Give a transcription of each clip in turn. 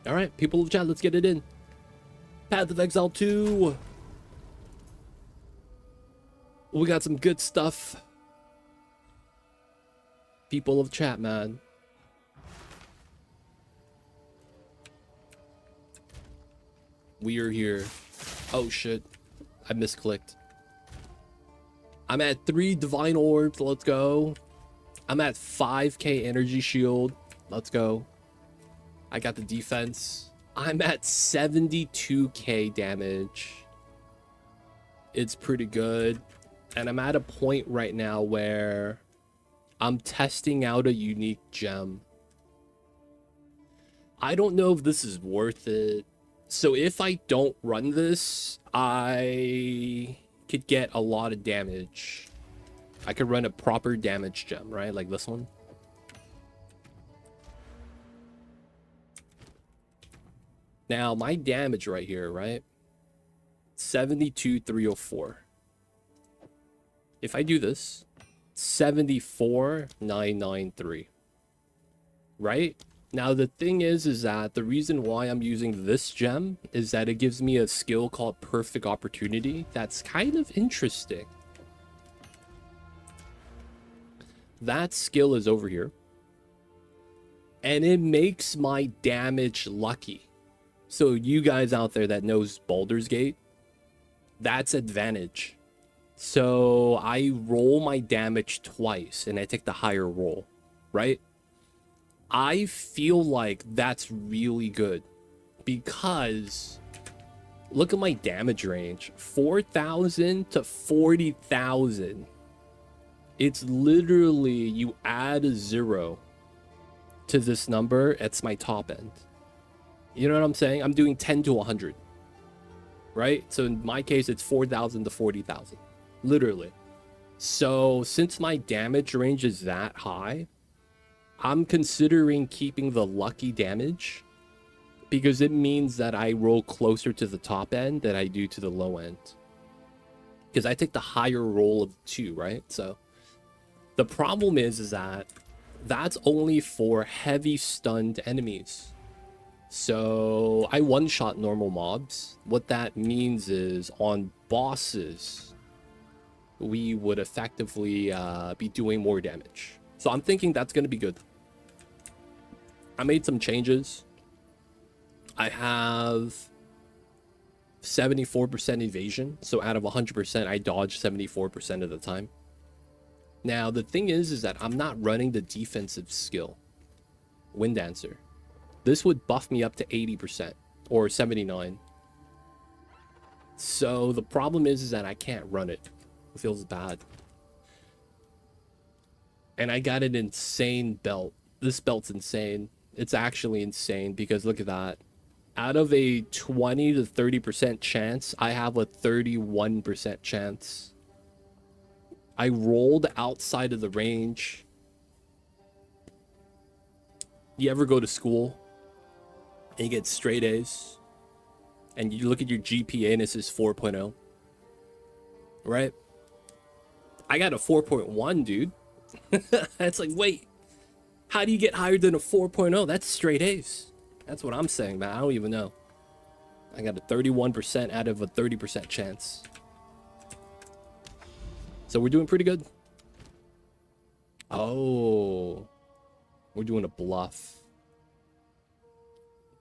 All right, people of chat, let's get it in. Path of Exile 2. We got some good stuff. People of chat, man. We are here. Oh shit, I misclicked. I'm at 3 divine orbs. Let's go. I'm at 5k energy shield. Let's go. I got the defense. I'm at 72k damage. It's pretty good. And I'm at a point right now where I'm testing out a unique gem. I don't know if this is worth it. So if I don't run this, I could get a lot of damage. I could run a proper damage gem, right? Like this one. Now, my damage right here, right? 72,304. If I do this, 74,993. Right? Now, the thing is that the reason why I'm using this gem is that it gives me a skill called Perfect Opportunity. That's kind of interesting. That skill is over here. And it makes my damage lucky. So you guys out there that knows Baldur's Gate, that's advantage. So I roll my damage twice and I take the higher roll, right? I feel like that's really good because look at my damage range, 4,000 to 40,000. It's literally, you add a 0 to this number, it's my top end. You know what I'm saying? I'm doing 10 to 100, right? So in my case, it's 4,000 to 40,000, literally. So since my damage range is that high, I'm considering keeping the lucky damage because it means that I roll closer to the top end than I do to the low end. Because I take the higher roll of 2, right? So the problem is that that's only for heavy stunned enemies. So I one-shot normal mobs. What that means is on bosses, we would effectively be doing more damage. So I'm thinking that's going to be good. I made some changes. I have 74% evasion. So out of 100%, I dodge 74% of the time. Now, the thing is that I'm not running the defensive skill, Wind Dancer. This would buff me up to 80% or 79. So the problem is that I can't run it. It feels bad. And I got an insane belt. This belt's insane. It's actually insane because look at that. Out of a 20 to 30% chance, I have a 31% chance. I rolled outside of the range. You ever go to school and you get straight A's and you look at your GPA and it says 4.0, right? I got a 4.1, dude. It's like, wait, how do you get higher than a 4.0? That's straight A's. That's what I'm saying, man. I don't even know. I got a 31% out of a 30% chance. So we're doing pretty good. Oh, we're doing a bluff.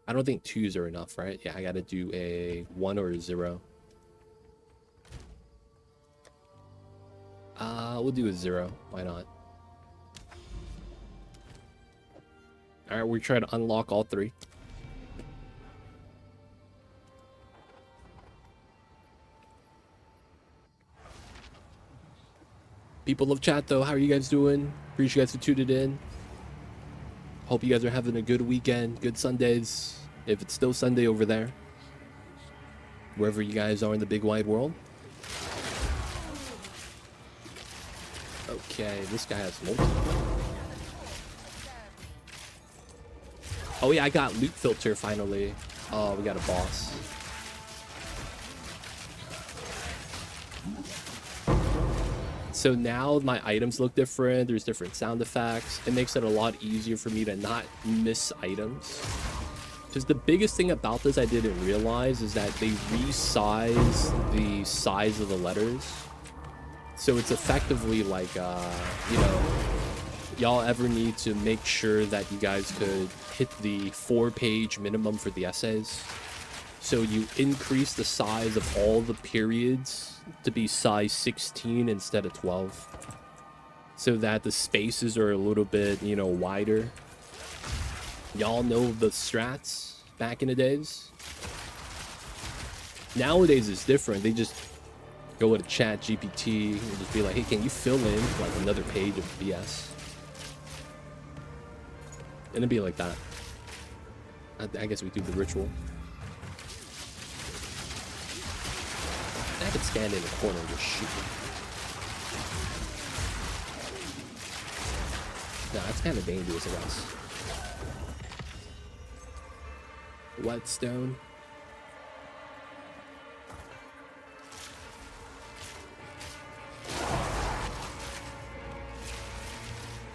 I don't think 2s are enough, right? Yeah, I gotta do a 1 or a 0. We'll do a 0. Why not? All right, we're trying to unlock all 3. People of chat, though, how are you guys doing? Appreciate you guys for tuning in. Hope you guys are having a good weekend, good Sundays, if it's still Sunday over there, wherever you guys are in the big wide world. Okay, this guy has multiple. Oh yeah, I got loot filter finally. Oh, we got a boss. So now my items look different. There's different sound effects. It makes it a lot easier for me to not miss items. Because the biggest thing about this I didn't realize is that they resize the size of the letters. So it's effectively like, you know, y'all ever need to make sure that you guys could hit the 4-page minimum for the essays. So you increase the size of all the periods to be size 16 instead of 12. So that the spaces are a little bit, you know, wider. Y'all know the strats back in the days. Nowadays it's different. They just go with a chat GPT and just be like, hey, can you fill in like another page of BS? And it'd be like that. I guess we do the ritual. I could stand in the corner and just shoot him. No, that's kind of dangerous, I guess. Whetstone.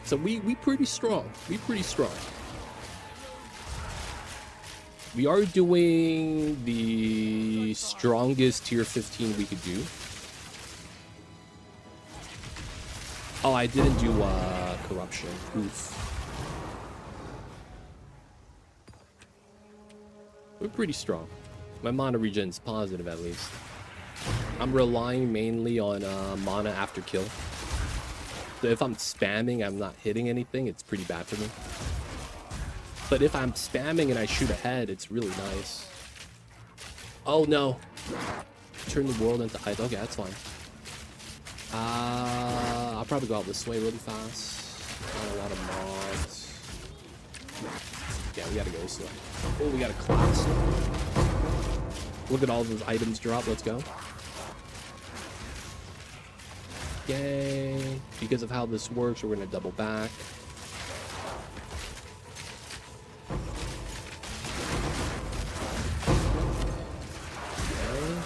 So we pretty strong. We pretty strong. We are doing the strongest tier 15 we could do. Oh, I didn't do corruption. Oof. We're pretty strong. My mana regen's positive at least. I'm relying mainly on mana after kill. So if I'm spamming, I'm not hitting anything, it's pretty bad for me. But if I'm spamming and I shoot ahead, it's really nice. Oh no. Turn the world into ice. Okay, that's fine. I'll probably go out this way really fast. Not a lot of mods. Yeah, we gotta go this way. Oh, we got a class. Look at all those items drop. Let's go. Yay. Because of how this works, we're gonna double back. Okay.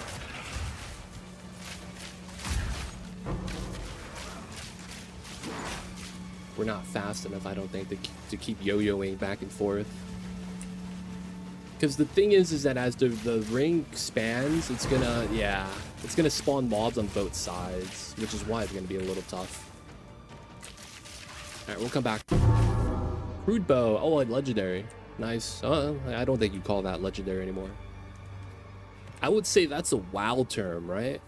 We're not fast enough, I don't think, to keep yo-yoing back and forth. Because the thing is that as the ring expands, it's gonna, yeah, it's gonna spawn mobs on both sides, which is why it's gonna be a little tough. All right, we'll come back. Crude bow, oh, legendary, nice. I don't think you call that legendary anymore. I would say that's a WoW term, right?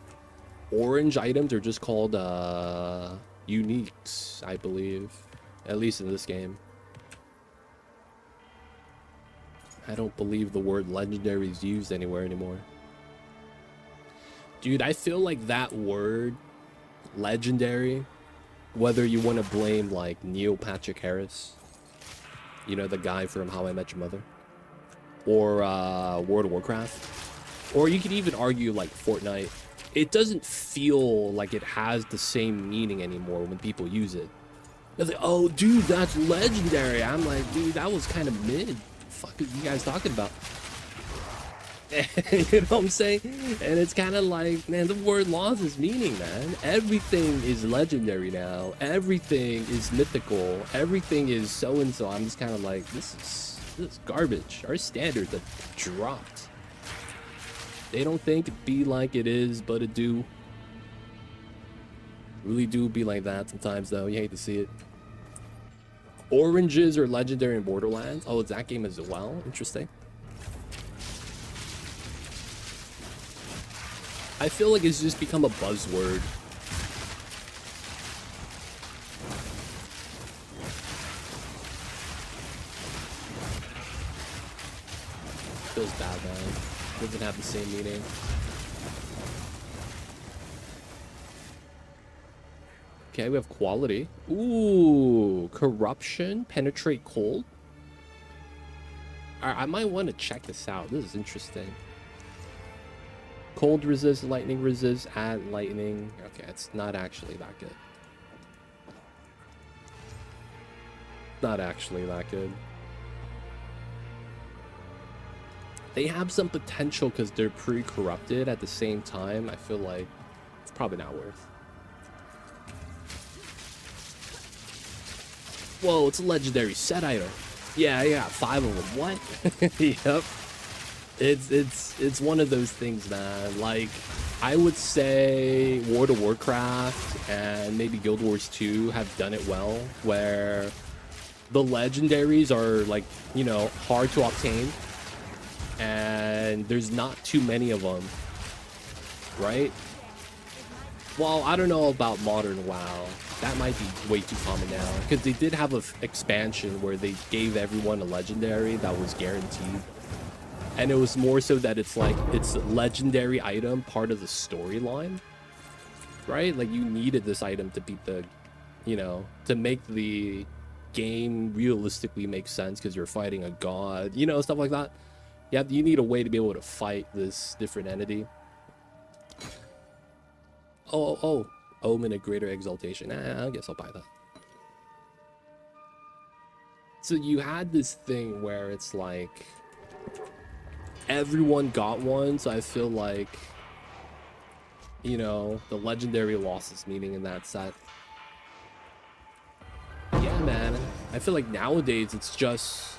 Orange items are just called uniques, I believe, at least in this game. I don't believe the word legendary is used anywhere anymore. Dude, I feel like that word, legendary, whether you want to blame like Neil Patrick Harris, you know, the guy from How I Met Your Mother, or World of Warcraft, or you could even argue like Fortnite, it doesn't feel like it has the same meaning anymore when people use it. They're like, oh, dude, that's legendary. I'm like, dude, that was kind of mid. Fuck are you guys talking about? You know what I'm saying? And it's kind of like, man, the word lost its meaning, man. Everything is legendary now. Everything is mythical. Everything is so and so. I'm just kind of like, this is garbage. Our standards have dropped. They don't think it be like it is, but it do. Really do be like that sometimes, though. You hate to see it. Oranges are legendary in Borderlands. Oh, it's that game as well. Interesting. I feel like it's just become a buzzword. Feels bad, man. Doesn't have the same meaning. Okay, we have quality. Ooh, corruption, penetrate cold. I might want to check this out. This is interesting. Cold resist, lightning resist, add lightning. Okay, it's not actually that good. Not actually that good. They have some potential because they're pre-corrupted. At the same time, I feel like it's probably not worth. Whoa, it's a legendary set item. Yeah, yeah, 5 of them. What? Yep. It's one of those things, man. Like, I would say World of Warcraft and maybe Guild Wars 2 have done it well, where the legendaries are, like, you know, hard to obtain, and there's not too many of them, right? Well, I don't know about modern WoW. That might be way too common now, because they did have an expansion where they gave everyone a legendary that was guaranteed. And it was more so that it's like, it's a legendary item, part of the storyline, right? Like, you needed this item to beat the, you know, to make the game realistically make sense, because you're fighting a god, you know, stuff like that. You need a way to be able to fight this different entity. Oh, Omen, a greater exaltation. I guess I'll buy that. So you had this thing where it's like, everyone got one, so I feel like, you know, the legendary lost its meaning in that set. Yeah, man. I feel like nowadays it's just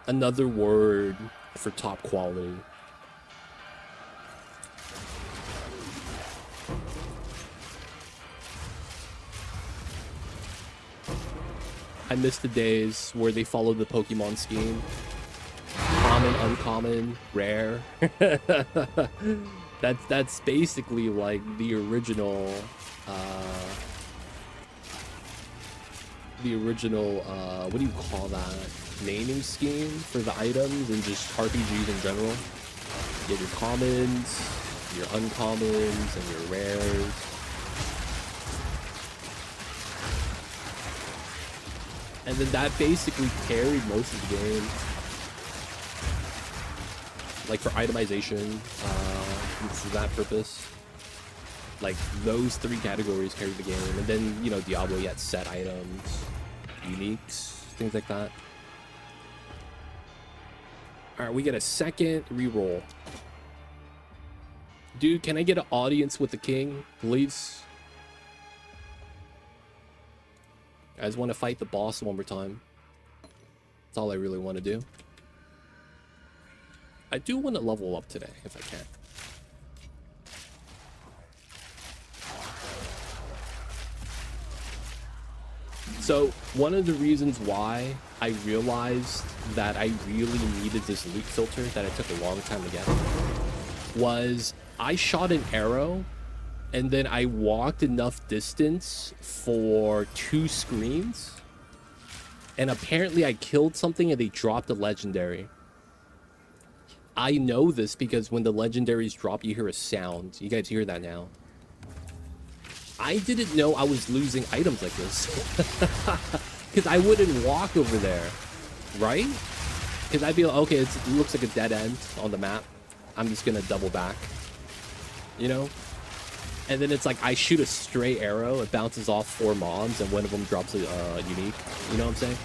another word for top quality. I miss the days where they followed the Pokemon scheme. Common, uncommon, rare. That's basically like the original what do you call that, naming scheme for the items and just RPGs in general. You have your commons, your uncommons, and your rares. And then that basically carried most of the game. Like, for itemization, for that purpose. Like, those 3 categories carried the game. And then, you know, Diablo, you had set items, uniques, things like that. Alright, we get a second reroll. Dude, can I get an audience with the king, please? I just want to fight the boss one more time. That's all I really want to do. I do want to level up today, if I can. So, one of the reasons why I realized that I really needed this loot filter that it took a long time to get was I shot an arrow and then I walked enough distance for 2 screens, and apparently I killed something and they dropped a legendary. I know this because when the legendaries drop, you hear a sound. You guys hear that now. I didn't know I was losing items like this. Because I wouldn't walk over there, right? Because I'd be like, okay, it looks like a dead end on the map. I'm just going to double back, you know? And then it's like I shoot a stray arrow, it bounces off 4 mobs, and one of them drops a unique. You know what I'm saying?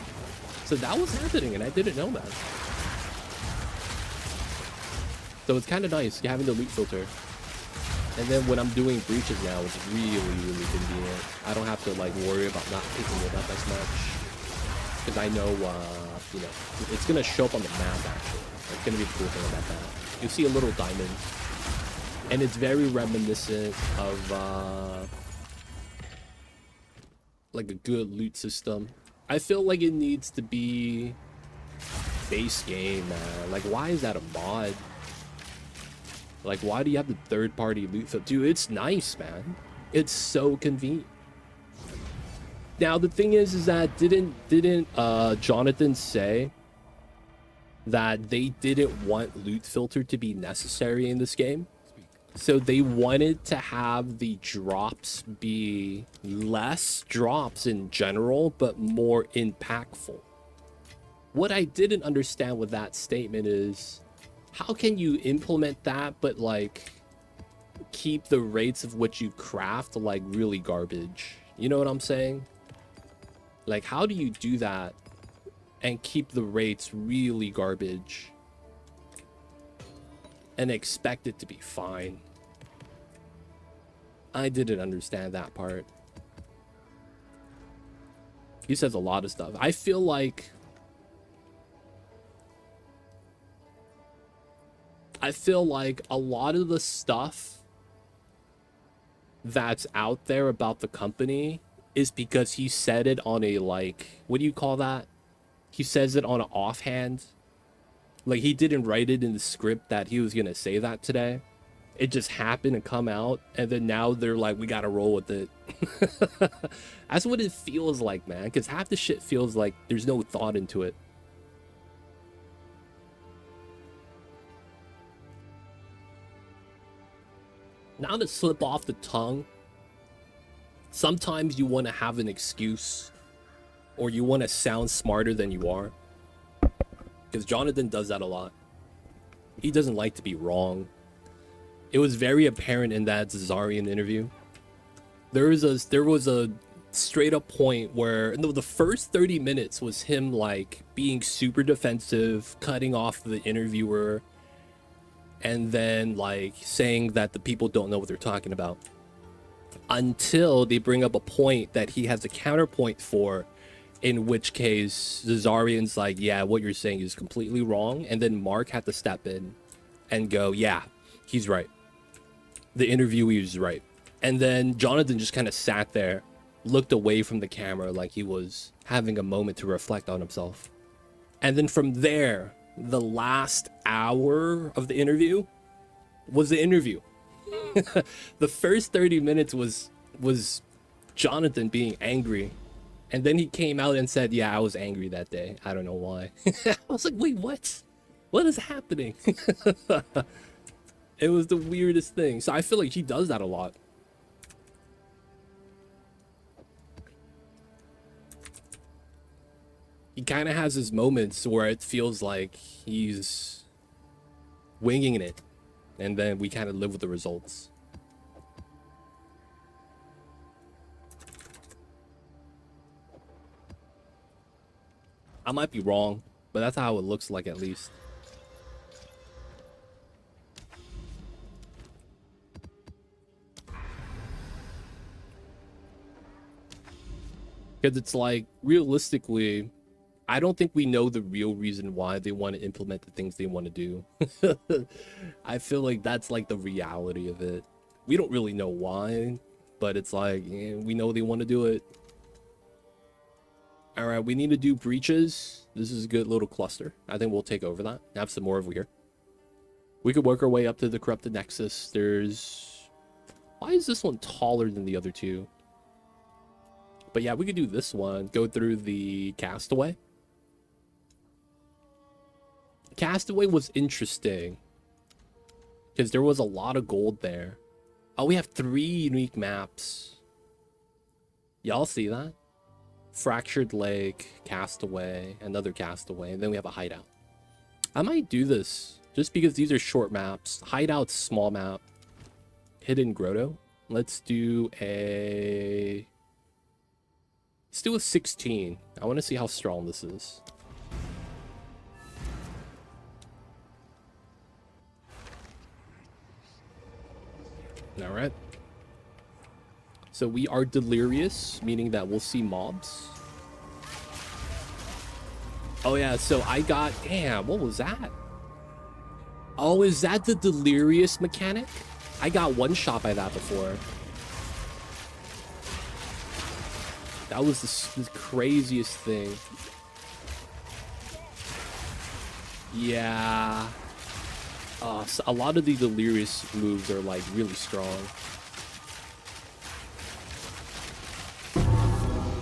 So that was happening, and I didn't know that. So it's kind of nice having the loot filter. And then when I'm doing breaches now, it's really, really convenient. I don't have to like worry about not picking it up as much. Because I know, you know, it's going to show up on the map, actually. That's going to be the cool thing about that. You'll see a little diamond. And it's very reminiscent of, like a good loot system. I feel like it needs to be base game, man. Like, why is that a mod? Like, why do you have the third-party loot filter? Dude, it's nice, man. It's so convenient. Now, the thing is that didn't Jonathan say that they didn't want loot filter to be necessary in this game? So they wanted to have the drops be less drops in general, but more impactful. What I didn't understand with that statement is, how can you implement that, but like keep the rates of what you craft like really garbage? You know what I'm saying? Like, how do you do that and keep the rates really garbage and expect it to be fine? I didn't understand that part. He says a lot of stuff. I feel like I feel like a lot of the stuff that's out there about the company is because he said it on a, like, what do you call that? He says it on an offhand. Like, he didn't write it in the script that he was gonna say that today. It just happened to come out, and then now they're like, we gotta roll with it. That's what it feels like, man, because half the shit feels like there's no thought into it. Now to slip off the tongue, sometimes you want to have an excuse, or you want to sound smarter than you are. Because Jonathan does that a lot. He doesn't like to be wrong. It was very apparent in that Zazarian interview. There was a straight up point where, no, the first 30 minutes was him like being super defensive, cutting off the interviewer, and then like saying that the people don't know what they're talking about. Until they bring up a point that he has a counterpoint for, in which case Zazarian's like, yeah, what you're saying is completely wrong. And then Mark had to step in and go, yeah, he's right. The interviewee is right. And then Jonathan just kind of sat there, looked away from the camera like he was having a moment to reflect on himself. And then from there, the last hour of the interview was the interview. The first 30 minutes was Jonathan being angry. And then he came out and said, yeah, I was angry that day. I don't know why. I was like, wait, what? What is happening? It was the weirdest thing. So I feel like he does that a lot. He kind of has his moments where it feels like he's winging it. And then we kind of live with the results. I might be wrong, but that's how it looks like, at least. Because it's like, realistically, I don't think we know the real reason why they want to implement the things they want to do. I feel like that's like the reality of it. We don't really know why, but it's like, yeah, we know they want to do it. All right, we need to do breaches. This is a good little cluster. I think we'll take over that. Have some more over here. We could work our way up to the corrupted nexus. There's... Why is this one taller than the other two? But yeah, we could do this one. Go through the Castaway. Castaway was interesting because there was a lot of gold there. Oh, we have 3 unique maps. Y'all see that? Fractured Lake, Castaway, another Castaway, and then we have a hideout. I might do this just because these are short maps. Hideout's small map. Hidden Grotto. Let's do a 16. I want to see how strong this is. All right. So we are delirious, meaning that we'll see mobs. Oh yeah, so I got... Damn, what was that? Oh, is that the delirious mechanic? I got one shot by that before. That was the craziest thing. Yeah. So a lot of the delirious moves are like really strong.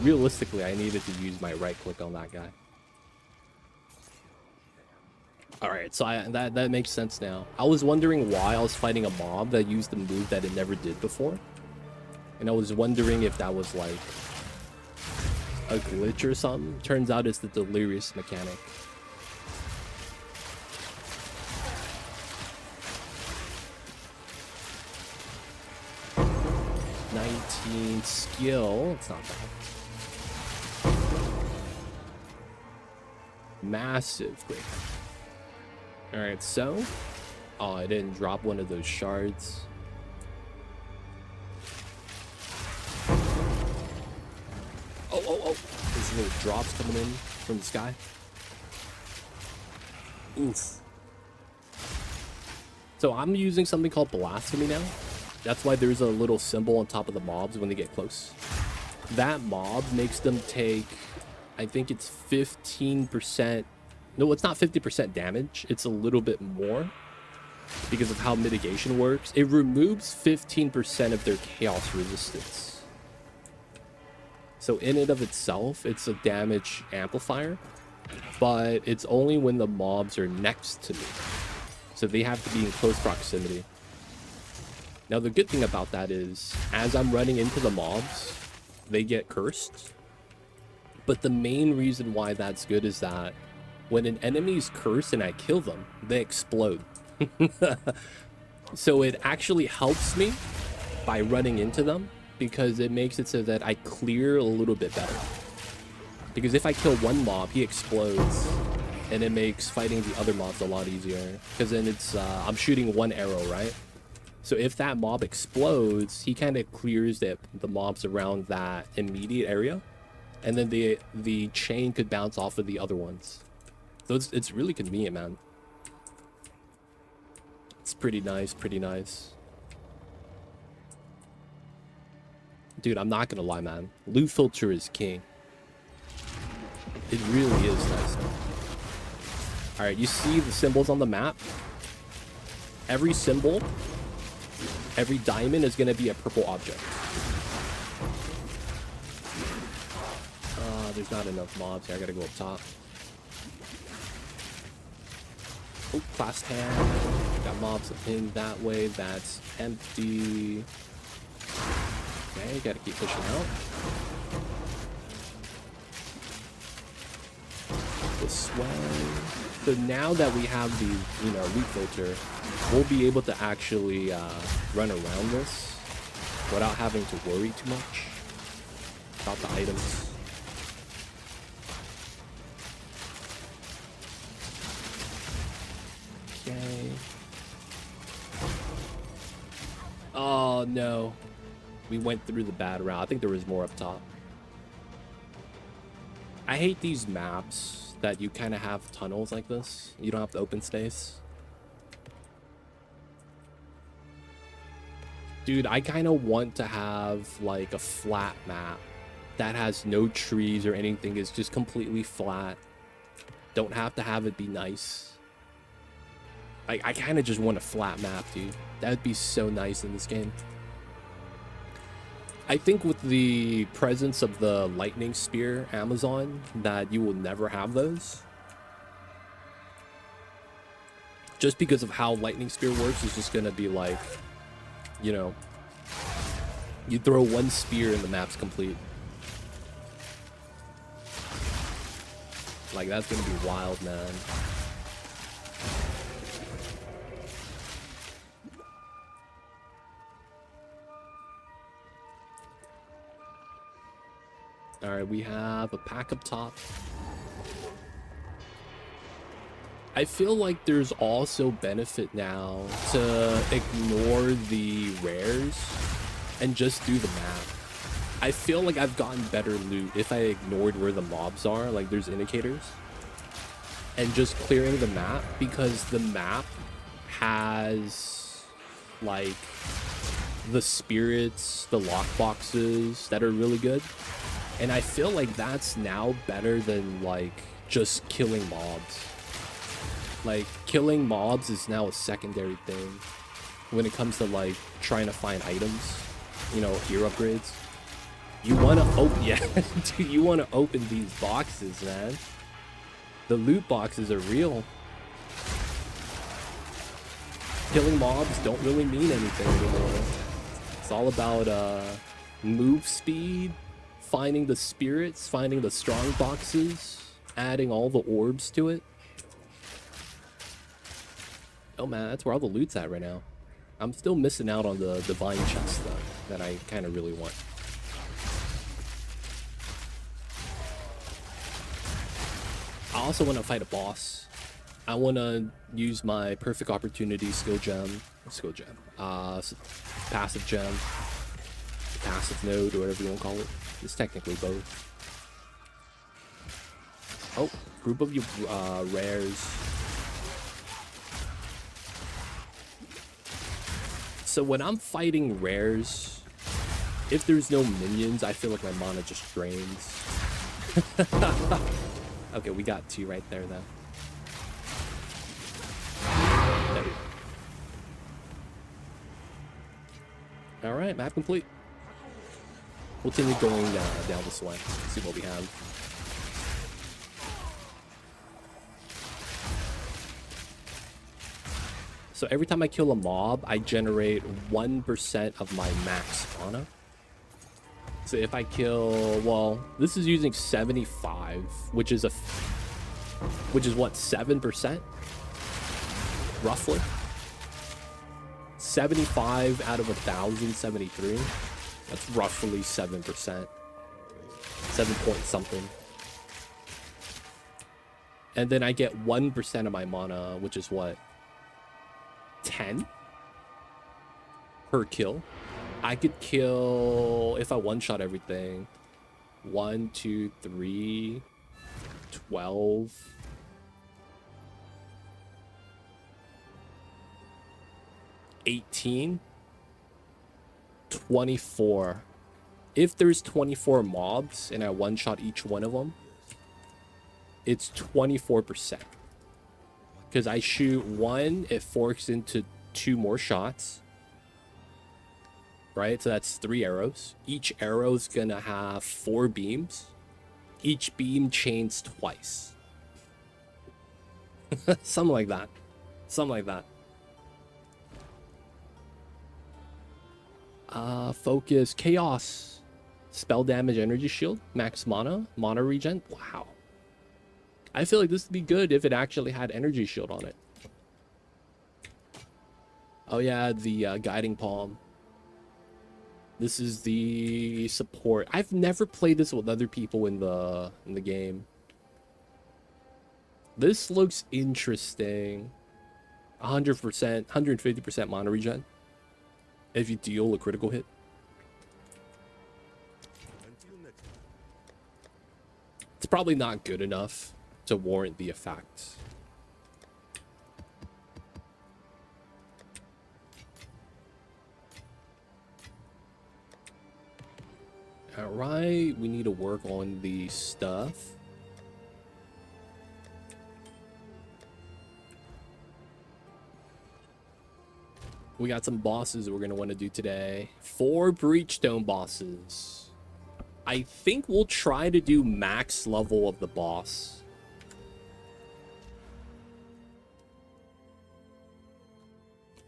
Realistically, I needed to use my right click on that guy. All right, so that makes sense now. I was wondering why I was fighting a mob that used the move that it never did before. And I was wondering if that was like a glitch or something. Turns out it's the delirious mechanic. Skill, it's not bad. Massive quick. All right, so I didn't drop one of those shards. Oh, there's little drops coming in from the sky. Oof. So I'm using something called blasphemy now. That's why there's a little symbol on top of the mobs when they get close. That mob makes them take, I think it's 15%. No, it's not 50% damage. It's a little bit more because of how mitigation works. It removes 15% of their chaos resistance. So in and of itself, it's a damage amplifier, but it's only when the mobs are next to me. So they have to be in close proximity. Now, the good thing about that is, as I'm running into the mobs, they get cursed. But the main reason why that's good is that when an enemy's cursed and I kill them, they explode. So it actually helps me by running into them because it makes it so that I clear a little bit better. Because if I kill one mob, he explodes. And it makes fighting the other mobs a lot easier. Because then it's, I'm shooting one arrow, right? So if that mob explodes, he kind of clears the mobs around that immediate area. And then the chain could bounce off of the other ones. So it's really convenient, man. It's pretty nice, pretty nice. Dude, I'm not gonna lie, man. Loot filter is king. It really is nice, man. Alright, you see the symbols on the map? Every symbol, every diamond is going to be a purple object. There's not enough mobs here. I got to go up top. Oh, class 10. Got mobs in that way. That's empty. Okay, got to keep pushing out. This way. So now that we have the, loot filter, we'll be able to actually run around this without having to worry too much about the items. Okay. Oh no. We went through the bad route. I think there was more up top. I hate these maps that you kind of have tunnels like this. You don't have the open space. Dude, I kind of want to have like a flat map that has no trees or anything. It's just completely flat. Don't have to have it be nice. I kind of just want a flat map, dude. That would be so nice in this game. I think with the presence of the lightning spear Amazon that you will never have those. Just because of how lightning spear works, is just gonna be like, you throw one spear and the map's complete. Like, that's gonna be wild, man. Alright, we have a pack up top. I feel like there's also benefit now to ignore the rares and just do the map. I feel like I've gotten better loot if I ignored where the mobs are, like there's indicators, and just clearing the map, because the map has like the spirits, the lockboxes that are really good. And I feel like that's now better than like just killing mobs. Like, killing mobs is now a secondary thing when it comes to like trying to find items, gear upgrades. You want to open, yeah, dude, you want to open these boxes, man. The loot boxes are real. Killing mobs don't really mean anything anymore. It's all about move speed, finding the spirits, finding the strong boxes, adding all the orbs to it. Oh man, that's where all the loot's at right now. I'm still missing out on the divine chest though, that I kind of really want. I also want to fight a boss. I want to use my perfect opportunity passive gem, passive node, or whatever you want to call it. It's technically both. Oh, group of you rares. So when I'm fighting rares, if there's no minions, I feel like my mana just drains. Okay, we got 2 right there, though. There we go. All right, map complete. We'll continue going down this way. See what we have. So every time I kill a mob, I generate 1% of my max mana. So if I kill, well, this is using 75, which is what, 7%? Roughly. 75 out of 1,073. That's roughly 7%. 7 point something. And then I get 1% of my mana, which is what? 10 per kill. I could kill, if I one-shot everything, 1, 2, 3, 12. 18, 24. If there's 24 mobs and I one-shot each one of them, it's 24%. Because I shoot 1, it forks into 2 more shots. Right? So that's 3 arrows. Each arrow's gonna have 4 beams. Each beam chains twice. Something like that. Something like that. Focus, chaos, spell damage, energy shield, max mana, mana regen. Wow. I feel like this would be good if it actually had energy shield on it. Oh yeah, the guiding palm. This is the support. I've never played this with other people in the game. This looks interesting. 100%, 150% mana regen if you deal a critical hit. It's probably not good enough to warrant the effect. All right, we need to work on the stuff. We got some bosses we're gonna want to do today. 4 Breachstone bosses. I think we'll try to do max level of the boss.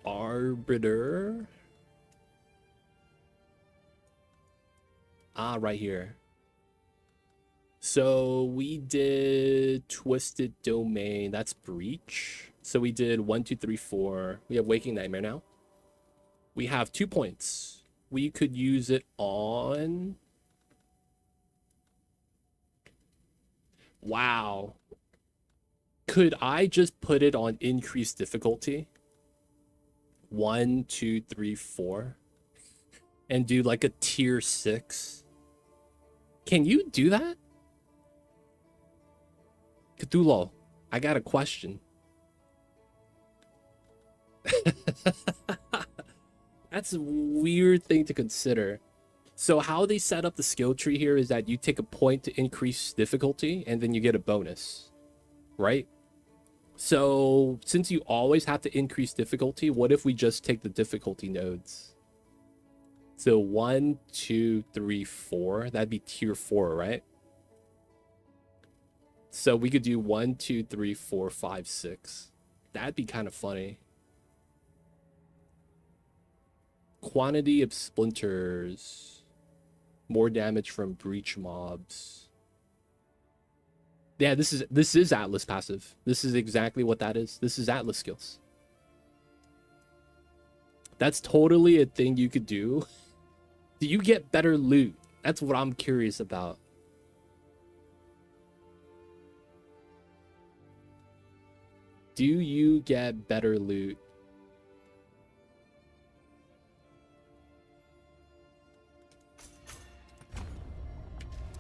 Arbiter. Ah, right here. So we did Twisted Domain. That's Breach. So we did 1, 2, 3, 4. We have Waking Nightmare now. We have 2 points. We could use it on... Wow. Could I just put it on increased difficulty? 1, 2, 3, 4. And do like a tier 6? Can you do that? Cthulhu, I got a question. That's a weird thing to consider. So how they set up the skill tree here is that you take a point to increase difficulty and then you get a bonus, right? So since you always have to increase difficulty, what if we just take the difficulty nodes? So 1, 2, 3, 4. That'd be tier 4, right? So we could do 1, 2, 3, 4, 5, 6. That'd be kind of funny. Quantity of splinters. More damage from breach mobs. Yeah, this is Atlas passive. This is exactly what that is. This is Atlas skills. That's totally a thing you could do. Do you get better loot? That's what I'm curious about. Do you get better loot?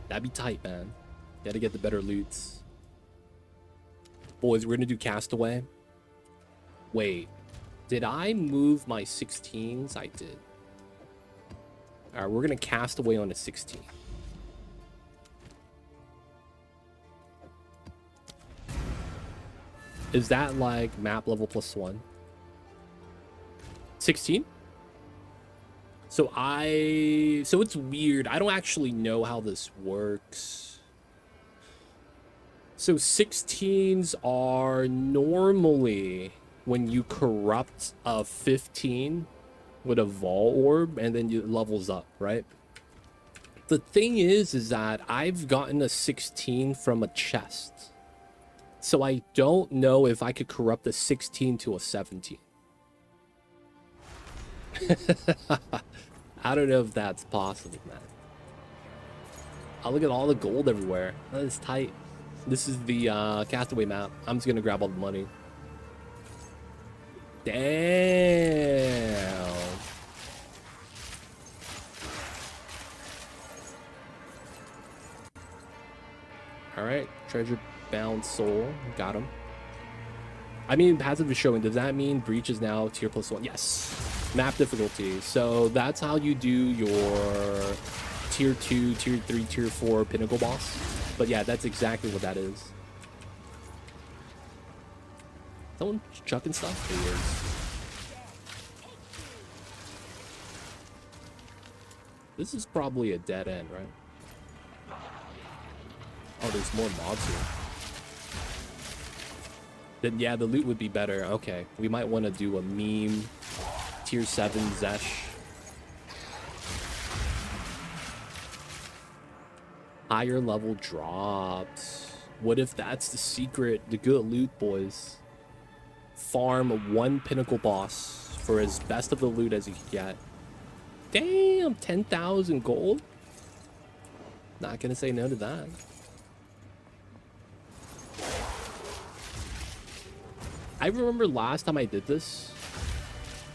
That'd be tight, man. Gotta get the better loots. Boys, we're gonna do Castaway. Wait. Did I move my 16s? I did. All right, we're going to cast away on a 16. Is that like map level +1? 16? So it's weird. I don't actually know how this works. So 16s are normally when you corrupt a 15 with a Vol Orb and then it levels up, right? The thing is that I've gotten a 16 from a chest. So I don't know if I could corrupt a 16 to a 17. I don't know if that's possible, man. Oh, look at all the gold everywhere. That is tight. This is the Castaway map. I'm just gonna grab all the money. Damn. All right, treasure bound soul. Got him. I mean, passive is showing. Does that mean breach is now tier +1? Yes. Map difficulty. So that's how you do your tier 2, tier 3, tier 4 pinnacle boss. But yeah, that's exactly what that is. Someone chucking stuff? It is. This is probably a dead end, right? Oh, there's more mobs here. Then yeah, the loot would be better. Okay, we might want to do a meme tier 7 Zesh. Higher level drops. What if that's the secret? The good loot, boys. Farm 1 pinnacle boss for as best of the loot as you can get. Damn, 10,000 gold. Not gonna say no to that. I remember last time I did this,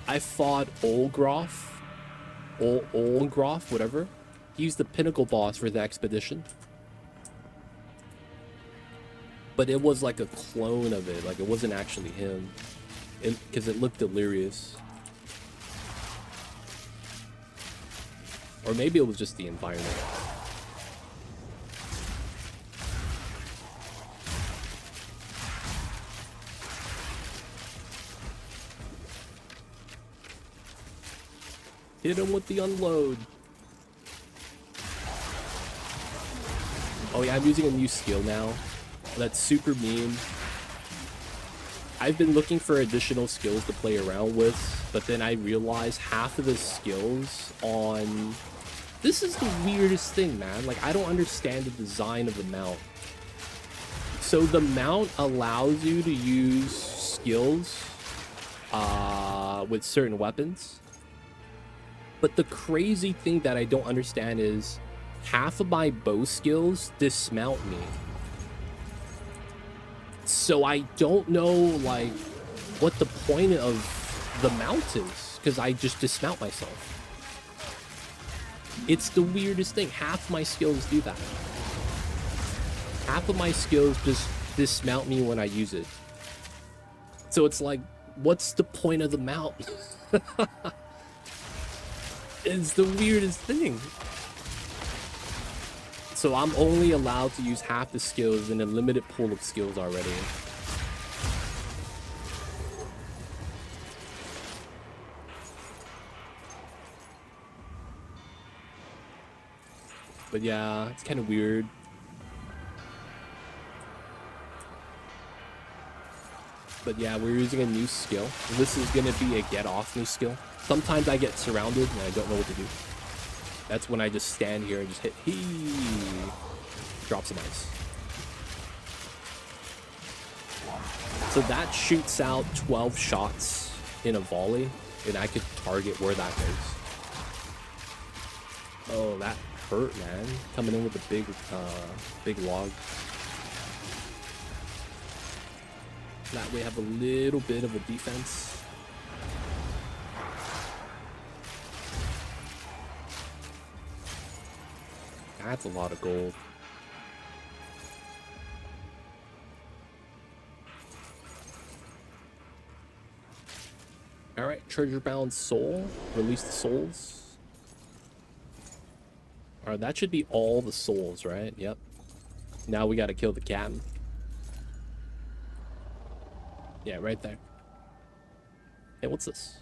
I fought Olgroff, whatever. He used the pinnacle boss for the expedition. But it was like a clone of it, like it wasn't actually him. Because it looked delirious. Or maybe it was just the environment. Hit him with the unload. Oh yeah, I'm using a new skill now. That's super mean. I've been looking for additional skills to play around with, but then I realized half of the skills on... This is the weirdest thing, man. Like, I don't understand the design of the mount. So the mount allows you to use skills with certain weapons. But the crazy thing that I don't understand is half of my bow skills dismount me. So I don't know, like, what the point of the mount is, because I just dismount myself. It's the weirdest thing. Half my skills do that. Half of my skills just dismount me when I use it. So it's like, what's the point of the mount? It's the weirdest thing. So I'm only allowed to use half the skills in a limited pool of skills already. But yeah, it's kind of weird. But yeah, we're using a new skill. This is going to be a get off new skill. Sometimes I get surrounded and I don't know what to do. That's when I just stand here and just hit drop some ice. So that shoots out 12 shots in a volley, and I could target where that goes. Oh, that hurt, man. Coming in with a big log. That way I have a little bit of a defense. That's a lot of gold. All right, treasure bound soul. Release the souls. All right, that should be all the souls, right? Yep. Now we got to kill the captain. Yeah, right there. Hey, what's this?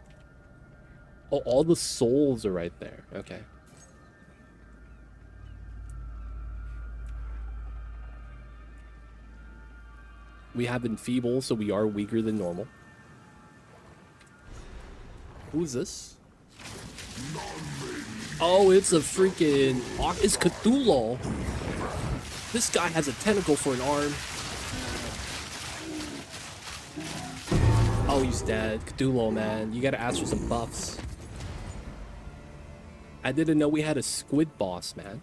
Oh, all the souls are right there. Okay. We have enfeeble, so we are weaker than normal. Who's this? Oh, it's a freaking... It's Cthulhu. This guy has a tentacle for an arm. Oh, he's dead. Cthulhu, man. You gotta ask for some buffs. I didn't know we had a squid boss, man.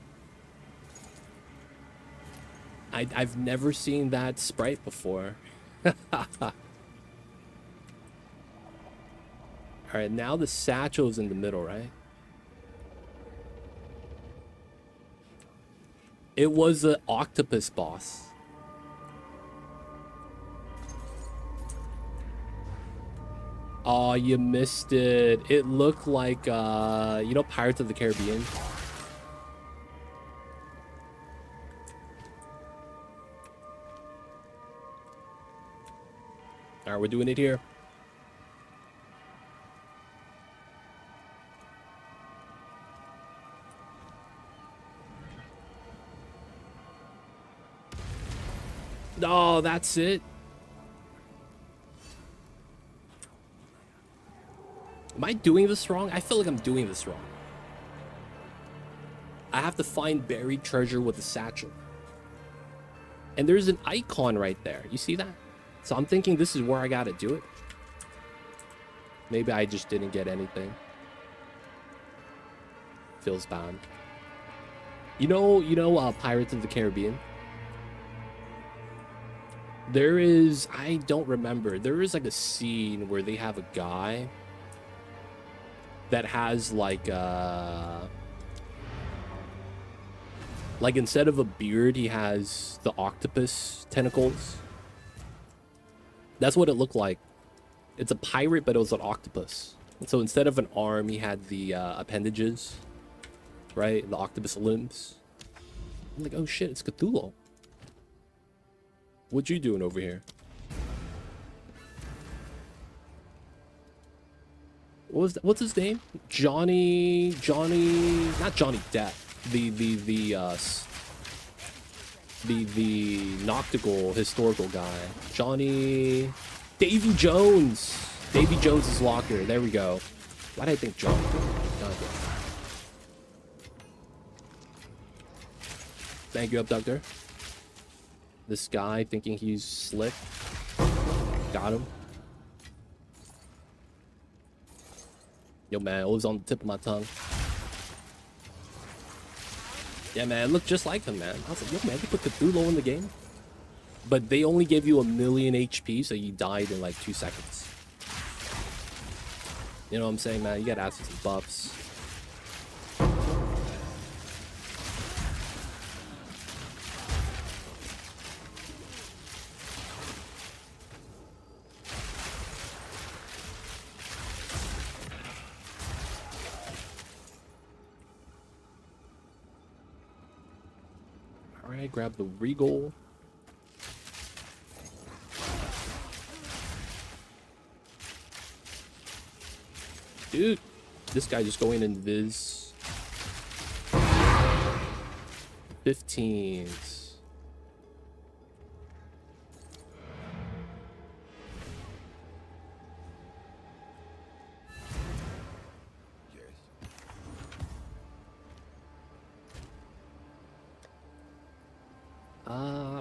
I've never seen that sprite before. Alright, now the satchel's in the middle, right? It was an octopus boss. Oh, you missed it. It looked like, you know, Pirates of the Caribbean? Alright, we're doing it here. Oh, that's it. Am I doing this wrong? I feel like I'm doing this wrong. I have to find buried treasure with a satchel. And there's an icon right there. You see that? So I'm thinking this is where I gotta do it. Maybe I just didn't get anything. Feels bad. You know, Pirates of the Caribbean? There is, I don't remember. There is like a scene where they have a guy that has like instead of a beard, he has the octopus tentacles. That's what it looked like. It's a pirate, but it was an octopus. And so instead of an arm, he had the appendages, right? The octopus limbs. I'm like, oh shit, it's Cthulhu. What you doing over here? What's his name? Johnny, not Johnny Depp. The Noctical historical guy. Johnny, Davy Jones. Davy Jones's locker. There we go. Why did I think John? Thank you, Abductor. This guy thinking he's slick. Got him. Yo, man, it was on the tip of my tongue. Yeah, man, it looked just like him, man. I was like, yo, man, they put Cthulhu in the game. But they only gave you 1,000,000 HP, so you died in like 2 seconds. You know what I'm saying, man? You gotta ask for some buffs. Alright, grab the Regal. Dude, this guy just going in Viz. 15s.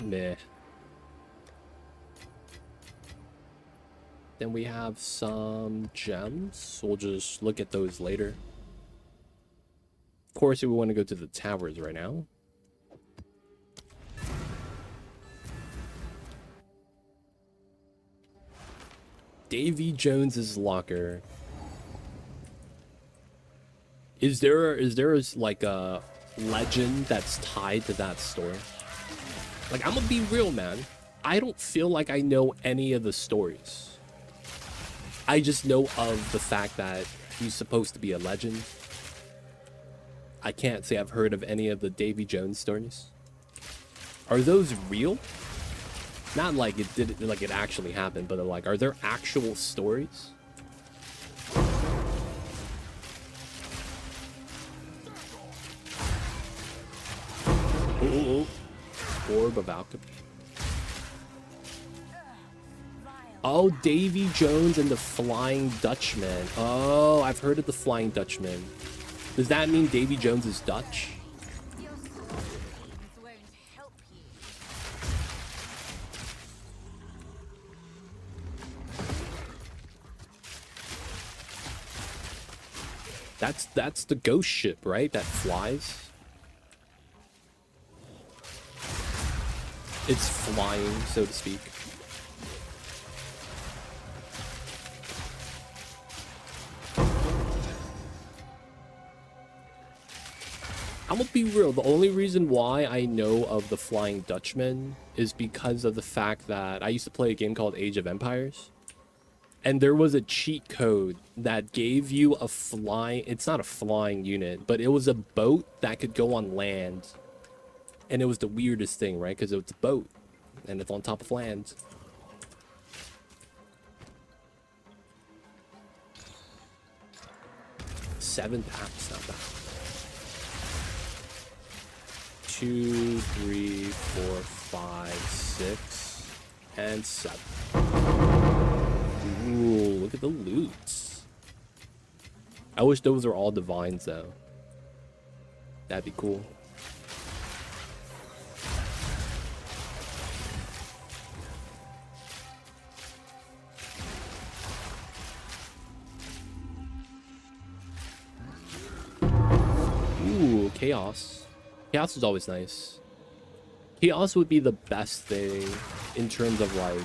Meh. Then we have some gems. We'll just look at those later. Of course, we want to go to the towers right now. Davy Jones's locker. Is there like a legend that's tied to that story? Like, I'm gonna be real, man. I don't feel like I know any of the stories. I just know of the fact that he's supposed to be a legend. I can't say I've heard of any of the Davy Jones stories. Are those real? Not like it did, like it actually happened, but like, are there actual stories? Ooh, Orb of Alchemy. Oh, Davy Jones and the Flying Dutchman. Oh, I've heard of the Flying Dutchman. Does that mean Davy Jones is Dutch? That's the ghost ship, right? That flies. It's flying, so to speak. I'm gonna be real, the only reason why I know of the Flying Dutchman is because of the fact that I used to play a game called Age of Empires. And there was a cheat code that gave you a it's not a flying unit, but it was a boat that could go on land. And it was the weirdest thing, right? Because it's a boat and it's on top of land. Seven packs, not bad. 2, 3, 4, 5, 6, and 7. Ooh, look at the loot. I wish those were all divines, though. That'd be cool. Ooh, Chaos. Chaos is always nice. Chaos would be the best thing in terms of, like,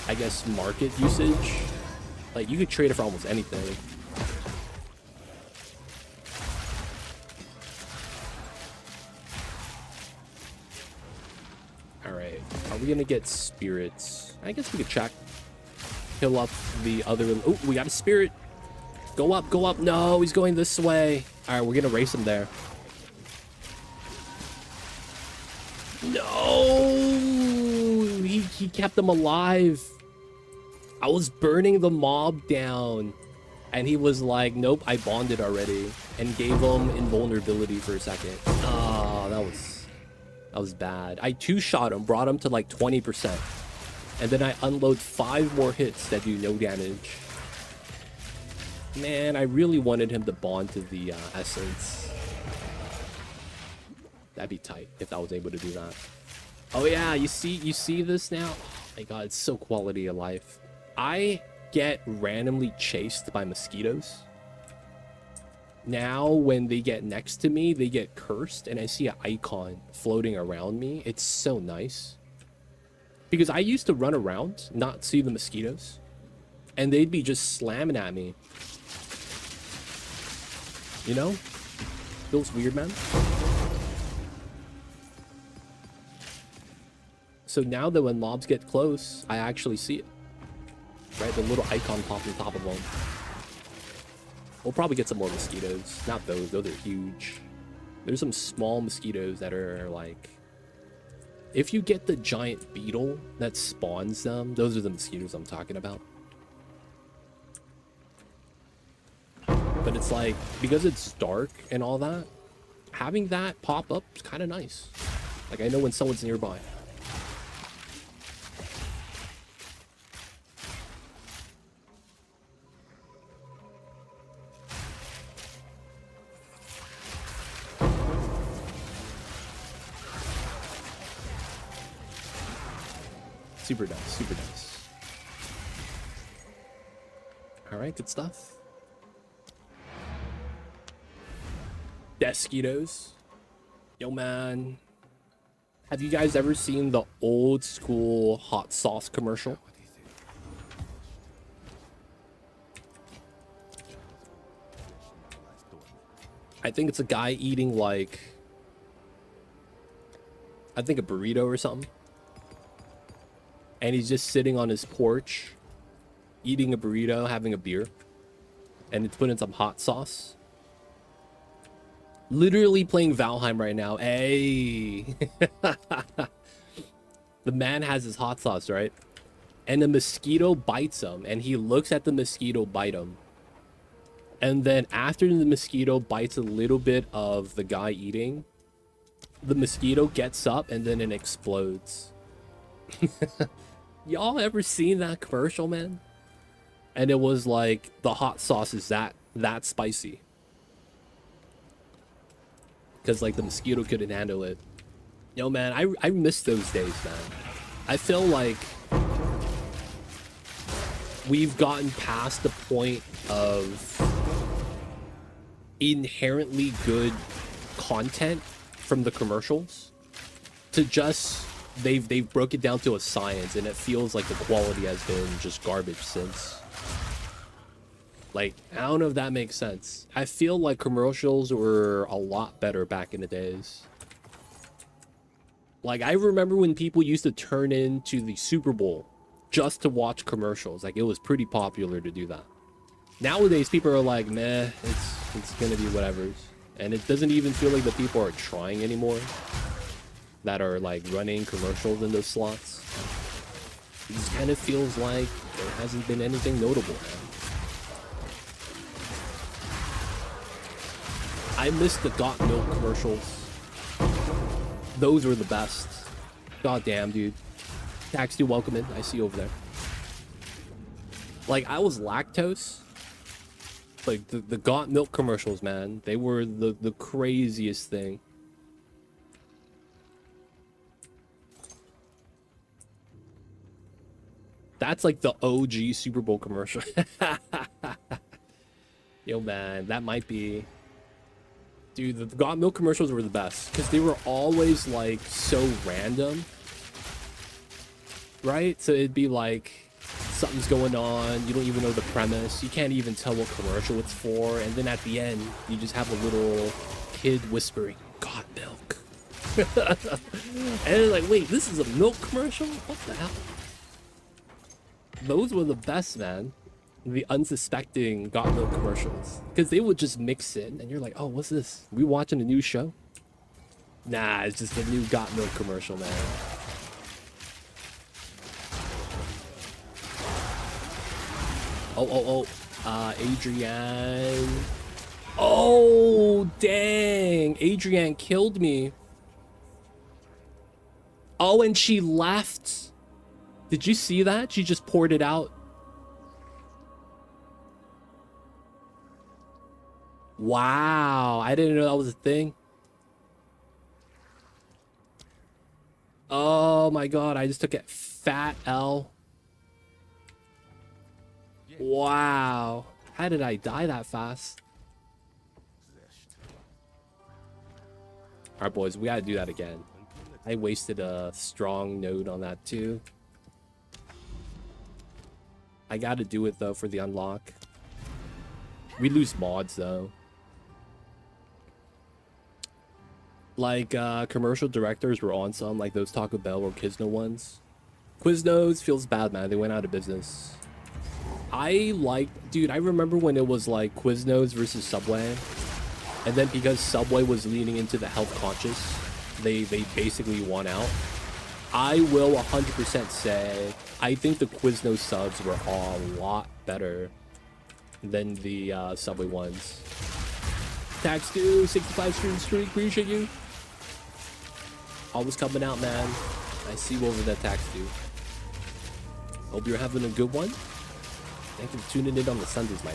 I guess, market usage. Like, you could trade it for almost anything. Alright, are we gonna get spirits? I guess we could check. Kill up the other... Oh, we got a spirit! Go up, go up! No, he's going this way! Alright, we're gonna race him there. No! He kept them alive. I was burning the mob down. And he was like, nope, I bonded already. And gave him invulnerability for a second. Oh, that was bad. I two-shot him, brought him to like 20%. And then I unload 5 more hits that do no damage. Man, I really wanted him to bond to the essence. That'd be tight if I was able to do that. Oh yeah, you see this now? Oh my god, it's so quality of life. I get randomly chased by mosquitoes. Now when they get next to me, they get cursed and I see an icon floating around me. It's so nice. Because I used to run around, not see the mosquitoes, and they'd be just slamming at me. You know? Feels weird, man. So now that when mobs get close, I actually see it. Right? The little icon pops on top of them. We'll probably get some more mosquitoes. Not those. Those are huge. There's some small mosquitoes that are like... If you get the giant beetle that spawns them, those are the mosquitoes I'm talking about. But it's like, because it's dark and all that, having that pop up is kind of nice. Like, I know when someone's nearby. Super nice, super nice. Alright, good stuff. Deskitos. Yo, man. Have you guys ever seen the old school hot sauce commercial? I think it's a guy eating like... I think a burrito or something. and he's just sitting on his porch, eating a burrito, having a beer, and it's put in some hot sauce. Literally playing Valheim right now. Hey. The man has his hot sauce, right? And the mosquito bites him, and he looks at the mosquito bite him. And then after the mosquito bites a little bit of the guy eating, the mosquito gets up and then it explodes. Y'all ever seen that commercial, man? And it was like the hot sauce is that spicy. Because like the mosquito couldn't handle it. Yo, man, I miss those days, man. I feel like we've gotten past the point of inherently good content from the commercials to just they've broke it down to a science, and it feels like the quality has been just garbage since. Like, I don't know if that makes sense. I feel like commercials were a lot better back in the days. Like, I remember when people used to turn into the Super Bowl just to watch commercials. Like, it was pretty popular to do that. Nowadays, people are like, meh, it's gonna be whatever. And it doesn't even feel like the people are trying anymore that are, like, running commercials in those slots. It just kind of feels like there hasn't been anything notable, man. I miss the Got Milk commercials. Those were the best. God damn, dude. Tax, do welcome in. I see you over there. Like, I was lactose. Like, the Got Milk commercials, man. They were the craziest thing. That's like the OG Super Bowl commercial. Yo, man, that might be... Dude, the Got Milk commercials were the best because they were always like so random, right? So it'd be like something's going on, you don't even know the premise, you can't even tell what commercial it's for, and then at the end you just have a little kid whispering, "Got milk," and it's like, wait, this is a milk commercial? What the hell? Those were the best, man. The unsuspecting Got Milk commercials, because they would just mix in and you're like, oh, what's this? We watching a new show? Nah, it's just a new Got Milk commercial, man. Adrian. Oh, dang, Adrian killed me. Oh, and she left. Did you see that? She just poured it out. Wow, I didn't know that was a thing. Oh my god, I just took a fat L. Wow, how did I die that fast? Alright, boys, we gotta do that again. I wasted a strong node on that too. I gotta do it though for the unlock. We lose mods though. Like, commercial directors were on some, like those Taco Bell or Quizno ones. Quiznos feels bad, man. They went out of business. Dude, I remember when it was like Quiznos versus Subway. And then because Subway was leaning into the health conscious, they basically won out. I will 100% say, I think the Quizno subs were a lot better than the Subway ones. Tax 2, 65 stream, appreciate you. Always coming out, man. I see you over that Tax 2. Hope you're having a good one. Thank you for tuning in on the Sundays, Mike.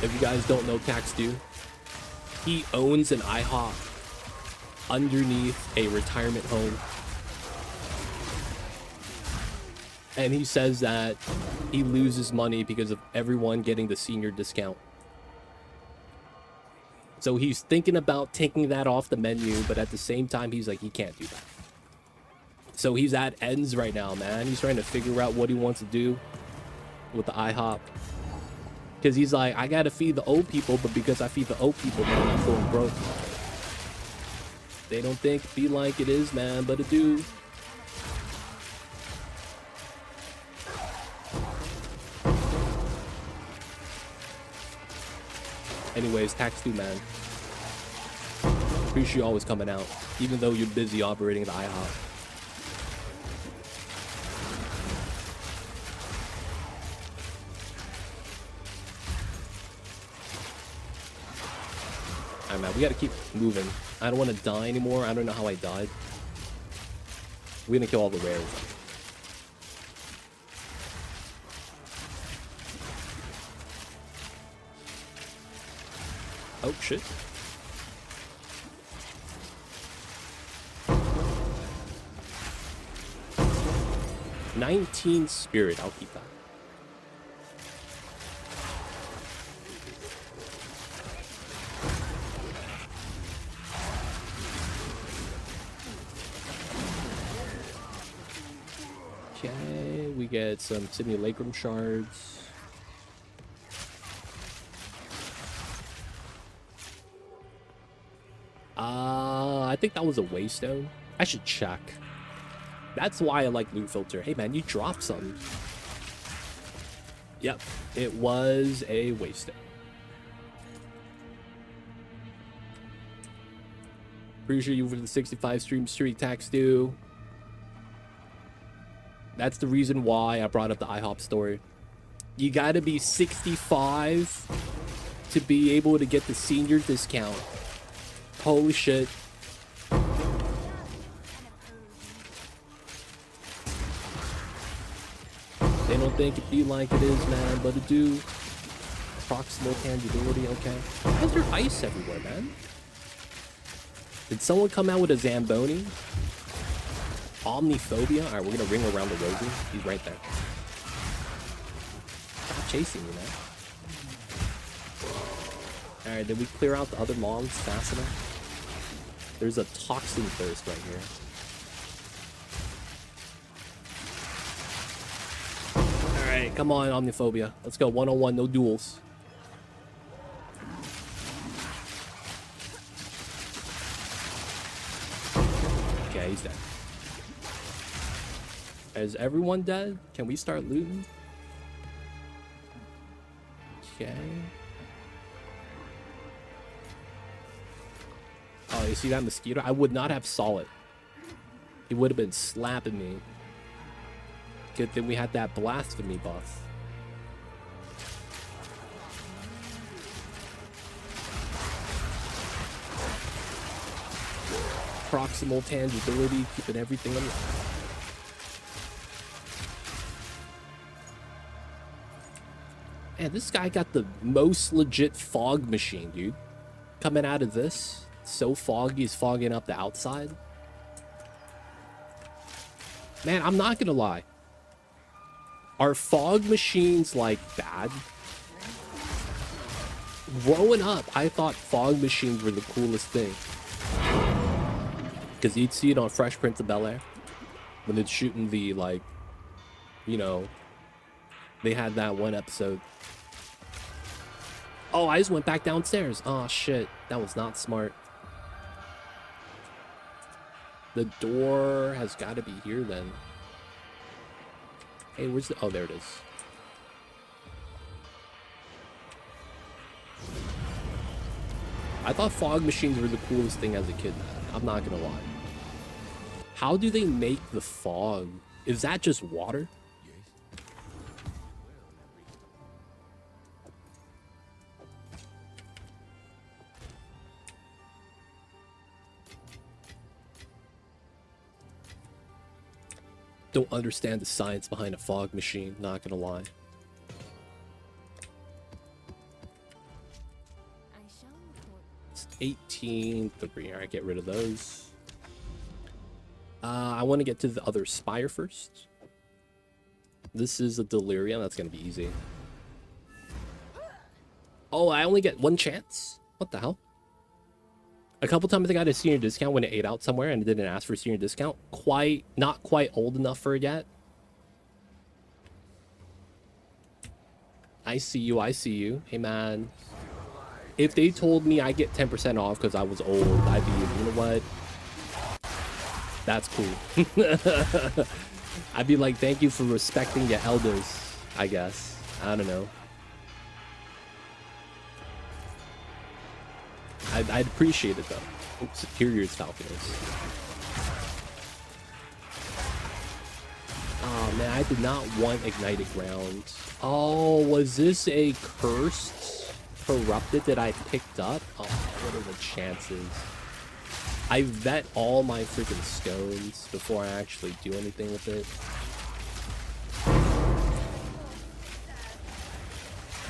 If you guys don't know Tax 2, he owns an IHOP underneath a retirement home. And he says that he loses money because of everyone getting the senior discount. So he's thinking about taking that off the menu, but at the same time, he's like, he can't do that. So he's at ends right now, man. He's trying to figure out what he wants to do with the IHOP. Because he's like, I gotta feed the old people, but because I feed the old people, man, I'm going broke. They don't think it be like it is, man, but it do. Anyways, tax 2, man. Appreciate you always coming out, even though you're busy operating the IHOP. Alright, man, we gotta keep moving. I don't want to die anymore. I don't know how I died. We're gonna kill all the rares. Oh, shit. $19 spirit. I'll keep that. Okay, we get some simulacrum shards. I think that was a waystone. I should check. That's why I like loot filter. Hey man, you dropped something. Yep, it was a waystone. Appreciate you for the 65 stream street tax due. That's the reason why I brought up the IHOP story. You gotta be 65 to be able to get the senior discount. Holy shit. They don't think it be like it is, man, but it do. Proximal tangibility, okay. Why is there ice everywhere, man? Did someone come out with a Zamboni? Omniphobia? Alright, we're gonna ring around the rosy. He's right there. Stop chasing me, man. Alright, did we clear out the other mobs fast enough? There's a toxin thirst right here. Alright, come on, Omniphobia. Let's go, one-on-one, no duels. Okay, he's dead. Is everyone dead? Can we start looting? Okay. Oh, you see that mosquito? I would not have saw it. He would have been slapping me. Good thing we had that blasphemy buff. Proximal tangibility, keeping everything alive. Man, this guy got the most legit fog machine, dude. Coming out of this, so foggy, he's fogging up the outside. Man, I'm not gonna lie. Are fog machines, like, bad? Growing up, I thought fog machines were the coolest thing. Because you'd see it on Fresh Prince of Bel-Air. When they're shooting the, like, you know, they had that one episode. Oh, I just went back downstairs. Oh, shit. That was not smart. The door has got to be here, then. Hey, where's the... Oh, there it is. I thought fog machines were the coolest thing as a kid, man. I'm not gonna lie. How do they make the fog? Is that just water? Don't understand the science behind a fog machine, not gonna lie. It's 18.3. Alright, get rid of those. I want to get to the other spire first. This is a delirium. That's gonna be easy. Oh, I only get one chance? What the hell? A couple times I got a senior discount when it ate out somewhere and it didn't ask for a senior discount. Not quite old enough for it yet. I see you, I see you. Hey man. If they told me I get 10% off because I was old, I'd be, you know what? That's cool. I'd be like, thank you for respecting your elders, I guess. I don't know. I'd appreciate it, though. Oh, Superior's Falconers. Oh, man, I did not want Ignited Ground. Oh, was this a cursed Corrupted that I picked up? Oh, what are the chances? I vet all my freaking stones before I actually do anything with it.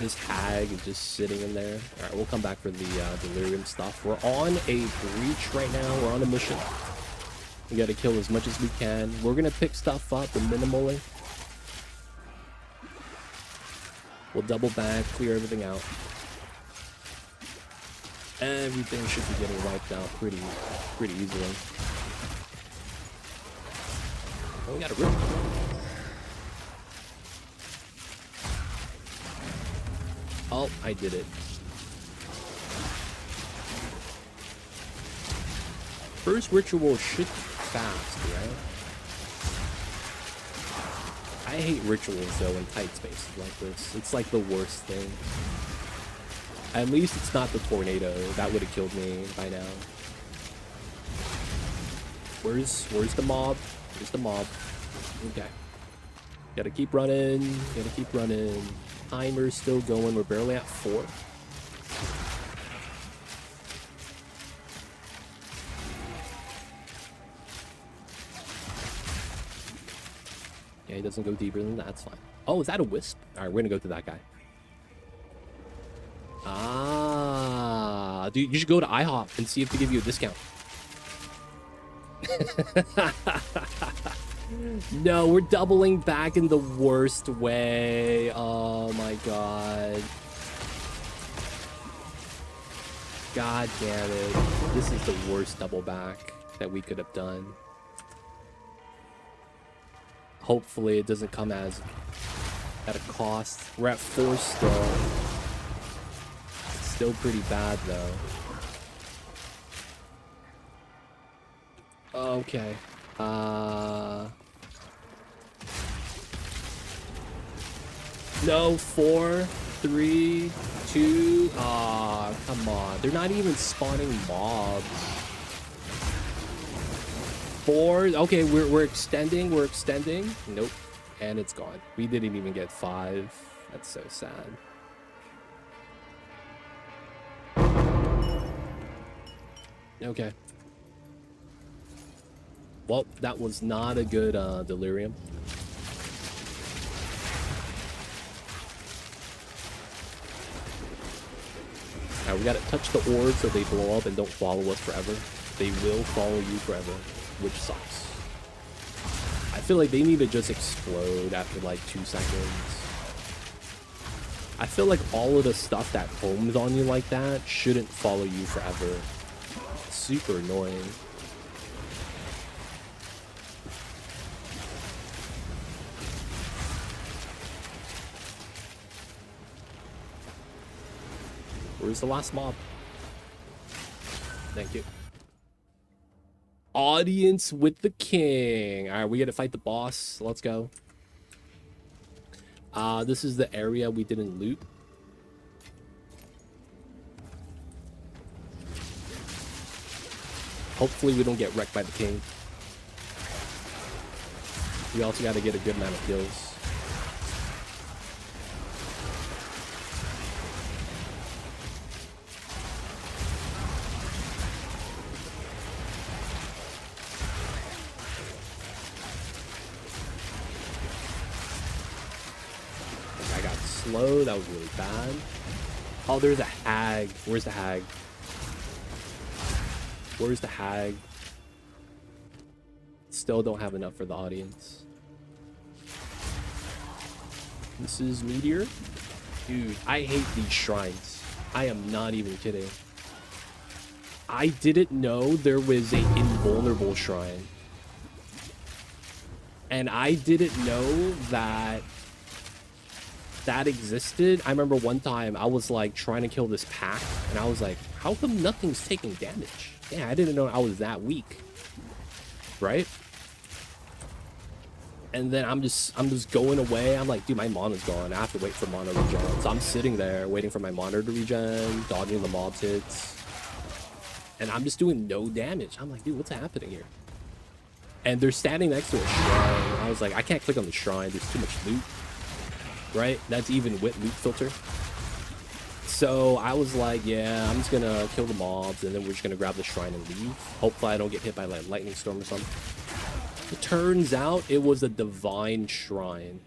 This hag is just sitting in there. Alright, we'll come back for the delirium stuff. We're on a breach right now. We're on a mission. We gotta kill as much as we can. We're gonna pick stuff up minimally. We'll double back, clear everything out. Everything should be getting wiped out pretty easily. Oh, we got a rip. Oh, I did it. First ritual should be fast, right? I hate rituals though in tight spaces like this. It's like the worst thing. At least it's not the tornado. That would have killed me by now. Where's the mob? Where's the mob? Okay. Gotta keep running. Gotta keep running. Timer's still going. We're barely at 4. Yeah, he doesn't go deeper than that. That's fine. Oh, is that a wisp? All right, we're gonna go to that guy. Ah, dude, you should go to IHOP and see if they give you a discount. No, we're doubling back in the worst way. Oh my god. God damn it. This is the worst double back that we could have done. Hopefully it doesn't come at a cost. We're at 4 still. It's still pretty bad though. Okay. No, 4, 3, 2. Ah, come on. They're not even spawning mobs. 4. Okay, we're extending. We're extending. Nope. And it's gone. We didn't even get 5. That's so sad. Okay. Well, that was not a good delirium. Now we gotta touch the orbs so they blow up and don't follow us forever. They will follow you forever, which sucks. I feel like they need to just explode after like 2 seconds. I feel like all of the stuff that homes on you like that shouldn't follow you forever. It's super annoying. Where's the last mob? Thank you. Audience with the king. All right, we got to fight the boss. Let's go. This is the area we didn't loot. Hopefully we don't get wrecked by the king. We also got to get a good amount of kills. Slow. That was really bad. Oh, there's a hag. Where's the hag? Where's the hag? Still don't have enough for the audience. This is Meteor. Dude, I hate these shrines. I am not even kidding. I didn't know there was a invulnerable shrine. And I didn't know that existed. I remember one time I was like trying to kill this pack and I was like, how come nothing's taking damage? Yeah, I didn't know I was that weak. right? And then I'm just going away. I'm like, dude, my mana's gone. I have to wait for mana to regen. So I'm sitting there waiting for my mana to regen, dodging the mob hits. And I'm just doing no damage. I'm like, dude, what's happening here? And they're standing next to a shrine. I was like, I can't click on the shrine. There's too much loot. Right? That's even with loot filter. So I was like, yeah, I'm just going to kill the mobs. And then we're just going to grab the shrine and leave. Hopefully I don't get hit by like lightning storm or something. It turns out it was a divine shrine,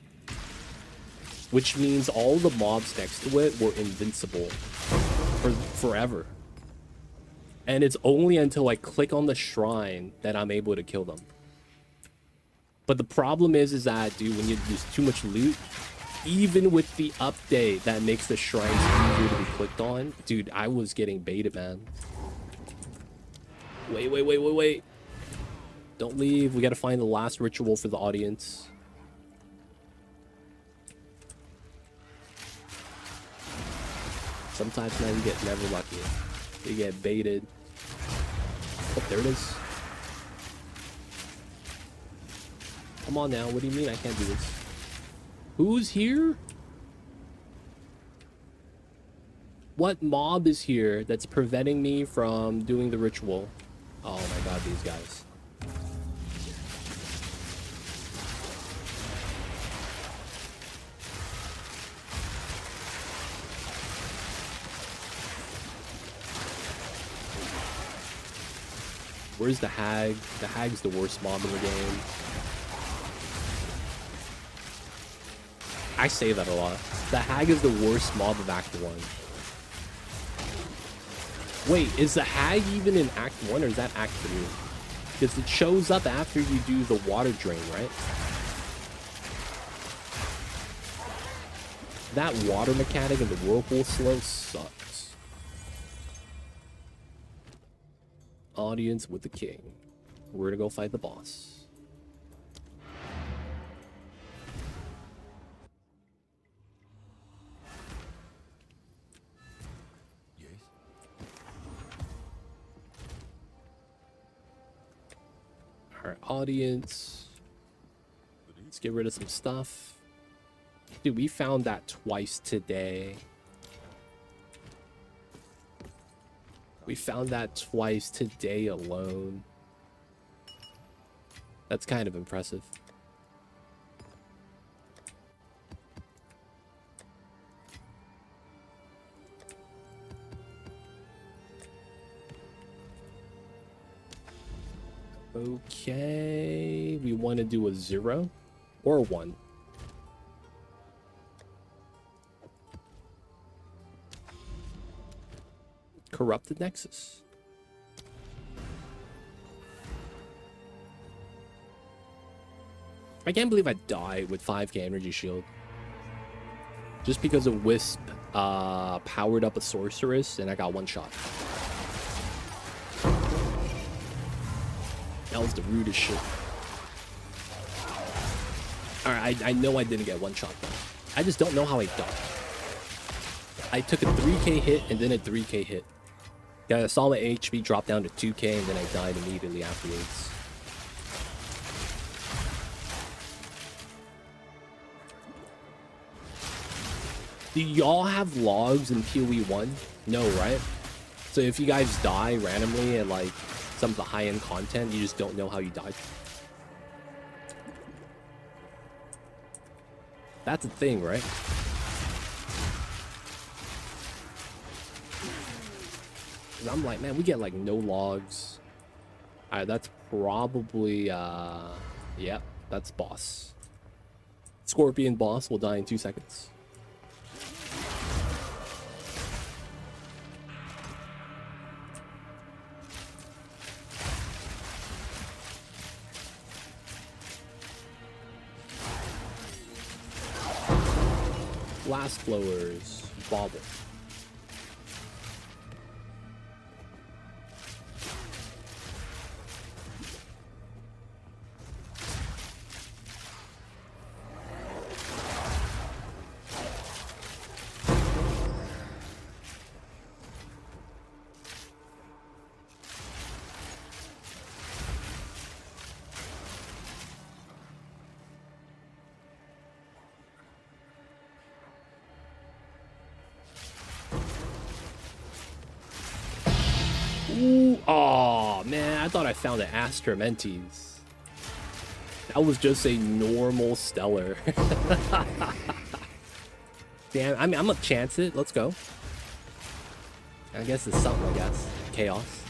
which means all the mobs next to it were invincible for forever. And it's only until I click on the shrine that I'm able to kill them. But the problem is that, dude, when you use too much loot, even with the update that makes the shrines easier to be clicked on, dude, I was getting baited, man. Wait. Don't leave. We got to find the last ritual for the audience. Sometimes, man, you get never lucky. You get baited. Oh, there it is. Come on now. What do you mean I can't do this? Who's here? What mob is here that's preventing me from doing the ritual? Oh my god, these guys. Where's the hag? The hag's the worst mob in the game. I say that a lot. The hag is the worst mob of Act 1. Wait, is the hag even in Act 1 or is that Act 3? Because it shows up after you do the water drain, right? That water mechanic in the whirlpool slow sucks. Audience with the king. We're gonna go fight the boss. Our audience. Let's get rid of some stuff. Dude, we found that twice today. We found that twice today alone. That's kind of impressive. Okay, we want to do a 0 or a 1. Corrupted Nexus. I can't believe I died with 5k energy shield. Just because a Wisp powered up a sorceress and I got one shot. That was the rudest shit. Alright, I know I didn't get one shot though. I just don't know how I died. I took a 3k hit and then a 3k hit. Yeah, I saw my HP drop down to 2k and then I died immediately afterwards. Do y'all have logs in PoE 1? No, right? So if you guys die randomly at like some of the high-end content, you just don't know how you died. That's a thing, right? I'm like, man, we get like no logs. All right, that's probably yep, that's boss. Scorpion boss will die in 2 seconds. Blast blowers, bobble. Ooh, oh man, I thought I found an ascendencies. That was just a normal stellar. Damn, I mean, I'm gonna chance it. Let's go. I guess it's something, I guess. Chaos.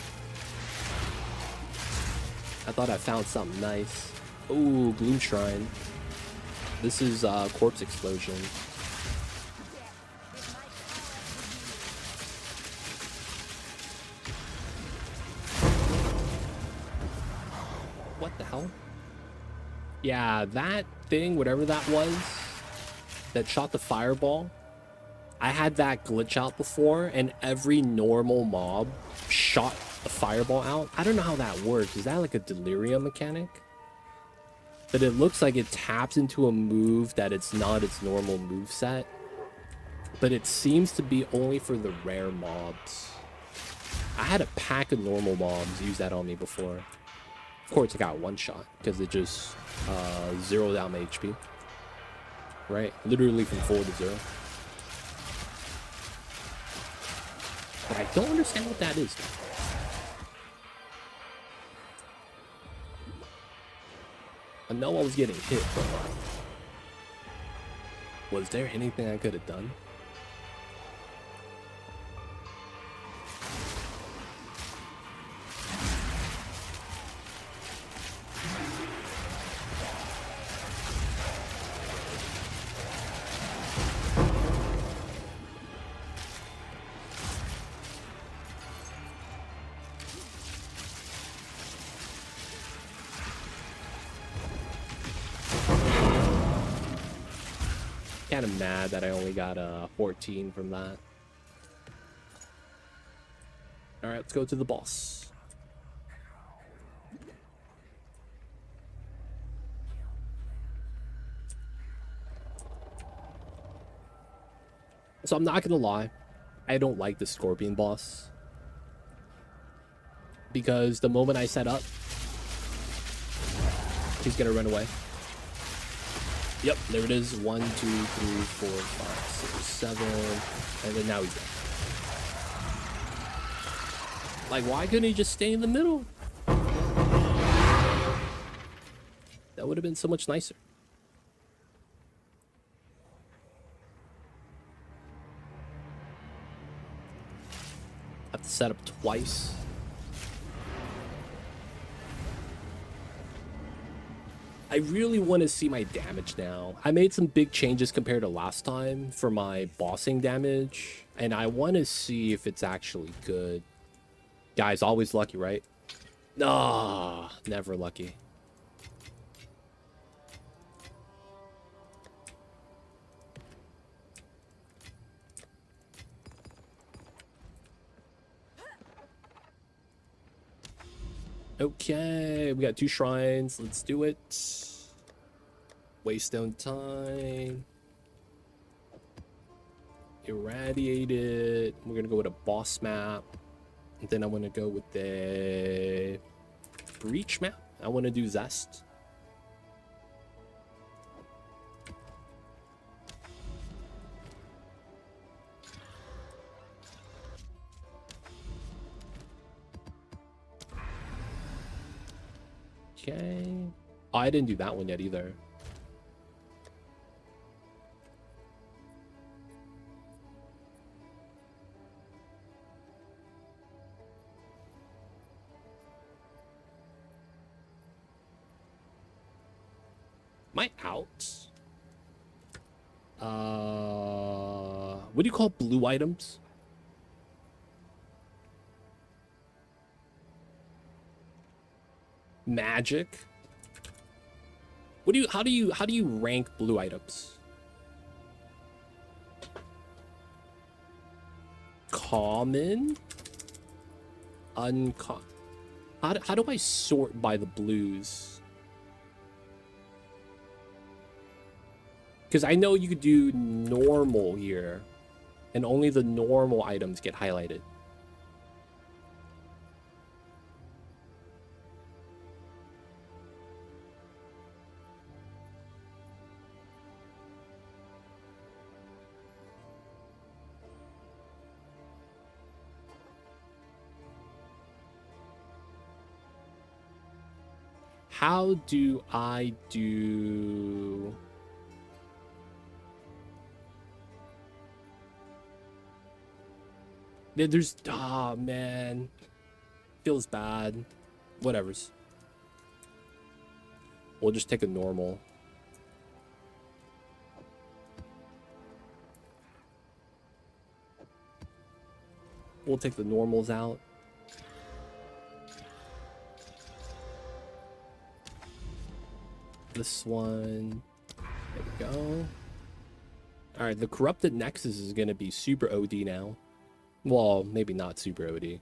I thought I found something nice. Ooh, Gloom Shrine. This is Corpse Explosion. What the hell? Yeah, that thing, whatever that was, that shot the fireball, I had that glitch out before, and every normal mob shot the fireball out. I don't know how that works. Is that like a delirium mechanic? But it looks like it taps into a move that it's not its normal move set. But it seems to be only for the rare mobs. I had a pack of normal mobs use that on me before. Of course, I got one shot because it just zeroed out my HP. Right? Literally from 4 to 0. But I don't understand what that is. I know I was getting hit, but was there anything I could have done? Kind of mad that I only got 14 from that. All right, let's go to the boss. So I'm not gonna lie, I don't like the Scorpion boss because the moment I set up, he's gonna run away. Yep, there it is. 1, 2, 3, 4, 5, 6, 7, and then now he's dead. Like, why couldn't he just stay in the middle? That would have been so much nicer. Have to set up twice. I really want to see my damage now. I made some big changes compared to last time for my bossing damage, and I want to see if it's actually good. Guys, always lucky, right? Ah, never lucky. Okay, we got 2 shrines. Let's do it. Waste no time. Irradiated. We're gonna go with a boss map. And then I want to go with the breach map. I want to do Zest. Okay. Oh, I didn't do that one yet either. Am I out? What do you call blue items? Magic. How do you rank blue items? Common? Uncommon? How do I sort by the blues? Because I know you could do normal here, and only the normal items get highlighted. How do I do... There's... Ah, man. Feels bad. Whatevers. We'll just take a normal. We'll take the normals out. This one. There we go. Alright, the Corrupted Nexus is going to be super OD now. Well, maybe not super OD.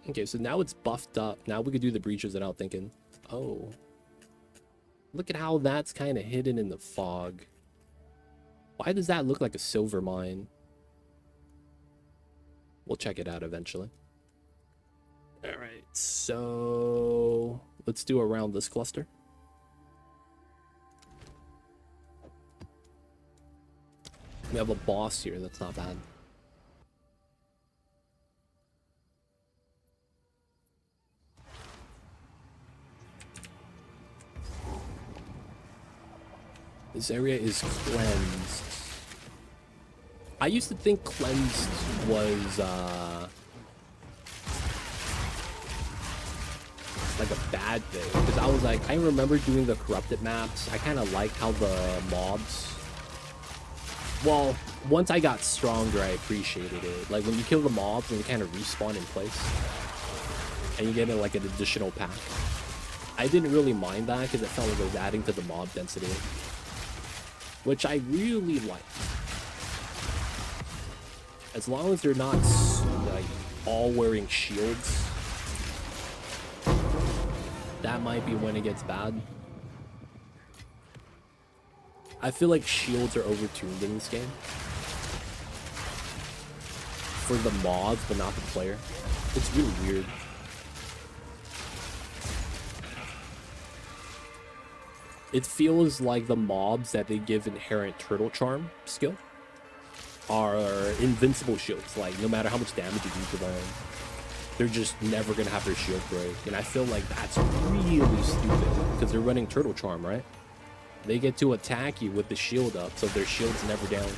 Okay, so now it's buffed up. Now we could do the breaches without thinking. Oh. Look at how that's kind of hidden in the fog. Why does that look like a silver mine? We'll check it out eventually. Alright, so... let's do around this cluster. We have a boss here, that's not bad. This area is cleansed. I used to think cleansed was like a bad thing, because I was like, I remember doing the corrupted maps. I kind of like how the mobs, well, once I got stronger, I appreciated it. Like when you kill the mobs and they kind of respawn in place and you get like an additional pack, I didn't really mind that because it felt like it was adding to the mob density, which I really like. As long as they're not like all wearing shields, that might be when it gets bad. I feel like shields are overtuned in this game for the mods, but not the player. It's really weird. It feels like the mobs that they give inherent turtle charm skill are invincible shields. Like no matter how much damage you do to them, they're just never gonna have their shield break. And I feel like that's really stupid because they're running turtle charm, right? They get to attack you with the shield up, so their shield's never down.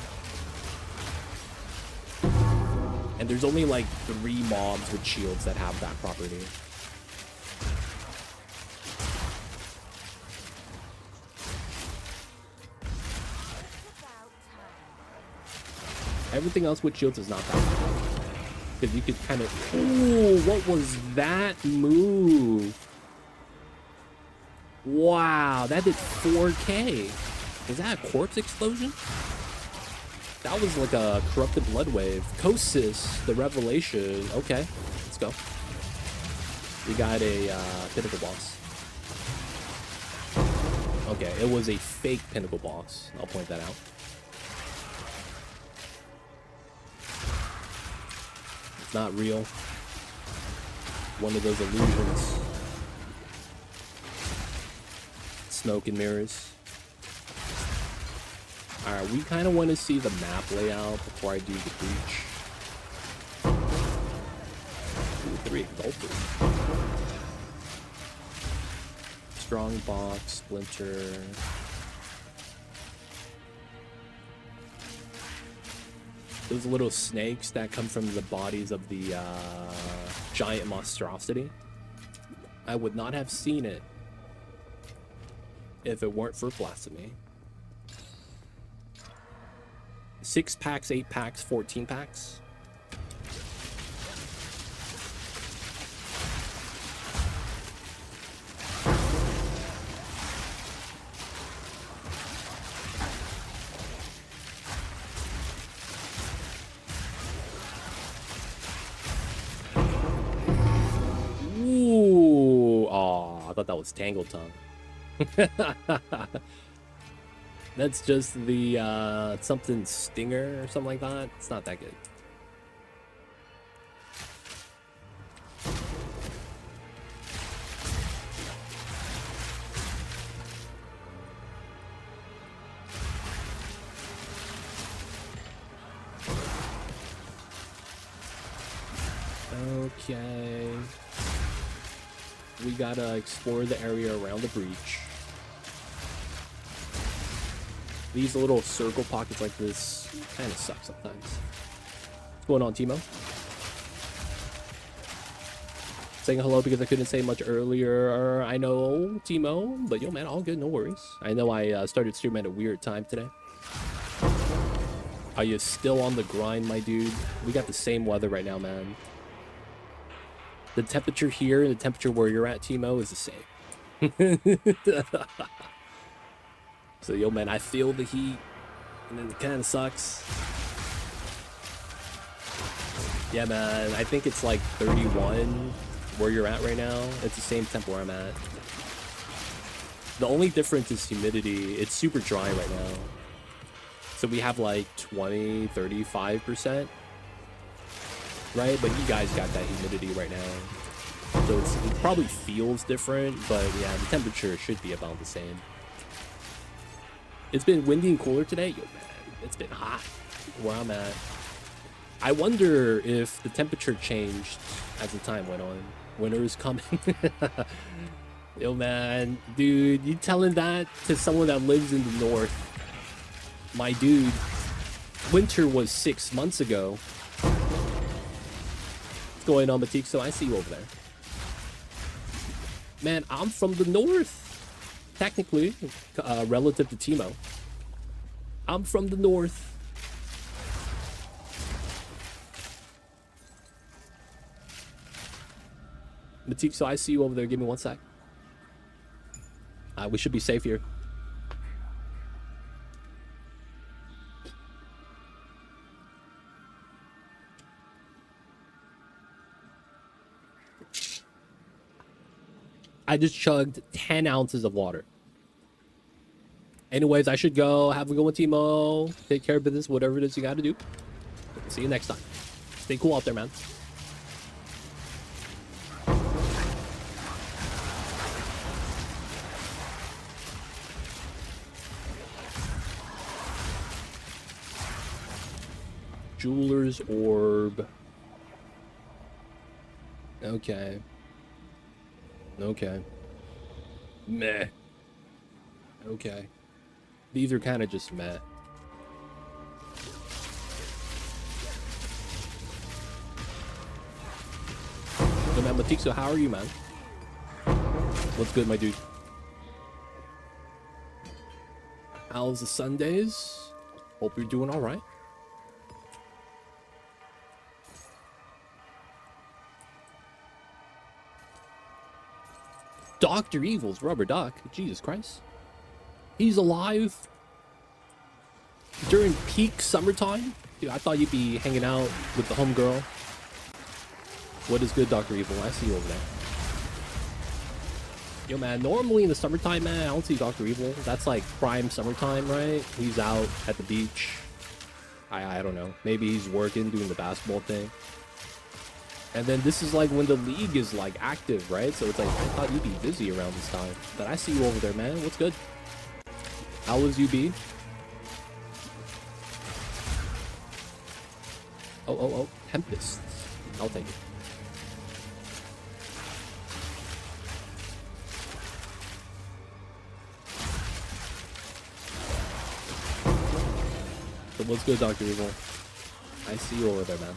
And there's only like 3 mobs with shields that have that property. Everything else with shields is not that bad. Because you could kind of... Ooh, what was that move? Wow, that did 4K. Is that a corpse explosion? That was like a corrupted blood wave. Kosis, the revelation. Okay, let's go. We got a pinnacle boss. Okay, it was a fake pinnacle boss. I'll point that out. It's not real. One of those illusions. Smoke and mirrors. Alright, we kind of want to see the map layout before I do the breach. Ooh, 3 exalted. Strong box, splinter. Those little snakes that come from the bodies of the giant monstrosity. I would not have seen it if it weren't for blasphemy. 6 packs, 8 packs, 14 packs. Ooh, oh, I thought that was Tangle Tongue. That's just the something stinger or something like that. It's not that good. Okay. We gotta explore the area around the breach. These little circle pockets like this kind of suck sometimes. What's going on, Timo? Saying hello because I couldn't say much earlier. I know, Timo, but yo, man, all good, no worries. I know I started streaming at a weird time today. Are you still on the grind, my dude? We got the same weather right now, man. The temperature here and the temperature where you're at, Timo, is the same. So, yo, man, I feel the heat, and it kind of sucks. Yeah, man, I think it's like 31 where you're at right now. It's the same temp where I'm at. The only difference is humidity. It's super dry right now. So we have like 20, 35%, right? But you guys got that humidity right now. So it probably feels different, but yeah, the temperature should be about the same. It's been windy and cooler today. Yo, man, it's been hot where I'm at. I wonder if the temperature changed as the time went on. Winter is coming. Yo, man, dude, you telling that to someone that lives in the north? My dude, winter was 6 months ago. What's going on, Matik? So I see you over there. Man, I'm from the north. Technically, relative to Timo. I'm from the north. Matik, so I see you over there. Give me 1 sec. We should be safe here. I just chugged 10 ounces of water. Anyways, I should go. Have a good one, Timo. Take care of business, whatever it is you got to do. See you next time. Stay cool out there, man. Jeweler's orb. Okay. Okay. Meh. Okay. These are kind of just meh. So, man, Matik, so how are you, man? What's good, my dude? How's the Sundays? Hope you're doing all right. Dr. Evil's Rubber Duck. Jesus Christ. He's alive during peak summertime? Dude, I thought you'd be hanging out with the homegirl. What is good, Dr. Evil? I see you over there. Yo, man, normally in the summertime, man, I don't see Dr. Evil. That's like prime summertime, right? He's out at the beach. I don't know. Maybe he's working, doing the basketball thing. And then this is like when the league is like active, right? So it's like, I thought you'd be busy around this time. But I see you over there, man. What's good? How was UB? Oh, Tempest. I'll take it. So what's good, Dr. Evil? I see you over there, man.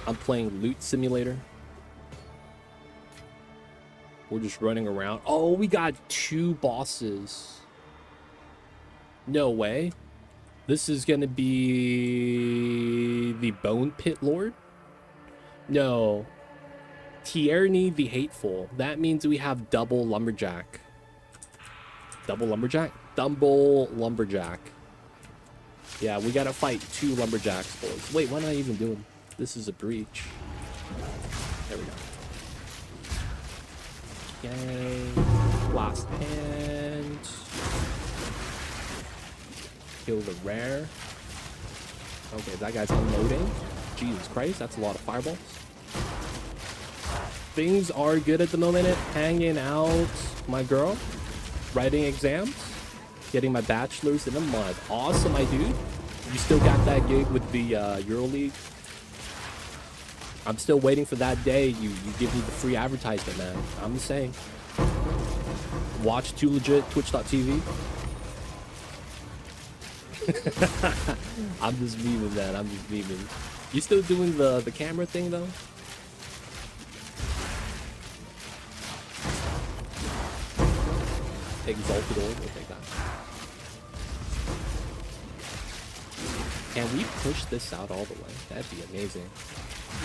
I'm playing Loot Simulator. We're just running around. Oh, we got 2 bosses. No way. This is gonna be the Bone Pit Lord? No. Tierney the Hateful. That means we have double Lumberjack. Double Lumberjack? Dumble Lumberjack. Yeah, we gotta fight 2 Lumberjacks, boys. Wait, what am I even doing? This is a breach. There we go. Okay. Last hand. Kill the rare. Okay, that guy's unloading. Jesus Christ, that's a lot of fireballs. Things are good at the moment. Hanging out, my girl. Writing exams. Getting my bachelor's in a month. Awesome, my dude. You still got that gig with the EuroLeague? I'm still waiting for that day you give me the free advertisement, man. I'm just saying. Watch Too Legit, twitch.tv. I'm just memeing, man. I'm just memeing. You still doing the camera thing, though? Exalted Orb, we'll take that. Can we push this out all the way? That'd be amazing.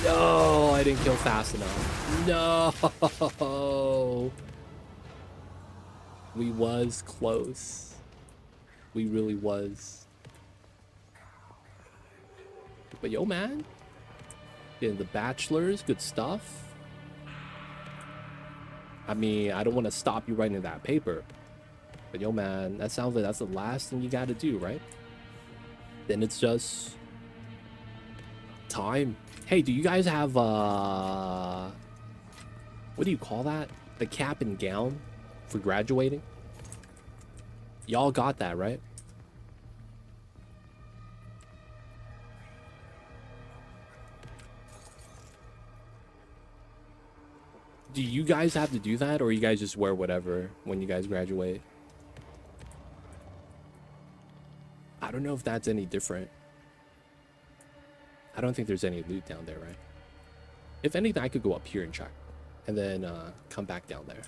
No, I didn't kill fast enough. No. We was close. We really was. But yo, man. Getting the bachelors, good stuff. I mean, I don't want to stop you writing that paper. But yo, man, that sounds like that's the last thing you got to do, right? Then it's just time. Hey, do you guys have what do you call that? The cap and gown for graduating? Y'all got that, right? Do you guys have to do that, or you guys just wear whatever when you guys graduate? I don't know if that's any different. I don't think there's any loot down there, right? If anything, I could go up here and check. And then come back down there.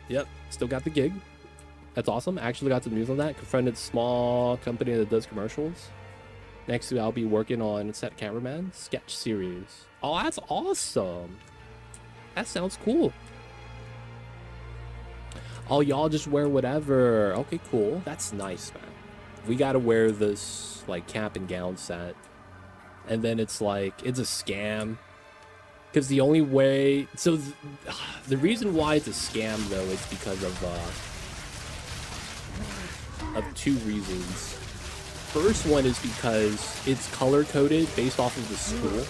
Yep, still got the gig. That's awesome. Actually got some news on that. Confronted small company that does commercials. Next week, I'll be working on Set Cameraman sketch series. Oh, that's awesome. That sounds cool. Oh, y'all just wear whatever. Okay, cool. That's nice, man. We gotta wear this like cap and gown set, and then it's like it's a scam because the only way the reason why it's a scam though is because of two reasons. First one is because it's color coded based off of the school.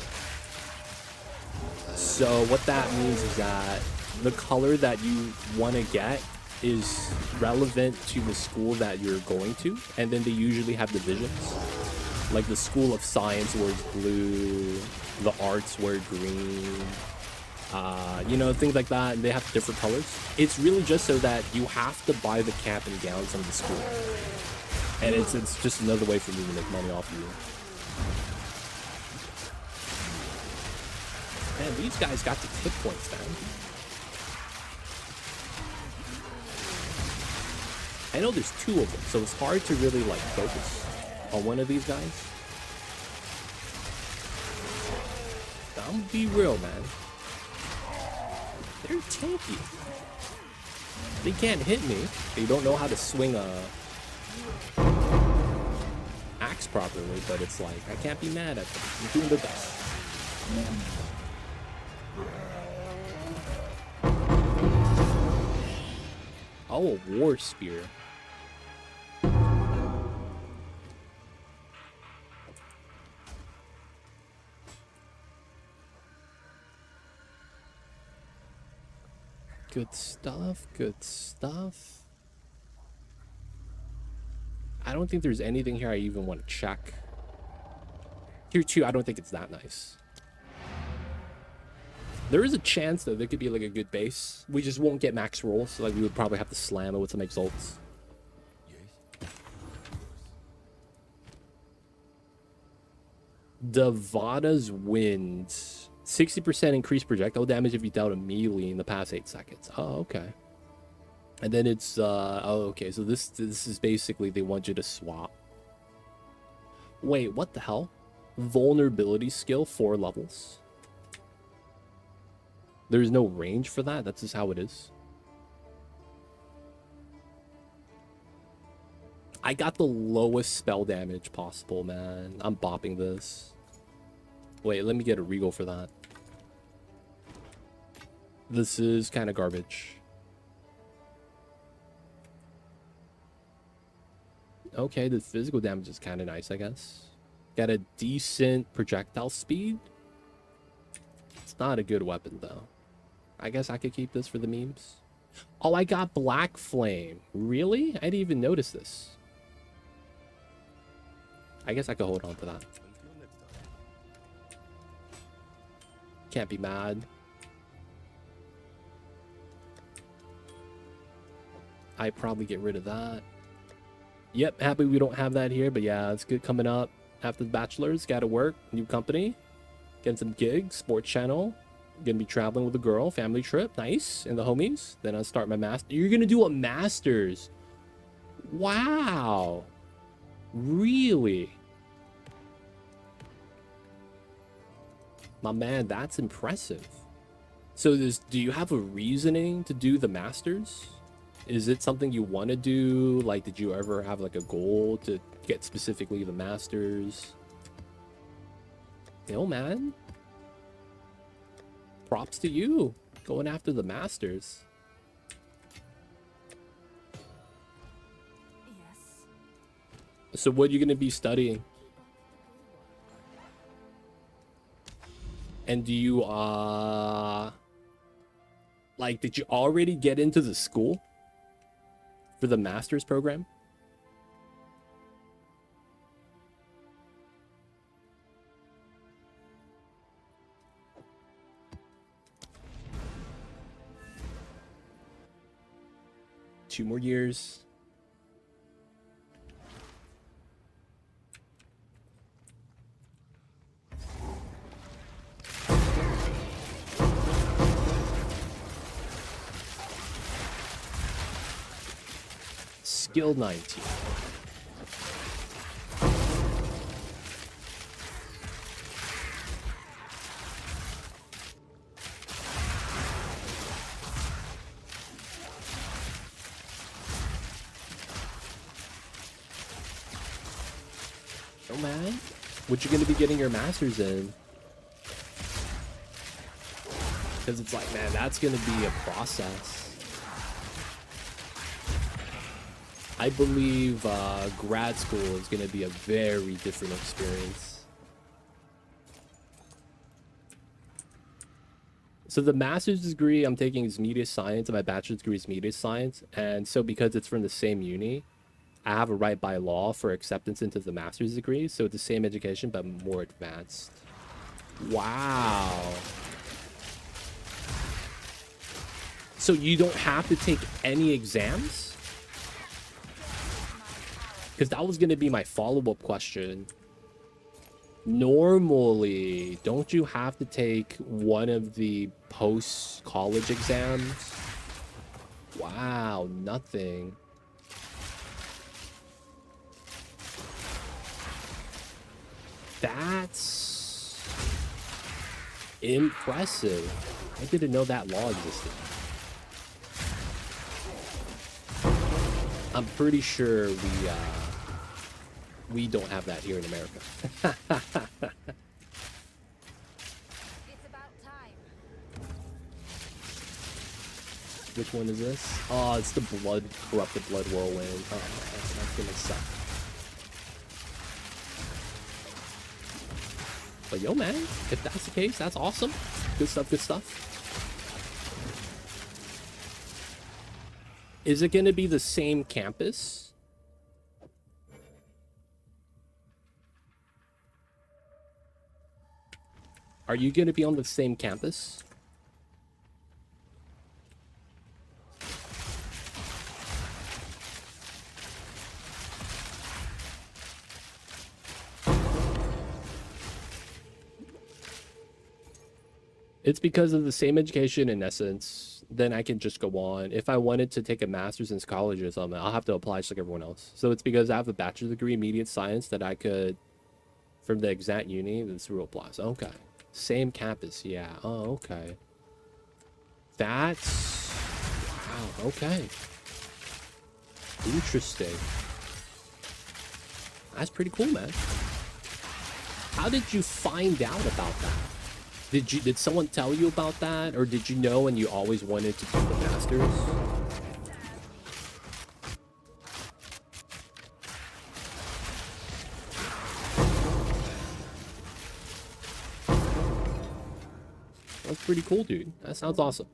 So what that means is that the color that you want to get is relevant to the school that you're going to, and then they usually have divisions. Like the School of Science wears blue, the Arts wear green, you know, things like that, and they have different colors. It's really just so that you have to buy the cap and gowns from the school, and it's just another way for me to make money off you. Man, these guys got the hit points, man. I know there's two of them, so it's hard to really like focus on one of these guys. I'm gonna be real, man. They're tanky. They can't hit me. They don't know how to swing a axe properly, but it's like I can't be mad at them. I'm doing the best. Oh, a war spear. Good stuff, good stuff. I don't think there's anything here I even want to check. Tier 2, I don't think it's that nice. There is a chance, though, there could be like a good base. We just won't get max rolls, so like we would probably have to slam it with some exalts. Devada's Wind. 60% increased projectile damage if you dealt a melee in the past 8 seconds. Oh, okay. And then it's oh, okay, so this is basically they want you to swap. Wait, what the hell? Vulnerability skill 4 levels. There's no range for that. That's just how it is. I got the lowest spell damage possible, man. I'm bopping this. Wait, let me get a regal for that. This is kind of garbage. Okay, the physical damage is kind of nice, I guess. Got a decent projectile speed. It's not a good weapon, though. I guess I could keep this for the memes. Oh, I got Black Flame. Really? I didn't even notice this. I guess I could hold on to that. Can't be mad. I probably get rid of that. Yep, happy we don't have that here, but yeah, it's good coming up after the bachelor's. Gotta work, new company, getting some gigs, sports channel. Gonna be traveling with a girl, family trip, nice, and the homies. Then I'll start my master. You're gonna do a master's? Wow, really? My man, that's impressive. So do you have a reasoning to do the masters? Is it something you want to do? Like, did you ever have like a goal to get specifically the masters? Yo, man. Props to you. Going after the masters. Yes. So what are you going to be studying? And do you, like, did you already get into the school for the master's program? Two more years. Skill 19. Oh man, what you gonna be getting your master's in? Because it's like, man, that's gonna be a process. I believe grad school is going to be a very different experience. So the master's degree I'm taking is media science, and my bachelor's degree is media science. And so because it's from the same uni, I have a right by law for acceptance into the master's degree. So it's the same education, but more advanced. Wow. So you don't have to take any exams? Because that was going to be my follow-up question. Normally, don't you have to take one of the post-college exams? Wow, nothing. That's impressive. I didn't know that law existed. I'm pretty sure we don't have that here in America. It's about time. Which one is this? Oh, it's the corrupted blood whirlwind. Oh, that's gonna suck. But yo, man, if that's the case, that's awesome. Good stuff, good stuff. Is it gonna be the same campus? Are you going to be on the same campus? It's because of the same education in essence. Then I can just go on. If I wanted to take a master's in college or something, I'll have to apply just like everyone else. So it's because I have a bachelor's degree in media science that I could, from the exact uni, this rule applies. Okay. Same campus, yeah. Oh, okay. That's... Wow, okay. Interesting. That's pretty cool, man. How did you find out about that? Did someone tell you about that? Or did you know and you always wanted to do the masters? That's pretty cool, dude. That sounds awesome.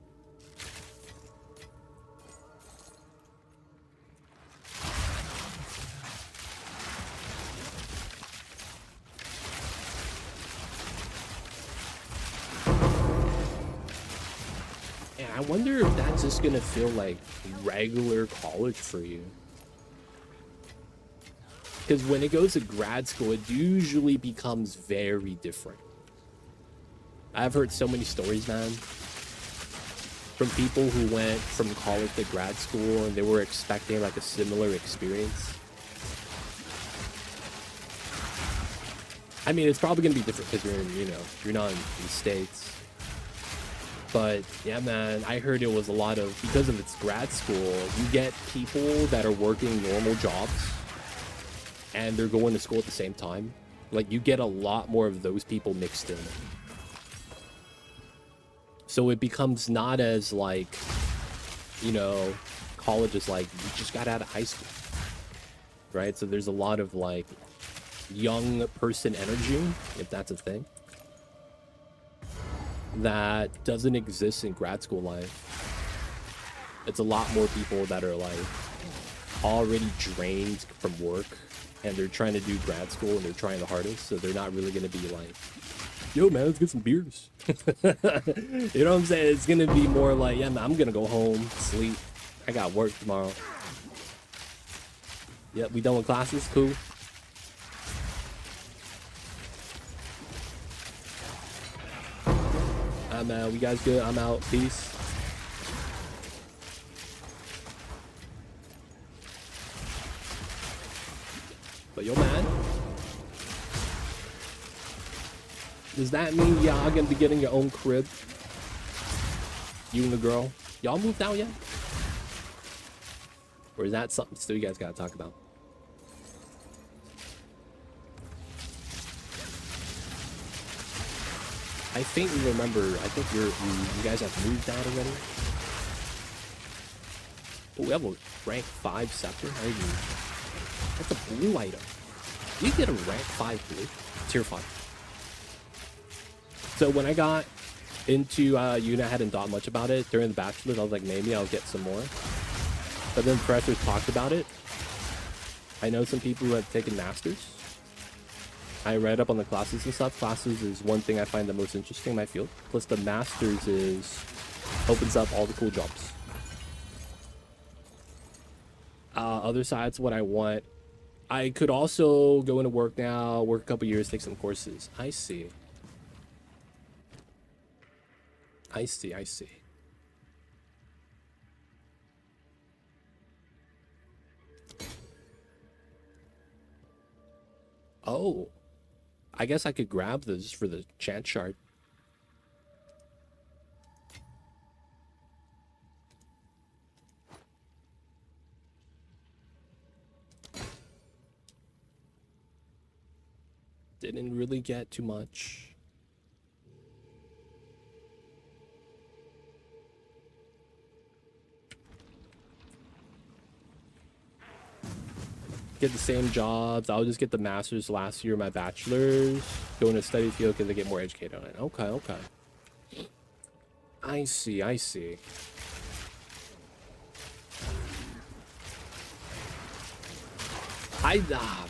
I wonder if that's just gonna feel like regular college for you. Because when it goes to grad school, it usually becomes very different. I've heard so many stories, man, from people who went from college to grad school and they were expecting like a similar experience. I mean, it's probably gonna be different because you're in, you know, you're not in the States. But yeah, man, I heard it was a lot of, because of its grad school, you get people that are working normal jobs and they're going to school at the same time. Like, you get a lot more of those people mixed in. So it becomes not as like, you know, college is like, you just got out of high school, right? So there's a lot of like young person energy, if that's a thing, that doesn't exist in grad school life. It's a lot more people that are like already drained from work and they're trying to do grad school and they're trying the hardest, so they're not really going to be like, yo man, let's get some beers. You know what I'm saying? It's going to be more like, yeah man, I'm going to go home, sleep, I got work tomorrow. Yep, we done with classes, cool. We guys good? I'm out. Peace. But yo, man, does that mean y'all gonna be getting your own crib? You and the girl? Y'all moved out yet? Or is that something still you guys gotta talk about? I faintly remember, I think you guys have moved out already. Oh, we have a rank 5 scepter. That's a blue item. You get a rank 5 blue, tier 5. So when I got into Unit, I hadn't thought much about it. During the bachelor's, I was like, maybe I'll get some more. But then professors talked about it. I know some people who have taken masters. I read up on the classes and stuff. Classes is one thing I find the most interesting in my field. Plus the masters opens up all the cool jobs. Other sides, what I want. I could also go into work now, work a couple years, take some courses. I see. I see, I see. Oh. I guess I could grab this for the chant shard. Didn't really get too much. Get the same jobs. I'll just get the master's last year, my bachelor's. Go into study field because I get more educated on it. Okay, okay. I see, I see.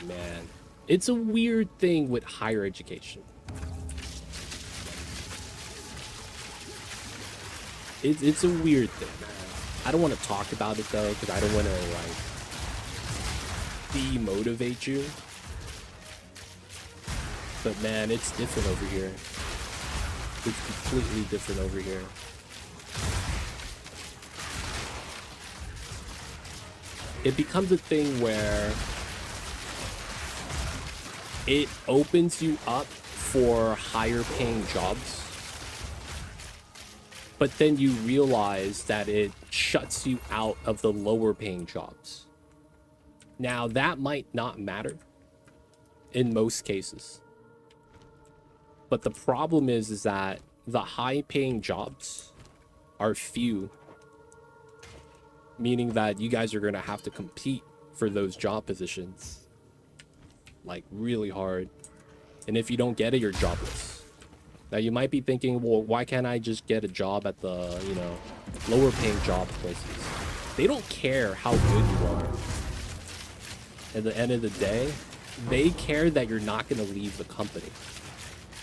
Man. It's a weird thing with higher education. It's a weird thing, man. I don't want to talk about it though, because I don't want to like demotivate you, but man, it's different over here. It's completely different over here. It becomes a thing where it opens you up for higher paying jobs, but then you realize that it shuts you out of the lower paying jobs. Now, that might not matter in most cases. But the problem is that the high-paying jobs are few. Meaning that you guys are going to have to compete for those job positions. Like, really hard. And if you don't get it, you're jobless. Now, you might be thinking, well, why can't I just get a job at the, you know, lower-paying job places? They don't care how good you are. At the end of the day, they care that you're not going to leave the company.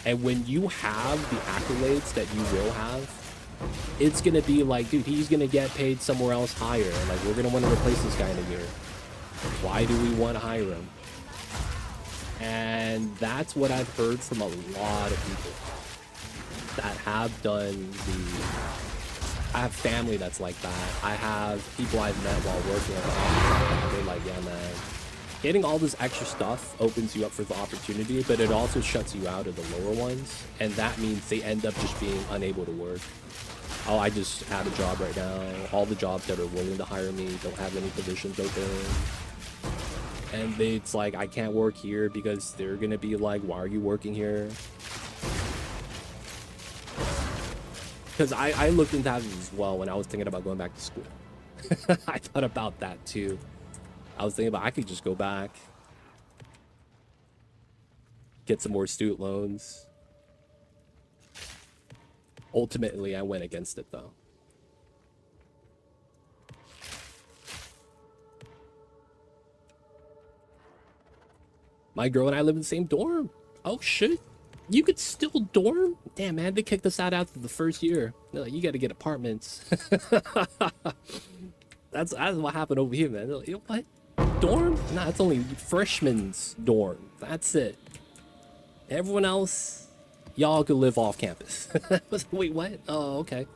And when you have the accolades that you will have, it's gonna be like, dude, he's gonna get paid somewhere else higher. Like, we're gonna want to replace this guy in a year. Why do we want to hire him? And that's what I've heard from a lot of people that have done I have family that's like that. I have people I've met while working at the office. They're like, yeah, man. Getting all this extra stuff opens you up for the opportunity, but it also shuts you out of the lower ones. And that means they end up just being unable to work. Oh, I just had a job right now. All the jobs that are willing to hire me don't have any positions open. And it's like, I can't work here because they're going to be like, why are you working here? Because I looked into that as well when I was thinking about going back to school. I thought about that too. I was thinking about I could just go back, get some more student loans. Ultimately, I went against it though. My girl and I live in the same dorm. Oh shit. You could still dorm? Damn, man, they kicked us out after the first year. They're like, you gotta get apartments. That's what happened over here, man. They're like, you know what? Dorm? Nah, it's only freshmen's dorm. That's it. Everyone else, y'all could live off campus. Wait, what? Oh, okay.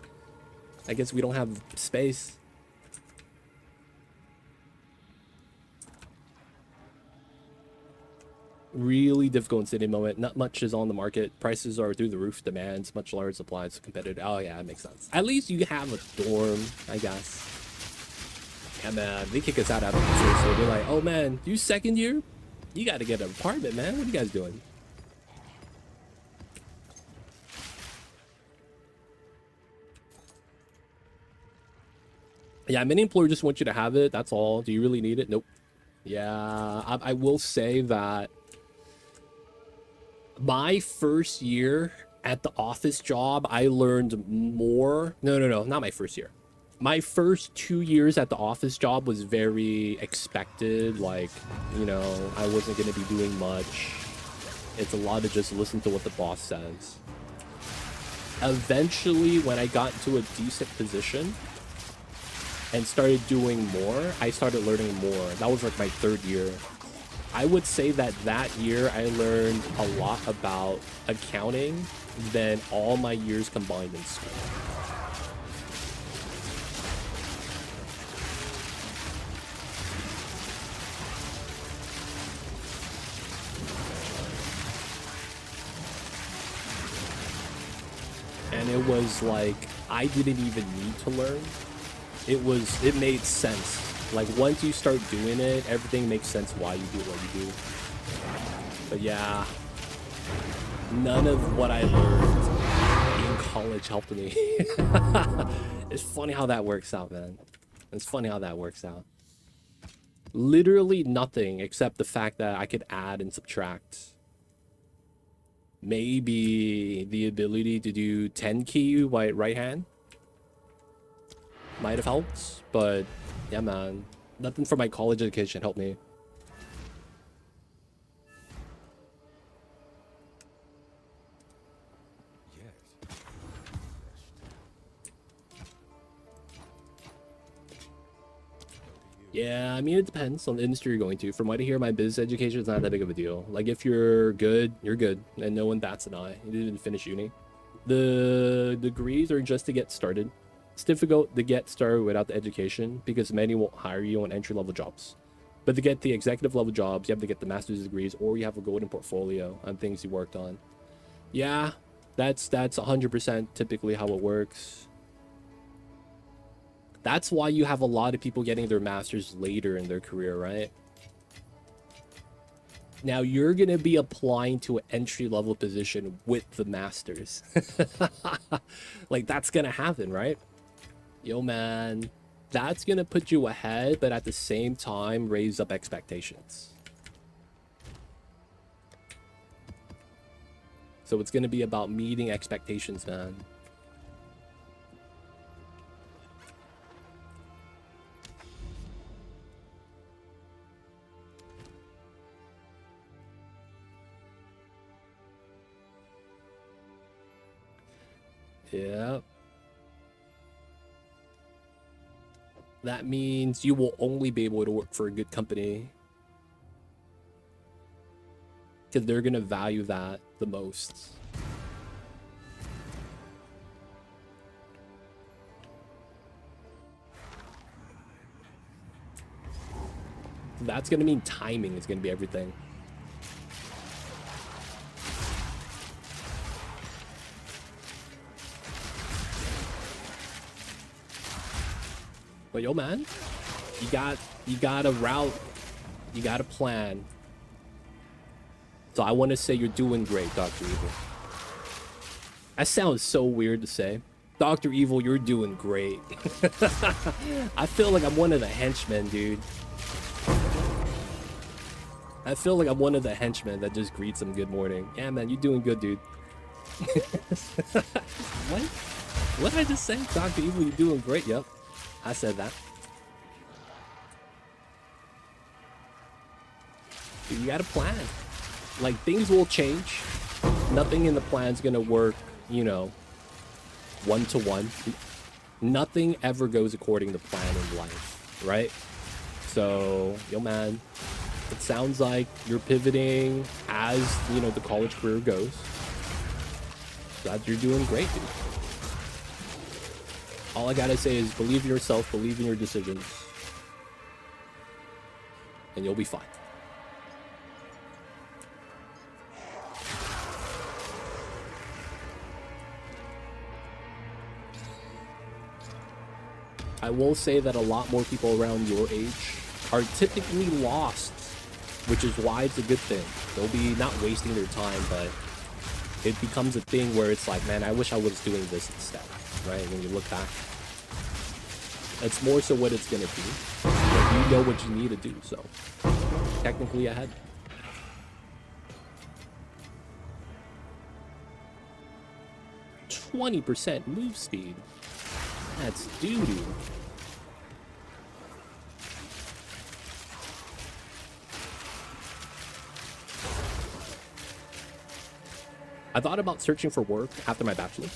I guess we don't have space. Really difficult in city moment. Not much is on the market. Prices are through the roof. Demands much larger supplies. Competitive. Oh yeah, that makes sense. At least you have a dorm, I guess. Yeah, man. They kick us out after the first year. They're like, oh man, you second year? You got to get an apartment, man. What are you guys doing? Yeah, many employers just want you to have it. That's all. Do you really need it? Nope. Yeah, I will say that my first year at the office job, I learned more. No, not my first year. My first 2 years at the office job was very expected. Like, you know, I wasn't going to be doing much. It's a lot of just listen to what the boss says. Eventually, when I got into a decent position and started doing more, I started learning more. That was like my third year. I would say that year I learned a lot about accounting than all my years combined in school. And it was like, I didn't even need to learn. It made sense. Like, once you start doing it, everything makes sense why you do what you do. But yeah, none of what I learned in college helped me. It's funny how that works out, man. It's funny how that works out. Literally nothing except the fact that I could add and subtract. Maybe the ability to do 10 key right hand might have helped, but yeah, man, nothing from my college education helped me. Yeah, I mean, it depends on the industry you're going to. From what I hear, my business education is not that big of a deal. Like, if you're good, you're good, and no one bats an eye. You didn't even finish uni. The degrees are just to get started. It's difficult to get started without the education because many won't hire you on entry-level jobs. But to get the executive level jobs, you have to get the master's degrees, or you have a golden portfolio on things you worked on. Yeah, that's 100% typically how it works. That's why you have a lot of people getting their masters later in their career, right? Now you're going to be applying to an entry-level position with the masters. Like, that's going to happen, right? Yo, man, that's going to put you ahead, but at the same time, raise up expectations. So it's going to be about meeting expectations, man. Yeah. That means you will only be able to work for a good company, because they're going to value that the most. That's going to mean timing is going to be everything. But yo, man, you got a route, you got a plan. So I want to say you're doing great, Dr. Evil. That sounds so weird to say. Dr. Evil, you're doing great. I feel like I'm one of the henchmen, dude. I feel like I'm one of the henchmen that just greets him good morning. Yeah, man, you're doing good, dude. What? What did I just say? Dr. Evil, you're doing great. Yep, I said that. Dude, you got a plan. Like, things will change. Nothing in the plan's gonna work, you know, one-to-one. Nothing ever goes according to plan in life, right? So, yo, man, it sounds like you're pivoting as, you know, the college career goes. Glad you're doing great, dude. All I gotta say is believe in yourself, believe in your decisions, and you'll be fine. I will say that a lot more people around your age are typically lost, which is why it's a good thing. They'll be not wasting their time, but it becomes a thing where it's like, man, I wish I was doing this instead, right? When you look back, it's more so what it's gonna be. But you know what you need to do, so technically ahead. %20 move speed. That's doo-doo. I thought about searching for work after my bachelor's.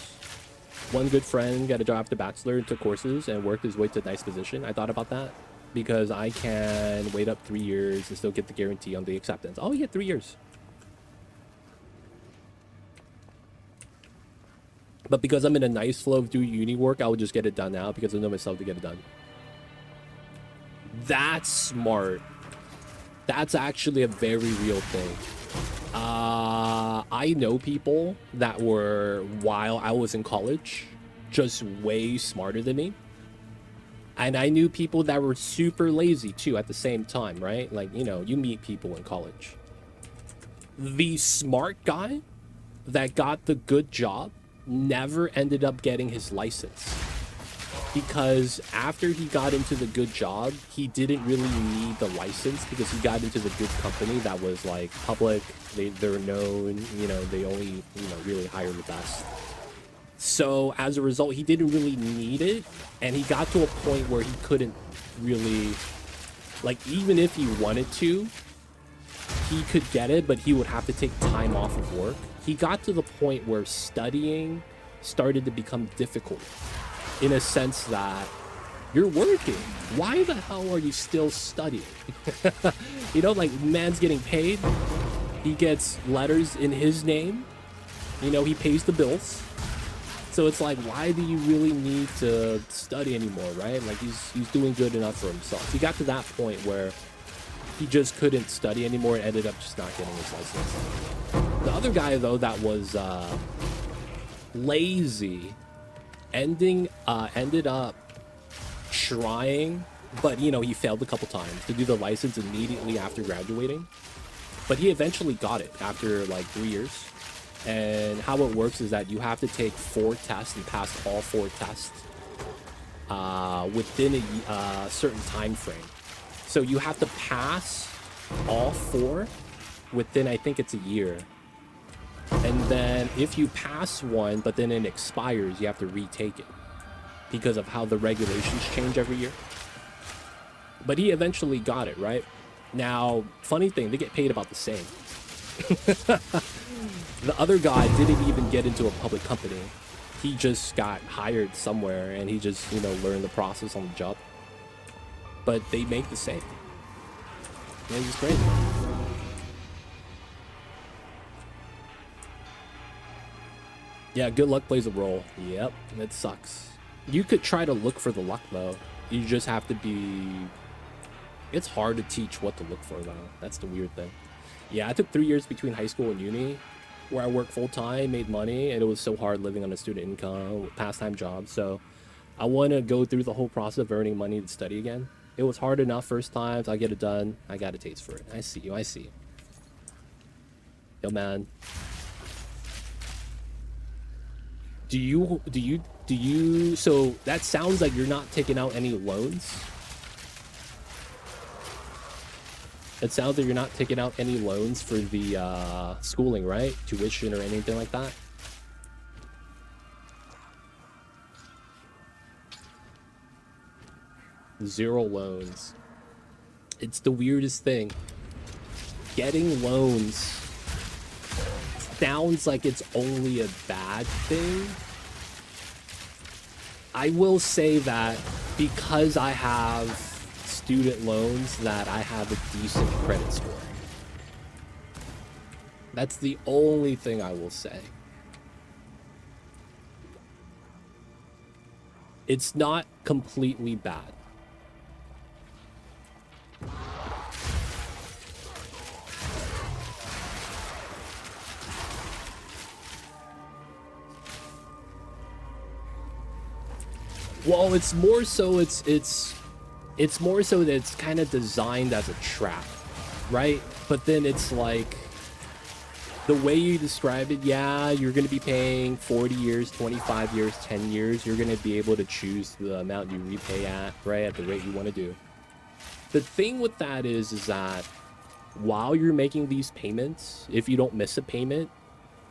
One good friend got a job after bachelor and took courses and worked his way to a nice position. I thought about that because I can wait up 3 years and still get the guarantee on the acceptance. Oh, yeah, 3 years. But because I'm in a nice flow of doing uni work, I would just get it done now because I know myself to get it done. That's smart. That's actually a very real thing. I know people that were, while I was in college, just way smarter than me. And I knew people that were super lazy too at the same time, right? Like, you know, you meet people in college. The smart guy that got the good job never ended up getting his license, because after he got into the good job, he didn't really need the license because he got into the good company that was like public. They're known, you know, they only, you know, really hire the best. So as a result, he didn't really need it, and he got to a point where he couldn't really, like, even if he wanted to, he could get it, but he would have to take time off of work. He got to the point where studying started to become difficult, in a sense that you're working. Why the hell are you still studying? You know, like, man's getting paid. He gets letters in his name. You know, he pays the bills. So it's like, why do you really need to study anymore, right? Like, he's doing good enough for himself. He got to that point where he just couldn't study anymore and ended up just not getting his license. The other guy, though, that was lazy, ended up trying, but, you know, he failed a couple times to do the license immediately after graduating. But he eventually got it after like 3 years. And how it works is that you have to take 4 tests and pass all 4 tests within a certain time frame. So you have to pass all 4 within, I think it's a year. And then if you pass one, but then it expires, you have to retake it because of how the regulations change every year. But he eventually got it, right? Now, funny thing, they get paid about the same. The other guy didn't even get into a public company. He just got hired somewhere and he just, you know, learned the process on the job. but they make the same. It's just crazy. Yeah, good luck plays a role. Yep, it sucks. You could try to look for the luck though. You just have to be... It's hard to teach what to look for though. That's the weird thing. Yeah, I took 3 years between high school and uni where I worked full-time, made money, and it was so hard living on a student income, past-time job. So I want to go through the whole process of earning money to study again. It was hard enough first time, so I get it done. I got a taste for it. I see you, I see you. Yo, man. Do you, so that sounds like you're not taking out any loans. It sounds like you're not taking out any loans for the schooling, right? Tuition or anything like that. Zero loans. It's the weirdest thing. Getting loans sounds like it's only a bad thing. I will say that because I have student loans, that I have a decent credit score. That's the only thing I will say. It's not completely bad. Well, it's more so it's more so that it's kind of designed as a trap, right? But then it's like the way you describe it, yeah, you're going to be paying 40 years, 25 years, 10 years. You're going to be able to choose the amount you repay at, right, at the rate you want to do. The thing with that is that while you're making these payments, if you don't miss a payment,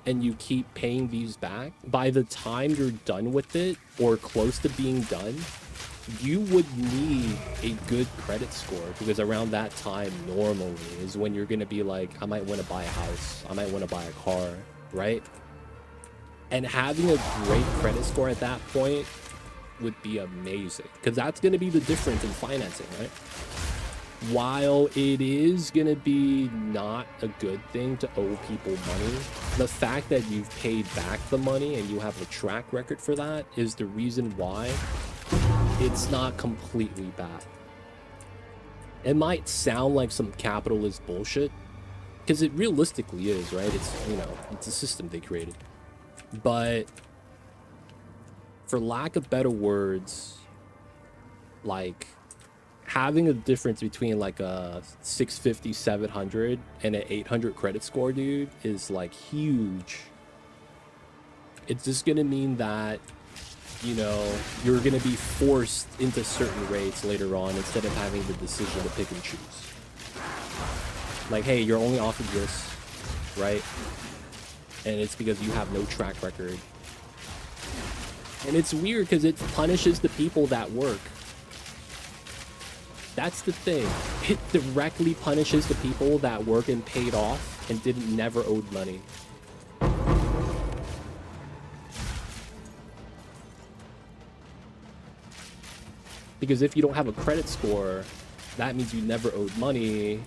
and you keep paying these back, by the time you're done with it or close to being done, you would need a good credit score, because around that time normally is when you're going to be like, I might want to buy a house, I might want to buy a car, right? And having a great credit score at that point would be amazing, because that's going to be the difference in financing, right? While it is going to be not a good thing to owe people money, the fact that you've paid back the money and you have a track record for that is the reason why it's not completely bad. It might sound like some capitalist bullshit, because it realistically is, right? It's, you know, it's a system they created. But for lack of better words, like, having a difference between like a 650, 700 and an 800 credit score, dude, is like huge. It's just gonna mean that, you know, you're gonna be forced into certain rates later on instead of having the decision to pick and choose. Like, hey, you're only offered this, right? And it's because you have no track record. And it's weird because it punishes the people that work. That's the thing. It directly punishes the people that work and paid off and never owed money. Because if you don't have a credit score, that means you never owed money.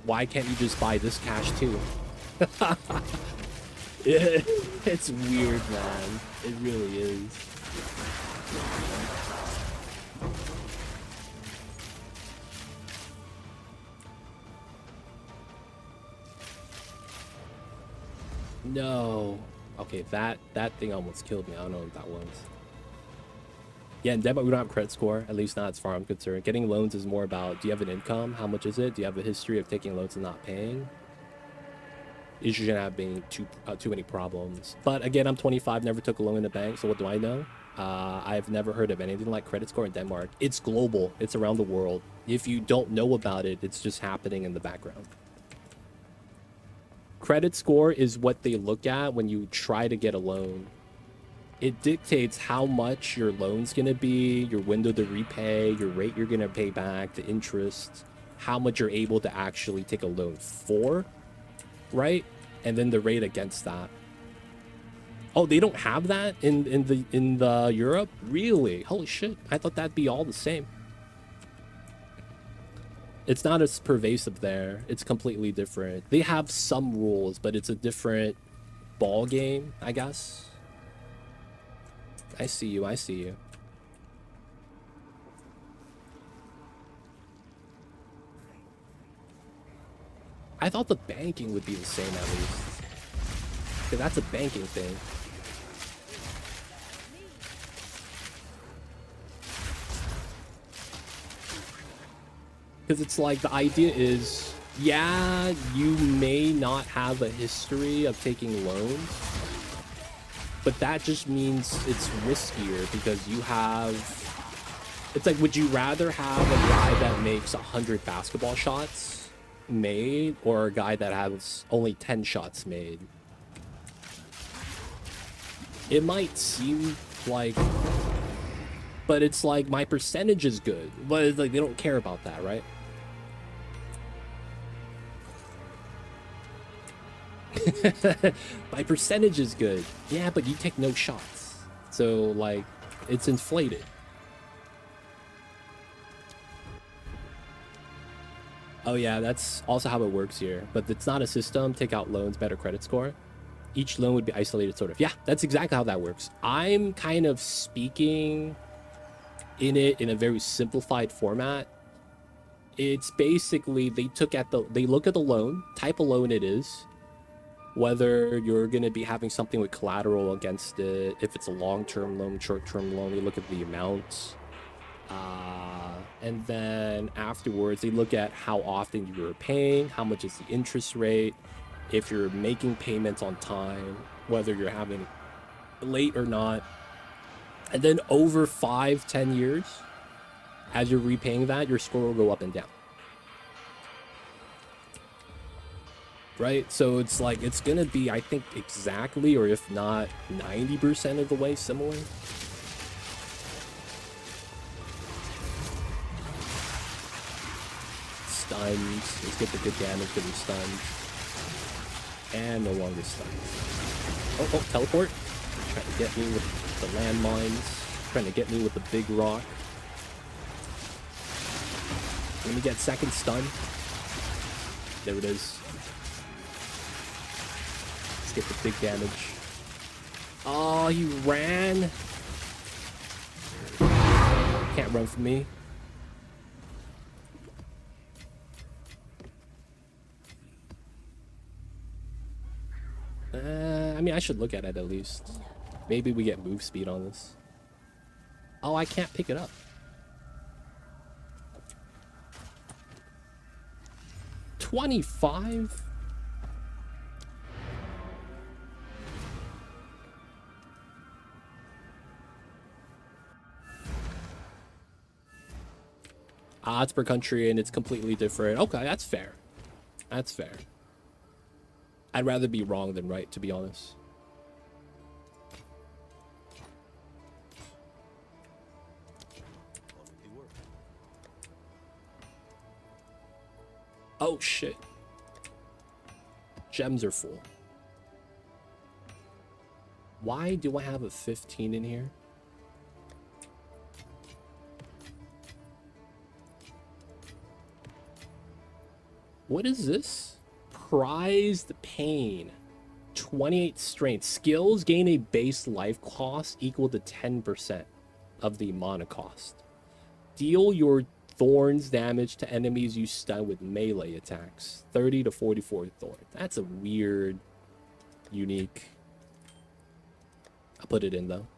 Why can't you just buy this cash too? It's weird, man. It really is. No. Okay, that thing almost killed me. I don't know what that was. Yeah, in Denmark, we don't have credit score, at least not as far as I'm concerned. Getting loans is more about, do you have an income? How much is it? Do you have a history of taking loans and not paying? You shouldn't have been too many problems. But again, I'm 25, never took a loan in the bank, so what do I know? I've never heard of anything like credit score in Denmark. It's global. It's around the world. If you don't know about it, it's just happening in the background. Credit score is what they look at when you try to get a loan. It dictates how much your loan's going to be, your window to repay, your rate you're going to pay back, the interest, how much you're able to actually take a loan for, right? And then the rate against that. Oh, they don't have that in the Europe? Really? Holy shit. I thought that'd be all the same. It's not as pervasive there. It's completely different. They have some rules, but it's a different ball game, I guess. I see you. I see you. I thought the banking would be the same at least. Okay, that's a banking thing. Because it's like the idea is, yeah, you may not have a history of taking loans, but that just means it's riskier because you have... It's like, would you rather have a guy that makes 100 basketball shots made or a guy that has only 10 shots made? It might seem like... But it's like, my percentage is good. But it's like, they don't care about that, right? My percentage is good. Yeah, but you take no shots. So, like, it's inflated. Oh yeah, that's also how it works here. But it's not a system. Take out loans, better credit score. Each loan would be isolated, sort of. Yeah, that's exactly how that works. I'm kind of speaking in it in a very simplified format. It's basically they look at the loan, type of loan it is, whether you're going to be having something with collateral against it, if it's a long-term loan, short-term loan, they look at the amounts. And then afterwards, they look at how often you're paying, how much is the interest rate, if you're making payments on time, whether you're having late or not. And then over 5-10 years, as you're repaying that, your score will go up and down. Right? So it's like, it's going to be, I think, exactly, or if not 90% of the way similar. Stuns. Let's get the good damage to the stuns. And no longer stuns. Oh, teleport. Trying to get me with the landmines. Trying to get me with the big rock. Let me get second stun. There it is. Let's get the big damage. Oh, he ran. Can't run from me. I mean, I should look at it at least. Maybe we get move speed on this. Oh, I can't pick it up. $25? It's per country and it's completely different. Okay, that's fair. That's fair. I'd rather be wrong than right, to be honest. Oh, shit. Gems are full. Why do I have a 15 in here? What is this? Prized pain. 28 strength. Skills gain a base life cost equal to 10% of the mana cost. Deal your thorns damage to enemies you stun with melee attacks. 30 to 44 thorns. That's a weird, unique. I'll put it in though.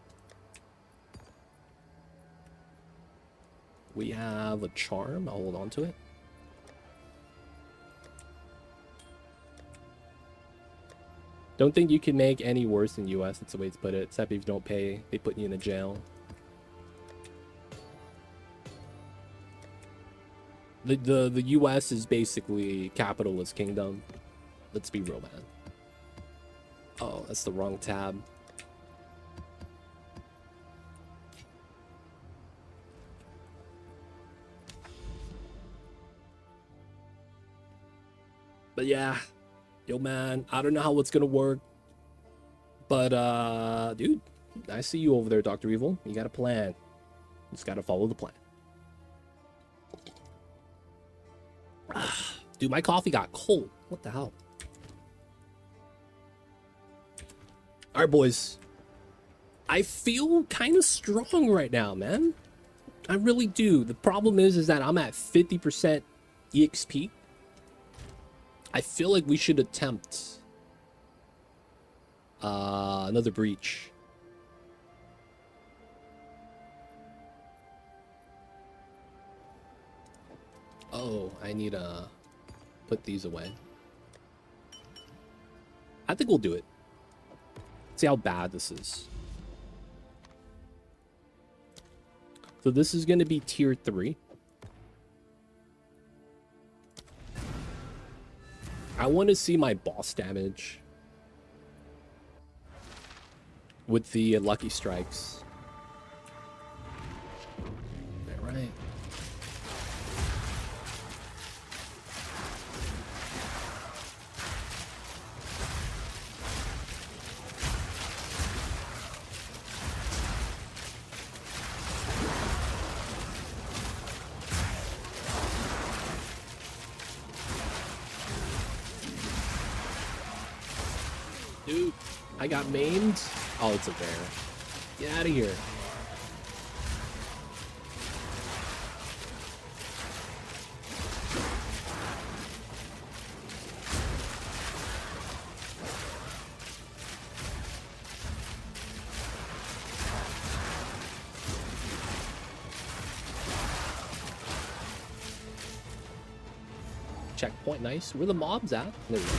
We have a charm. I'll hold on to it. Don't think you can make any worse than US. That's the way to put it. Except if you don't pay, they put you in a jail. The US is basically capitalist kingdom. Let's be real, man. Oh, that's the wrong tab. But yeah, yo man, I don't know how it's gonna work. But dude, I see you over there, Dr. Evil. You got a plan. You just gotta follow the plan. Dude, my coffee got cold. What the hell? All right, boys. I feel kind of strong right now, man. I really do. The problem is that I'm at 50% EXP. I feel like we should attempt another breach. Oh, I need to put these away. I think we'll do it. See how bad this is. So this is going to be tier 3. I want to see my boss damage with the lucky strikes. All right. Dude, I got maimed. Oh, it's a bear. Get out of here. Checkpoint, nice. Where the mobs at? There we go.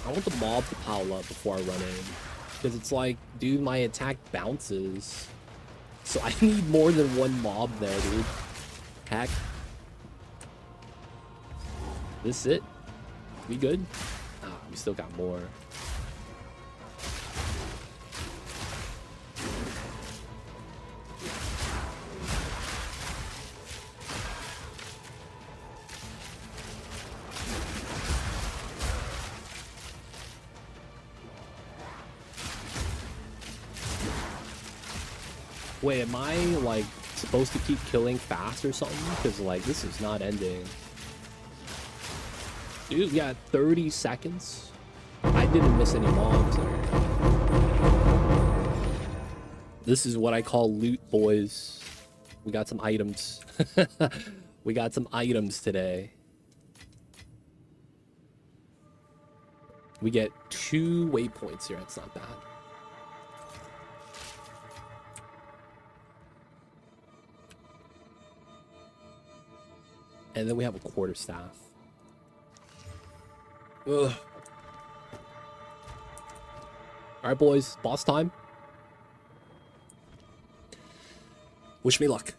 I want the mob to pile up before I run in. Because it's like, dude, my attack bounces. So I need more than one mob there, dude. Heck. This it? We good? Ah, we still got more. Wait, am I, like, supposed to keep killing fast or something? Because, like, this is not ending. Dude, we got 30 seconds. I didn't miss any mobs. This is what I call loot, boys. We got some items. We got some items today. We get 2 waypoints here. That's not bad. And then we have a quarterstaff. Ugh. Alright, boys. Boss time. Wish me luck.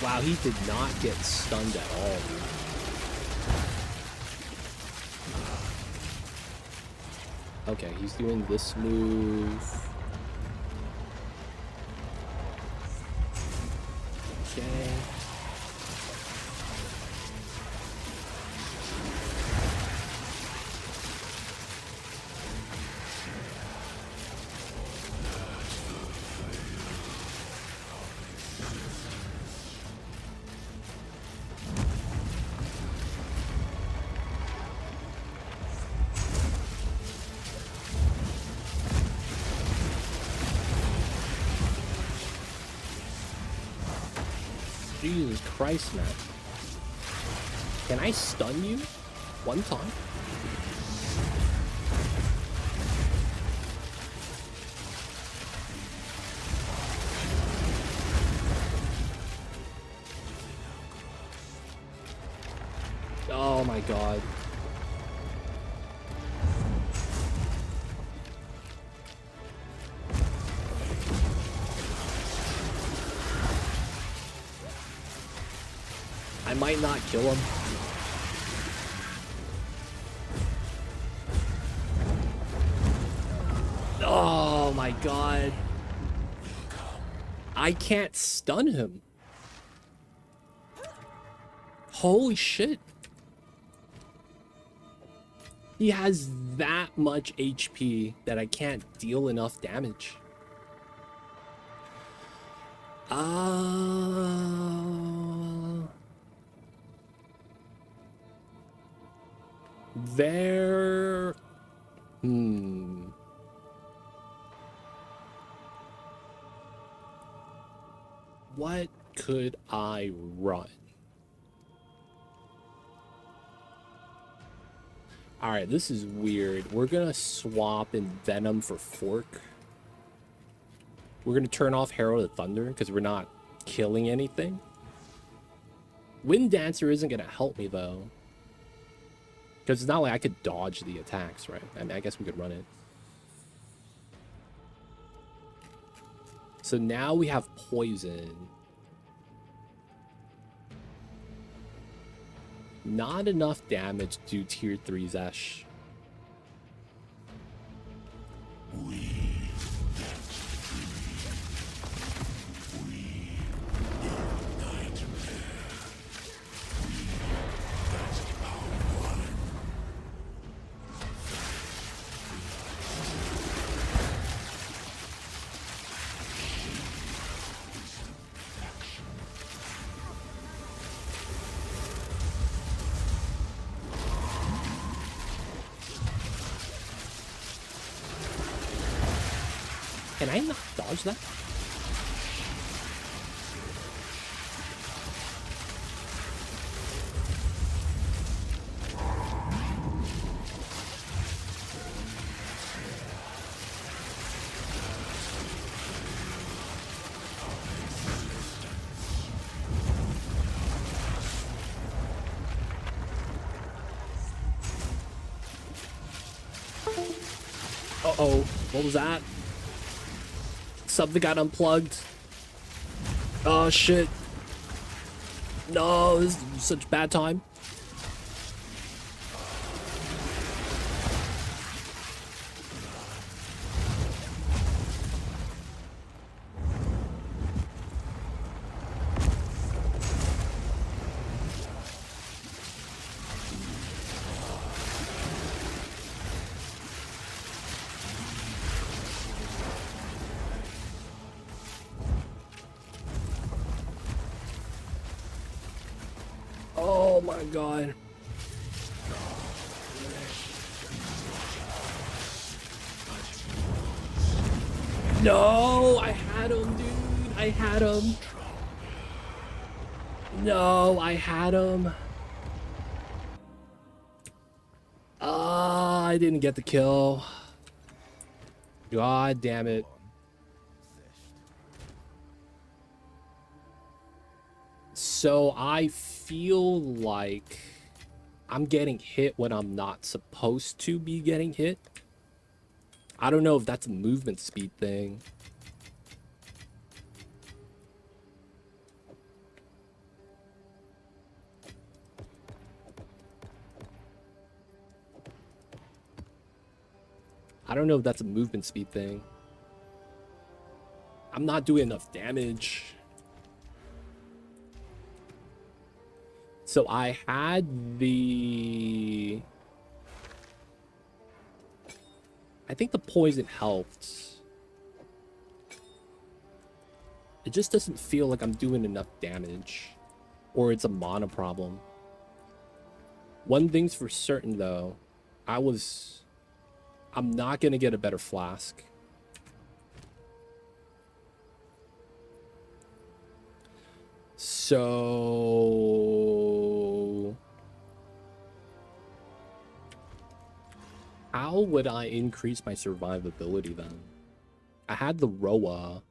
Wow, he did not get stunned at all, dude. Okay, he's doing this move. Okay. Jesus Christ, man. Can I stun you one time? Oh my god. might not kill him. Oh my god. I can't stun him. Holy shit. He has that much HP that I can't deal enough damage. There. What could I run? Alright, this is weird. We're gonna swap in Venom for Fork. We're gonna turn off Herald of Thunder because we're not killing anything. Wind Dancer isn't gonna help me though. Because it's not like I could dodge the attacks, right? I mean, I guess we could run it. So now we have Poison. Not enough damage to do tier 3 Zesh. Can I not dodge that? Uh-oh, what was that? Something got unplugged. Oh shit. No, this is such bad time. Oh my god. No, I had him, dude. I had him. No, I had him. Ah, I didn't get the kill. God damn it. So I feel like I'm getting hit when I'm not supposed to be getting hit. I don't know if that's a movement speed thing. I don't know if that's a movement speed thing. I'm not doing enough damage. So I had the... I think the poison helped. It just doesn't feel like I'm doing enough damage. Or it's a mana problem. One thing's for certain though. I'm not gonna get a better flask. So... how would I increase my survivability then? I had the Roa,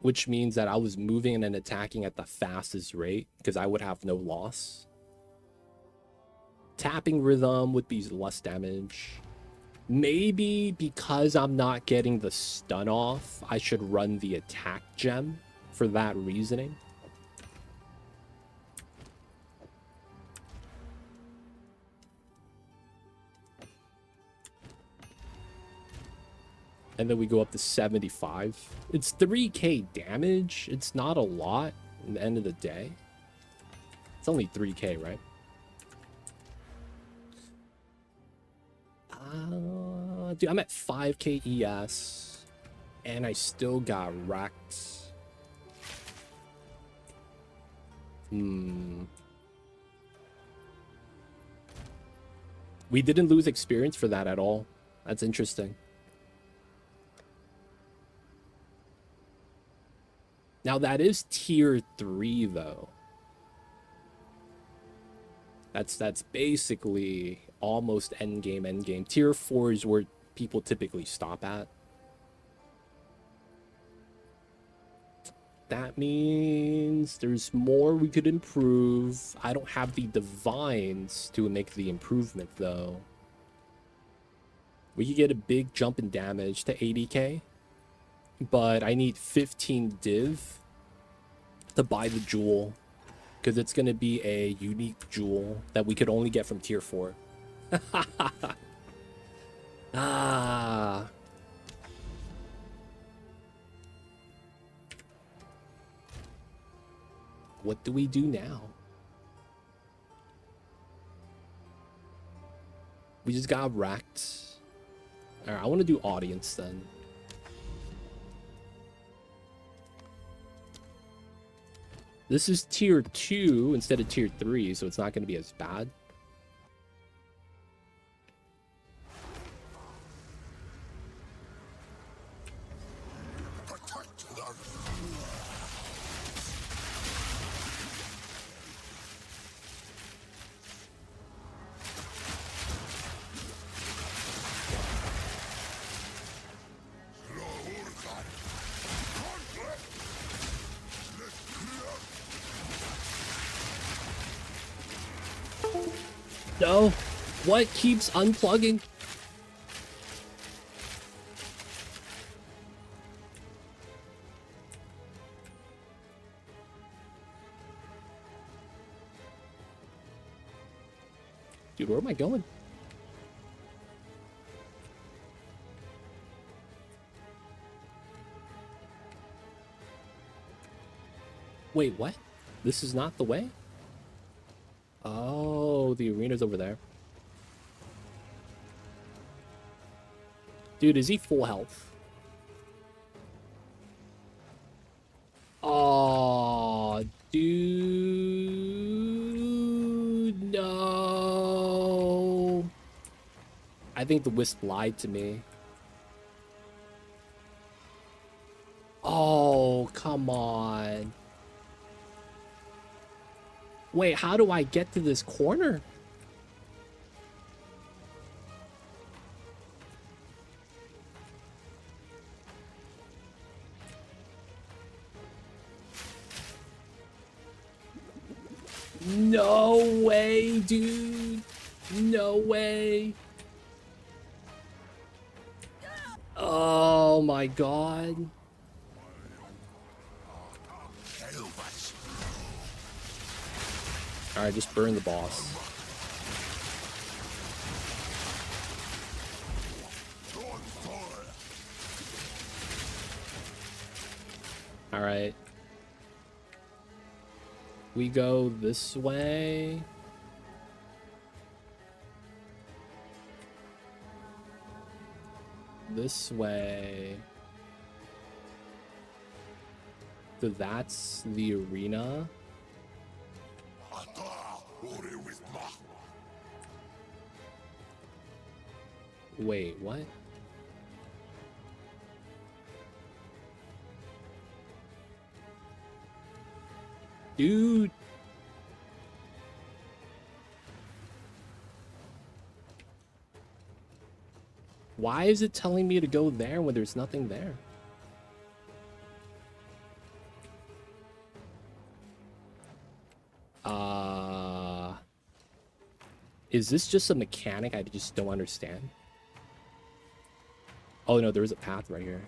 which means that I was moving and attacking at the fastest rate because I would have no loss. Tapping Rhythm would be less damage. Maybe because I'm not getting the stun off, I should run the attack gem for that reasoning. And then we go up to 75. It's 3k damage. It's not a lot at the end of the day. It's only 3k, right? Dude, I'm at 5k ES. And I still got wrecked. We didn't lose experience for that at all. That's interesting. Now that is tier 3 though. That's basically almost endgame. Tier 4 is where people typically stop at. That means there's more we could improve. I don't have the divines to make the improvement though. We could get a big jump in damage to 80k. But I need 15 div to buy the jewel. Because it's going to be a unique jewel that we could only get from tier 4. Ah. What do we do now? We just got wrecked. Alright, I want to do audience then. This is tier 2 instead of tier 3, so it's not going to be as bad. No. What keeps unplugging? Dude, where am I going? Wait, what? This is not the way? Oh, the arena's over there. Dude, is he full health? Oh, dude, no. I think the Wisp lied to me. Oh, come on. Wait, how do I get to this corner? No way, dude. No way. Oh my god. Alright, just burn the boss. Alright. We go this way. This way. So that's the arena. Wait, what? Dude. Why is it telling me to go there when there's nothing there? Is this just a mechanic I just don't understand? Oh no, there is a path right here.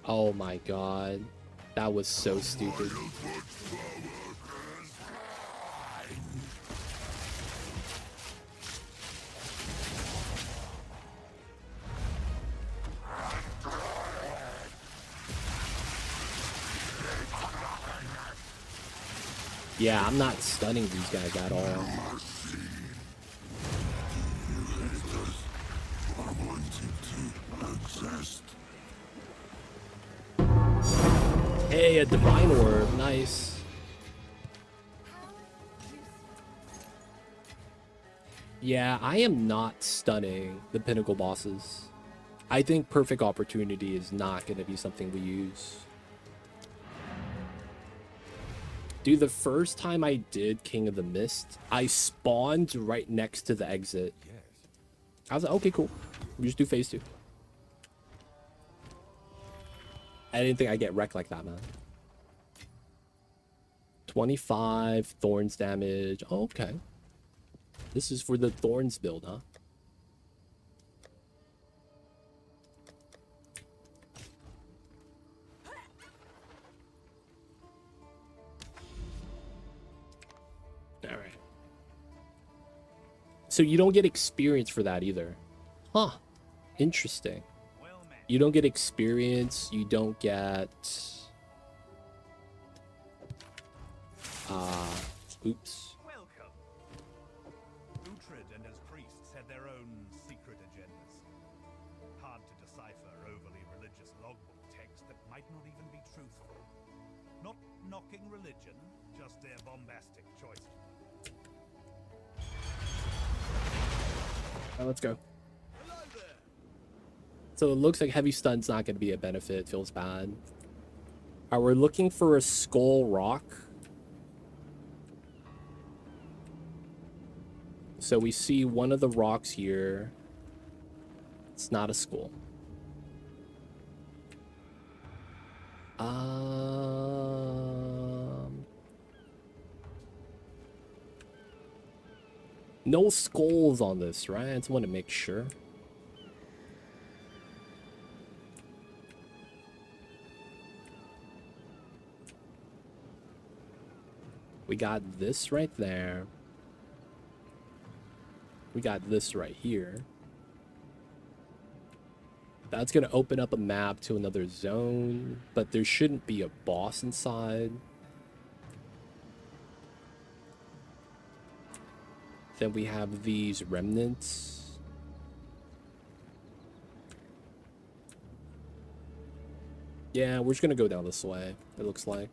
Oh my god. That was so stupid. Yeah, I'm not stunning these guys at all. Hey, a divine orb, nice. Yeah, I am not stunning the pinnacle bosses. I think perfect opportunity is not going to be something we use. Dude, the first time I did King of the Mist, I spawned right next to the exit. I was like, okay, cool. We just do phase 2. I didn't think I'd get wrecked like that, man. 25 thorns damage. Oh, okay. This is for the thorns build, huh? All right. So you don't get experience for that either. Huh. Interesting. You don't get experience. You don't get... oops. Welcome. Uhtred and his priests had their own secret agendas. Hard to decipher overly religious logbook text that might not even be truthful. Not knocking religion, just their bombastic choices. All right, let's go. So it looks like heavy stun's not going to be a benefit. Feels bad. All right, we're looking for a skull rock. So we see one of the rocks here. It's not a skull. No skulls on this, right? I just want to make sure. We got this right there. We got this right here. That's going to open up a map to another zone, but there shouldn't be a boss inside. Then we have these remnants. Yeah, we're just going to go down this way, it looks like.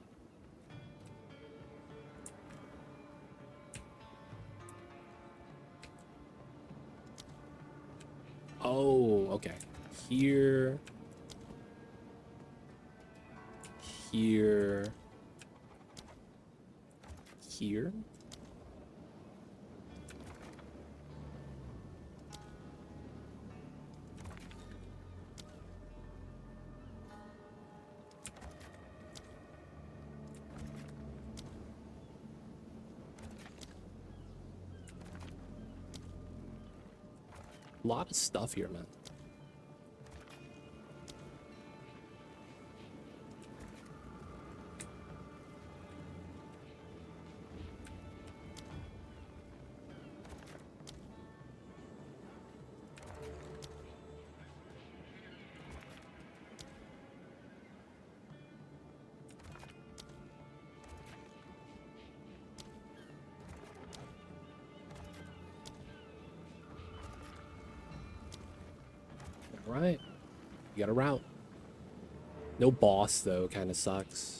Oh, okay. Here. Here. Here. A lot of stuff here, man. Right. You got a route. No boss, though, kind of sucks.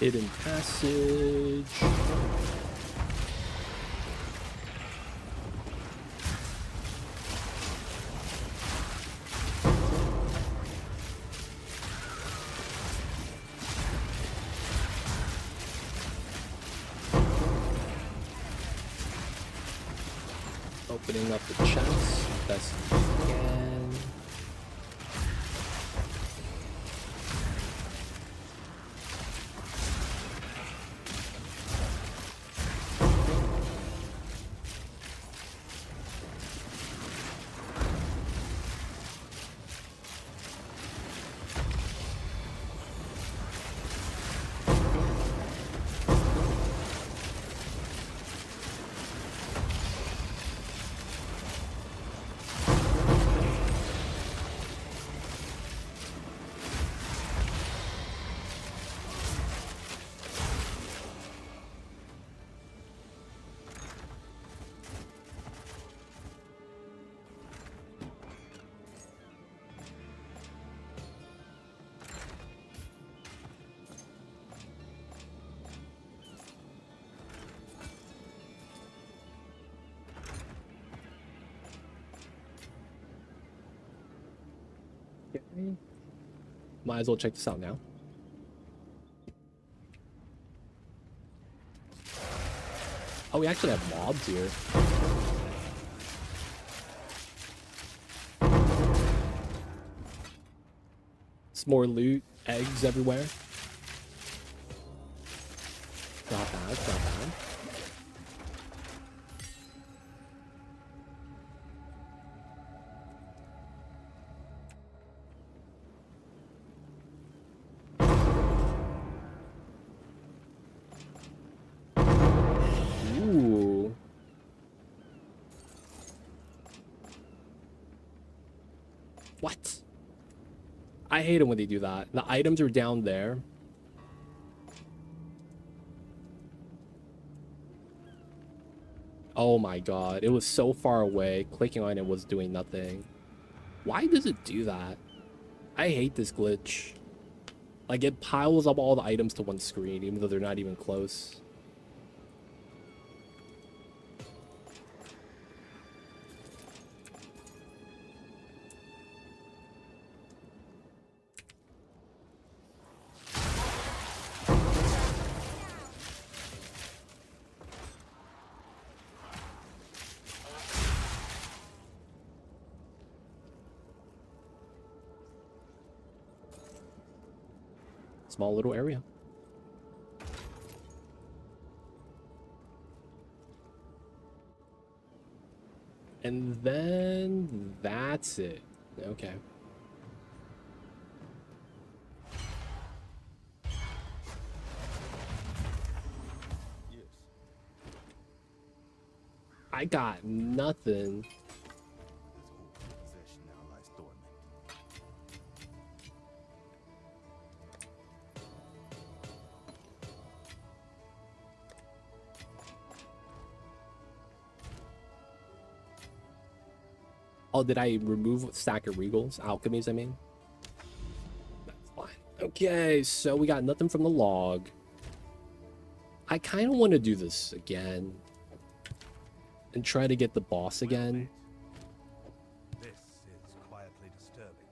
Hidden passage. opening up the chest best we can. Okay. Might as well check this out now. Oh, we actually have mobs here. It's more loot, eggs everywhere. Not bad, not bad. Ooh. What? I hate it when they do that. The items are down there. Oh my god, it was so far away. Clicking on it was doing nothing. Why does it do that? I hate this glitch. Like, it piles up all the items to one screen, even though they're not even close. Small little area. And then that's it. Okay. Yes. I got nothing. This whole possession now lies dormant. Oh, did I remove stack of regals? Alchemies, I mean. That's fine. Okay, so we got nothing from the log. I kind of want to do this again. And try to get the boss again. This is quietly disturbing.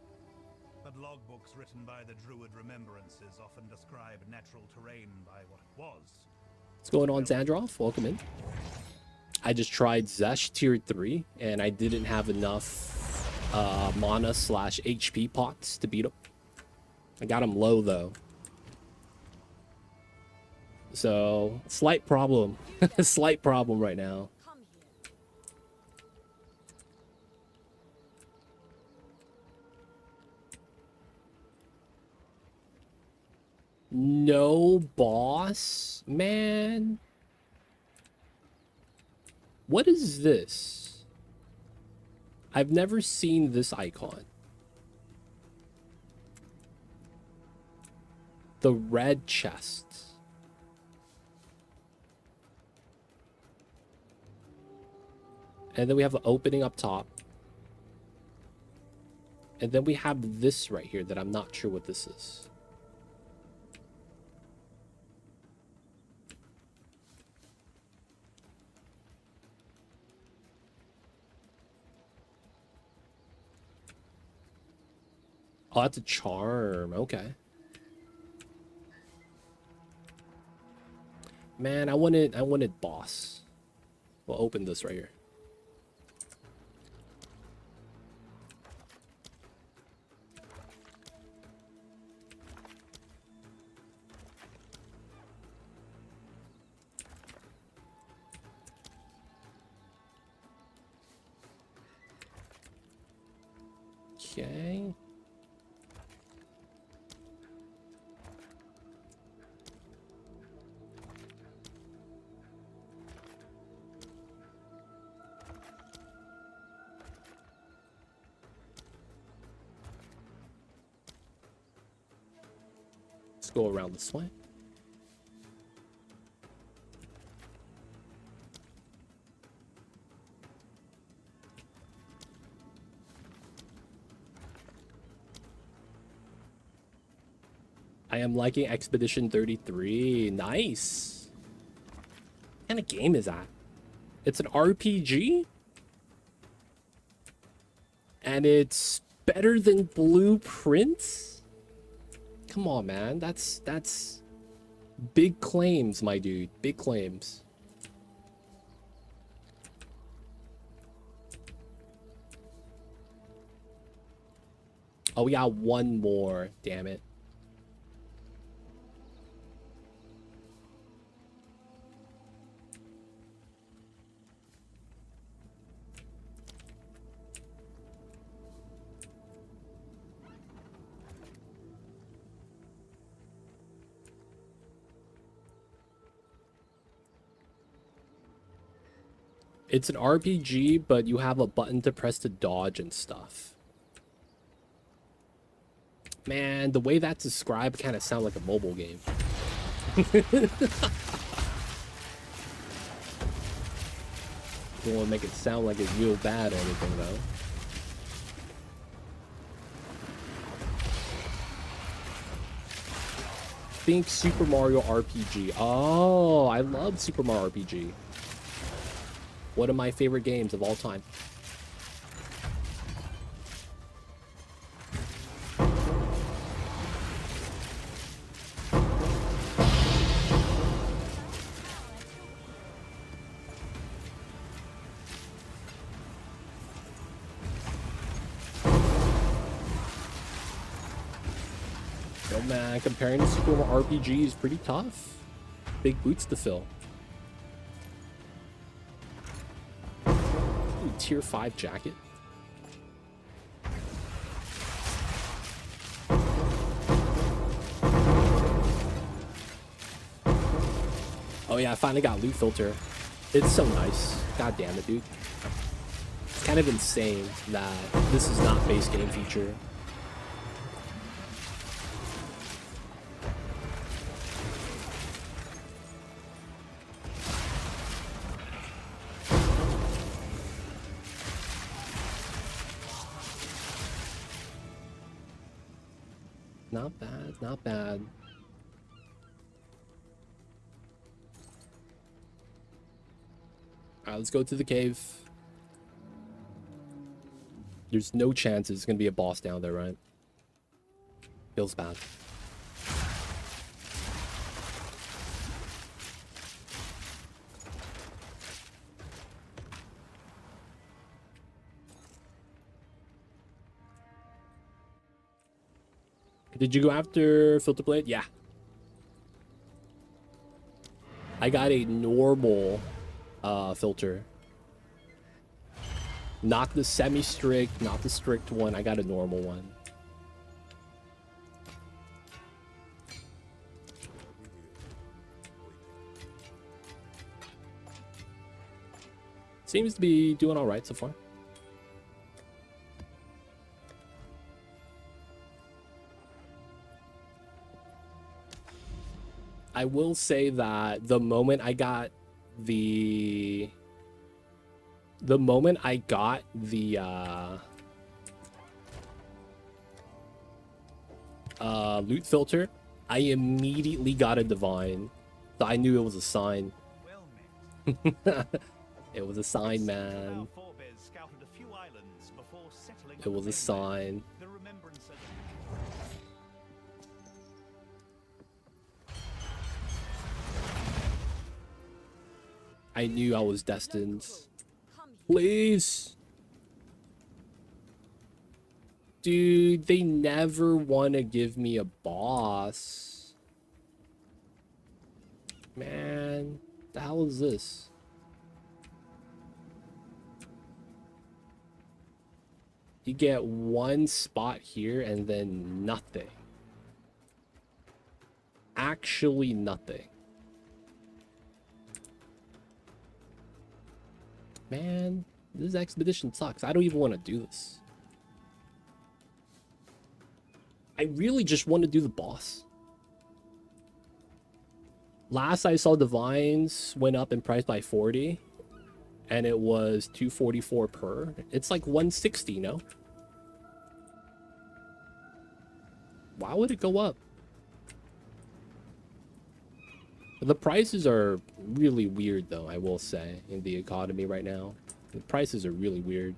But logbooks written by the Druid Remembrances often describe natural terrain by what it was. What's going on, Zandroff? Welcome in. I just tried Zesh tier 3, and I didn't have enough mana / HP pots to beat him. I got him low, though. So, slight problem. Slight problem right now. Come here. No boss? Man. What is this? I've never seen this icon. The red chest. And then we have the opening up top. And then we have this right here that I'm not sure what this is. Oh, that's a charm. Okay. Man, I wanted boss. We'll open this right here. Okay. Let's go around this way. I am liking Expedition 33. Nice. What kind of game is that? It's an RPG? And it's better than Blueprints? Come on, man. That's big claims, my dude. Big claims. Oh, we got one more. Damn it. It's an RPG, but you have a button to press to dodge and stuff. Man, the way that's described kind of sounds like a mobile game. Don't want to make it sound like it's real bad or anything, though. Think Super Mario RPG. Oh, I love Super Mario RPG. One of my favorite games of all time. Yo, man, comparing to Super Mario RPG is pretty tough. Big boots to fill. Ooh, tier 5 jacket. Oh yeah, I finally got loot filter. It's so nice. God damn it, dude. It's kind of insane that this is not base game feature. Not bad, not bad. Alright, let's go to the cave. There's no chance it's gonna be a boss down there, right? Feels bad. Did you go after filter blade? Yeah. I got a normal filter. Not the semi-strict, not the strict one. I got a normal one. Seems to be doing all right so far. I will say that the moment I got the loot filter, I immediately got a divine. So I knew it was a sign. Well met. It was a sign, man. Our forebears scouted a few islands before settling It on was the a sign. The remembrance of I knew I was destined. Come here. Please. Dude, they never want to give me a boss. Man, the hell is this? You get one spot here and then nothing. Actually nothing. Man, this expedition sucks. I don't even want to do this. I really just want to do the boss. Last I saw, Divines went up in price by 40. And it was 244 per. It's like 160, no? Why would it go up? The prices are really weird, though, I will say, in the economy right now. The prices are really weird.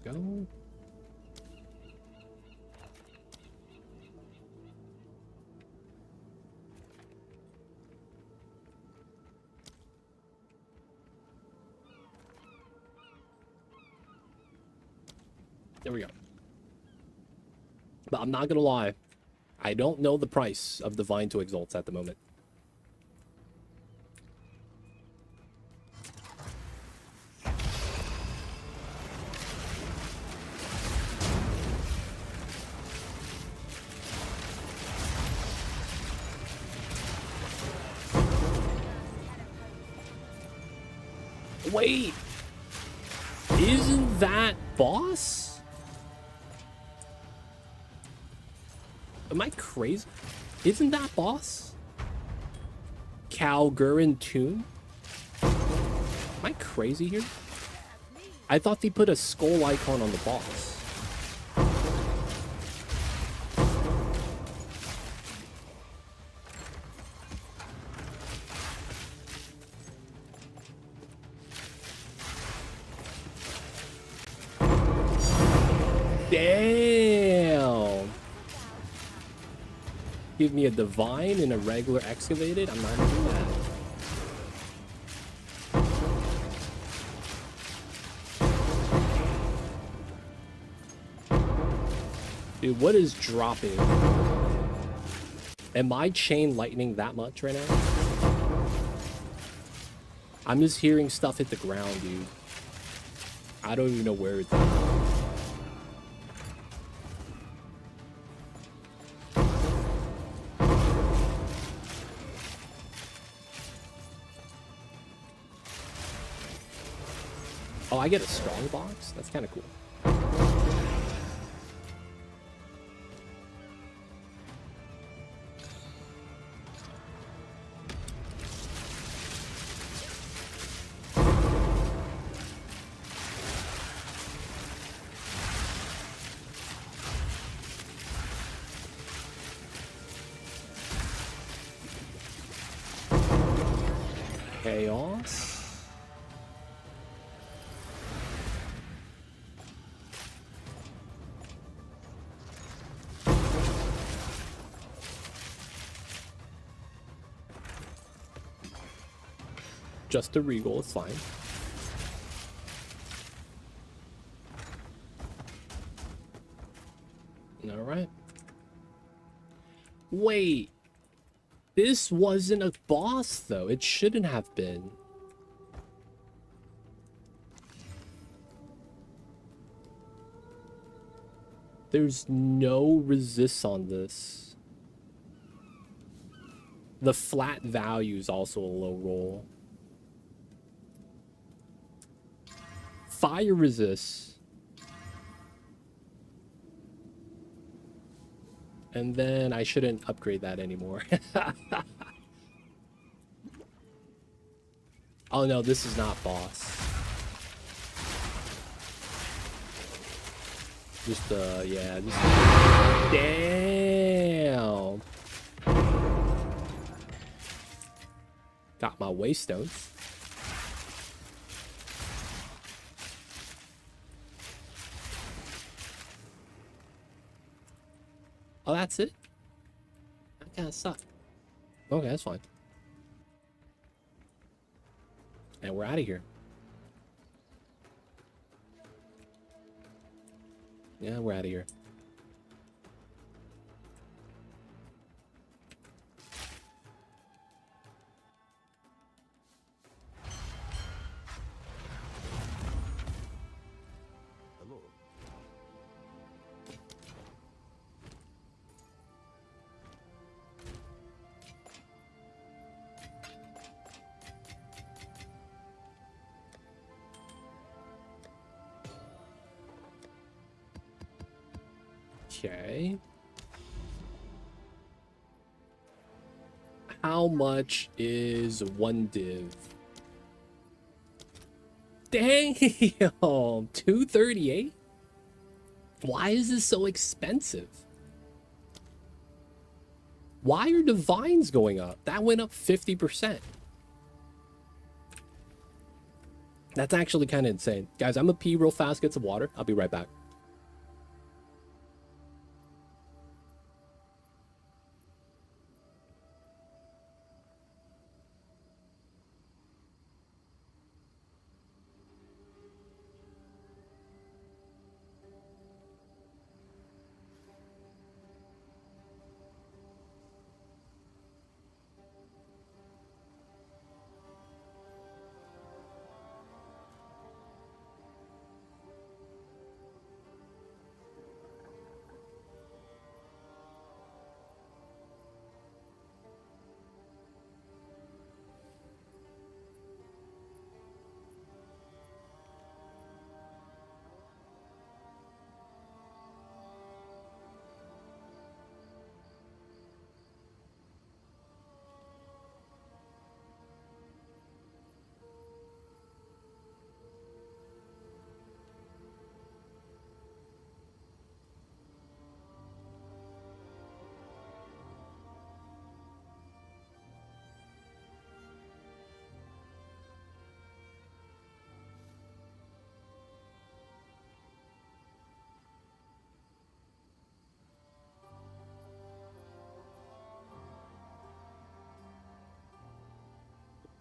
Go. There we go. But I'm not gonna lie, I don't know the price of Divine to Exalts at the moment. Wait, isn't that boss? Am I crazy? Isn't that boss? Calgurin Tomb? Am I crazy here? I thought they put a skull icon on the boss. Damn. Give me a divine and a regular excavated. I'm not doing that. Dude, what is dropping? Am I chain lightning that much right now? I'm just hearing stuff hit the ground, dude. I don't even know where it's at. Oh, I get a strong box? That's kind of cool. Chaos. Just a regal, it's fine. All right. Wait. This wasn't a boss, though. It shouldn't have been. There's no resist on this. The flat value is also a low roll. Fire resist. And then I shouldn't upgrade that anymore. Oh no, this is not boss. Just, yeah, just... Damn! Got my waystones. Oh, that's it? That kind of sucked. Okay, that's fine. And we're out of here. Yeah, we're out of here. Hello. Okay. How much is one div? Damn, 238? Why is this so expensive? Why are divines going up? That went up 50%. That's actually kind of insane. Guys, I'm gonna pee real fast, get some water. I'll be right back.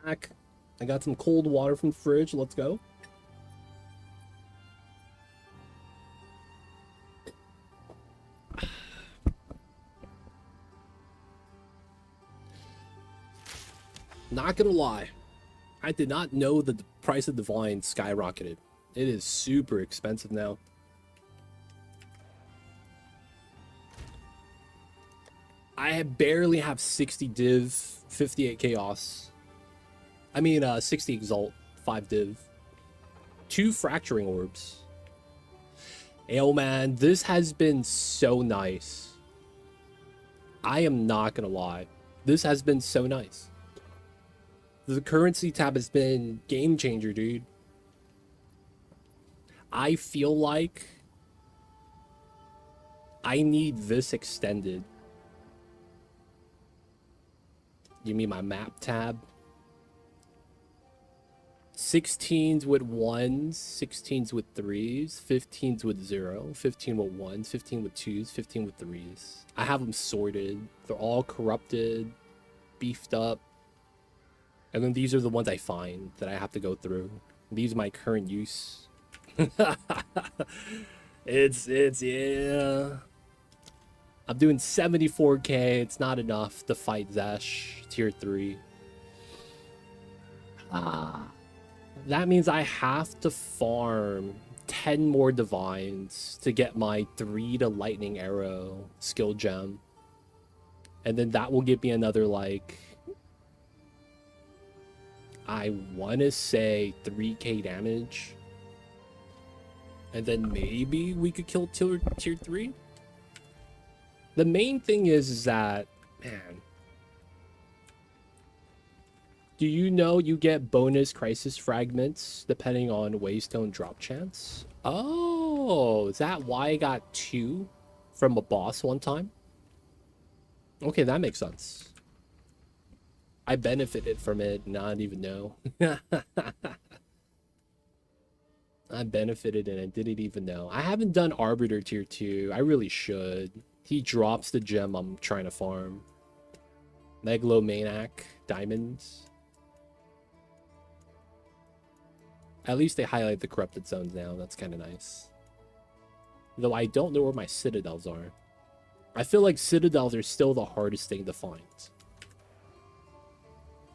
Back. I got some cold water from the fridge. Let's go. Not gonna lie, I did not know that the price of divine skyrocketed. It is super expensive now. I barely have 60 div, 58 chaos. I mean, 60 exalt, 5 div, 2 fracturing orbs. Yo, man, this has been so nice. I am not gonna lie. This has been so nice. The currency tab has been game changer, dude. I feel like I need this extended. You mean my map tab? 16s with 1s, 16s with 3s, 15s with 0, 15 with 1s, 15 with 2s, 15 with 3s. I have them sorted. They're all corrupted, beefed up. And then these are the ones I find that I have to go through. These are my current use. it's, yeah. I'm doing 74k. It's not enough to fight Zesh, tier 3. That means I have to farm 10 more divines to get my 3 to lightning arrow skill gem. And then that will give me another, like, I want to say 3k damage. And then maybe we could kill tier 3. The main thing is that, man, do you know you get bonus crisis fragments depending on waystone drop chance? Oh, Oh, is that why I got 2 from a boss one time? Okay, that makes sense. I benefited from it, not even know. I benefited and I didn't even know. I haven't done Arbiter tier 2. I really should. He drops the gem I'm trying to farm. Megalomaniac diamonds. At least they highlight the corrupted zones now. That's kind of nice. Though I don't know where my citadels are. I feel like citadels are still the hardest thing to find.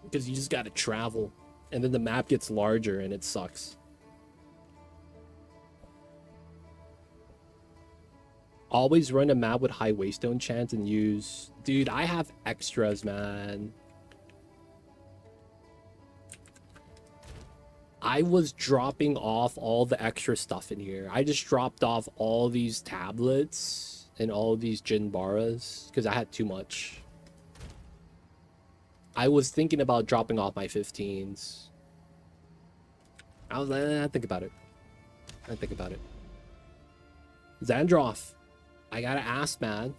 Because you just gotta travel. And then the map gets larger and it sucks. Always run a map with high waystone chance and use... Dude, I have extras, man. I was dropping off all the extra stuff in here. I just dropped off all these tablets and all these Jinbaras because I had too much. I was thinking about dropping off my 15s. I was like, I think about it. I think about it. Xandroff, I gotta ask, man.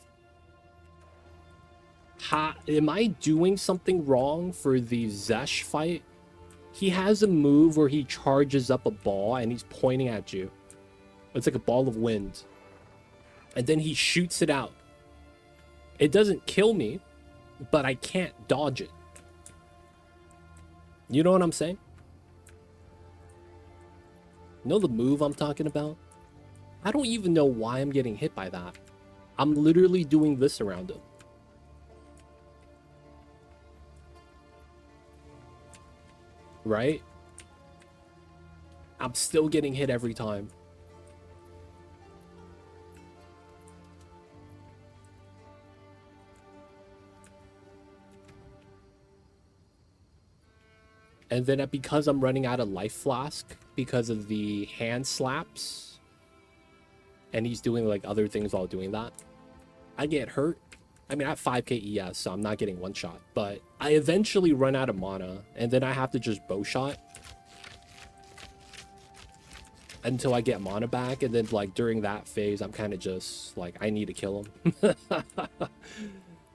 Am I doing something wrong for the Zesh fight? He has a move where he charges up a ball and he's pointing at you. It's like a ball of wind. And then he shoots it out. It doesn't kill me, but I can't dodge it. You know what I'm saying? Know the move I'm talking about? I don't even know why I'm getting hit by that. I'm literally doing this around him. Right? I'm still getting hit every time. And then because I'm running out of life flask because of the hand slaps, and he's doing like other things while doing that, I get hurt. I mean, I have 5k ES, so I'm not getting one shot, but I eventually run out of mana, and then I have to just bow shot until I get mana back, and then like during that phase, I'm kind of just like, I need to kill him.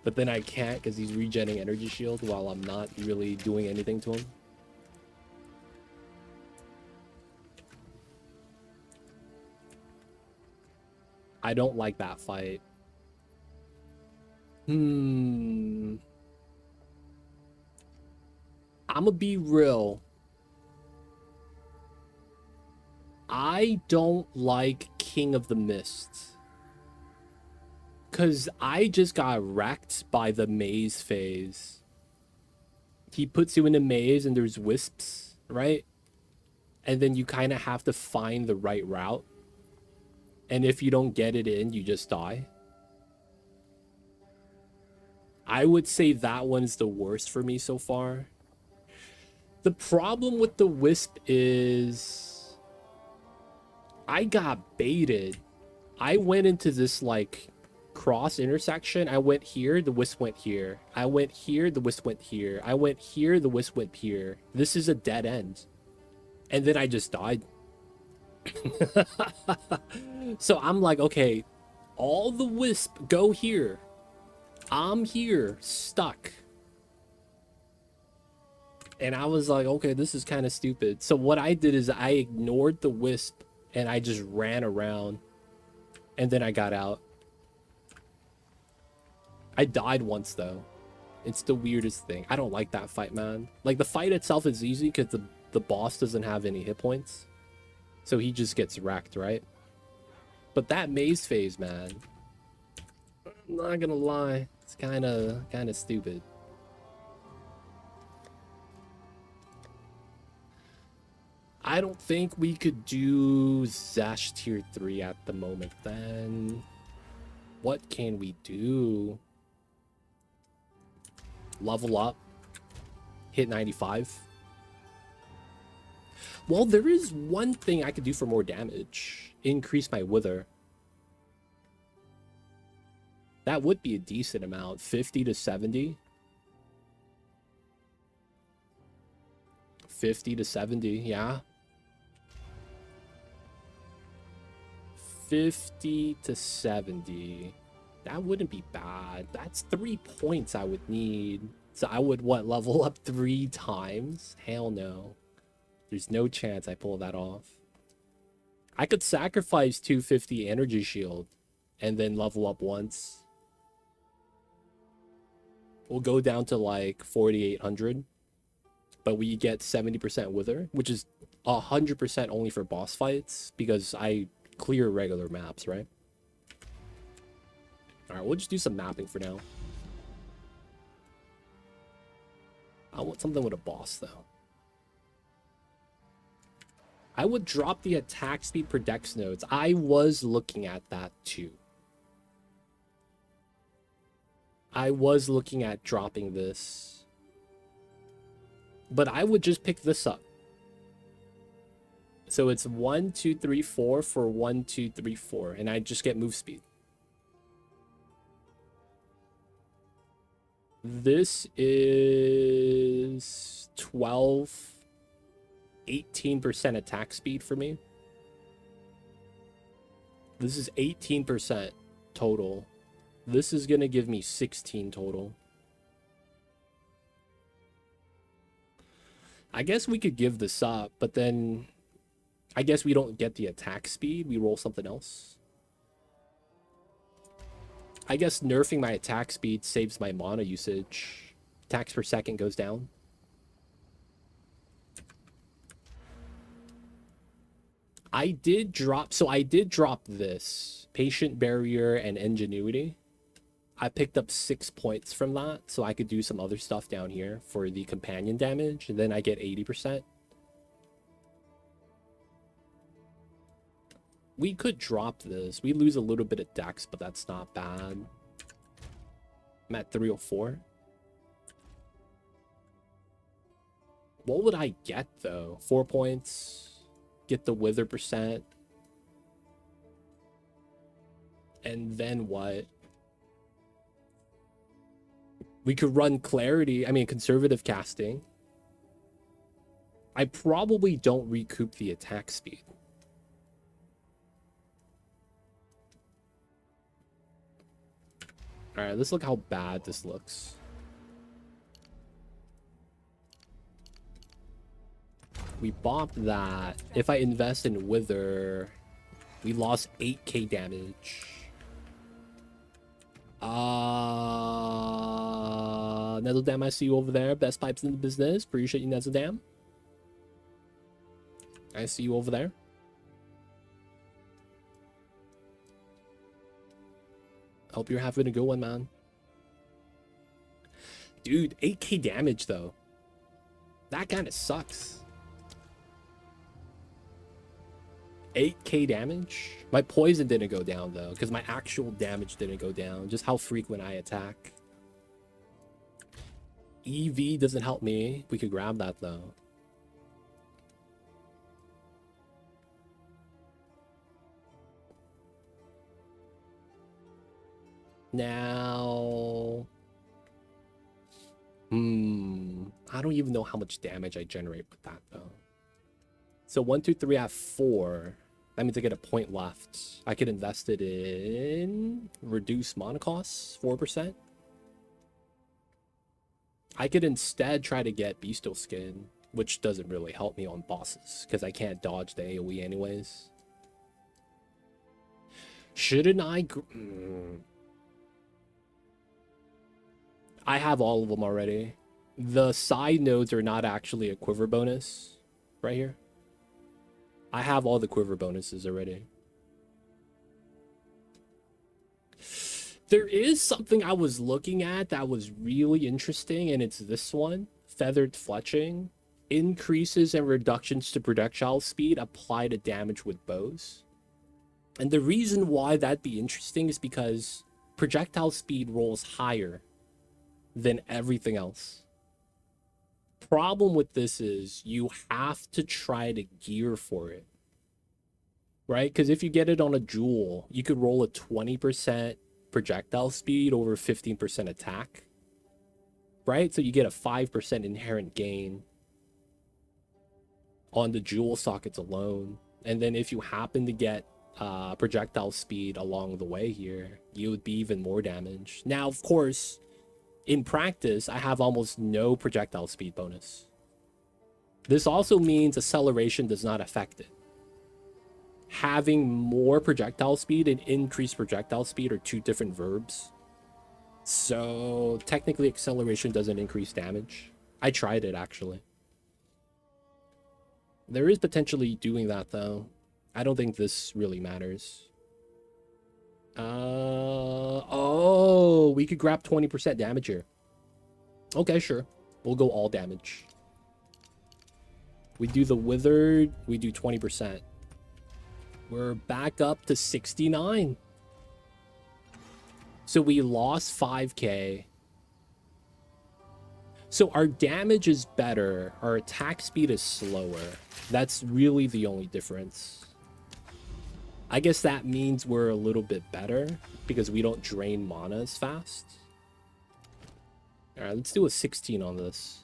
But then I can't because he's regenerating energy shield while I'm not really doing anything to him. I don't like that fight. I'ma be real. I don't like King of the Mist. Cause I just got wrecked by the maze phase. He puts you in a maze and there's wisps, right? And then you kind of have to find the right route. And if you don't get it in, you just die. I would say that one's the worst for me so far. The problem with the wisp is I got baited. I went into this like cross intersection. I went here, the wisp went here. I went here, the wisp went here. I went here, the wisp went here. This is a dead end. And then I just died. So I'm like, okay, all the wisp go here. I'm here, stuck. And I was like, okay, this is kind of stupid. So what I did is I ignored the wisp and I just ran around. And then I got out. I died once, though. It's the weirdest thing. I don't like that fight, man. Like, the fight itself is easy because the boss doesn't have any hit points. So he just gets wrecked, right? But that maze phase, man. I'm not gonna lie. It's kind of stupid. I don't think we could do Zash tier 3 at the moment, then. What can we do? Level up. Hit 95. Well, there is one thing I could do for more damage. Increase my wither. That would be a decent amount. 50 to 70. 50 to 70, yeah. 50 to 70. That wouldn't be bad. That's 3 points I would need. So I would, what, level up 3 times? Hell no. There's no chance I pull that off. I could sacrifice 250 energy shield and then level up once. We'll go down to like 4,800. But we get 70% wither, which is 100% only for boss fights because I clear regular maps, right? All right, we'll just do some mapping for now. I want something with a boss, though. I would drop the attack speed per dex nodes. I was looking at that, too. I was looking at dropping this. But I would just pick this up. So it's 1, 2, 3, 4 for 1, 2, 3, 4. And I just get move speed. This is 12, 18% attack speed for me. This is 18% total. This is going to give me 16 total. I guess we could give this up, but then I guess we don't get the attack speed. We roll something else. I guess nerfing my attack speed saves my mana usage. Attacks per second goes down. I did drop this. Patient Barrier and Ingenuity. I picked up 6 points from that, so I could do some other stuff down here for the companion damage, and then I get 80%. We could drop this. We lose a little bit of dex, but that's not bad. I'm at 304. What would I get, though? 4 points. Get the wither percent. And then what? We could run conservative casting. I probably don't recoup the attack speed. Alright, let's look how bad this looks. We bopped that. If I invest in Wither, we lost 8k damage. Nezzledam, I see you over there. Best pipes in the business. Appreciate you, Nezzledam. I see you over there. Hope you're having a good one, man. Dude, 8k damage, though. That kind of sucks. 8k damage? My poison didn't go down, though, because my actual damage didn't go down. Just how frequent I attack. EV doesn't help me. We could grab that, though. Now... I don't even know how much damage I generate with that, though. So 1, 2, 3, I have 4. That means I get a point left. I could invest it in... reduce mana costs, 4%. I could instead try to get Beastal Skin, which doesn't really help me on bosses, because I can't dodge the AoE anyways. Shouldn't I... I have all of them already. The side nodes are not actually a quiver bonus right here. I have all the quiver bonuses already. There is something I was looking at that was really interesting, and it's this one. Feathered Fletching. Increases and reductions to projectile speed apply to damage with bows. And the reason why that'd be interesting is because projectile speed rolls higher than everything else. Problem with this is you have to try to gear for it, right? Because if you get it on a jewel, you could roll a 20% projectile speed over 15% attack, right? So you get a 5% inherent gain on the jewel sockets alone. And then if you happen to get projectile speed along the way here, you would be even more damage. Now, of course, in practice, I have almost no projectile speed bonus. This also means acceleration does not affect it. Having more projectile speed and increased projectile speed are two different verbs. So technically acceleration doesn't increase damage. I tried it actually. There is potentially doing that though. I don't think this really matters. Oh, we could grab 20% damage here. Okay, sure. We'll go all damage. We do the withered, we do 20%. We're back up to 69. So we lost 5k. So our damage is better. Our attack speed is slower. That's really the only difference. I guess that means we're a little bit better because we don't drain mana as fast. All right, let's do a 16 on this.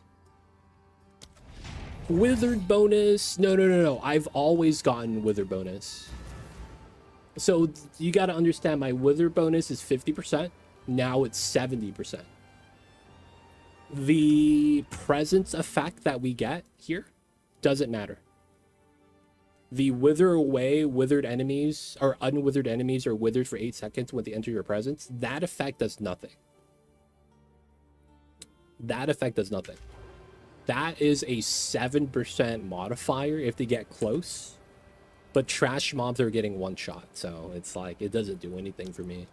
Withered bonus. No. I've always gotten wither bonus. So you got to understand my wither bonus is 50%. Now it's 70%. The presence effect that we get here doesn't matter. The wither away withered enemies or unwithered enemies are withered for 8 seconds when they enter your presence. That effect does nothing. That effect does nothing. That is a 7% modifier if they get close. But trash mobs are getting one shot. So it's like, it doesn't do anything for me.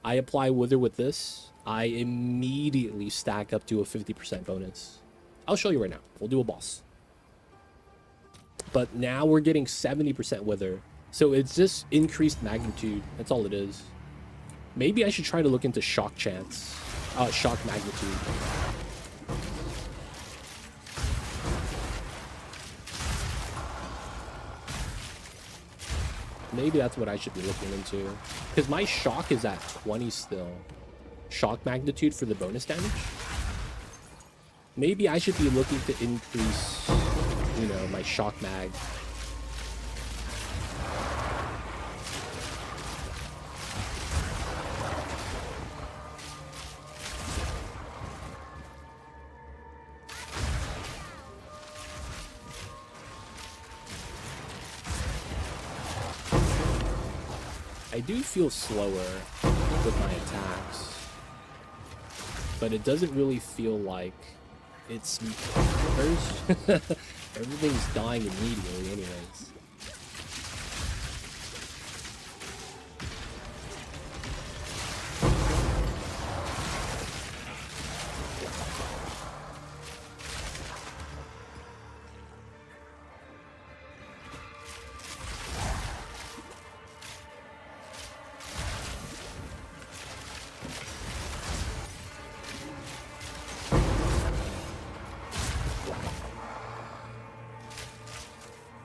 I apply wither with this. I immediately stack up to a 50% bonus. I'll show you right now. We'll do a boss. But now we're getting 70% wither. So it's just increased magnitude. That's all it is. Maybe I should try to look into shock chance. Shock magnitude. Maybe that's what I should be looking into. Because my shock is at 20 still. Shock magnitude for the bonus damage. Maybe I should be looking to increase, you know, my shock mag. I do feel slower with my attacks, but it doesn't really feel like it's everything's dying immediately anyways.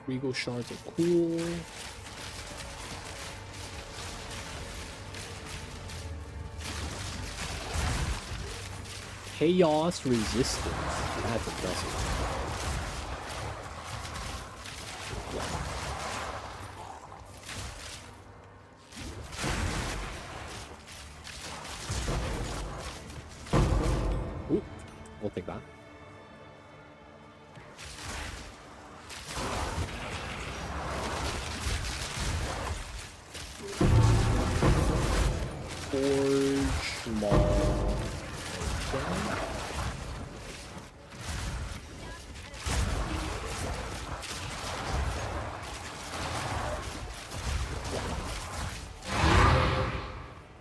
Regal shards are cool. Chaos resistance. That's impressive. Ooh, we'll take that. Forge Maw.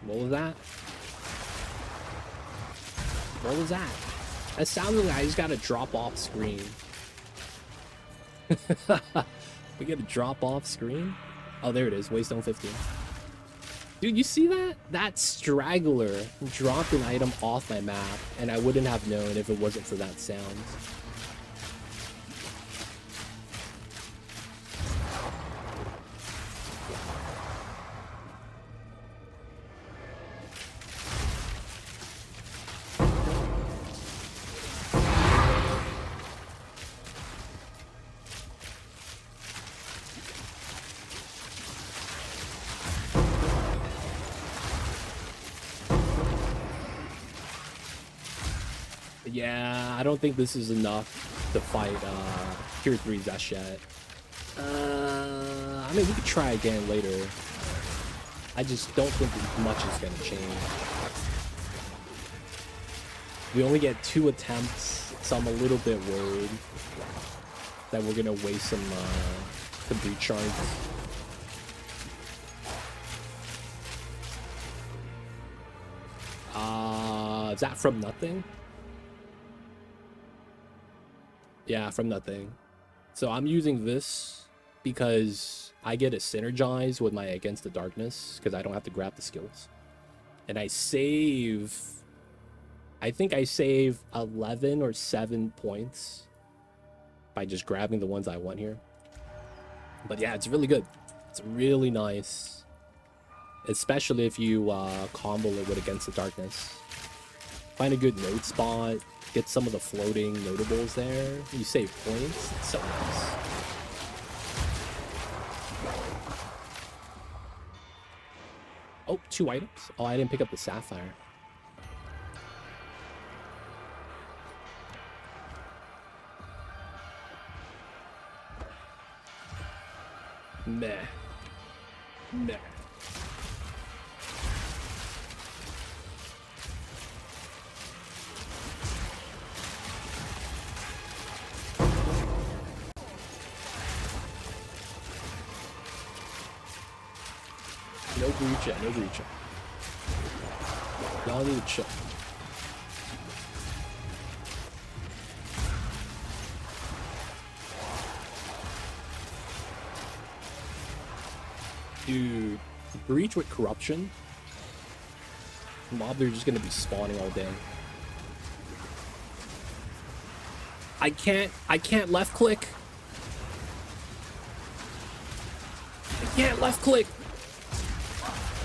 What was that? What was that? That sounded like I just got a drop off screen. We get a drop off screen? Oh, there it is. Waystone 15. Dude, you see that? That straggler dropped an item off my map, and I wouldn't have known if it wasn't for that sound. Yeah, I don't think this is enough to fight Tier 3 Zesh yet. I mean, we could try again later. I just don't think much is going to change. We only get 2 attempts, so I'm a little bit worried that we're going to waste some breach shards. Is that from nothing? Yeah, from nothing. So I'm using this because I get it synergized with my Against the Darkness because I don't have to grab the skills. And I save... I think I save 11 or 7 points by just grabbing the ones I want here. But yeah, it's really good. It's really nice. Especially if you combo it with Against the Darkness. Find a good node spot. Get some of the floating notables there. You save points. It's so nice. Oh, 2 items. Oh, I didn't pick up the sapphire. Meh. Meh. No breach yet, no breach yet. Y'all need to chill. Dude, breach with corruption? Mob, they're just gonna be spawning all day. I can't left click. I can't left click.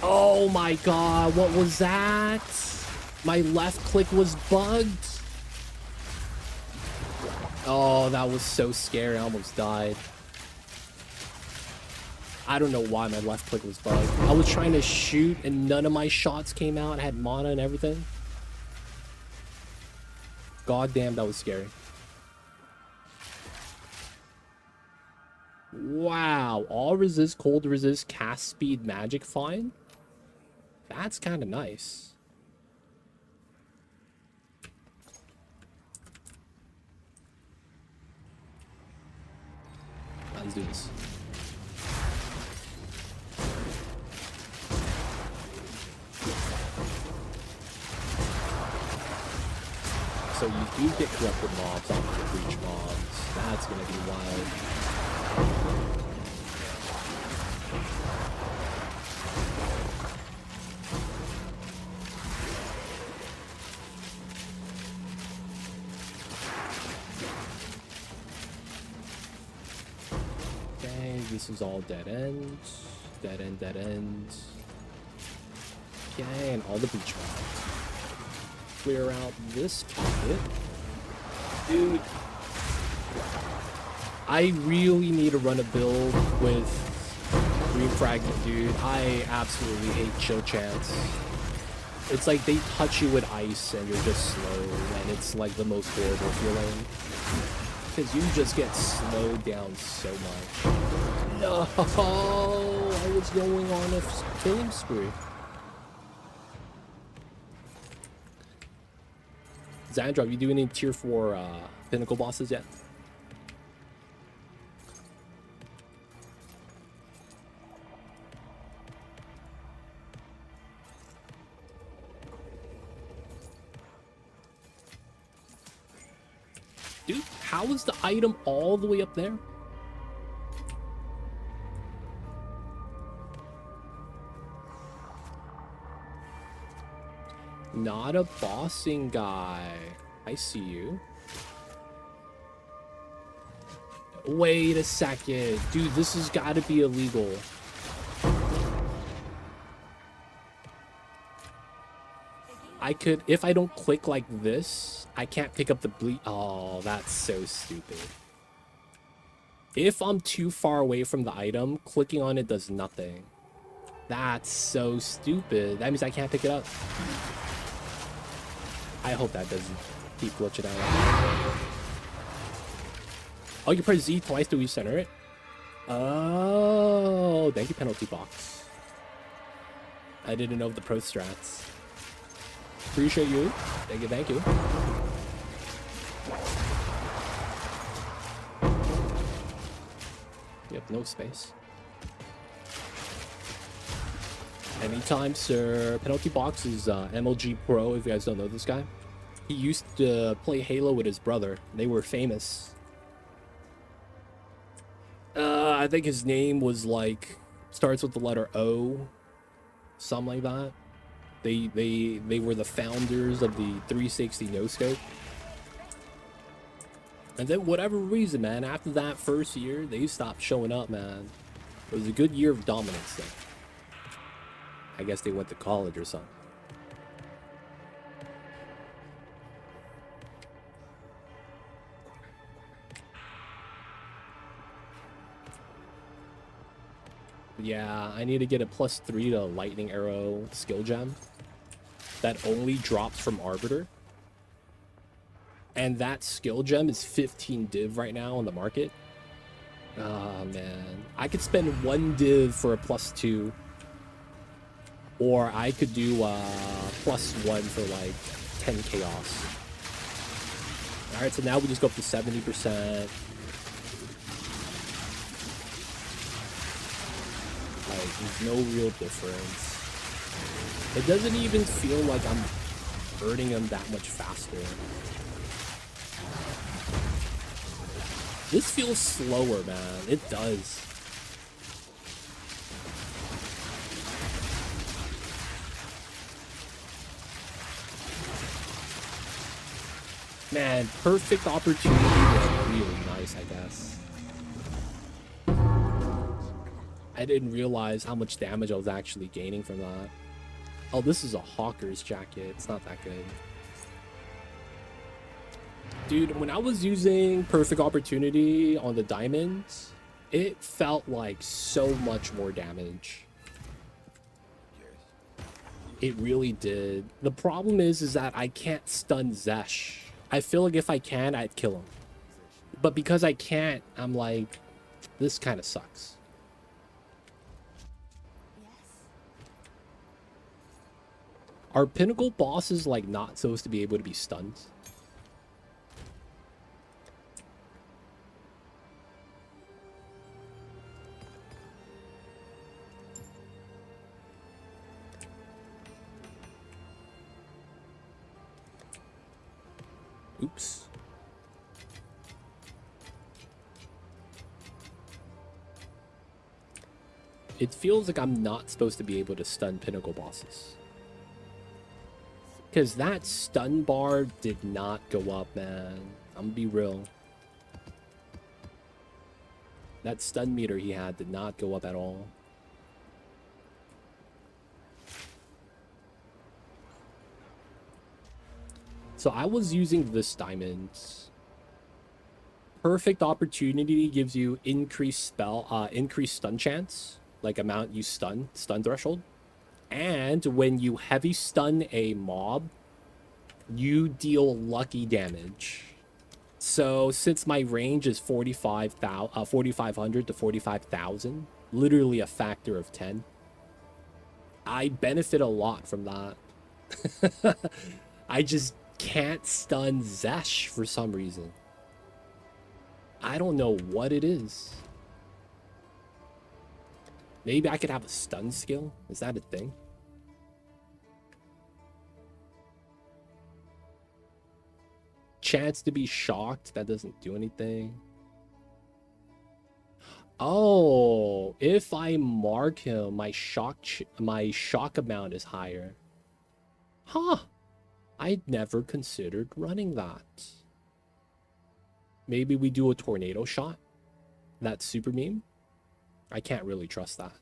Oh my god, what was that? My left click was bugged. Oh, that was so scary. I almost died. I don't know why my left click was bugged. I was trying to shoot and none of my shots came out. I had mana and everything. God damn, that was scary. Wow, all resist, cold resist, cast speed, magic fine. That's kind of nice. Let's do this. So you do get corrupted mobs off the breach mobs. That's gonna be wild. Okay, this is all dead end. Dead end, dead end. Okay, and all the breach mobs. Clear out this pocket. Dude, I really need to run a build with Green Fragment, dude. I absolutely hate Chill Chance. It's like they touch you with ice and you're just slow, and it's like the most horrible feeling. Because you just get slowed down so much. No, I was going on a killing spree. Xandra, you do any tier 4 pinnacle bosses yet? Dude, how is the item all the way up there? Not a bossing guy. I see you. Wait a second. Dude, this has got to be illegal. I could, if I don't click like this, I can't pick up the bleed. Oh, that's so stupid. If I'm too far away from the item, clicking on it does nothing. That's so stupid. That means I can't pick it up. I hope that doesn't. Keep glitching out. Oh, you press Z twice to recenter it? Oh, thank you, penalty box. I didn't know the pro strats. Appreciate you. Thank you, thank you. Yep, no space. Anytime, sir. Penalty box is MLG Pro, if you guys don't know this guy. He used to play Halo with his brother. They were famous. I think his name was like, starts with the letter O. Something like that. They were the founders of the 360 no-scope. And then whatever reason, man, after that first year, they stopped showing up, man. It was a good year of dominance, though. I guess they went to college or something. Yeah, I need to get a +3 to lightning arrow skill gem. That only drops from Arbiter. And that skill gem is 15 div right now on the market. Oh, man. I could spend 1 div for a +2. Or I could do +1 for like 10 chaos. Alright, so now we just go up to 70%. Like, there's no real difference. It doesn't even feel like I'm burning them that much faster. This feels slower, man. It does. Man, perfect opportunity was really nice, I guess. I didn't realize how much damage I was actually gaining from that. Oh, this is a Hawker's jacket. It's not that good. Dude, when I was using perfect opportunity on the diamonds, it felt like so much more damage. It really did. The problem is that I can't stun Zesh. I feel like if I can, I'd kill him. But because I can't, I'm like, this kind of sucks. Yes. Are pinnacle bosses like not supposed to be able to be stunned? Oops. It feels like I'm not supposed to be able to stun pinnacle bosses. Because that stun bar did not go up, man. I'm gonna be real. That stun meter he had did not go up at all. So I was using this diamond. Perfect opportunity gives you increased stun chance, like amount you stun threshold. And when you heavy stun a mob, you deal lucky damage. So since my range is 4,500 to 45,000, literally a factor of 10, I benefit a lot from that. I just can't stun Zesh for some reason. I don't know what it is. Maybe I could have a stun skill? Is that a thing? Chance to be shocked, that doesn't do anything. Oh, if I mark him, my shock amount is higher. Huh. I'd never considered running that. Maybe we do a tornado shot? That super meme? I can't really trust that.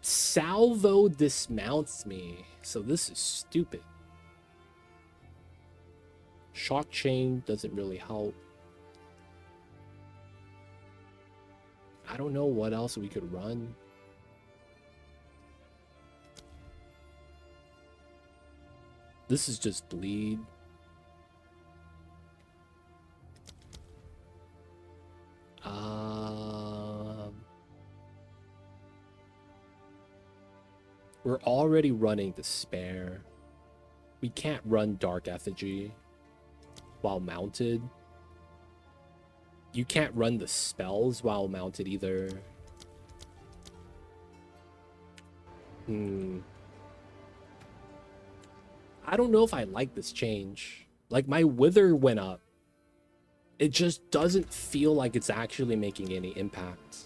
Salvo dismounts me, so this is stupid. Shock chain doesn't really help. I don't know what else we could run. This is just bleed. We're already running Despair. We can't run Dark Effigy while mounted. You can't run the spells while mounted either. I don't know if I like this change. Like, my Wither went up. It just doesn't feel like it's actually making any impact.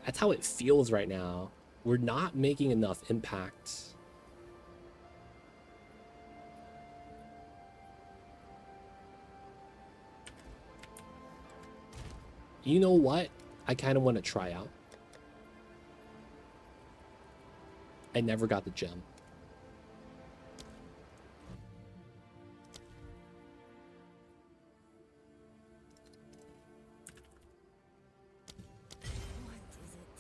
That's how it feels right now. We're not making enough impact. You know what? I kind of want to try out. I never got the gem.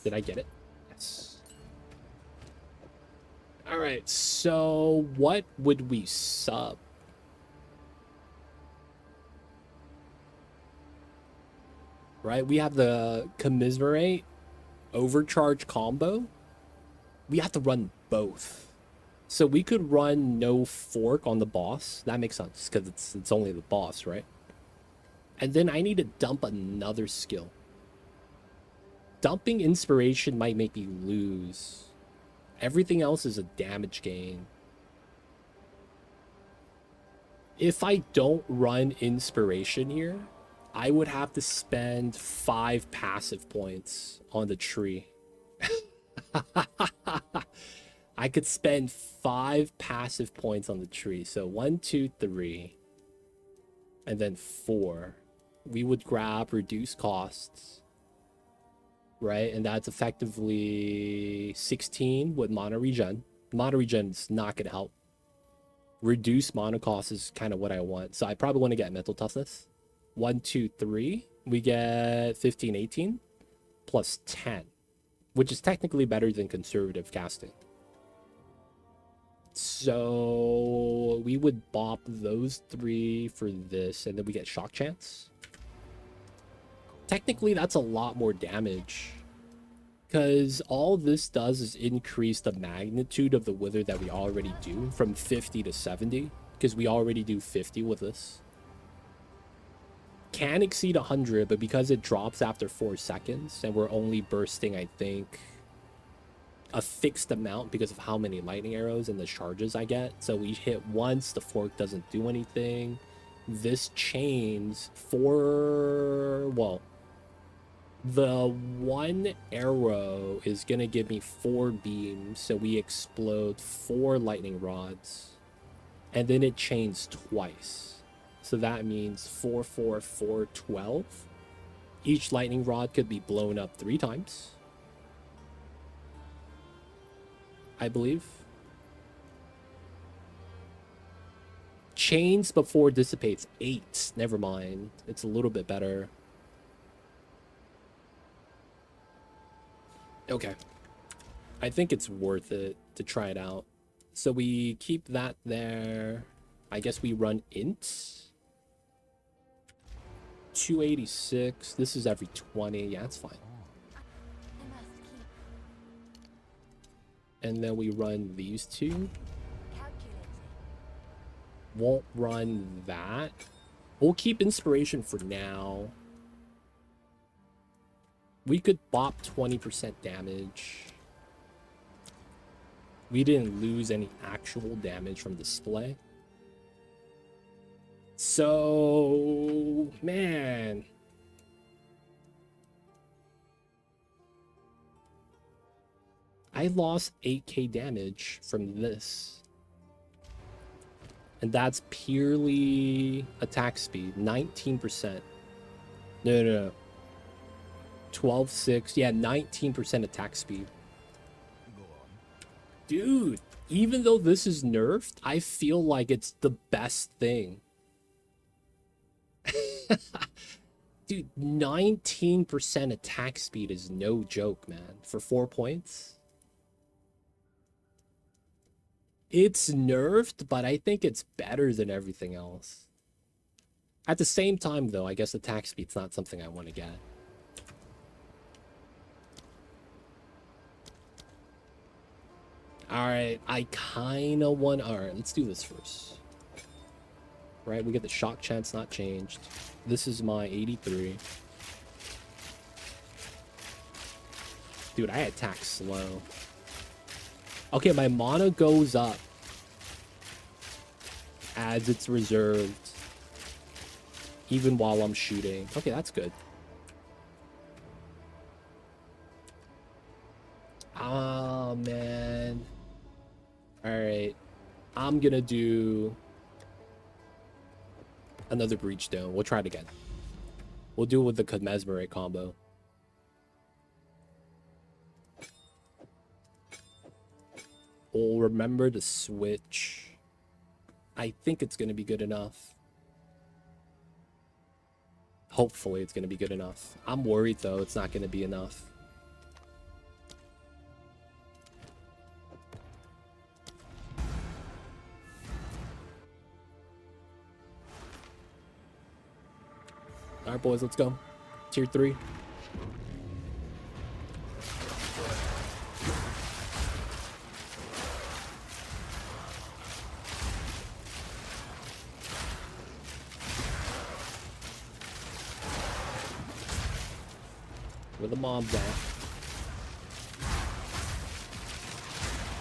Did I get it? Yes. All right, so what would we sub? Right, we have the Commiserate Overcharge combo. We have to run both. So we could run no fork on the boss. That makes sense because it's only the boss, right? And then I need to dump another skill. Dumping inspiration might make me lose. Everything else is a damage gain. If I don't run inspiration here, I would have to spend 5 passive points on the tree. I could spend 5 passive points on the tree. So 1, 2, 3. And then 4. We would grab reduce costs. Right? And that's effectively 16 with mana regen. Mana regen is not going to help. Reduce mana cost is kind of what I want. So I probably want to get mental toughness. 1, 2, 3. We get 15, 18 plus 10, which is technically better than conservative casting. So we would bop those 3 for this, and then we get shock chance. Technically, that's a lot more damage, because all this does is increase the magnitude of the wither that we already do from 50 to 70, because we already do 50 with this. Can exceed 100, but because it drops after 4 seconds, and we're only bursting, I think, a fixed amount because of how many lightning arrows and the charges I get. So we hit once, the fork doesn't do anything. This chains for, well, the 1 arrow is gonna give me 4 beams, so we explode 4 lightning rods, and then it chains twice. So that means 4, 4, 4, 12. Each lightning rod could be blown up 3 times, I believe. Chains before dissipates 8. Never mind. It's a little bit better. Okay. I think it's worth it to try it out. So we keep that there. I guess we run int. 286. This is every 20. Yeah, that's fine. And then we run these 2. Won't run that. We'll keep inspiration for now. We could bop 20% damage. We didn't lose any actual damage from display. So, man. I lost 8k damage from this. And that's purely attack speed. 19%. No. 12, 6. Yeah, 19% attack speed. Dude, even though this is nerfed, I feel like it's the best thing. Dude, 19% attack speed is no joke, man. For 4 points. It's nerfed, but I think it's better than everything else. At the same time, though, I guess attack speed's not something I want to get. Alright, I kind of want... Alright, let's do this first. Right, we get the shock chance not changed. This is my 83. Dude, I attack slow. Okay, my mana goes up as it's reserved, even while I'm shooting. Okay, that's good. Oh, man. Alright. I'm gonna do another Breach Stone. We'll try it again. We'll do it with the Mesmerate combo. We'll remember to switch. I think it's going to be good enough. Hopefully it's going to be good enough. I'm worried, though, it's not going to be enough. Alright, boys, let's go. Tier 3. Where the mob's at.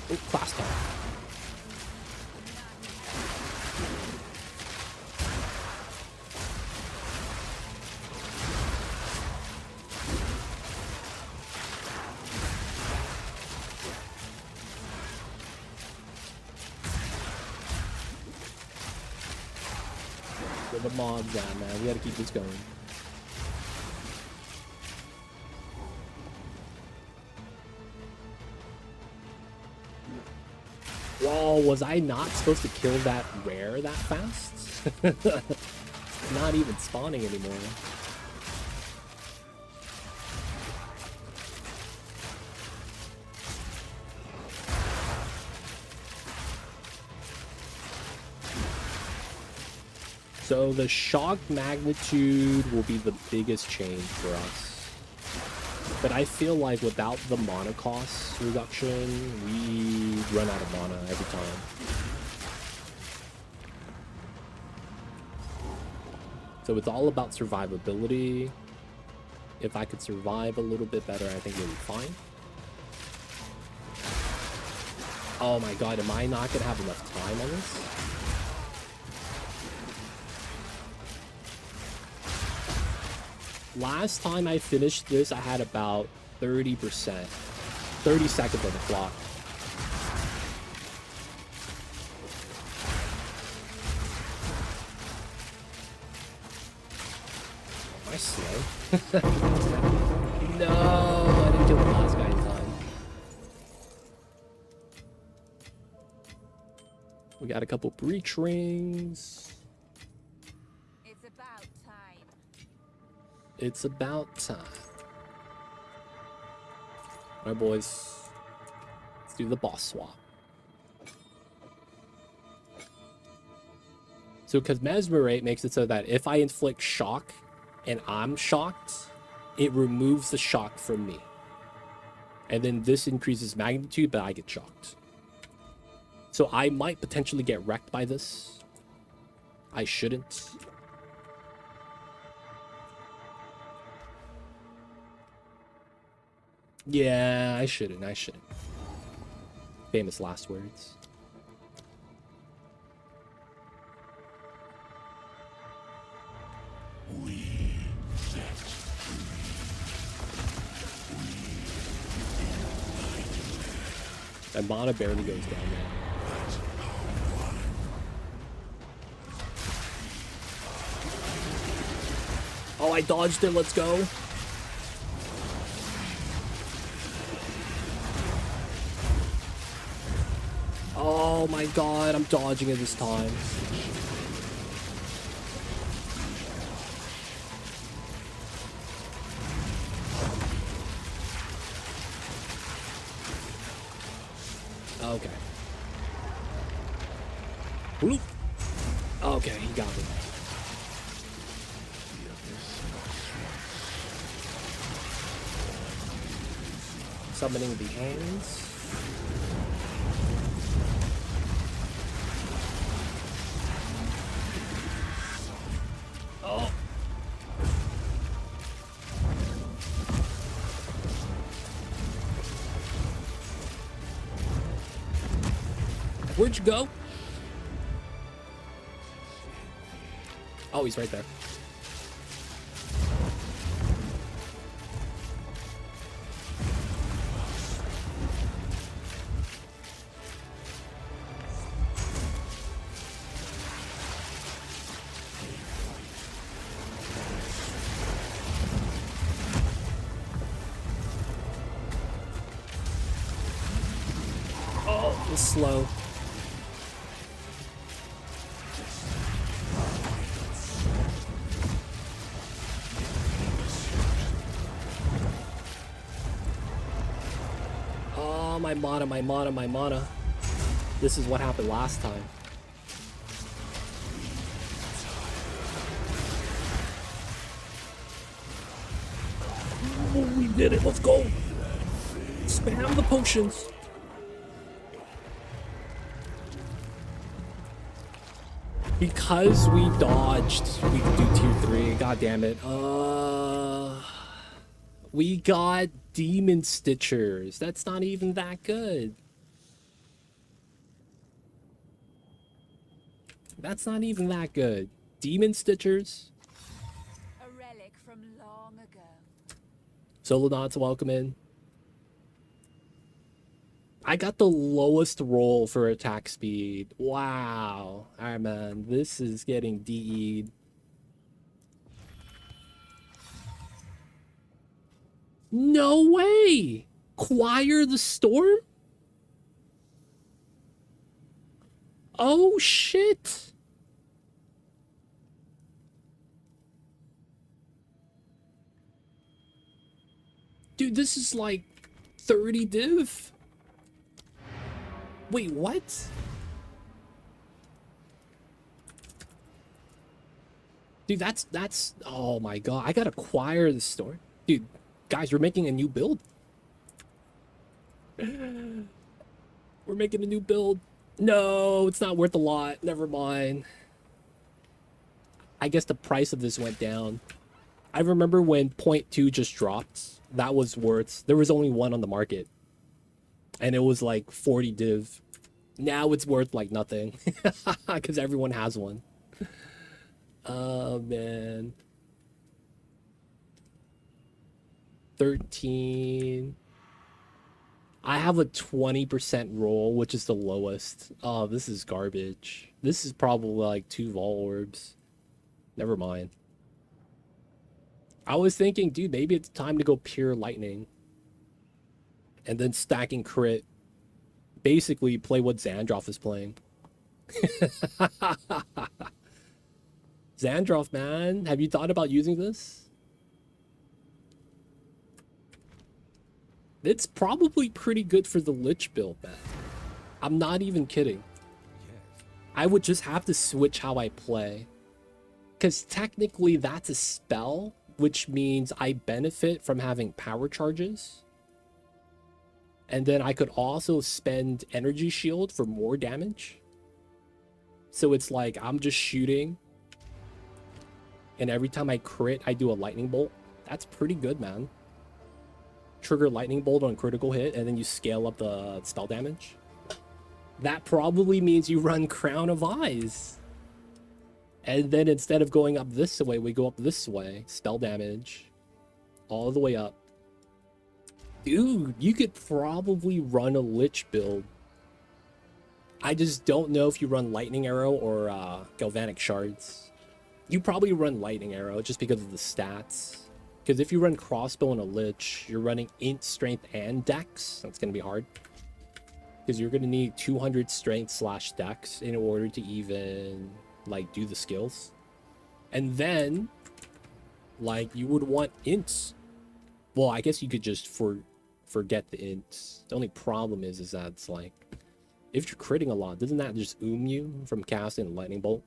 Oh, class talk. Where the mob's at, man. We gotta keep this going. Whoa, was I not supposed to kill that rare that fast? Not even spawning anymore. So the shock magnitude will be the biggest change for us. But I feel like without the mana cost reduction, we run out of mana every time. So it's all about survivability. If I could survive a little bit better, I think we'll be fine. Oh my god, am I not going to have enough time on this? Last time I finished this, I had about 30%. 30 seconds on the clock. Am I slow? No, I didn't kill the last guy in time. We got a couple breach rings. It's about time. It's about time. Alright, boys. Let's do the boss swap. So, because Mesmerate makes it so that if I inflict shock and I'm shocked, it removes the shock from me. And then this increases magnitude, but I get shocked. So I might potentially get wrecked by this. I shouldn't. Yeah, I shouldn't. Famous last words. My mana barely goes down now. Oh, I dodged it. Let's go. Oh my god, I'm dodging it this time. Okay. Bloop. Okay, he got me. Summoning the hands. Oh. Where'd you go? Oh, he's right there. Oh, it's slow. Oh, my mana, my mana, my mana. This is what happened last time. Oh, we did it. Let's go. Spam the potions. Because we dodged, we could do tier 3. God damn it. We got Demon Stitchers. That's not even that good. That's not even that good. Demon Stitchers. A relic from long ago. Solo Knots, welcome in. I got the lowest roll for attack speed. Wow. Alright, man. This is getting DE'd. No way! Choir the Storm? Oh, shit! Dude, this is like 30 div. Wait, what? Dude, that's oh my god. I gotta acquire the store. Dude, guys, we're making a new build. We're making a new build. No, it's not worth a lot. Never mind. I guess the price of this went down. I remember when 0.2 just dropped. That was worth, there was only one on the market. And it was like 40 div. Now it's worth like nothing. Because everyone has one. Oh, man. 13. I have a 20% roll, which is the lowest. Oh, this is garbage. This is probably like 2 Vol Orbs. Never mind. I was thinking, dude, maybe it's time to go pure lightning. And then stacking crit. Basically, play what Xandroff is playing. Xandroff, man. Have you thought about using this? It's probably pretty good for the Lich build, man. I'm not even kidding. I would just have to switch how I play. Because technically that's a spell, which means I benefit from having power charges. And then I could also spend energy shield for more damage. So it's like I'm just shooting. And every time I crit, I do a lightning bolt. That's pretty good, man. Trigger lightning bolt on critical hit, and then you scale up the spell damage. That probably means you run Crown of Eyes. And then instead of going up this way, we go up this way. Spell damage. All the way up. Dude, you could probably run a Lich build. I just don't know if you run Lightning Arrow or Galvanic Shards. You probably run Lightning Arrow just because of the stats. Because if you run Crossbow and a Lich, you're running Int, Strength, and Dex. That's going to be hard. Because you're going to need 200 Strength / Dex in order to even, like, do the skills. And then, like, you would want Ints. Well, I guess you could just forget the Ints. The only problem is that it's like, If you're critting a lot, doesn't that just you from casting a lightning bolt?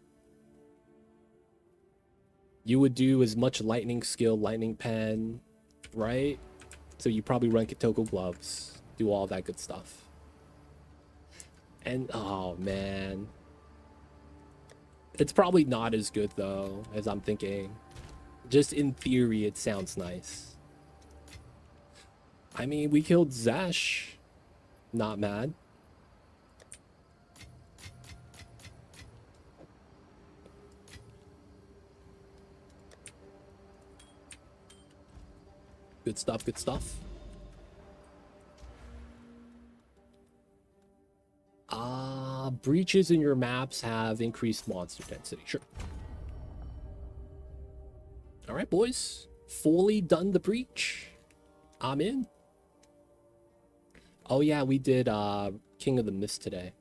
You would do as much lightning skill, lightning pen, right? So you probably run Kitoko gloves, do all that good stuff. And oh man, it's probably not as good though as I'm thinking. Just in theory, it sounds nice. I mean, we killed Zash. Not mad. Good stuff, good stuff. Breaches in your maps have increased monster density. Sure. All right, boys. Fully done the breach. I'm in. Oh yeah, we did King of the Mist today.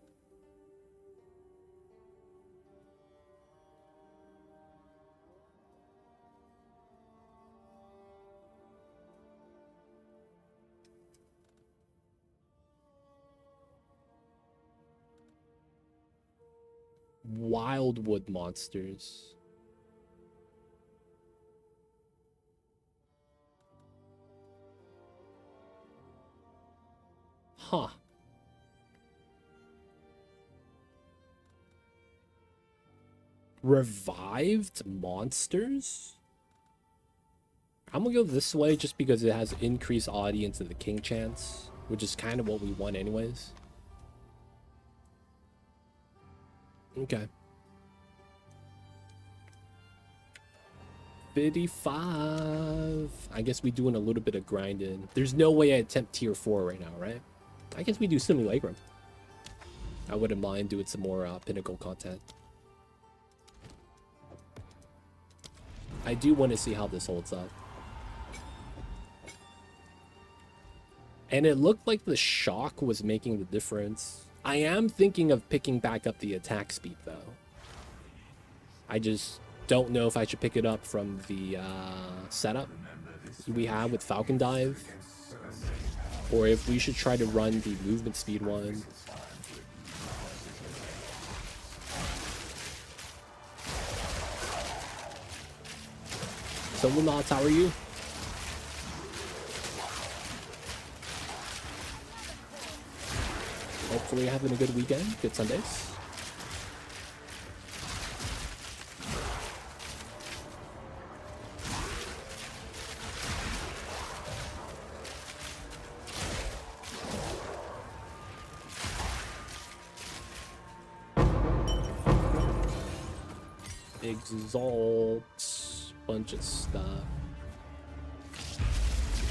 Wildwood monsters. Huh. Revived monsters? I'm gonna go this way just because it has increased audience of the king chance, which is kind of what we want anyways. Okay. 55. I guess we doing a little bit of grinding. There's no way I attempt tier 4 right now, right? I guess we do Simulacrum. I wouldn't mind doing some more pinnacle content. I do want to see how this holds up. And it looked like the shock was making the difference. I am thinking of picking back up the attack speed though. I just don't know if I should pick it up from the setup we have with Falcon Dive, or if we should try to run the movement speed one. So Lunots, how are you? Hopefully you're having a good weekend, good Sundays. Exalt, bunch of stuff.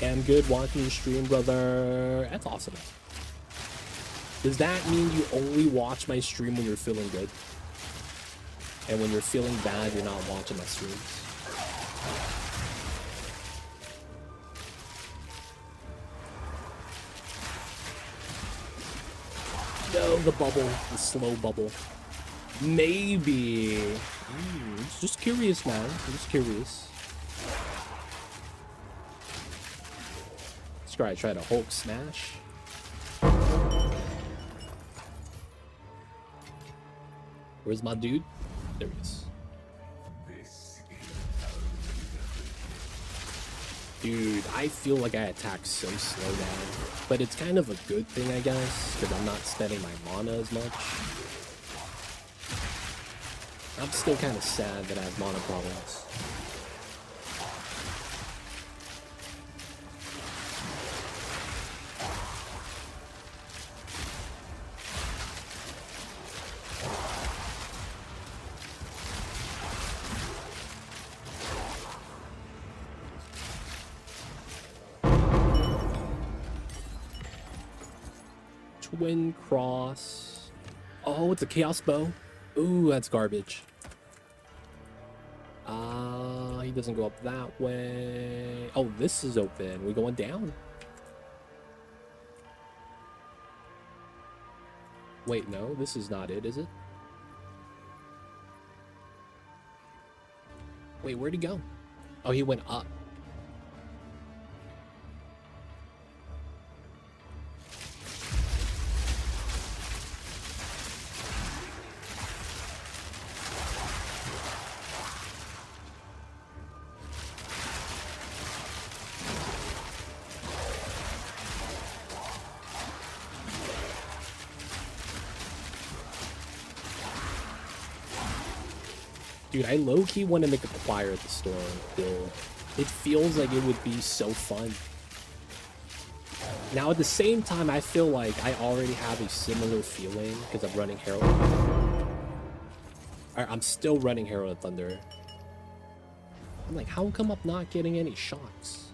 I'm good watching your stream, brother. That's awesome. Does that mean you only watch my stream when you're feeling good? And when you're feeling bad, you're not watching my streams? No, the bubble, the slow bubble. Maybe. Just curious, man. I'm just curious. Let's try to Hulk smash. Where's my dude? There he is. Dude, I feel like I attack so slow now. But it's kind of a good thing, I guess, because I'm not spending my mana as much. I'm still kind of sad that I have mana problems. Twin cross. Oh, it's a chaos bow. Ooh, that's garbage. He doesn't go up that way. Oh, this is open. We going down? Wait, no, this is not it, is it? Wait, where'd he go? Oh, he went up. Dude, I low-key want to make a choir at the store build. It feels like it would be so fun. Now, at the same time, I feel like I already have a similar feeling because I'm running Herald. I'm still running Herald Thunder. I'm like, how come I'm not getting any shots?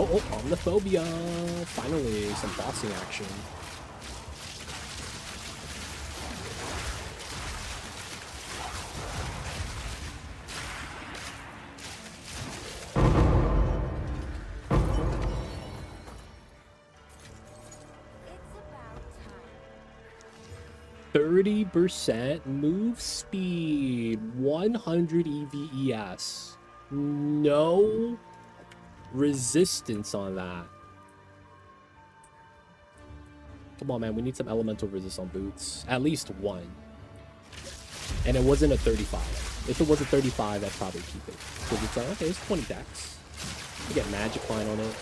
Oh, Omniphobia! Finally, some bossing action. It's about time. 30% move speed, 100 EVES. No resistance on that. Come on, man. We need some elemental resist on boots. At least one. And it wasn't a 35. If it was a 35, I'd probably keep it. Because it's like, okay, it's 20 dex. You get magic line on it.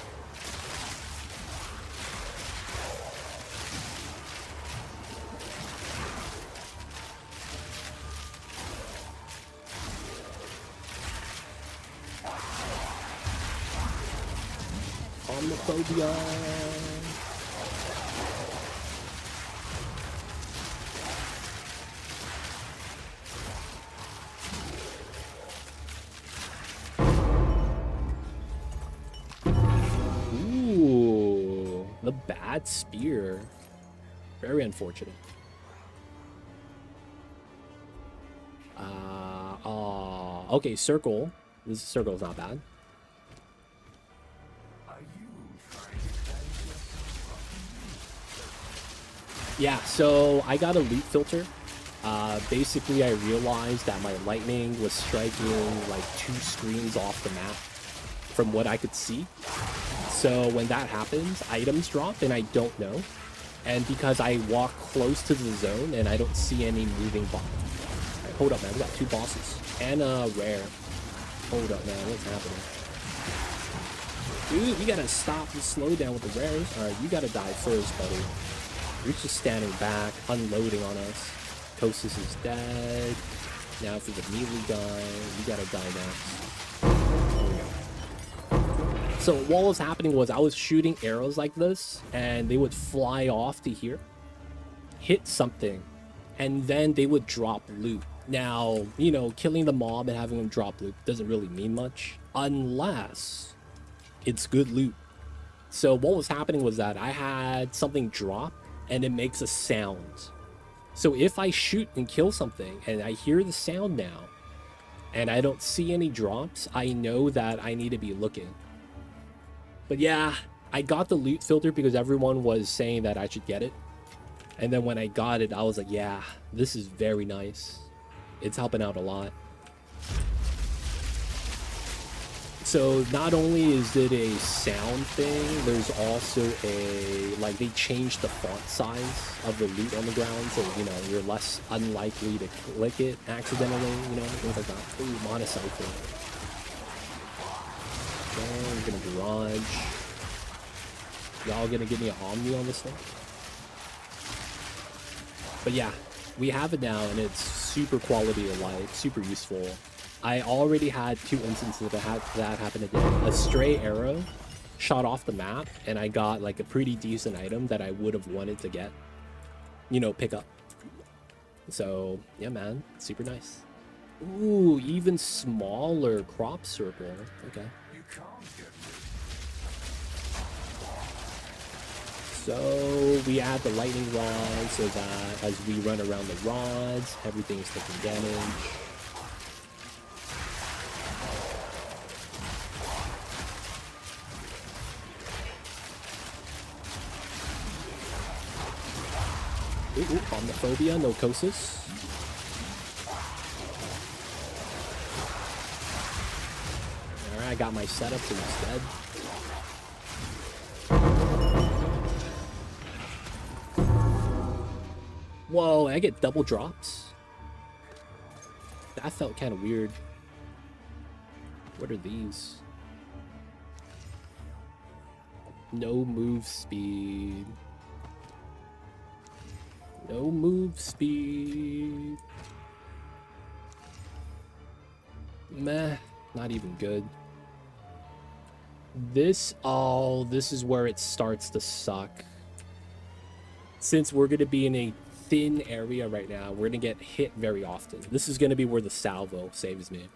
Omniphobia. Ooh, the bad spear. Very unfortunate. Okay, circle. This circle is not bad. Yeah, so I got a loot filter. Basically, I realized that my lightning was striking like 2 screens off the map from what I could see. So when that happens, items drop and I don't know. And because I walk close to the zone and I don't see any moving bots. Right, hold up, man. We got 2 bosses and a rare. Hold up, man. What's happening? Dude, you gotta stop and slow down with the rares. Alright, you gotta die first, buddy. You're just standing back, unloading on us. Kosis is dead. Now for the melee guy, you gotta die next. So what was happening was I was shooting arrows like this, and they would fly off to here, hit something, and then they would drop loot. Now, you know, killing the mob and having them drop loot doesn't really mean much, unless it's good loot. So what was happening was that I had something drop, and it makes a sound. So if I shoot and kill something and I hear the sound now and I don't see any drops, I know that I need to be looking. But yeah, I got the loot filter because everyone was saying that I should get it. And then when I got it, I was like, yeah, this is very nice. It's helping out a lot. So not only is it a sound thing, there's also a, like, they changed the font size of the loot on the ground, so, you know, you're less unlikely to click it accidentally, you know, things like that. Ooh, monocycle. Okay, we're gonna garage. Y'all gonna give me an Omni on this thing? But yeah, we have it now, and it's super quality of life, super useful. I already had 2 instances that happened today. A stray arrow shot off the map, and I got like a pretty decent item that I would have wanted to get, you know, pick up. So yeah, man, super nice. Ooh, even smaller crop circle. Okay. So we add the lightning rod so that as we run around the rods, everything's taking damage. Ooh, Omniphobia, no Kosis. Alright, I got my setup, so he's dead. Whoa, I get double drops? That felt kind of weird. What are these? No move speed. No move speed. Meh, not even good. This is where it starts to suck. Since we're going to be in a thin area right now, we're going to get hit very often. This is going to be where the salvo saves me.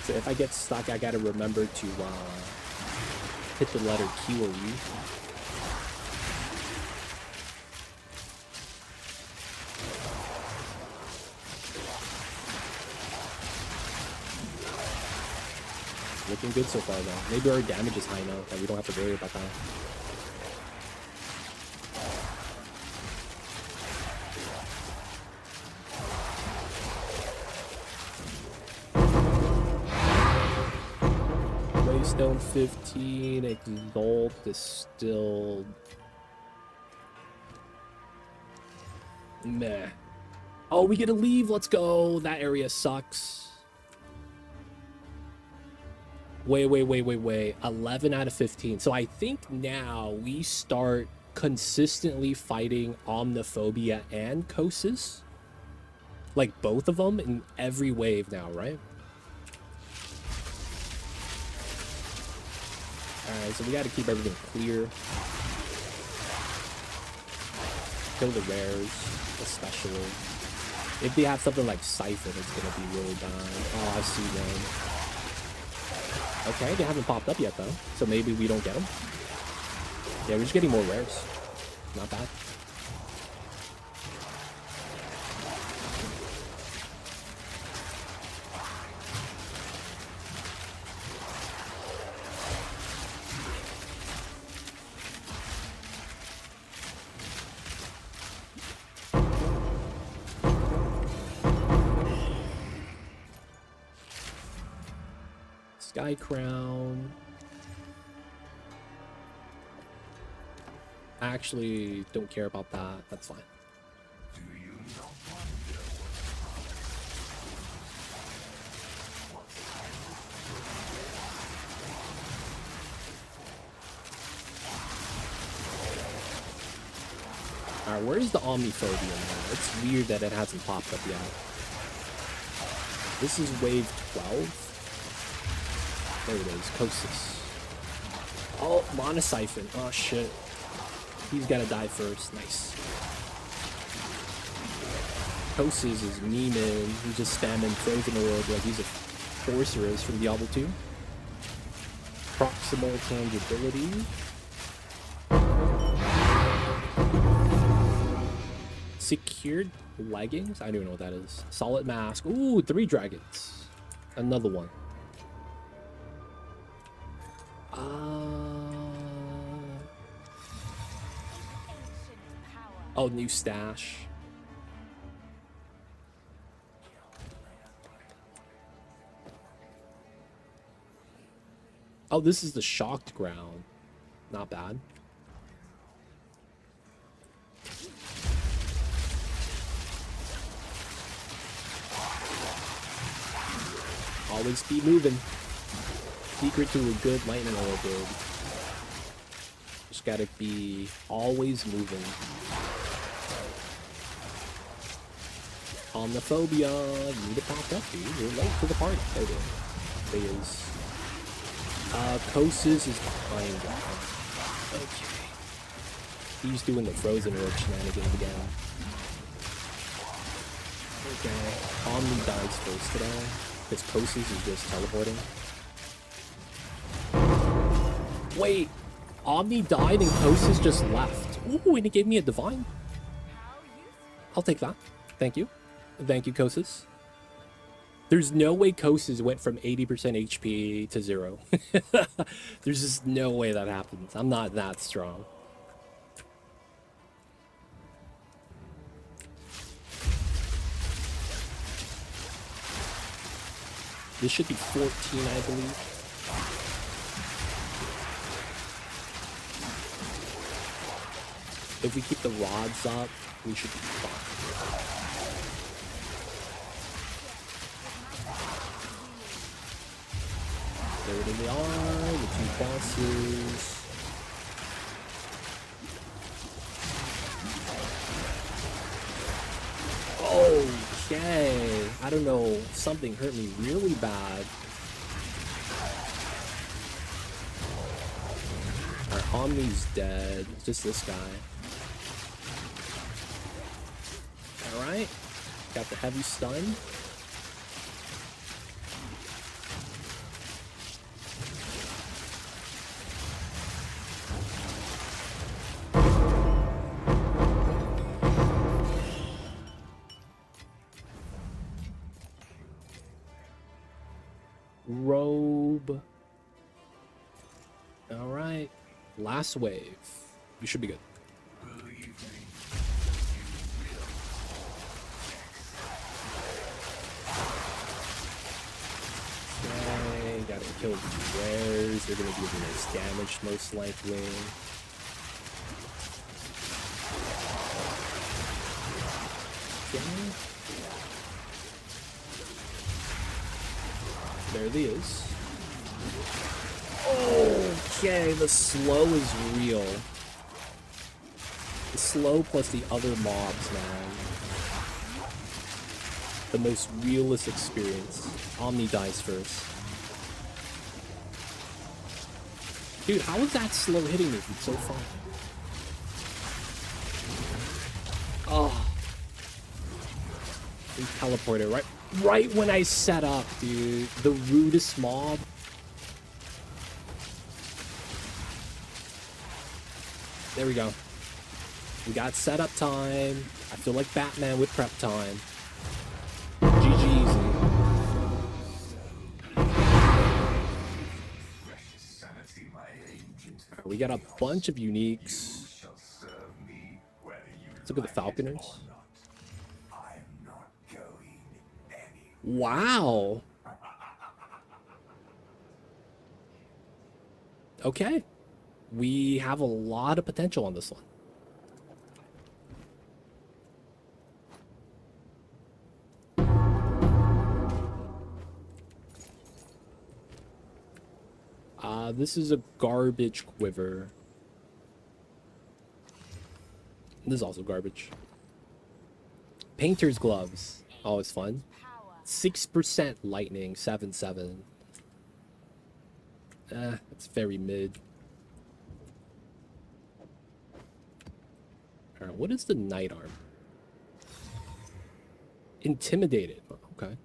So if I get stuck, I got to remember to hit the letter Q or U. Looking good so far though. Maybe our damage is high enough that we don't have to worry about that. Waystone 15, Exalt is still meh. Oh, we get to leave. Let's go. That area sucks. Wait. 11 out of 15. So I think now we start consistently fighting Omniphobia and Kosis. Like both of them in every wave now, right? Alright, so we got to keep everything clear. Kill the rares, especially. If they have something like Siphon, it's going to be really bad. Oh, I see them. Okay, they haven't popped up yet, though. So maybe we don't get them. Yeah, we're just getting more rares. Not bad. Sky Crown. I actually don't care about that. That's fine. Alright, where's the Omniphobia now? It's weird that it hasn't popped up yet. This is wave 12. There it is, Kosis. Oh, Mana Siphon. Oh, shit. He's gotta die first. Nice. Kosis is memeing. He's just spamming Frozen Orb like he's a sorceress from Diablo 2. Proximal tangibility. Secured leggings? I don't even know what that is. Solid mask. Ooh, 3 dragons. Another one. Oh, new stash. Oh, this is the shocked ground. Not bad. Always keep moving. Secret to a good lightning orb build. Just gotta be always moving. Omniphobia, you need to pop up, dude. You're late to the party. There it is. There it is. Kosis is behind that. Okay. He's doing the Frozen Orb shenanigans again. Okay. Omni dies first today. Because Kosis is just teleporting. Wait. Omni died and Kosis just left. Ooh, and he gave me a divine. I'll take that. Thank you. Thank you, Kosis. There's no way Kosis went from 80% HP to 0. There's just no way that happens. I'm not that strong. This should be 14, I believe. If we keep the rods up, we should be fine. There they are, the two bosses. Okay, I don't know, something hurt me really bad. Our Omni's dead, just this guy. Alright, got the heavy stun. Robe. Alright. Last wave. You should be good. Okay, gotta kill these wares. They're gonna do the most damage most likely. Okay. There he is. Okay, the slow is real. The slow plus the other mobs, man. The most realist experience. Omni dies first. Dude, how is that slow hitting me? It's so fun. Oh. He teleported right when I set up, dude. The rudest mob. There we go. We got setup time. I feel like Batman with prep time. GG's. Alright, we got a bunch of uniques. Let's look at the Falconers. Wow. Okay. We have a lot of potential on this one. This is a garbage quiver. This is also garbage. Painter's gloves. Always fun. 6% lightning, 7/7. That's very mid. Alright, what is the knight arm? Intimidated. Okay.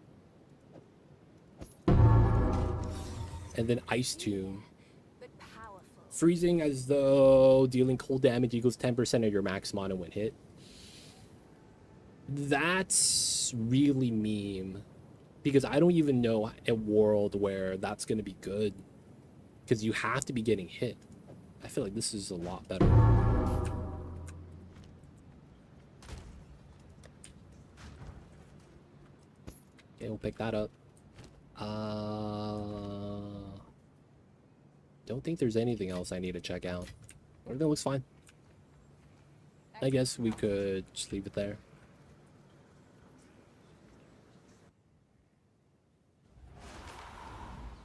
And then Ice Tomb. Freezing as though dealing cold damage equals 10% of your max mana when hit. That's really meme. Because I don't even know a world where that's going to be good. Because you have to be getting hit. I feel like this is a lot better. Okay, we'll pick that up. Don't think there's anything else I need to check out. Everything looks fine. I guess we could just leave it there.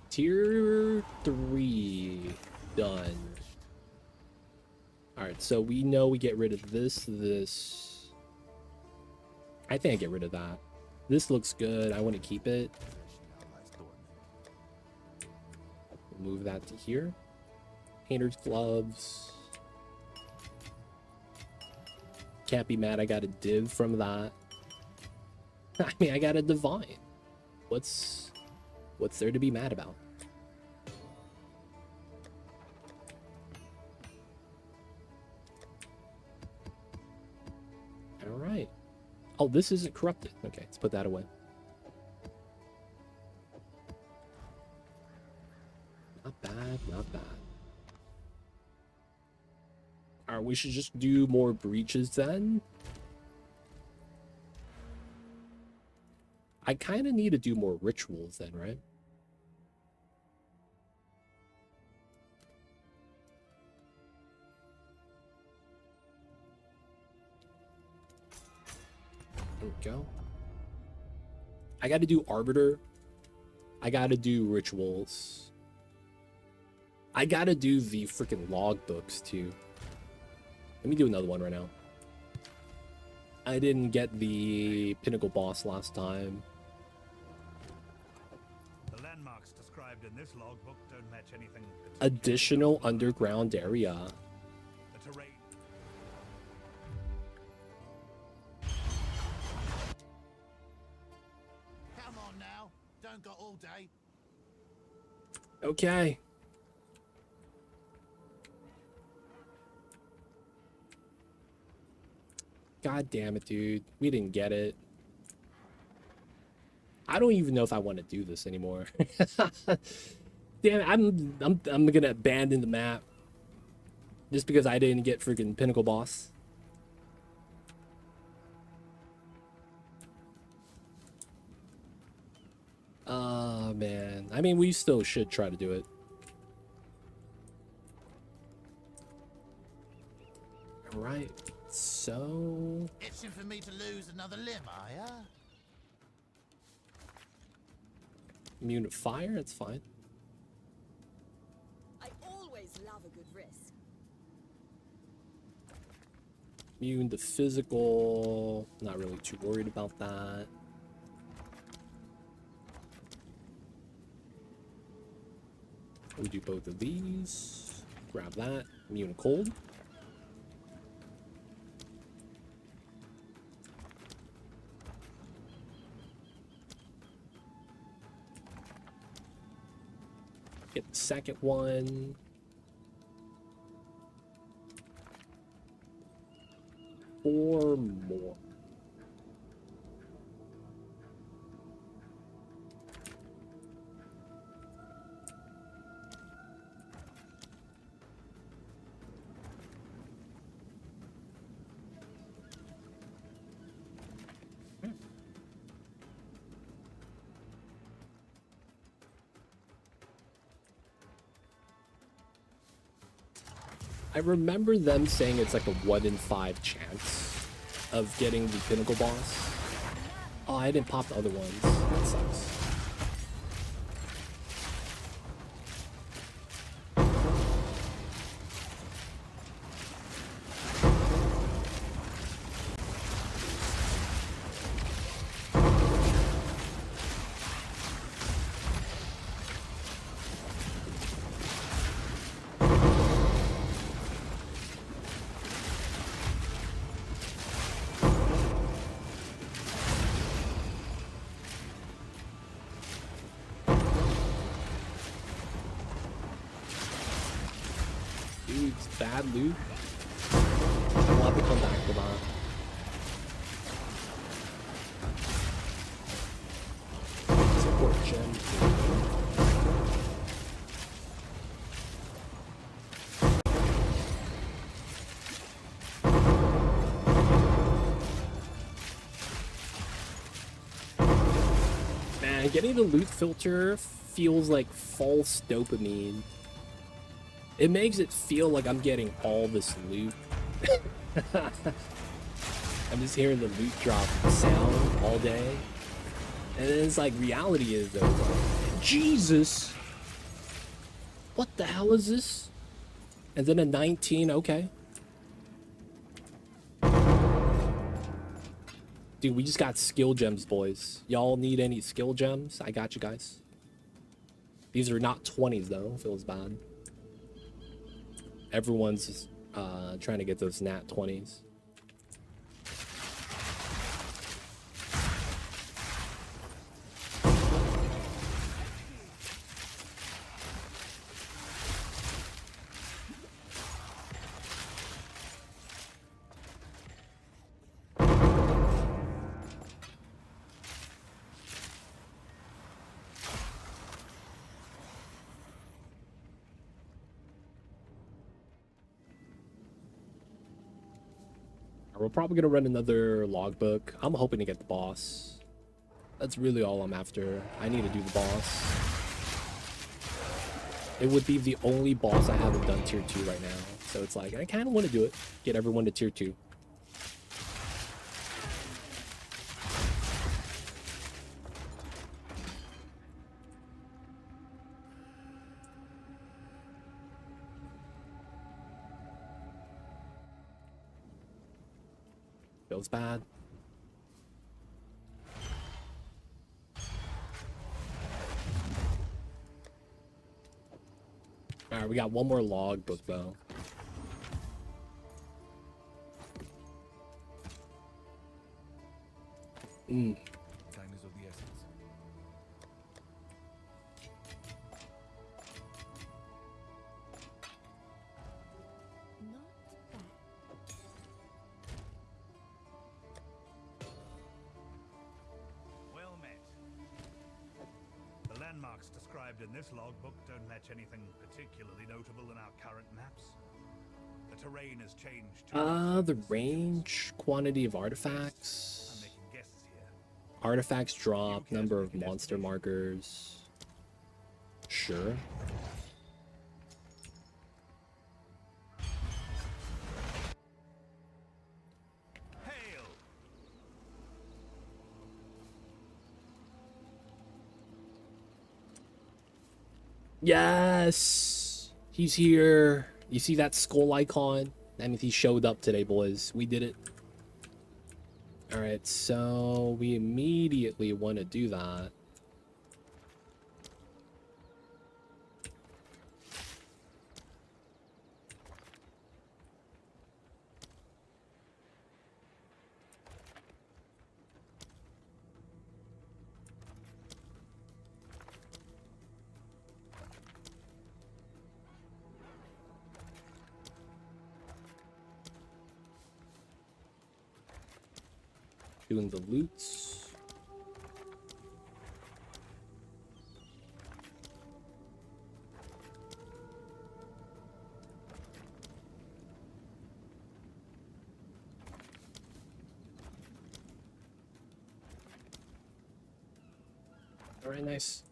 Tier 3 done. Alright, so we know we get rid of this. I think I get rid of that. This looks good. I want to keep it. Move that to here. Painter's gloves. Can't be mad I got a div from that. I mean, I got a divine. What's there to be mad about? All right. Oh, this isn't corrupted. Okay, let's put that away. Not bad, not bad. Alright, we should just do more breaches then. I kind of need to do more rituals then, right? There we go. I got to do Arbiter. I got to do Rituals. I got to do the freaking log books too. Let me do another one right now. I didn't get the Pinnacle boss last time. The landmarks described in this logbook don't match anything. Additional underground area. The terrain. Come on now, don't go all day. Okay. God damn it, dude. We didn't get it. I don't even know if I want to do this anymore. Damn it, I'm gonna abandon the map. Just because I didn't get freaking Pinnacle boss. Oh man. I mean, we still should try to do it. Alright. So Itching for me to lose another limb, are ya? immune to fire, that's fine. I always love a good risk. Immune to physical, not really too worried about that. We do both of these. Grab that. Immune to cold. Get the second one. Four more. I remember them saying it's like a 1 in 5 chance of getting the Pinnacle boss. Oh, I didn't pop the other ones. That sucks. Dude's bad loot. We'll have to come back to that. Support gem. Man, getting the loot filter feels like false dopamine. It makes it feel like I'm getting all this loot. I'm just hearing the loot drop sound all day. And then it's like reality is though, like, Jesus! What the hell is this? And then a 19, okay. Dude, we just got skill gems, boys. Y'all need any skill gems? I got you guys. These are not 20s though, feels bad. Everyone's trying to get those nat 20s. We're probably gonna run another logbook. I'm hoping to get the boss. That's really all I'm after. I need to do the boss. It would be the only boss I haven't done tier 2 right now. So it's like, I kind of want to do it. Get everyone to tier 2. Feels bad. Alright, we got one more logbook though. Time is of the essence. Not bad. Well met. The landmarks described in this logbook don't match anything particularly notable in our current maps. The terrain has changed. The range, quantity of artifacts. I'm making guesses here. Artifacts drop, number of monster markers. Sure. Hail! Yes! He's here. You see that skull icon? That means he showed up today, boys. We did it. Alright, so we immediately want to do that. Doing the loots. All right, nice.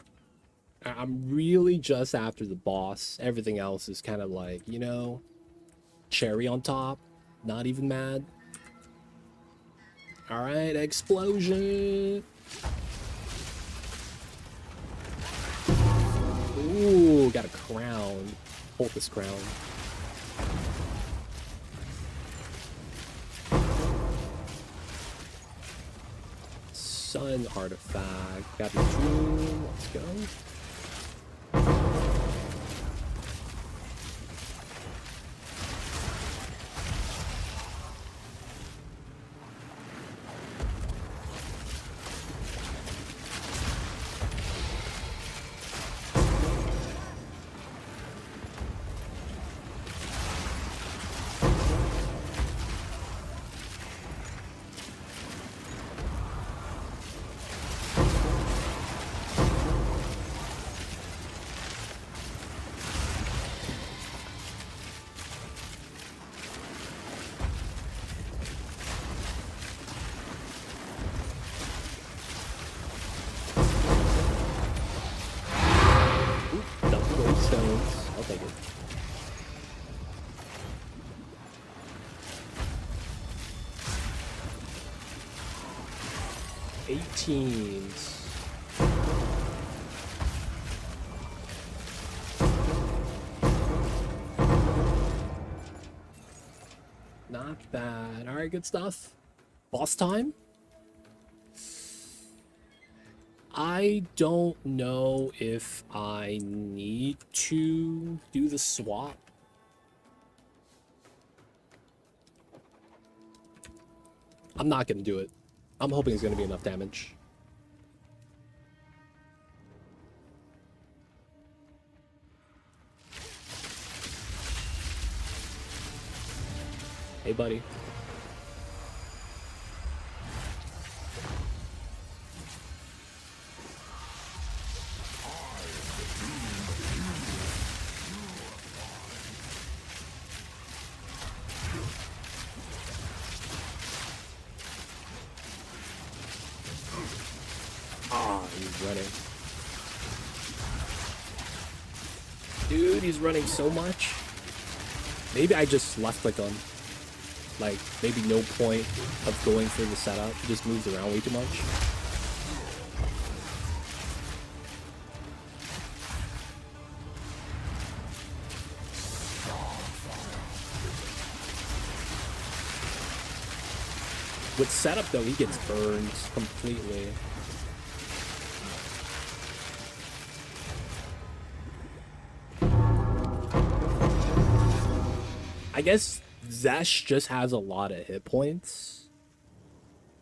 I'm really just after the boss. Everything else is kind of like, you know, cherry on top. Not even mad. All right, explosion. Ooh, got a crown. Hold this crown. Sun artifact. Got the dream. Let's go. Stones. I'll take it. Eighteens. Not bad. All right, good stuff. Boss time. I don't know if I need to do the swap. I'm not going to do it. I'm hoping it's going to be enough damage. Hey, buddy. He's running. Dude, he's running so much. Maybe I just left click on. Like, maybe no point of going for the setup. He just moves around way too much. With setup though, he gets burned completely. I guess Zesh just has a lot of hit points.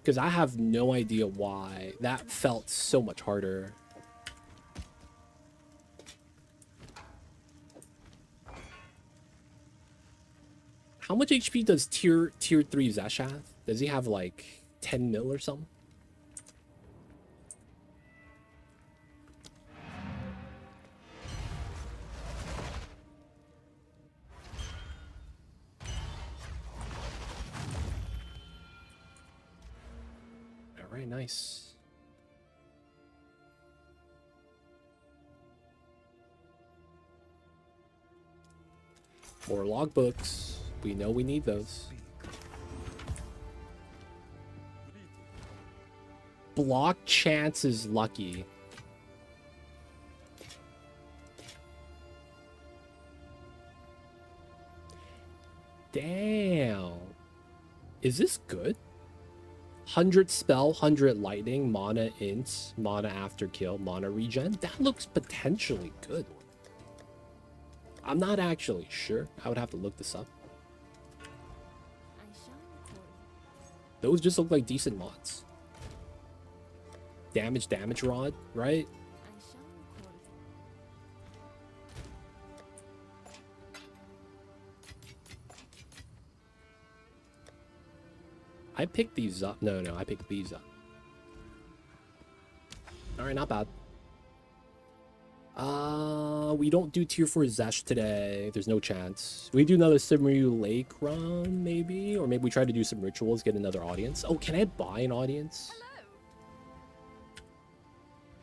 Because I have no idea why. That felt so much harder. How much HP does tier 3 Zesh have? Does he have like 10 mil or something? Alright, nice. More logbooks. We know we need those. Block chance is lucky. Damn. Is this good? 100 spell, 100 lightning, mana int, mana after kill, mana regen. That looks potentially good. I'm not actually sure. I would have to look this up. I shall record. Those just look like decent mods. Damage rod, right? I shall record. I picked these up. No, I picked these up. Alright, not bad. We don't do tier 4 Zesh today. There's no chance. We do another Simryu Lake run, maybe? Or maybe we try to do some rituals, get another audience. Oh, can I buy an audience?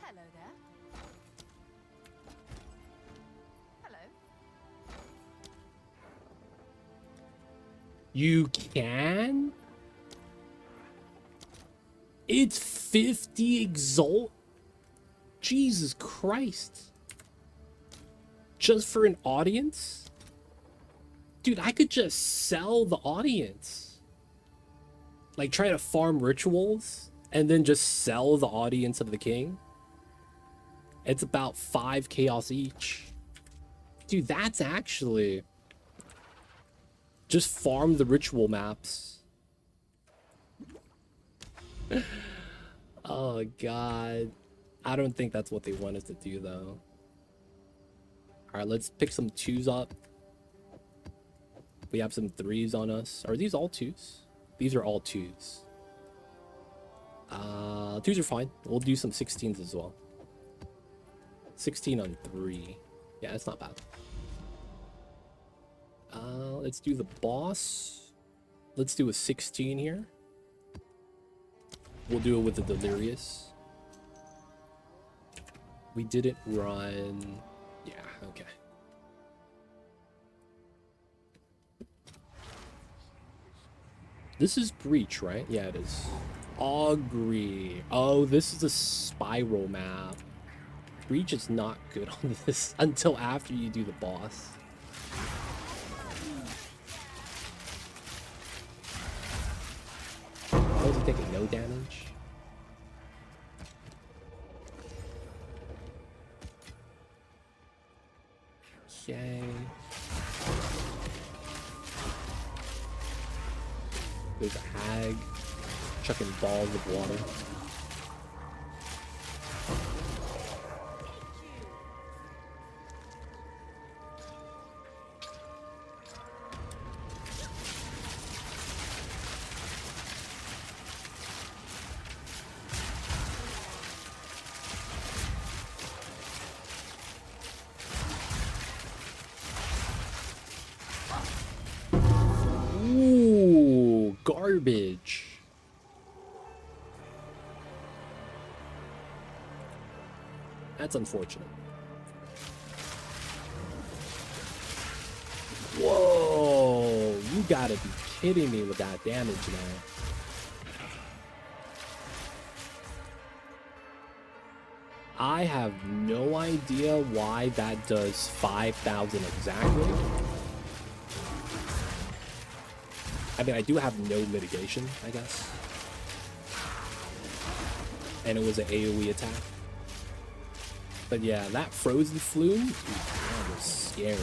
Hello there. Hello. You can? It's 50 Exalt? Jesus Christ. Just for an audience? Dude, I could just sell the audience. Like, try to farm rituals and then just sell the audience of the king. It's about 5 chaos each. Dude, that's actually... Just farm the ritual maps. Oh, God. I don't think that's what they want us to do, though. Alright, let's pick some 2s up. We have some 3s on us. Are these all 2s? These are all 2s. 2s are fine. We'll do some 16s as well. 16 on 3. Yeah, that's not bad. Let's do the boss. Let's do a 16 here. We'll do it with the Delirious. We didn't run... Yeah, okay. This is Breach, right? Yeah, it is. Augury. Oh, this is a spiral map. Breach is not good on this until after you do the boss. Oh, is he taking no damage? Okay. There's a hag chucking balls of water. Ooh, garbage. That's unfortunate. Whoa, you gotta be kidding me with that damage now. I have no idea why that does 5,000 exactly. I mean, I do have no mitigation, I guess. and it was an AoE attack. But yeah, that frozen flume, that was scary.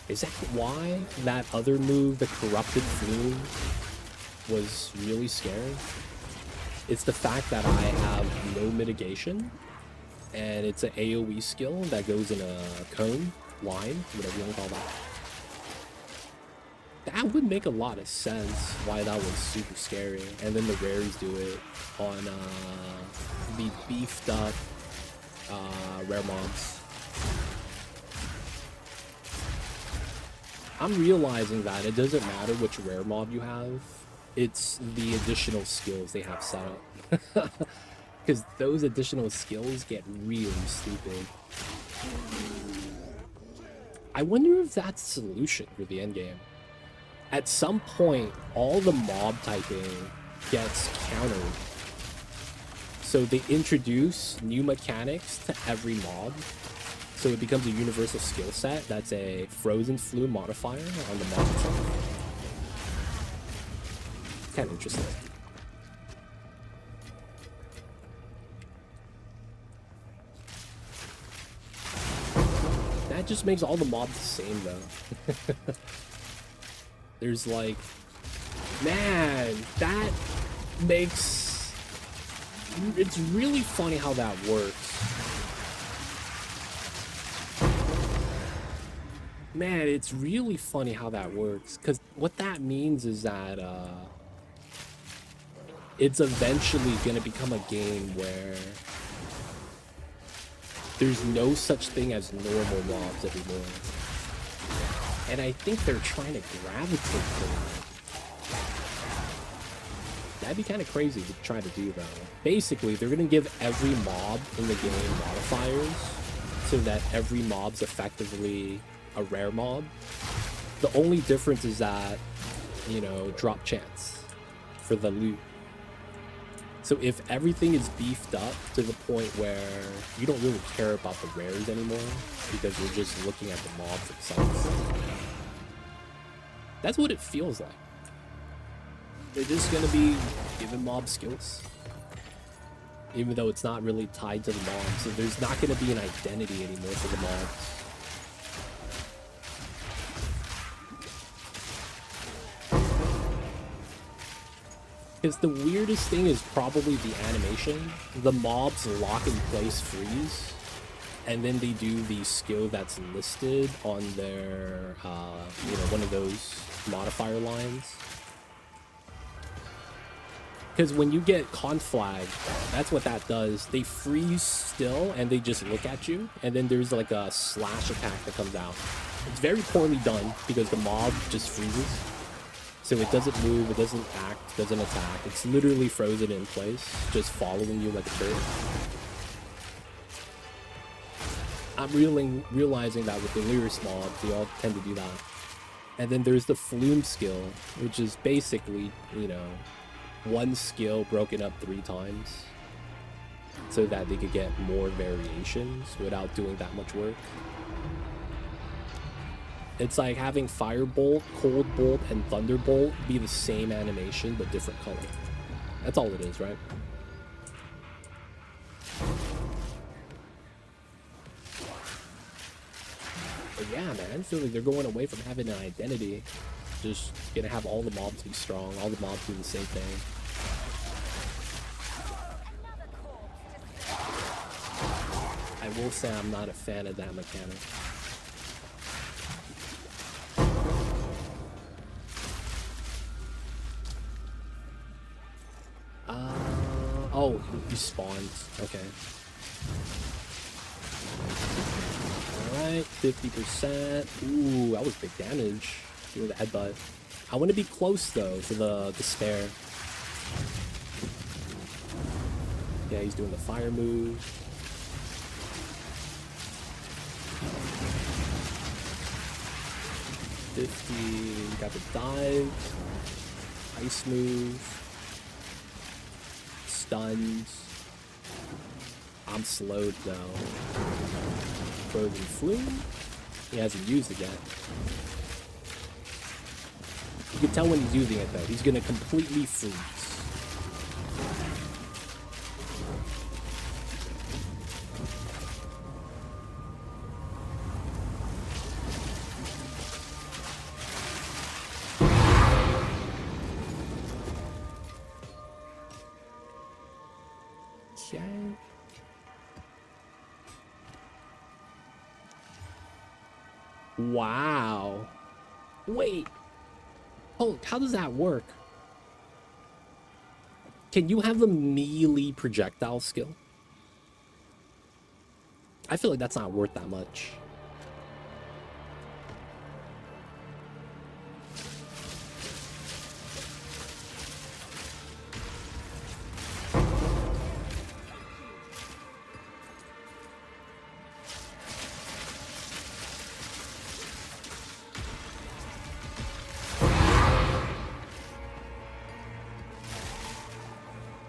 Is that why that other move, the corrupted flume, was really scary? It's the fact that I have no mitigation, and it's an AoE skill that goes in a cone, line, whatever you want to call that. That would make a lot of sense why that was super scary. And then the rares do it on the beefed up rare mobs. I'm realizing that it doesn't matter which rare mob you have, it's the additional skills they have set up. Because those additional skills get really stupid. I wonder if that's the solution for the endgame. At some point, all the mob typing gets countered. So they introduce new mechanics to every mob. So it becomes a universal skill set that's a frozen flume modifier on the mob itself. Kind of interesting. That just makes all the mobs the same though. There's like, man, that makes, it's really funny how that works. Man, it's really funny how that works, because what that means is that it's eventually going to become a game where there's no such thing as normal mobs anymore. And I think they're trying to gravitate to that. That'd be kind of crazy to try to do, though. Basically, they're going to give every mob in the game modifiers so that every mob's effectively a rare mob. The only difference is that, you know, drop chance for the loot. So if everything is beefed up to the point where you don't really care about the rares anymore because you're just looking at the mobs themselves, that's what it feels like. They're just gonna be given mob skills, even though it's not really tied to the mobs. So there's not gonna be an identity anymore for the mobs. Because the weirdest thing is probably the animation. The mobs lock in place freeze, and then they do the skill that's listed on their, you know, one of those modifier lines. Because when you get conflag, that's what that does. They freeze still, and they just look at you, and then there's like a slash attack that comes out. It's very poorly done, because the mob just freezes. So it doesn't move, it doesn't act, doesn't attack. It's literally frozen in place, just following you like a turret. I'm realizing that with the Lyris mobs, they all tend to do that. And then there's the Flume skill, which is basically, you know, one skill broken up 3 times so that they could get more variations without doing that much work. It's like having Firebolt, Cold Bolt, and Thunderbolt be the same animation but different color. That's all it is, right? But yeah, man, I feel like they're going away from having an identity. Just gonna have all the mobs be strong, all the mobs do the same thing. I will say I'm not a fan of that mechanic. Oh, he spawns. Okay. Alright, 50%. Ooh, that was big damage. Doing the headbutt. I want to be close, though, for the spare. Yeah, he's doing the fire move. Got the dive. Ice move. Stuns. I'm slowed though. Frozen Flume. He hasn't used it yet. You can tell when he's using it though. He's gonna completely freeze. Wow. Wait. Oh, how does that work? Can you have a melee projectile skill? I feel like that's not worth that much.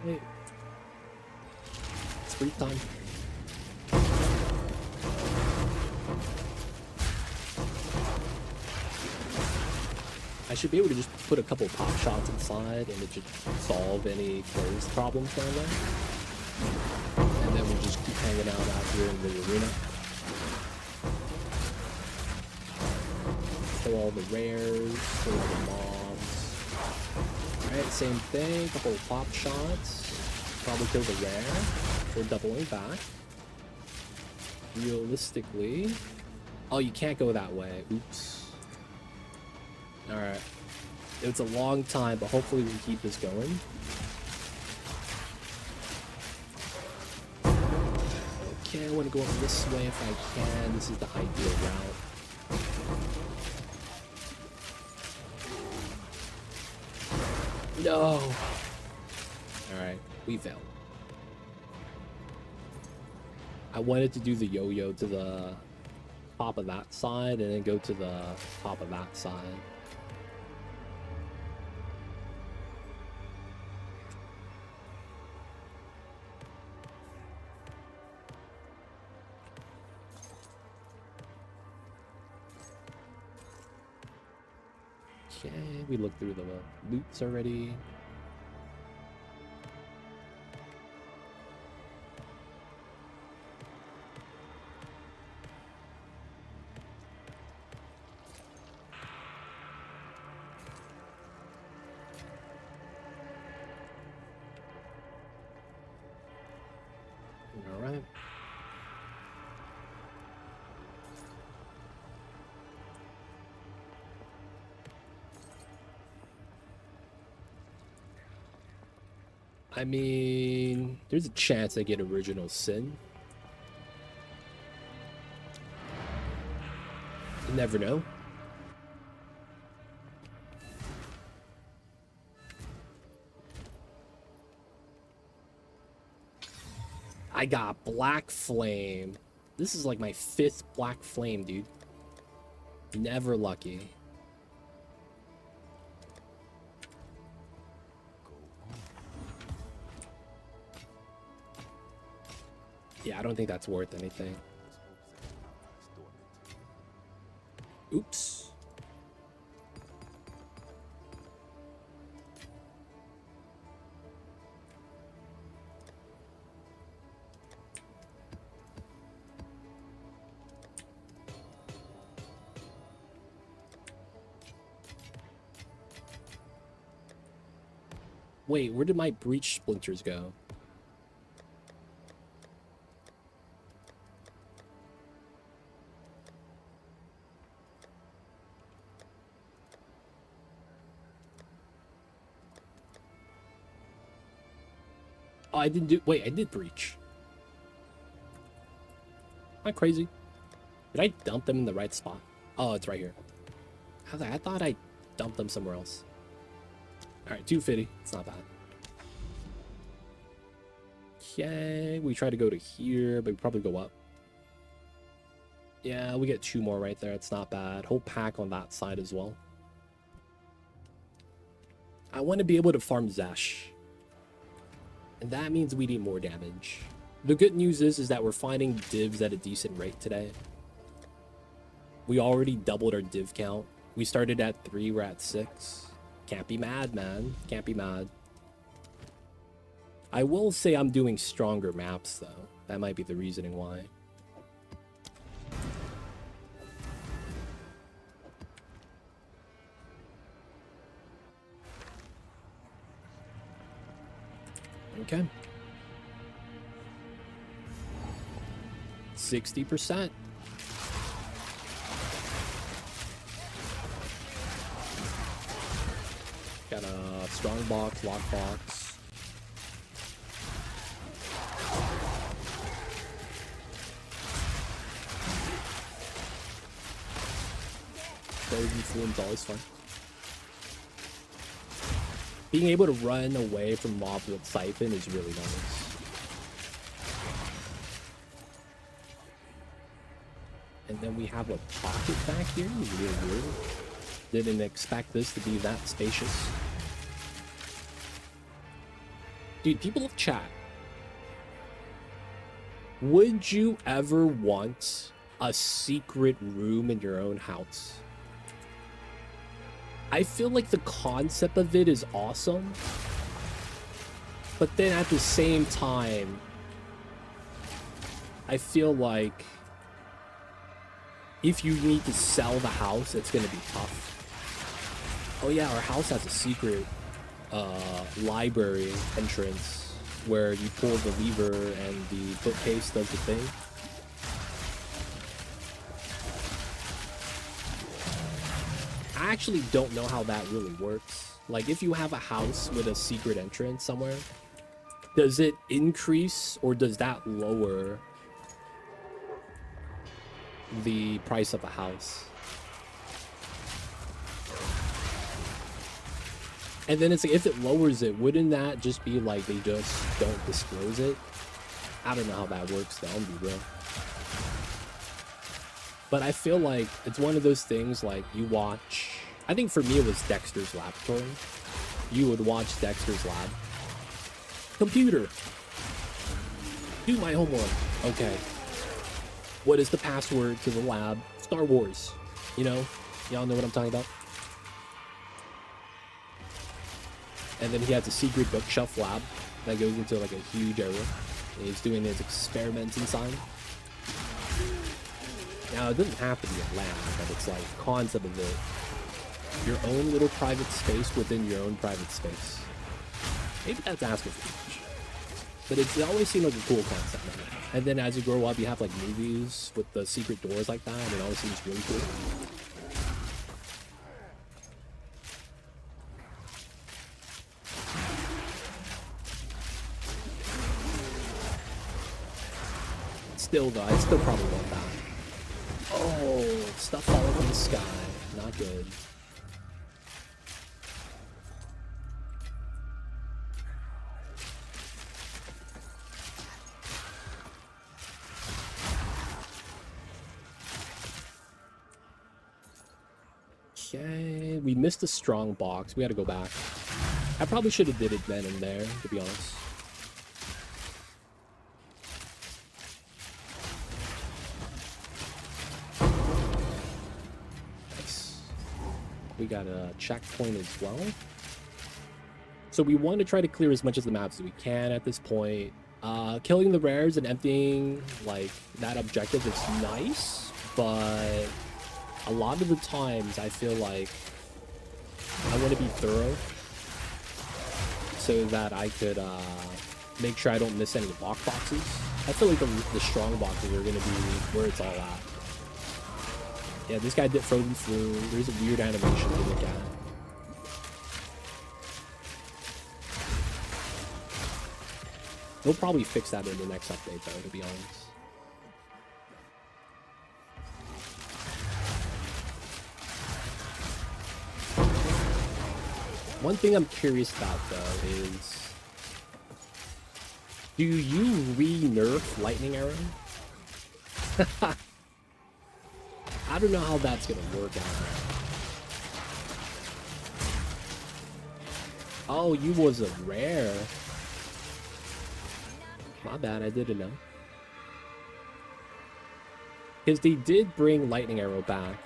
Wait. It's free time. I should be able to just put a couple pop shots inside and it should solve any closed problems down there. And then we'll just keep hanging out here in the arena. Kill all the rares, kill all the mobs. Alright, same thing, couple of pop shots. Probably kill the rare. We're doubling back. Realistically. Oh, you can't go that way. Oops. Alright. It's a long time, but hopefully we can keep this going. Okay, I want to go up this way if I can. This is the ideal route. No! Alright, we failed. I wanted to do the yo-yo to the top of that side and then go to the top of that side. Okay, we looked through the loots already. All right. I mean, there's a chance I get original sin. You never know. I got Black Flame. This is like my 5th Black Flame, dude. Never lucky. Yeah, I don't think that's worth anything. Oops. Wait, where did my breach splinters go? Oh, I didn't do... Wait, I did breach. Am I crazy? Did I dump them in the right spot? Oh, it's right here. I thought I dumped them somewhere else. Alright, 250. It's not bad. Okay, we try to go to here, but we probably go up. Yeah, we get 2 more right there. It's not bad. Whole pack on that side as well. I want to be able to farm Zesh. And that means we need more damage. The good news is that we're finding divs at a decent rate today. We already doubled our div count. We started at 3, we're at 6. Can't be mad, man. Can't be mad. I will say I'm doing stronger maps, though. That might be the reasoning why. Okay. 60%. Got a strong box, lock box. Frozen Flume's always fun. Being able to run away from mobs with Siphon is really nice. And then we have a pocket back here. Really weird. Didn't expect this to be that spacious. Dude, people of chat. Would you ever want a secret room in your own house? I feel like the concept of it is awesome. But then at the same time, I feel like if you need to sell the house, it's gonna be tough. Oh yeah, our house has a secret library entrance where you pull the lever and the bookcase does the thing. I actually don't know how that really works. Like, if you have a house with a secret entrance somewhere, does it increase or does that lower the price of a house? And then it's like, if it lowers it, wouldn't that just be like they just don't disclose it? I don't know how that works though, I'm gonna be real. But I feel like it's one of those things like you watch, I think for me it was Dexter's Laboratory. You would watch Dexter's Lab. Computer, do my homework. Okay. What is the password to the lab? Star Wars. You know? Y'all know what I'm talking about? And then he has a secret bookshelf lab that goes into like a huge area. And he's doing his experiments inside. Now, it doesn't have to be a lab, but it's like the concept of it. Your own little private space within your own private space. Maybe that's asking for much. But it always seemed like a cool concept. And then as you grow up, you have like movies with the secret doors like that, and it always seems really cool. Still though, I still probably want that. Oh, stuff falling from the sky. Not good. Okay, we missed a strong box. We had to go back. I probably should have did it then and there, to be honest. Nice. We got a checkpoint as well. So we want to try to clear as much of the maps as we can at this point. Killing the rares and emptying like that objective is nice, but a lot of the times I feel like I want to be thorough so that I could make sure I don't miss any lock boxes. I feel like the strong boxes are going to be where it's all at. Yeah, this guy did Frozen Flume. There's a weird animation to look at. They'll probably fix that in the next update though, to be honest. One thing I'm curious about though is, do you re-nerf Lightning Arrow? I don't know how that's gonna work out. Oh, you was a rare. My bad, I didn't know. Because they did bring Lightning Arrow back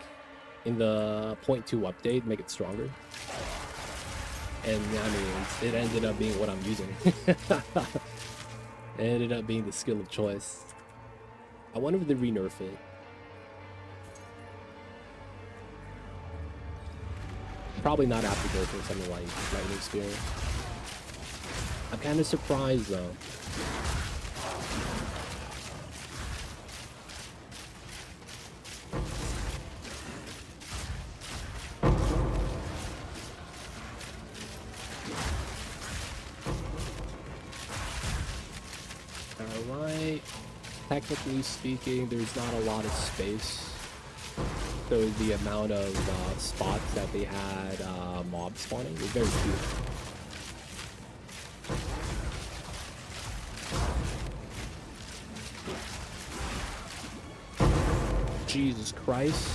in the 0.2 update, make it stronger. And I mean, it ended up being what I'm using. It ended up being the skill of choice. I wonder if they re-nerf it. Probably not after nerfing something like Lightning Spear. I'm kind of surprised though. technically speaking, there's not a lot of space. So the amount of spots that they had mob spawning was very few. Jesus Christ,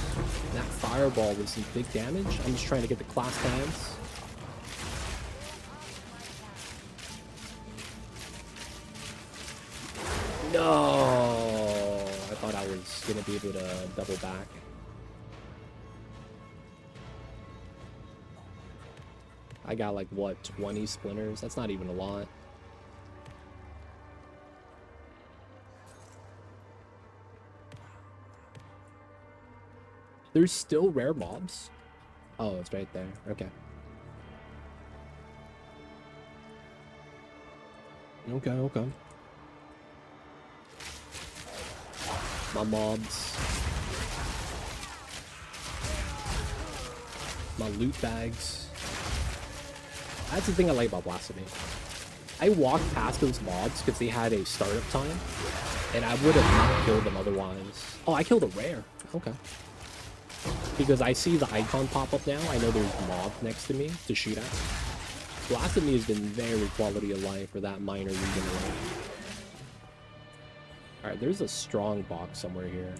that fireball was some big damage. I'm just trying to get the class hands. No! I thought I was gonna be able to double back. I got like, what, 20 splinters? That's not even a lot. There's still rare mobs? Oh, it's right there. Okay. Okay, okay. My mobs. My loot bags. That's the thing I like about Blasphemy. I walked past those mobs because they had a startup time, and I would have not killed them otherwise. Oh, I killed a rare. Okay. Because I see the icon pop up now. I know there's a mob next to me to shoot at. Blasphemy has been very quality of life for that minor reason alone. Alright, there's a strong box somewhere here.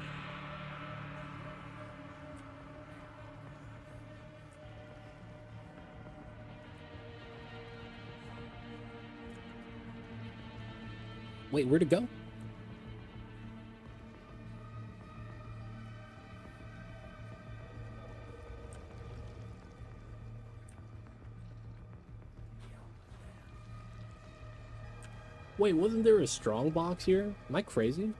Wait, where'd it go? Wait, wasn't there a strong box here? Am I crazy?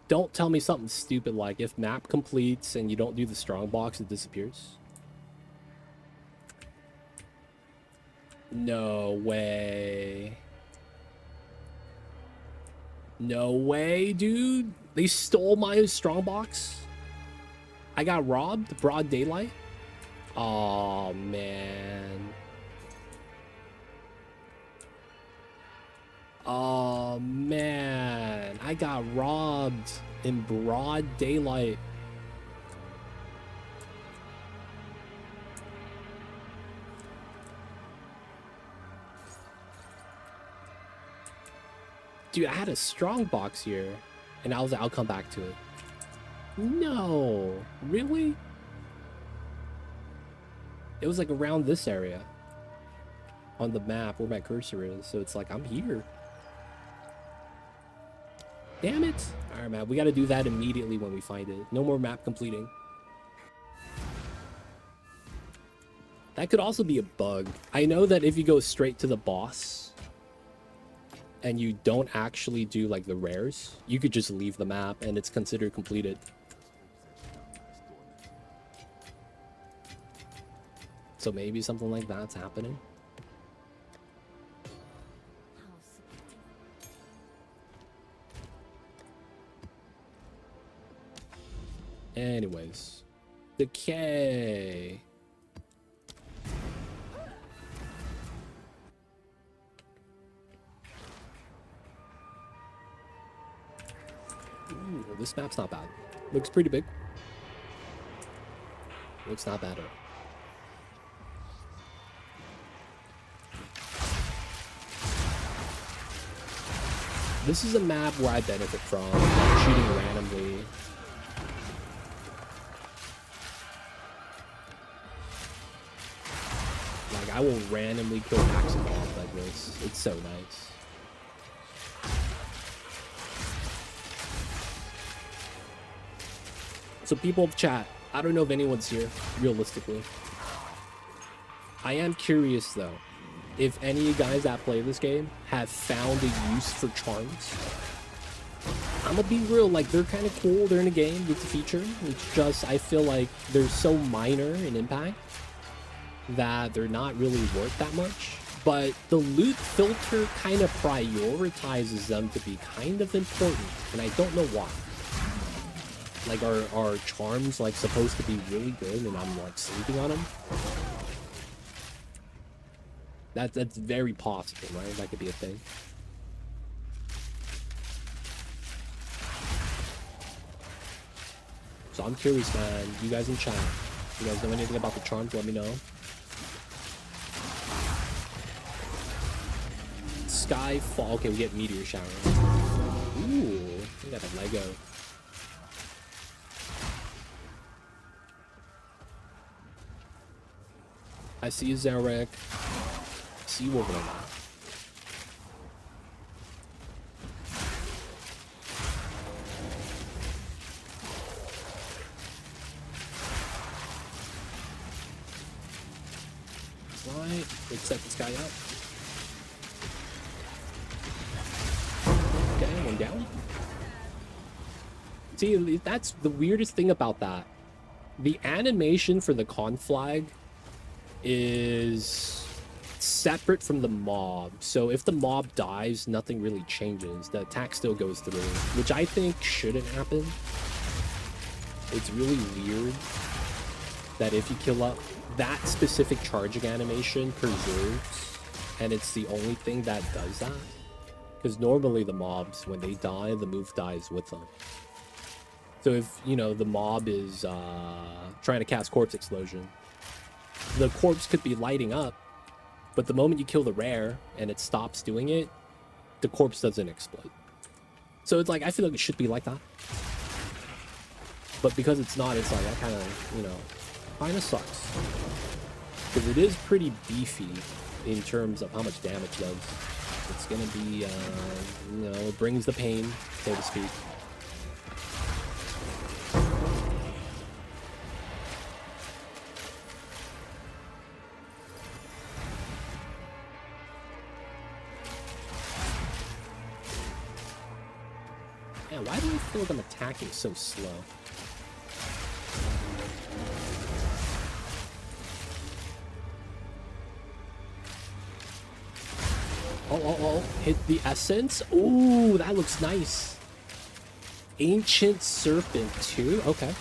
Don't tell me something stupid like if map completes and you don't do the strong box, it disappears. No way. No way, dude. They stole my strong box. I got robbed, broad daylight. Oh, man. Oh, man. I got robbed in broad daylight. Dude, I had a strong box here, and I was like, I'll come back to it. No, really? It was like around this area on the map where my cursor is, so it's like, I'm here. Damn it. All right, man, we got to do that immediately when we find it. No more map completing. That could also be a bug. I know that if you go straight to the boss and you don't actually do like the rares, you could just leave the map and it's considered completed. So maybe something like that's happening. Anyways, decay. Ooh, this map's not bad. Looks pretty big. Looks not bad at all. This is a map where I benefit from like, shooting randomly. Like, I will randomly kill Maximum like this. It's so nice. So people of chat, I don't know if anyone's here, realistically. I am curious, though, if any of you guys that play this game have found a use for charms. I'm gonna be real, like, they're kind of cool, they're in a game, it's a feature. It's just, I feel like they're so minor in impact that they're not really worth that much. But the loot filter kind of prioritizes them to be kind of important, and I don't know why. Like, are charms, like, supposed to be really good and I'm, like, sleeping on them? That's very possible, right? That could be a thing. So I'm curious, man. You guys in chat, you guys know anything about the charms? Let me know. Skyfall. Okay, we get meteor shower. Ooh, we got a Lego. I see you, Zarek. See you working on that. Right, let's set this guy up. Okay, one down. See, that's the weirdest thing about that. The animation for the con flag is separate from the mob. So if the mob dies, nothing really changes. The attack still goes through, which I think shouldn't happen. It's really weird that if you kill up, that specific charging animation preserves, and it's the only thing that does that. Because normally the mobs, when they die, the move dies with them. So if, you know, the mob is trying to cast Corpse Explosion, the corpse could be lighting up, but the moment you kill the rare and it stops doing it, the corpse doesn't explode. So it's like, I feel like it should be like that. But because it's not, it's like, that kind of, you know, kind of sucks. Because it is pretty beefy in terms of how much damage it does. It's going to be, you know, it brings the pain, so to speak. Man, why do I feel like I'm attacking so slow? Oh, hit the essence. Ooh, that looks nice. Ancient Serpent 2. Okay.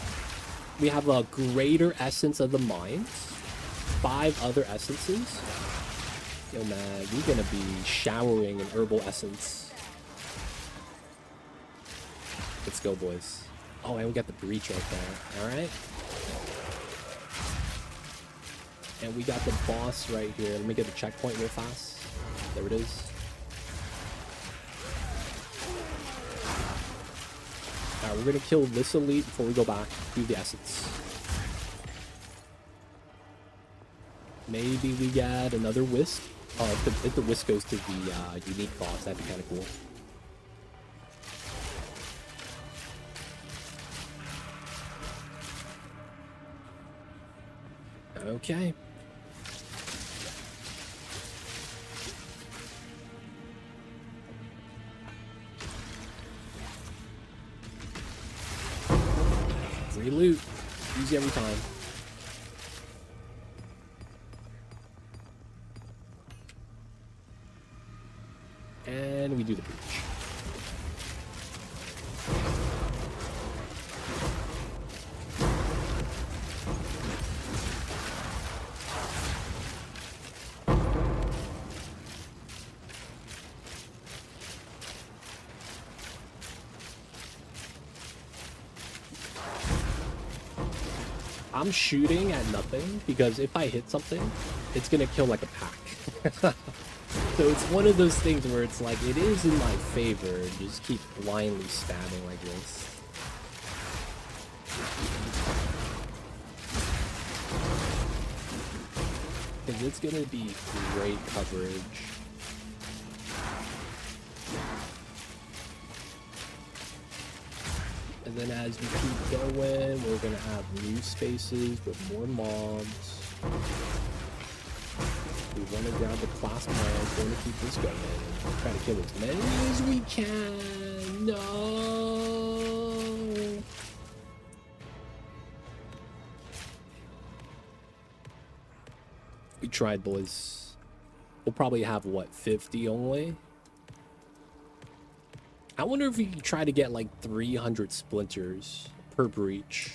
We have a greater essence of the mines. 5 other essences. Yo, man, we're gonna be showering in herbal essence. Let's go, boys. Oh, and we got the breach right there. All right. And we got the boss right here. Let me get the checkpoint real fast. There it is. Alright, we're gonna kill this elite before we go back to the essence. Maybe we get another wisp. Oh, if the wisp goes to the unique boss, that'd be kind of cool. Okay. Free loot. Easy every time. And we do the breach. I'm shooting at nothing because if I hit something, it's gonna kill like a pack. So it's one of those things where it's like, it is in my favor to just keep blindly stabbing like this. Because it's gonna be great coverage. And then as we keep going, we're gonna have new spaces with more mobs. We want to grab the class mines, we want to keep this going. Try to kill as many as we can. No! We tried, boys. We'll probably have, what, 50 only? I wonder if we can try to get like 300 splinters per breach.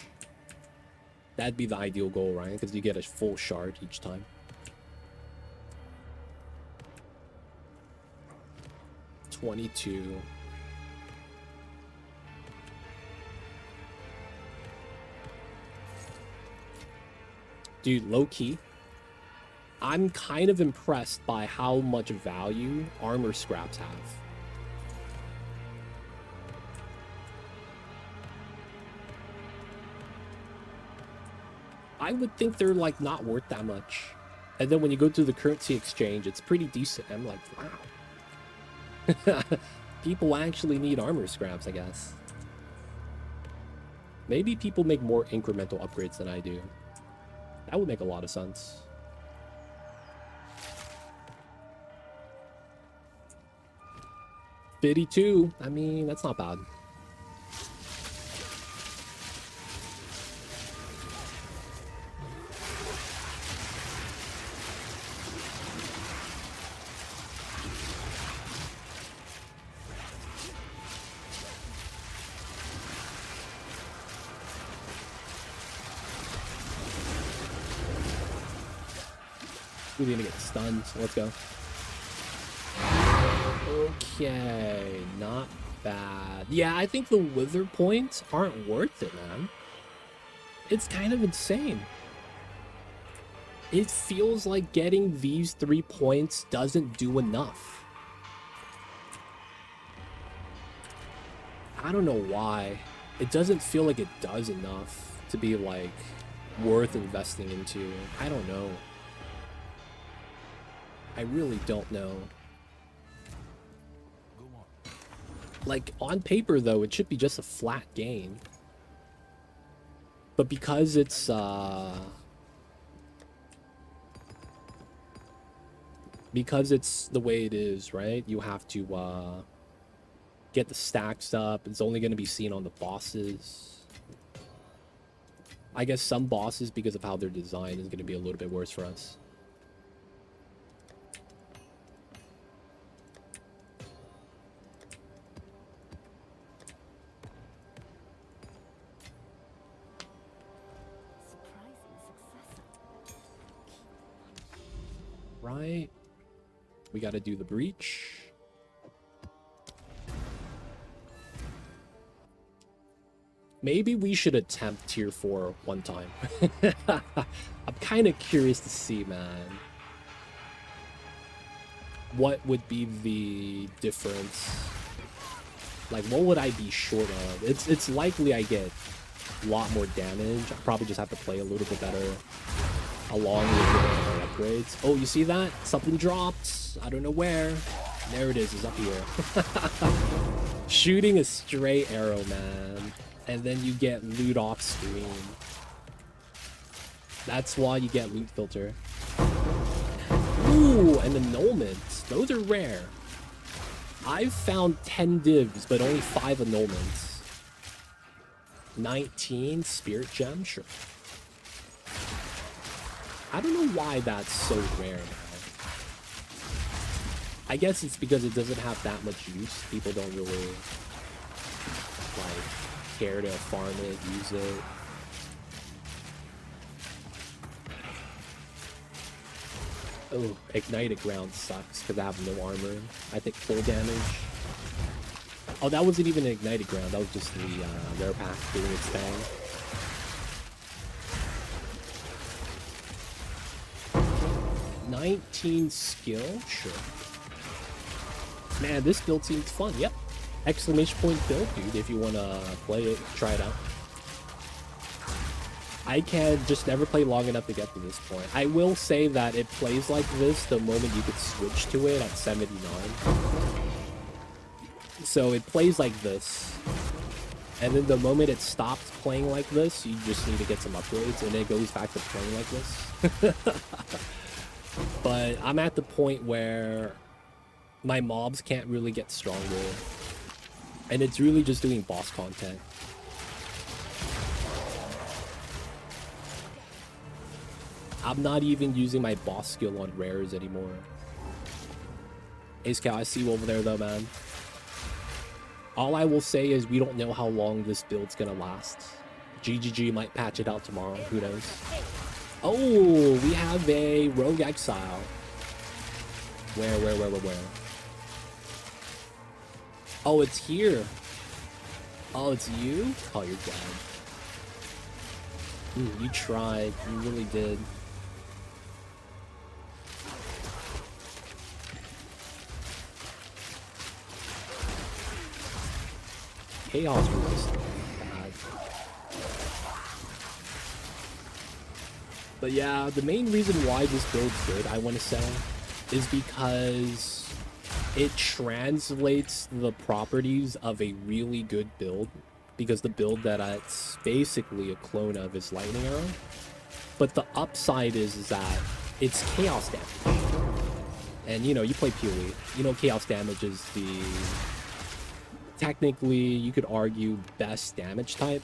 That'd be the ideal goal, right? Because you get a full shard each time. 22. Dude, low key, I'm kind of impressed by how much value armor scraps have. I would think they're like not worth that much. And then when you go to the currency exchange, it's pretty decent. I'm like, wow. People actually need armor scraps, I guess. Maybe people make more incremental upgrades than I do. That would make a lot of sense. $52. I mean, that's not bad. We're gonna get stunned, so let's go. Okay, not bad. Yeah, I think the wither points aren't worth it, man. It's kind of insane. It feels like getting these 3 points doesn't do enough. I don't know why. It doesn't feel like it does enough to be like worth investing into. I don't know. I really don't know. Like, on paper, though, it should be just a flat gain. But because it's, because it's the way it is, right? You have to, get the stacks up. It's only going to be seen on the bosses. I guess some bosses, because of how they're designed, is going to be a little bit worse for us. Right, we got to do the breach. Maybe we should attempt tier 4 one time. I'm kind of curious to see, man. What would be the difference? Like, what would I be short of? It's likely I get a lot more damage. I probably just have to play a little bit better along with the upgrades. Oh, you see that? Something dropped. I don't know where. There it is. It's up here. Shooting a stray arrow, man. And then you get loot off screen. That's why you get loot filter. Ooh, and annulments. Those are rare. I've found 10 divs, but only 5 annulments. 19 spirit gem, sure. I don't know why that's so rare now. I guess it's because it doesn't have that much use. People don't really like care to farm it, use it. Oh, ignited ground sucks because I have no armor. I think full damage. Oh, that wasn't even an ignited ground. That was just the rare pack doing its thing. 19 skill? Sure. Man, this build seems fun. Yep. Exclamation point build, dude. If you want to play it, try it out. I can just never play long enough to get to this point. I will say that it plays like this the moment you could switch to it at 79. So it plays like this. And then the moment it stops playing like this, you just need to get some upgrades, and it goes back to playing like this. But I'm at the point where my mobs can't really get stronger. And it's really just doing boss content. I'm not even using my boss skill on rares anymore. Ace Cow, I see you over there though, man. All I will say is we don't know how long this build's gonna last. GGG might patch it out tomorrow, who knows. Oh, we have a rogue exile. Where? Oh, it's here. Oh, it's you? Oh, you're dead. You tried. You really did. Chaos resistant. God. But yeah, the main reason why this build's good, I want to say, is because it translates the properties of a really good build. Because the build that it's basically a clone of is Lightning Arrow. But the upside is that it's chaos damage. And you know, you play PoE. You know, chaos damage is the... technically, you could argue best damage type.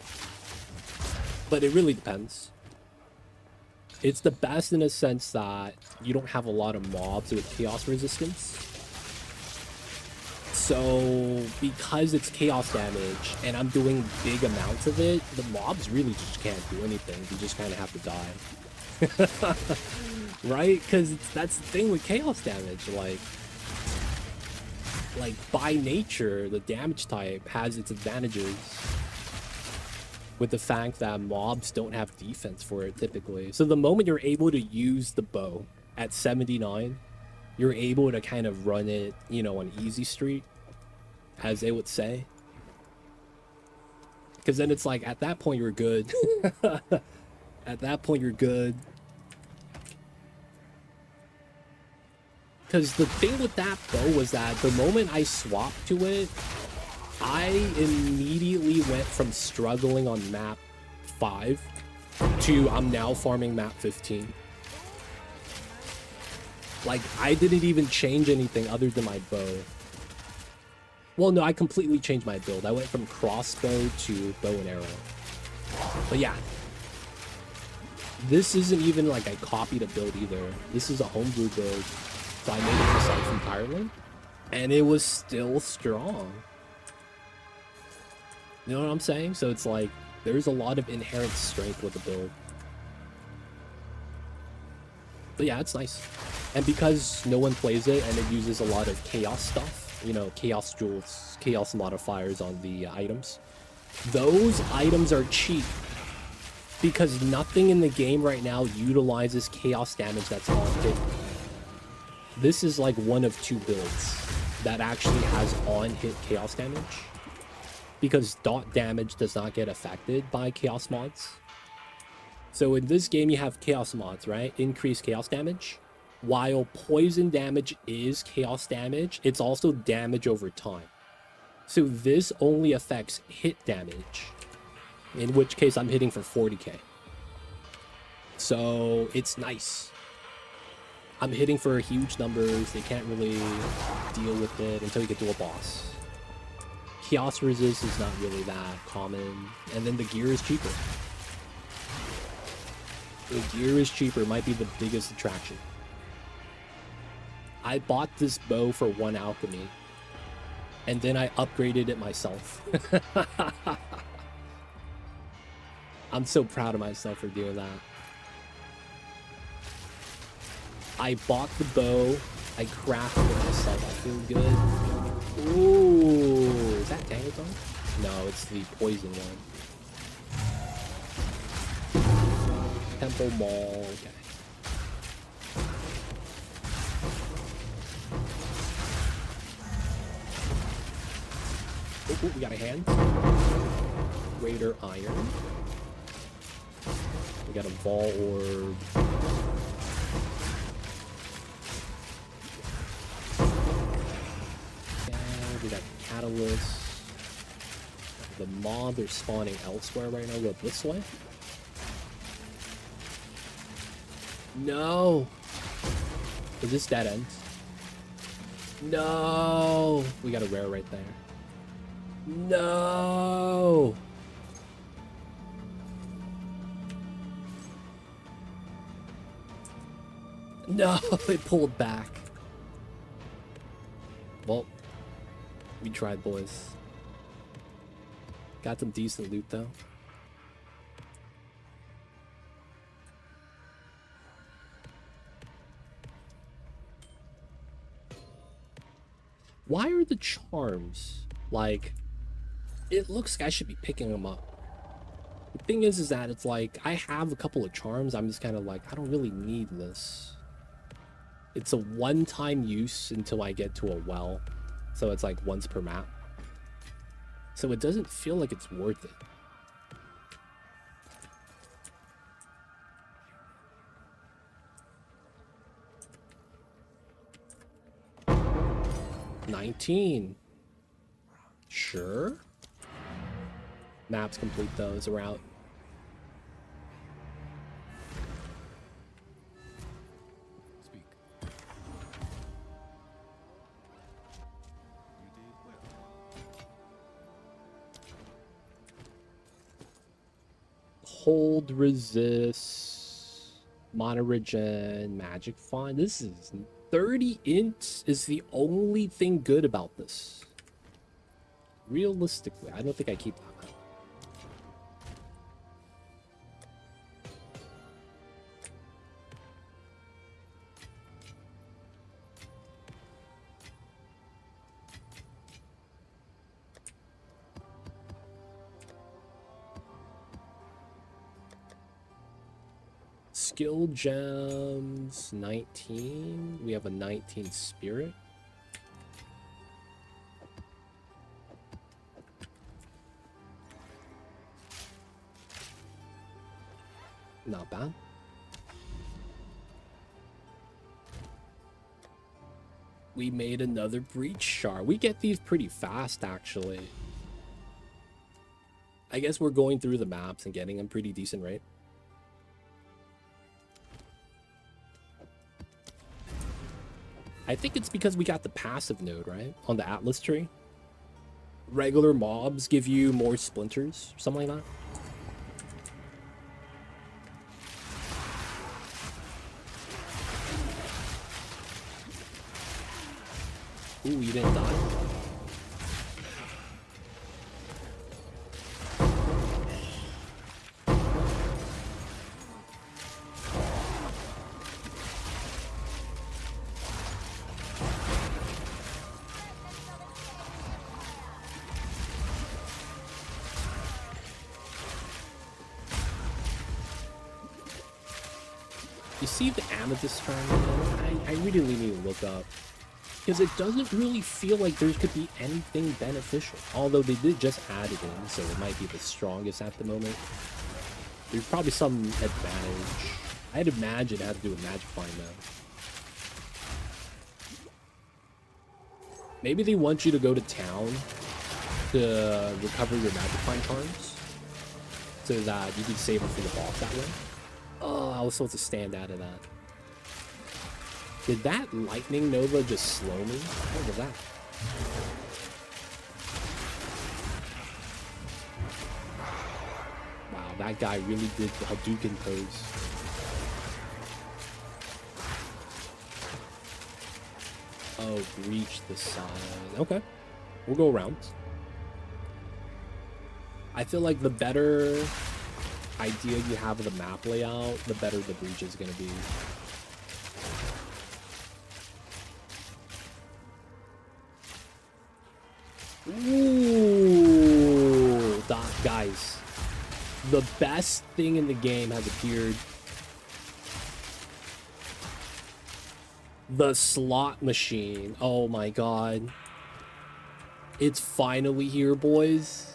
But it really depends. It's the best in a sense that you don't have a lot of mobs with chaos resistance. So, because it's chaos damage, and I'm doing big amounts of it, the mobs really just can't do anything. You just kind of have to die. Right? Because that's the thing with chaos damage. Like, by nature, the damage type has its advantages. With the fact that mobs don't have defense for it, typically. So the moment you're able to use the bow at 79, you're able to kind of run it, you know, on easy street, as they would say. Because then it's like, at that point, you're good. At that point, you're good. Because the thing with that bow was that the moment I swapped to it, I immediately went from struggling on map 5 to I'm now farming map 15. Like, I didn't even change anything other than my bow. Well, no, I completely changed my build. I went from crossbow to bow and arrow. But yeah. This isn't even like I copied a build either. This is a homebrew build. So I made it myself entirely. And it was still strong. You know what I'm saying? So it's like, there's a lot of inherent strength with the build. But yeah, it's nice. And because no one plays it and it uses a lot of chaos stuff, you know, chaos jewels, chaos modifiers on the items, those items are cheap. Because nothing in the game right now utilizes chaos damage that's on hit. This is like one of 2 builds that actually has on-hit chaos damage. Because dot damage does not get affected by chaos mods. So in this game you have chaos mods, right? Increased chaos damage. While poison damage is chaos damage, it's also damage over time. So this only affects hit damage. In which case I'm hitting for 40k. So it's nice. I'm hitting for huge numbers. They can't really deal with it until you get to a boss. Chaos resist is not really that common. And then the gear is cheaper. The gear is cheaper, might be the biggest attraction. I bought this bow for 1 alchemy. And then I upgraded it myself. I'm so proud of myself for doing that. I bought the bow. I crafted it myself. I feel good. Ooh, is that Tangathon? No, it's the poison one. Temple Mall. Okay. Oh, we got a hand. Raider Iron. We got a Vol Orb. We got Catalyst. The mob are spawning elsewhere right now. Go this way. No! Is this dead end? No! We got a rare right there. No! No, it pulled back. Well, we tried, boys. Got some decent loot, though. Why are the charms, like, it looks like I should be picking them up. The thing is that it's like, I have a couple of charms. I'm just kind of like, I don't really need this. It's a one-time use until I get to a well. So it's like once per map. So it doesn't feel like it's worth it. $19. Sure. Maps complete those. We're out. Speak. You did well. Hold, resist, mono regen, magic font. This is 30 int is the only thing good about this. Realistically, I don't think I keep that. Skill gems 19. We have a 19 spirit. Not bad. We made another breach shard. We get these pretty fast, actually. I guess we're going through the maps and getting them pretty decent, right? I think it's because we got the passive node, right? On the Atlas tree. Regular mobs give you more splinters, something like that. Ooh, you didn't die. You see the amethyst tournament? I really need to look up. Because it doesn't really feel like there could be anything beneficial. Although they did just add it in, so it might be the strongest at the moment. There's probably some advantage. I'd imagine it had to do with magic find though. Maybe they want you to go to town to recover your magic find charms. So that you can save it for the boss that way. Oh, I was supposed to stand out of that. Did that lightning nova just slow me? What was that? Wow, that guy really did the Hadouken pose. Oh, breach the side. Okay. We'll go around. I feel like the better idea you have of the map layout, the better the breach is going to be. Ooh, guys, the best thing in the game has appeared. The slot machine. Oh my god. It's finally here, boys.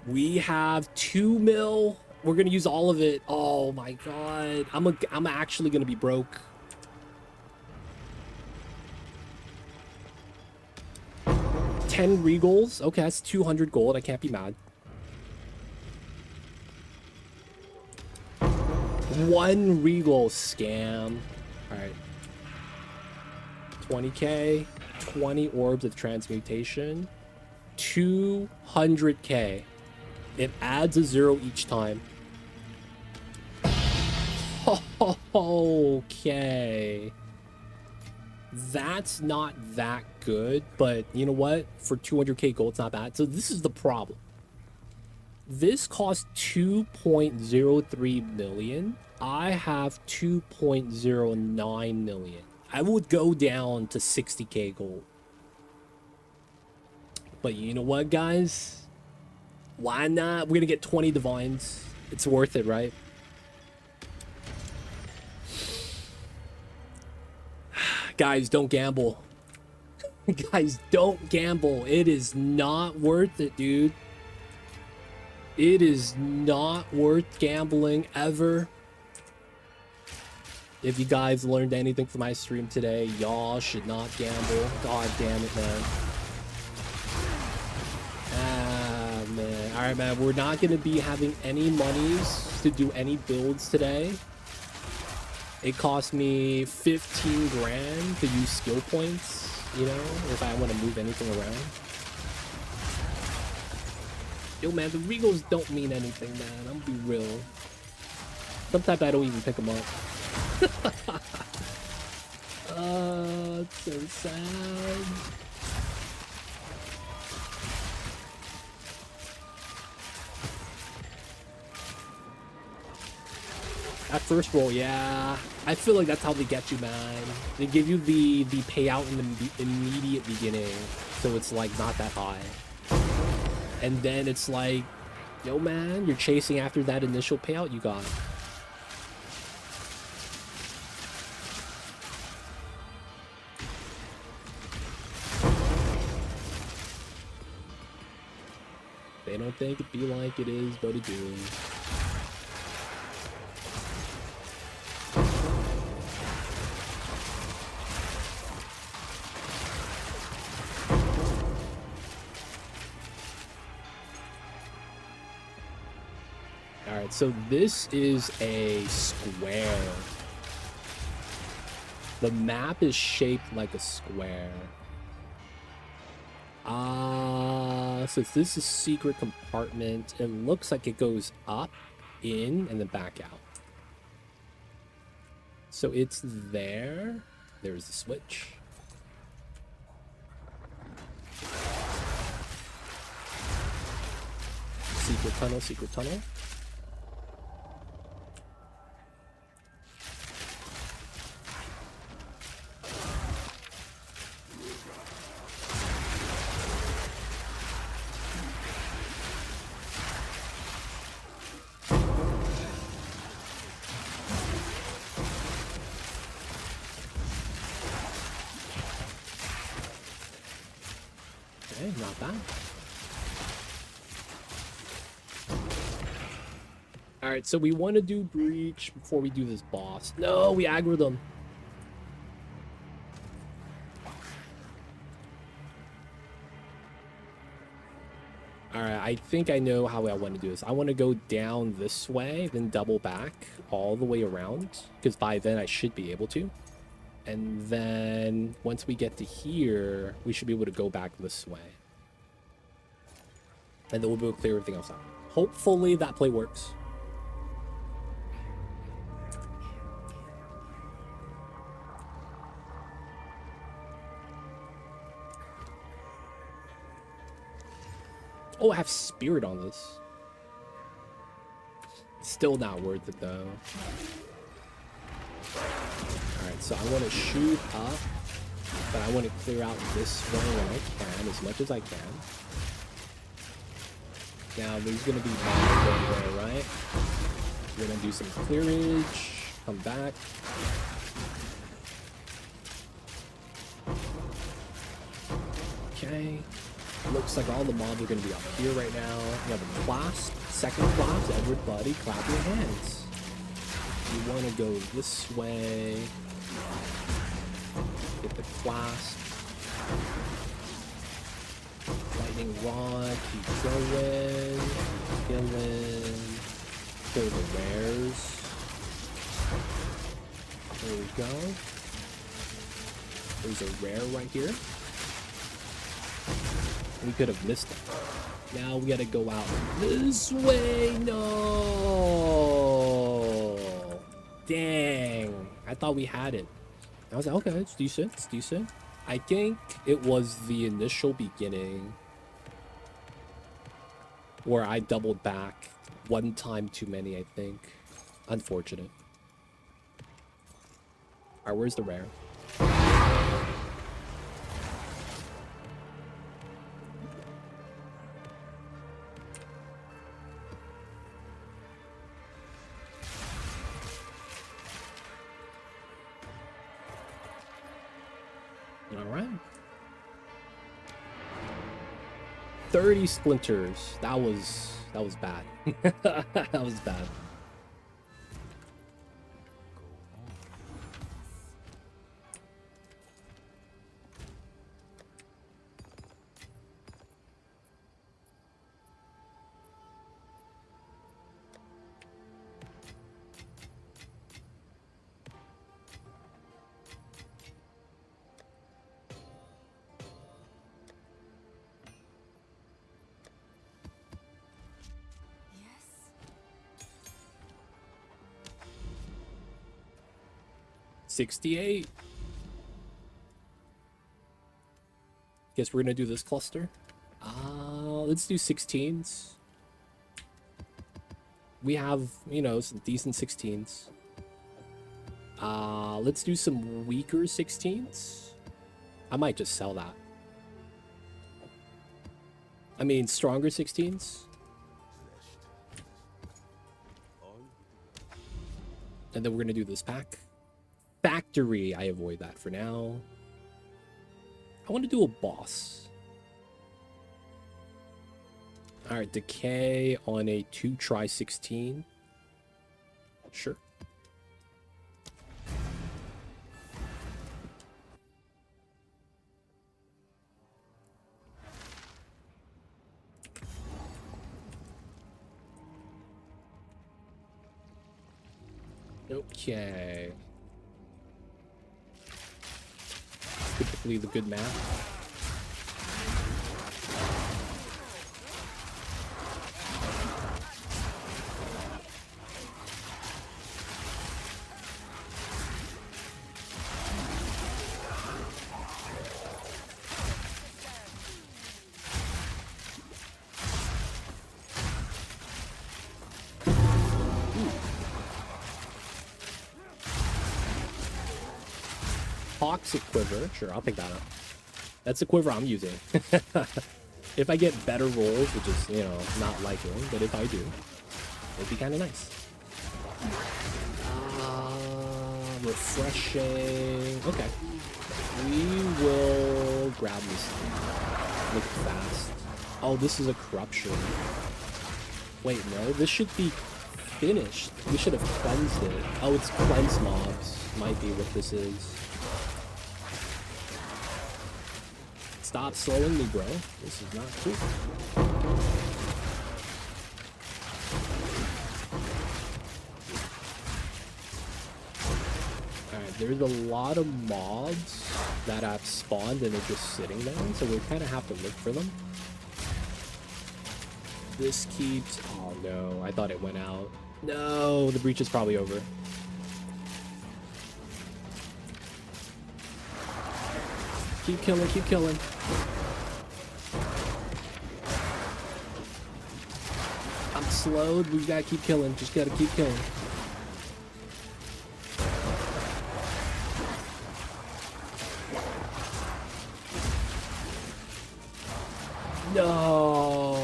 We have 2 mil. We're gonna use all of it. Oh my god. I'm actually gonna be broke. $10 regals. Okay, that's 200 gold. I can't be mad. 1 regal scam. Alright. 20k. 20 orbs of transmutation. 200k. It adds a 0 each time. Okay. That's not that good, but you know what? For 200k gold, it's not bad. So this is the problem. This costs 2.03 million. I have 2.09 million. I would go down to 60k gold. But you know what, guys? Why not? We're gonna get 20 divines. It's worth it, right? Guys, don't gamble. Guys, don't gamble. It is not worth it, dude. It is not worth gambling ever. If you guys learned anything from my stream today, y'all should not gamble. God damn it, man. Ah, man. Alright, man. We're not going to be having any monies to do any builds today. It cost me 15 grand to use skill points, you know, if I want to move anything around. Yo, man, the Regals don't mean anything, man. I'm gonna be real. Sometimes I don't even pick them up. It's so sad. That first roll, yeah. I feel like that's how they get you, man. They give you the payout in the immediate beginning, so it's like not that high. And then it's like, yo, man, you're chasing after that initial payout you got. They don't think it be like it is, but it do. Alright, so this is a square. The map is shaped like a square. So this is secret compartment. It looks like it goes up, in, and then back out. So it's there. There's the switch. Secret tunnel, secret tunnel. Not bad. Alright, so we want to do breach before we do this boss. No, we aggro them. Alright, I think I know how I want to do this. I want to go down this way, then double back all the way around, because by then I should be able to. And then once we get to here, we should be able to go back this way. And then we'll be able to clear everything else out. Hopefully that play works. Oh, I have spirit on this. Still not worth it though. Alright, so I want to shoot up, but I want to clear out this way when I can, as much as I can. Now, there's going to be bombs over there, right? We're going to do some clearage, come back. Okay. Looks like all the mobs are going to be up here right now. We have a clasp, second clasp, everybody clap your hands. You want to go this way. Get the clasp. Lightning rod, keep going, killing, kill the rares. There we go. There's a rare right here. We could have missed it. Now we gotta go out this way. No! Dang. I thought we had it. I was like, okay, it's decent, it's decent. I think it was the initial beginning where I doubled back one time too many, I think. Unfortunate. Alright, where's the rare? 30 splinters. That was bad. That was bad. Yes. 68. Guess we're gonna do this cluster. Let's do 16s. We have, you know, some decent 16s. Let's do some weaker 16s. I might just sell that. I mean, stronger 16s. And then we're gonna do this pack. Factory, I avoid that for now. I want to do a boss. Alright, decay on a 2x16. Sure. Okay. Typically the good math. Toxic quiver, sure, I'll pick that up. That's the quiver I'm using. If I get better rolls, which is, you know, not likely, but if I do, it'd be kind of nice. Refreshing. Okay. We will grab this thing. Look fast. Oh, this is a corruption. Wait, no, this should be finished. We should have cleansed it. Oh, it's cleanse mobs. Might be what this is. Stop slowing me, bro. This is not cool. Alright, there's a lot of mobs that have spawned and are just sitting there, so we kind of have to look for them. This keeps... Oh no, I thought it went out. No, the breach is probably over. Keep killing, keep killing. I'm slowed. We gotta keep killing. Just gotta keep killing. No.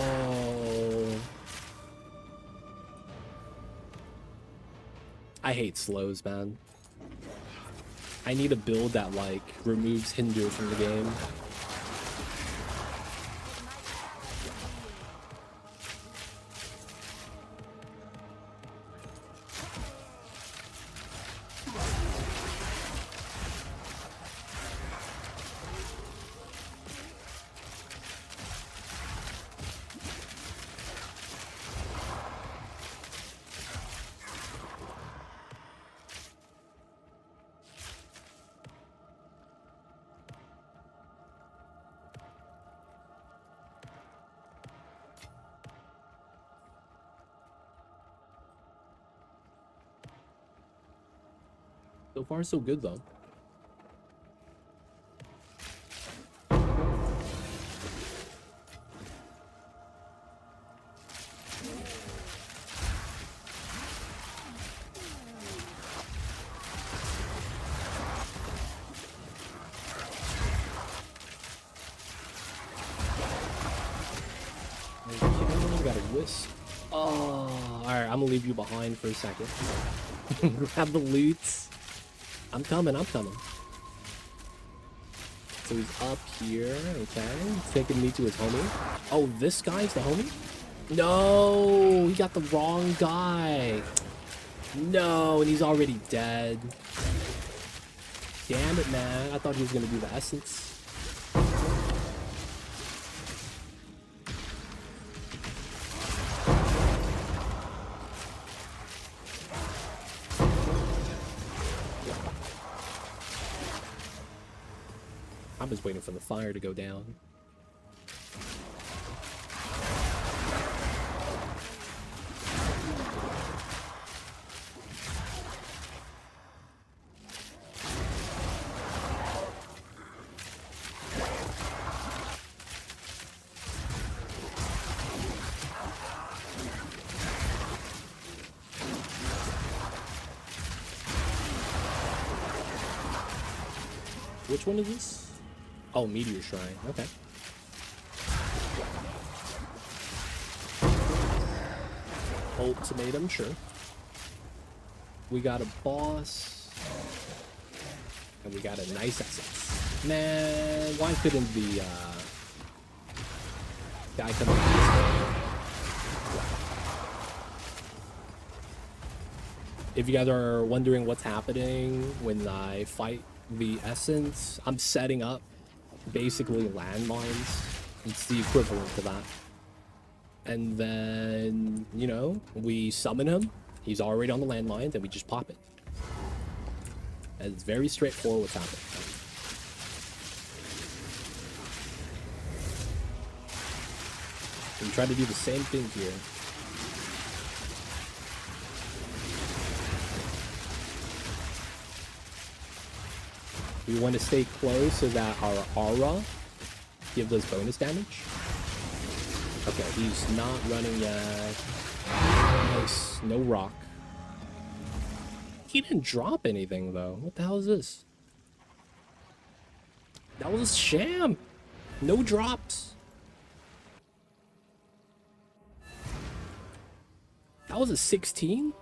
I hate slows, man. I need a build that, like, removes hinder from the game. So far, so good, though. Okay, got a wisp. Oh, alright, I'm gonna leave you behind for a second. Grab the loot. I'm coming, I'm coming. So he's up here. Okay. Taking me to his homie. Oh, this guy's the homie? No, he got the wrong guy. No, and he's already dead. Damn it, man. I thought he was going to do the essence. I'm just waiting for the fire to go down. Which one is this? Oh, Meteor Shrine. Okay. Ultimatum, sure. We got a boss. And we got a nice essence. Man, why couldn't the guy come up? If you guys are wondering what's happening when I fight the essence, I'm setting up basically landmines. It's the equivalent to that. And then, you know, we summon him. He's already on the landmine, then we just pop it. And it's very straightforward what's happening. We try to do the same thing here. We want to stay close so that our aura gives us bonus damage. Okay, he's not running yet. Nice. No rock. He didn't drop anything, though. What the hell is this? That was a sham. No drops. That was a 16?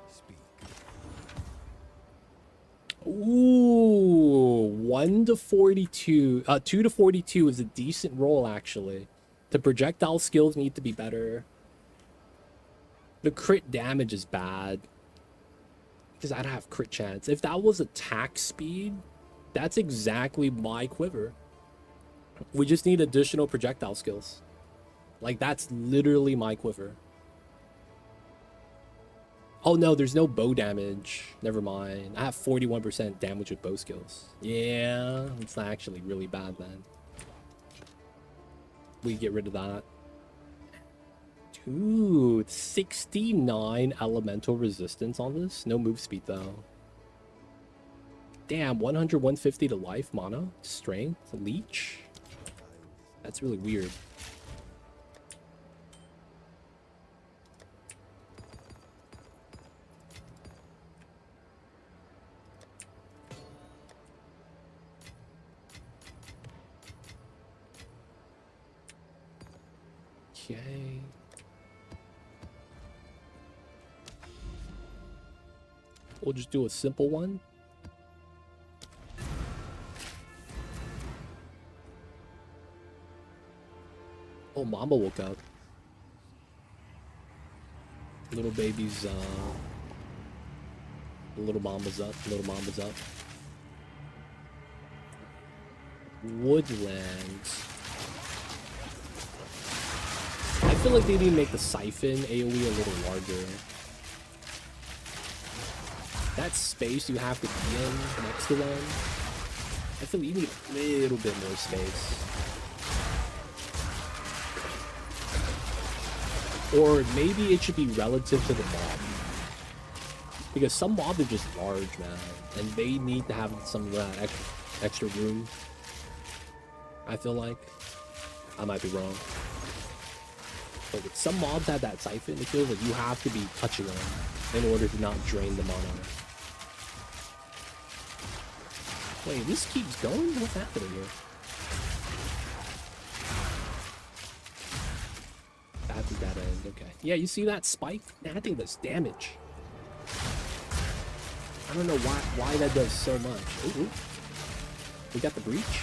Ooh, 1 to 42. 2 to 42 is a decent roll, actually. The projectile skills need to be better. The crit damage is bad. Because I'd have crit chance. If that was attack speed, that's exactly my quiver. We just need additional projectile skills. Like, that's literally my quiver. Oh no, there's no bow damage. Never mind. I have 41% damage with bow skills. Yeah, it's not actually really bad then. We get rid of that. Dude, 69 elemental resistance on this. No move speed though. Damn, 100, 150 to life, mana, strength, leech. That's really weird. Okay. We'll just do a simple one. Oh, Mama woke up. Little baby's, little mama's up. Little mama's up. Woodlands. I feel like they need to make the Siphon AoE a little larger. That space you have to be in next to them, I feel you need a little bit more space. Or maybe it should be relative to the mob. Because some mobs are just large, man. And they need to have some of that extra room. I feel like. I might be wrong. But with some mobs have that Siphon, it feels like you have to be touching them in order to not drain the mana. Wait, this keeps going? What's happening here? That's a dead end, okay. Yeah, you see that spike? That thing does damage. I don't know why that does so much. Ooh. We got the breach.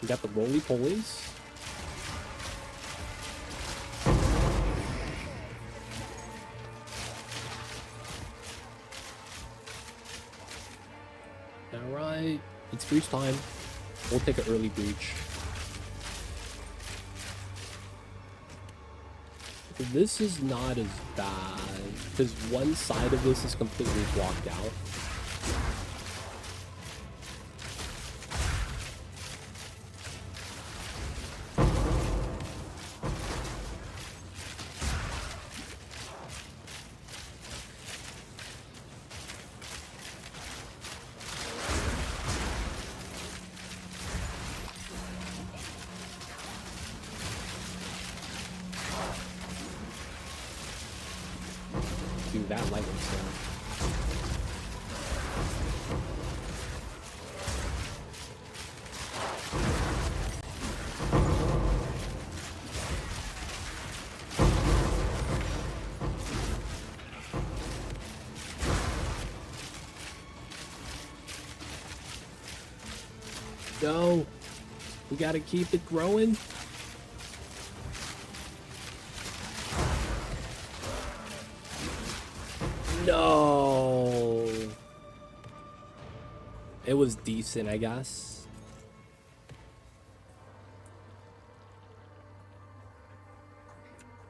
We got the roly-polies. Alright, it's freeze time. We'll take an early breach. This is not as bad, because one side of this is completely blocked out. Dude, that lightning storm. No, we gotta keep it growing. No, it was decent, I guess.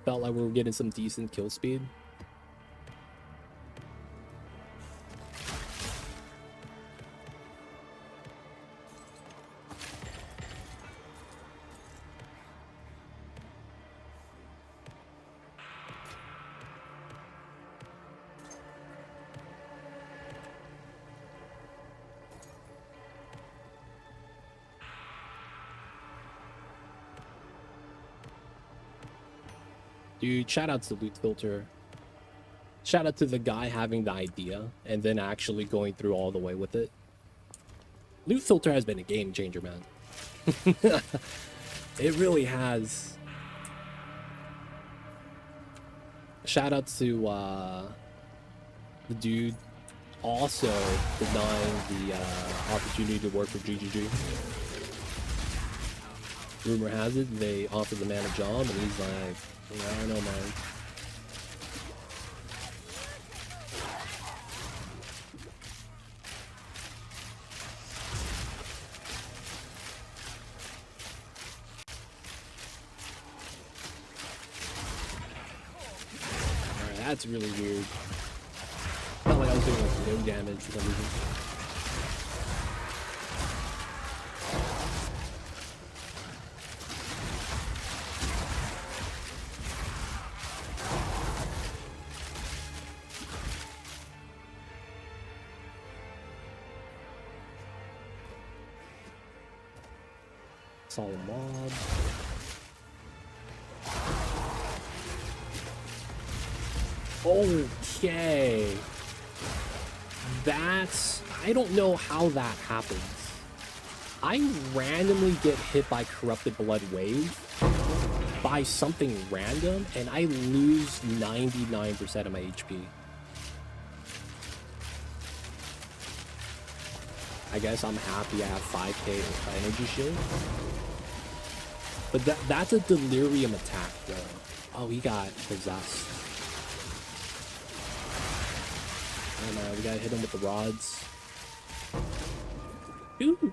Felt like we were getting some decent kill speed. Dude, shout out to Loot Filter. Shout out to the guy having the idea and then actually going through all the way with it. Loot Filter has been a game changer, man. It really has. Shout out to the dude also denying the opportunity to work for GGG. Rumor has it they offered the man a job and he's like, yeah, I don't know, man. Alright, that's really weird. Felt like I was doing like no damage for some reason. Solid mob. Okay. That's... I don't know how that happens. I randomly get hit by Corrupted Blood Wave by something random, and I lose 99% of my HP. I guess I'm happy I have 5k energy shield. But that's a delirium attack, though. Oh, he got possessed. Oh no, we gotta hit him with the rods. Ooh.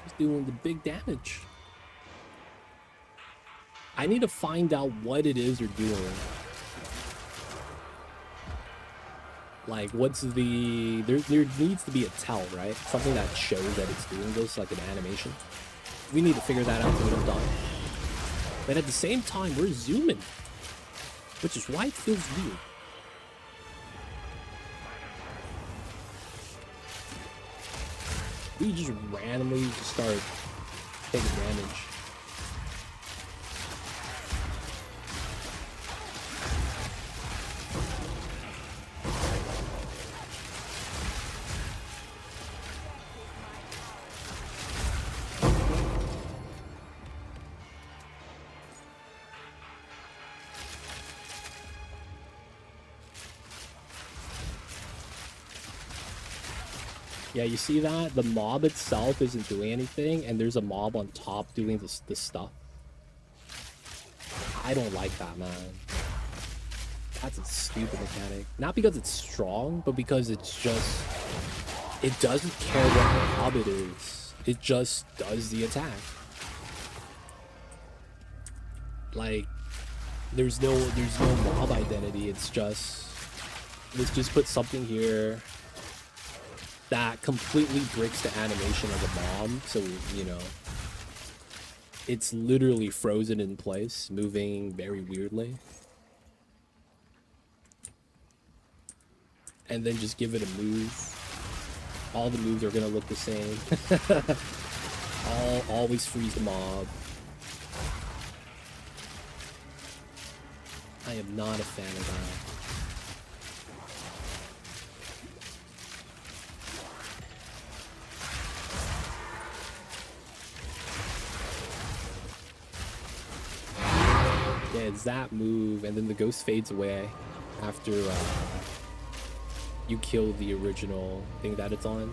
He's doing the big damage. I need to find out what it is they're doing. Like, what's the... There needs to be a tell, right? Something that shows that it's doing this, like an animation. We need to figure that out when I'm done. But at the same time, we're zooming. Which is why it feels weird. We just randomly just start taking damage. Yeah, you see that? The mob itself isn't doing anything, and there's a mob on top doing this stuff. I don't like that, man. That's a stupid mechanic. Not because it's strong, but because it's just... It doesn't care what mob it is. It just does the attack. Like, there's no mob identity. It's just... Let's just put something here that completely breaks the animation of the mob. So, you know... It's literally frozen in place, moving very weirdly. And then just give it a move. All the moves are gonna look the same. Always freeze the mob. I am not a fan of that. Yeah, it's that move, and then the ghost fades away after you kill the original thing that it's on.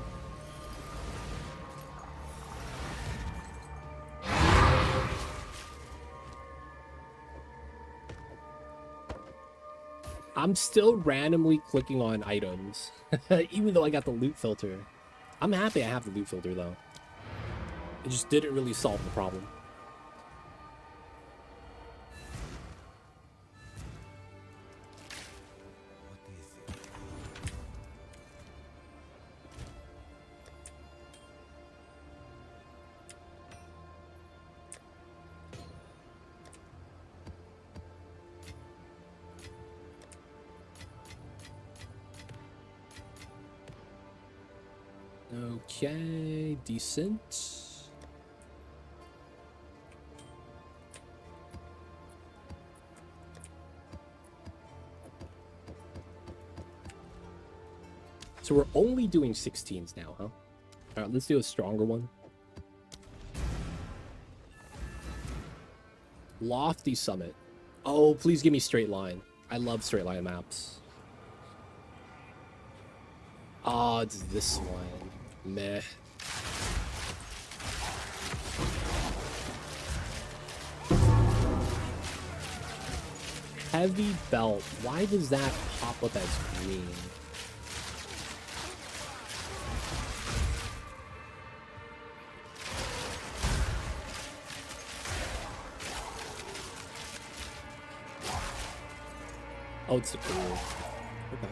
I'm still randomly clicking on items, even though I got the loot filter. I'm happy I have the loot filter, though. It just didn't really solve the problem. Okay, decent. So we're only doing 16s now, huh? Alright, let's do a stronger one. Lofty Summit. Oh, please give me straight line. I love straight line maps. Oh, it's this one. Meh. Heavy belt. Why does that pop up as green? Oh, it's the cool. Okay.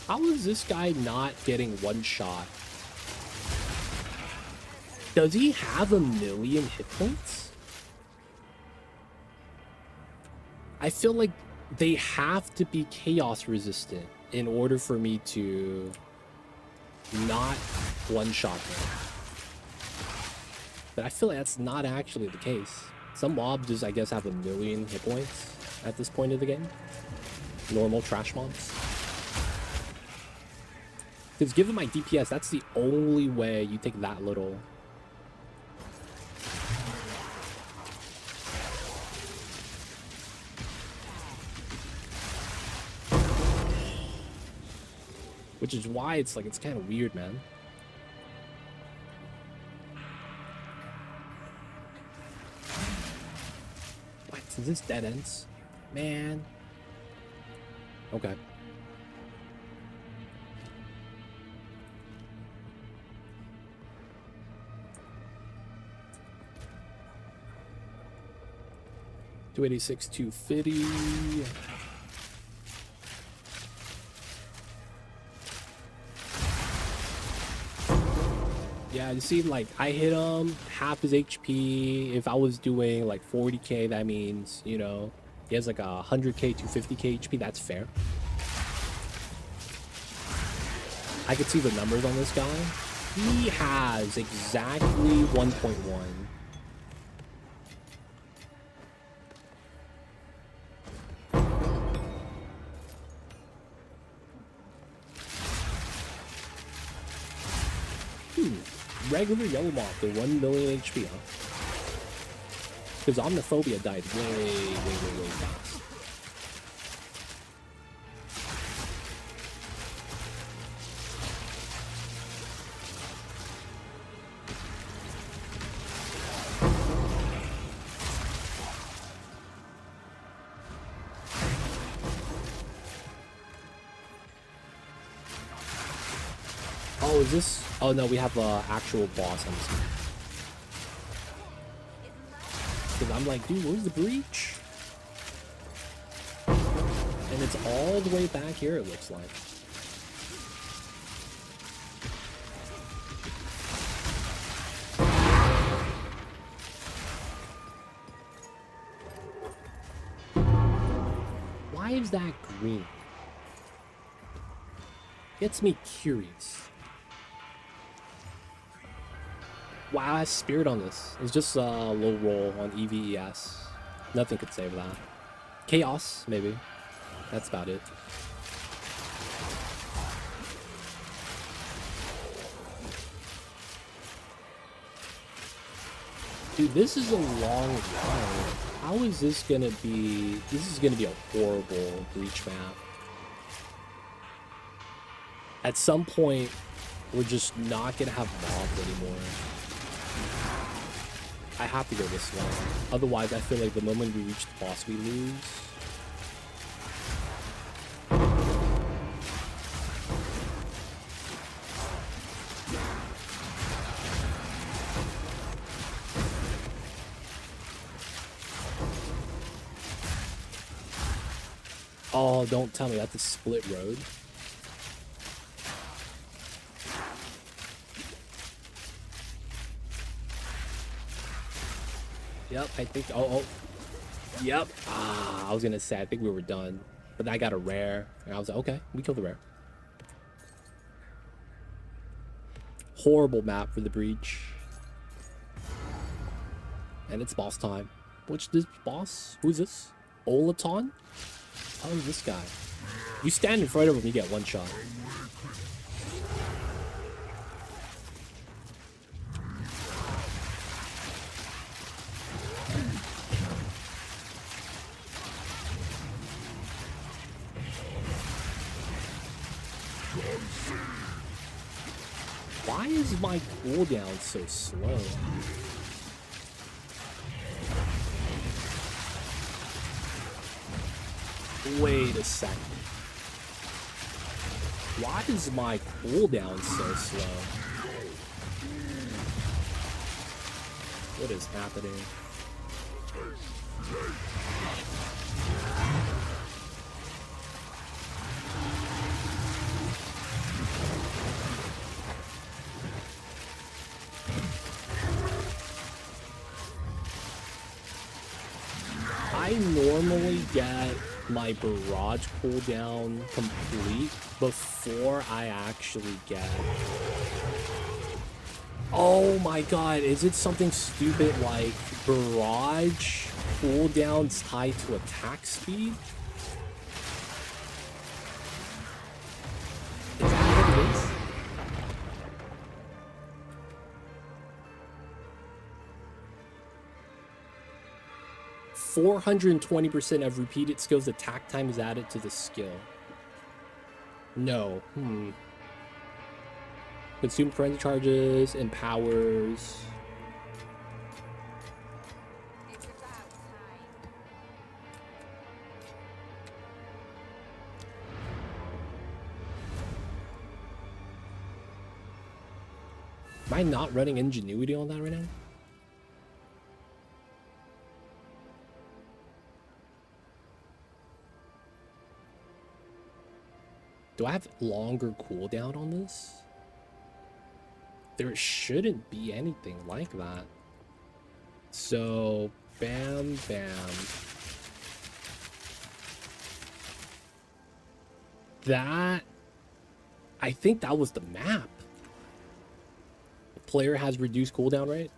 How is this guy not getting one shot? Does he have 1,000,000 hit points? I feel like they have to be chaos resistant in order for me to not one-shot them. But I feel like that's not actually the case. Some mobs just, I guess, have 1,000,000 hit points at this point of the game. Normal trash mobs. Because given my DPS, that's the only way you take that little. Which is why it's like, it's kind of weird, man. What? Is this dead ends? Man. Okay. $286, $250. Yeah, you see, like, I hit him half his HP. If I was doing like 40k, that means, you know, he has like 100k, 250k HP. That's fair. I could see the numbers on this guy. He has exactly 1.1. regular yellow moth, the 1 million HP, huh? Because Omniphobia died way fast. Oh, is this? Oh no, we have a actual boss on this map. Because I'm like, dude, where's the breach? And it's all the way back here, it looks like. Why is that green? Gets me curious. Wow, I have spirit on this. It's just a low roll on EVES. Nothing could save that. Chaos, maybe. That's about it. Dude, this is a long run. How is this gonna be? This is gonna be a horrible breach map. At some point, we're just not gonna have mobs anymore. I have to go this way. Otherwise, I feel like the moment we reach the boss, we lose. Oh, don't tell me that's a split road. Yep, I think. Oh. Yep. Ah, I was gonna say, I think we were done. But I got a rare. And I was like, okay, we killed the rare. Horrible map for the breach. And it's boss time. Which this boss? Who's this? Olaton? How is this guy? You stand in front of him, you get one shot. Why is my cooldown so slow? Wait a second. Why is my cooldown so slow? What is happening? I normally get my barrage cooldown complete before I actually get... Oh my god, is it something stupid like barrage cooldowns tied to attack speed? Is that what it is? 420% of repeated skills attack time is added to the skill. No. Consume frenzy charges, empowers. It's about time. Am I not running ingenuity on that right now? Do I have longer cooldown on this? There shouldn't be anything like that. So, bam, bam. That... I think that was the map. The player has reduced cooldown, right?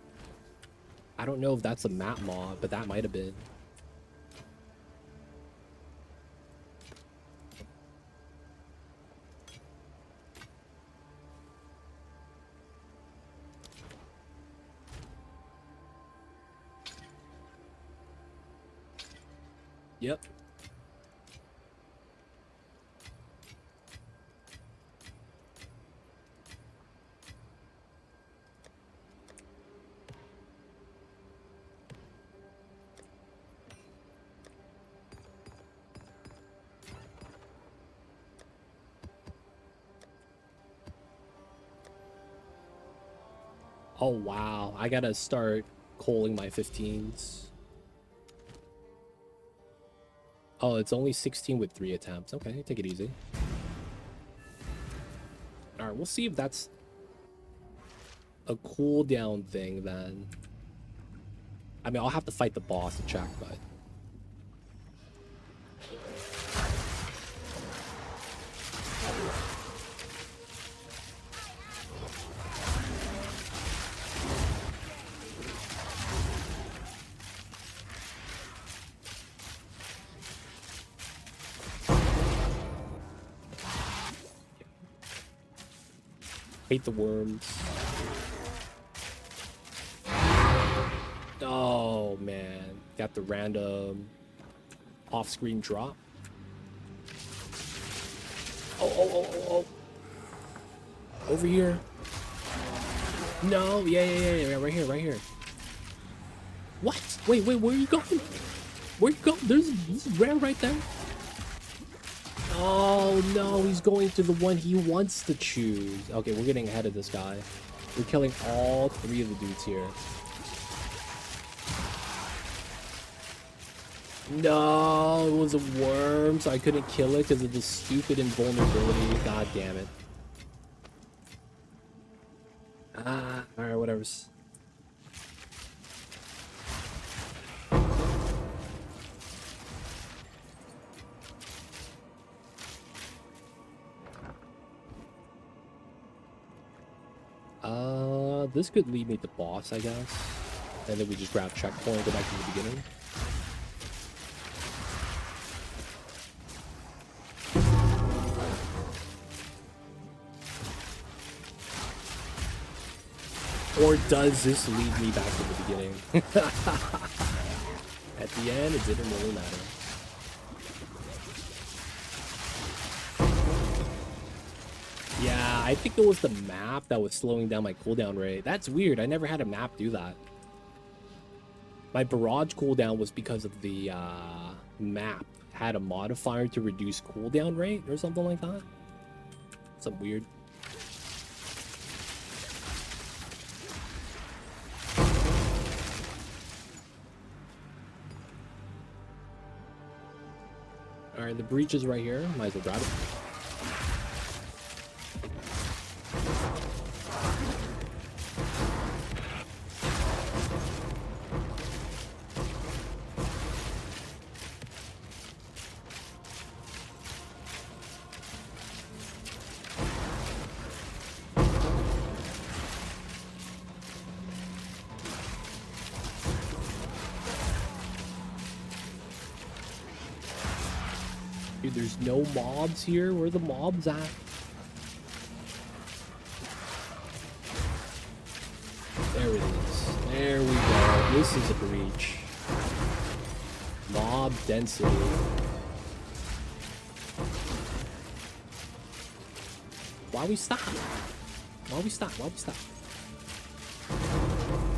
I don't know if that's a map mod, but that might have been. Yep. Oh, wow. I gotta start calling my 15s. Oh, it's only 16 with 3 attempts. Okay, take it easy. Alright, we'll see if that's a cooldown thing then. I mean, I'll have to fight the boss to check, but... Hate the worms. Oh, man. Got the random off-screen drop. Oh. Over here. No, yeah. Right here. What? Wait, where are you going? Where you going? There's rare right there. Oh, no, he's going to the one he wants to choose. Okay, we're getting ahead of this guy. We're killing all 3 of the dudes here. No, it was a worm, so I couldn't kill it because of the stupid invulnerability. God damn it. Ah, alright, whatever's. This could lead me to boss, I guess. And then we just grab checkpoint and go back to the beginning. Or does this lead me back to the beginning? At the end, it didn't really matter. Yeah, I think it was the map that was slowing down my cooldown rate. That's weird. I never had a map do that. My barrage cooldown was because of the map had a modifier to reduce cooldown rate or something like that. Something weird. Alright, the breach is right here. Might as well grab it. Dude, there's no mobs here. Where are the mobs at? There it is. There we go. This is a breach. Mob density. Why we stop? Why we stop?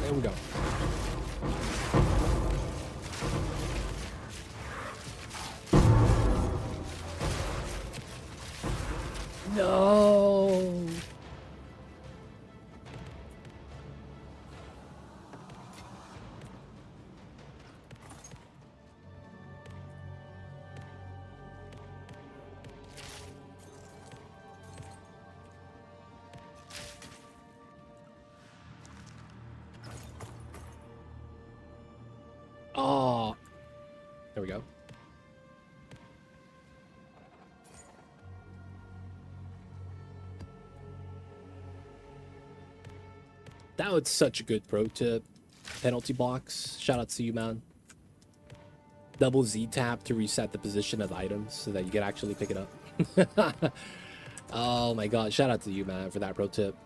There we go. No. Oh. There we go. That was such a good pro tip. Penalty box. Shout out to you, man. Double Z tap to reset the position of items so that you can actually pick it up. Oh my god. Shout out to you, man, for that pro tip.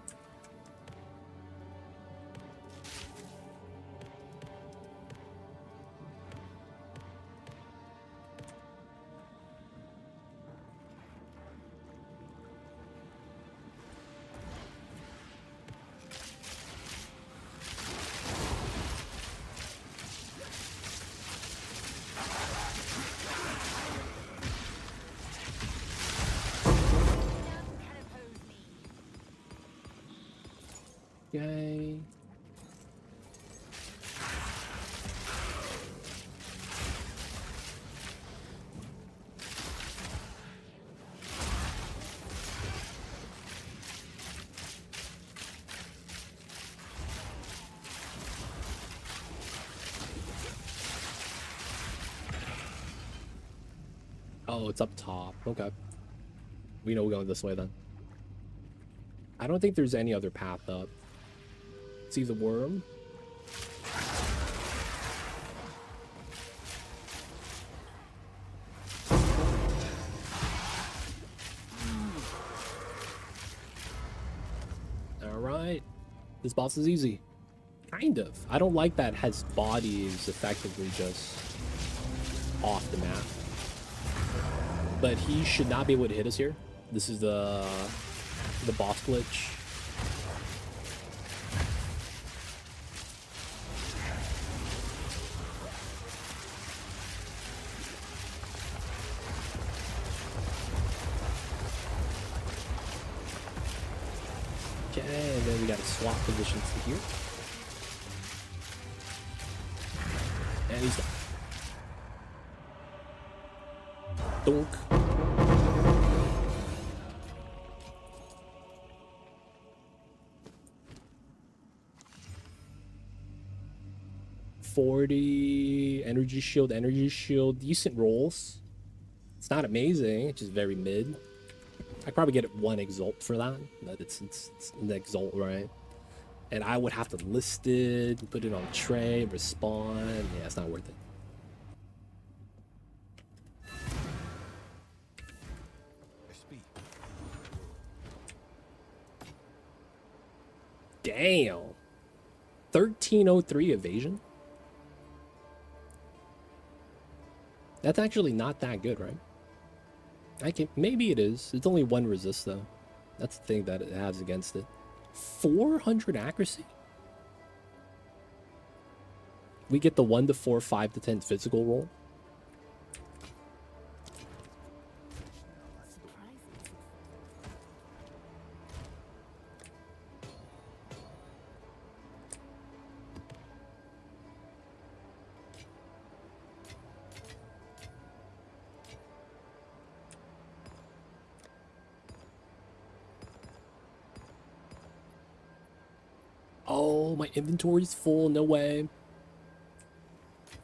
Okay. Oh, it's up top. Okay. We know we're going this way then. I don't think there's any other path up. See the worm? Alright. This boss is easy. Kind of. I don't like that his body is effectively just off the map. But he should not be able to hit us here. This is the boss glitch. Okay, and then we gotta swap positions to here. And he's done. Donk. Energy shield, decent rolls. It's not amazing, it's just very mid. I probably get one exalt for that, but it's an exalt, right? And I would have to list it, put it on tray, respond. Yeah, it's not worth it. Speak. Damn. 1303 evasion. That's actually not that good, right? Maybe it is. It's only one resist though. That's the thing that it has against it. 400 accuracy. We get the 1 to 4, 5 to 10 physical roll. Oh, my inventory's full. No way.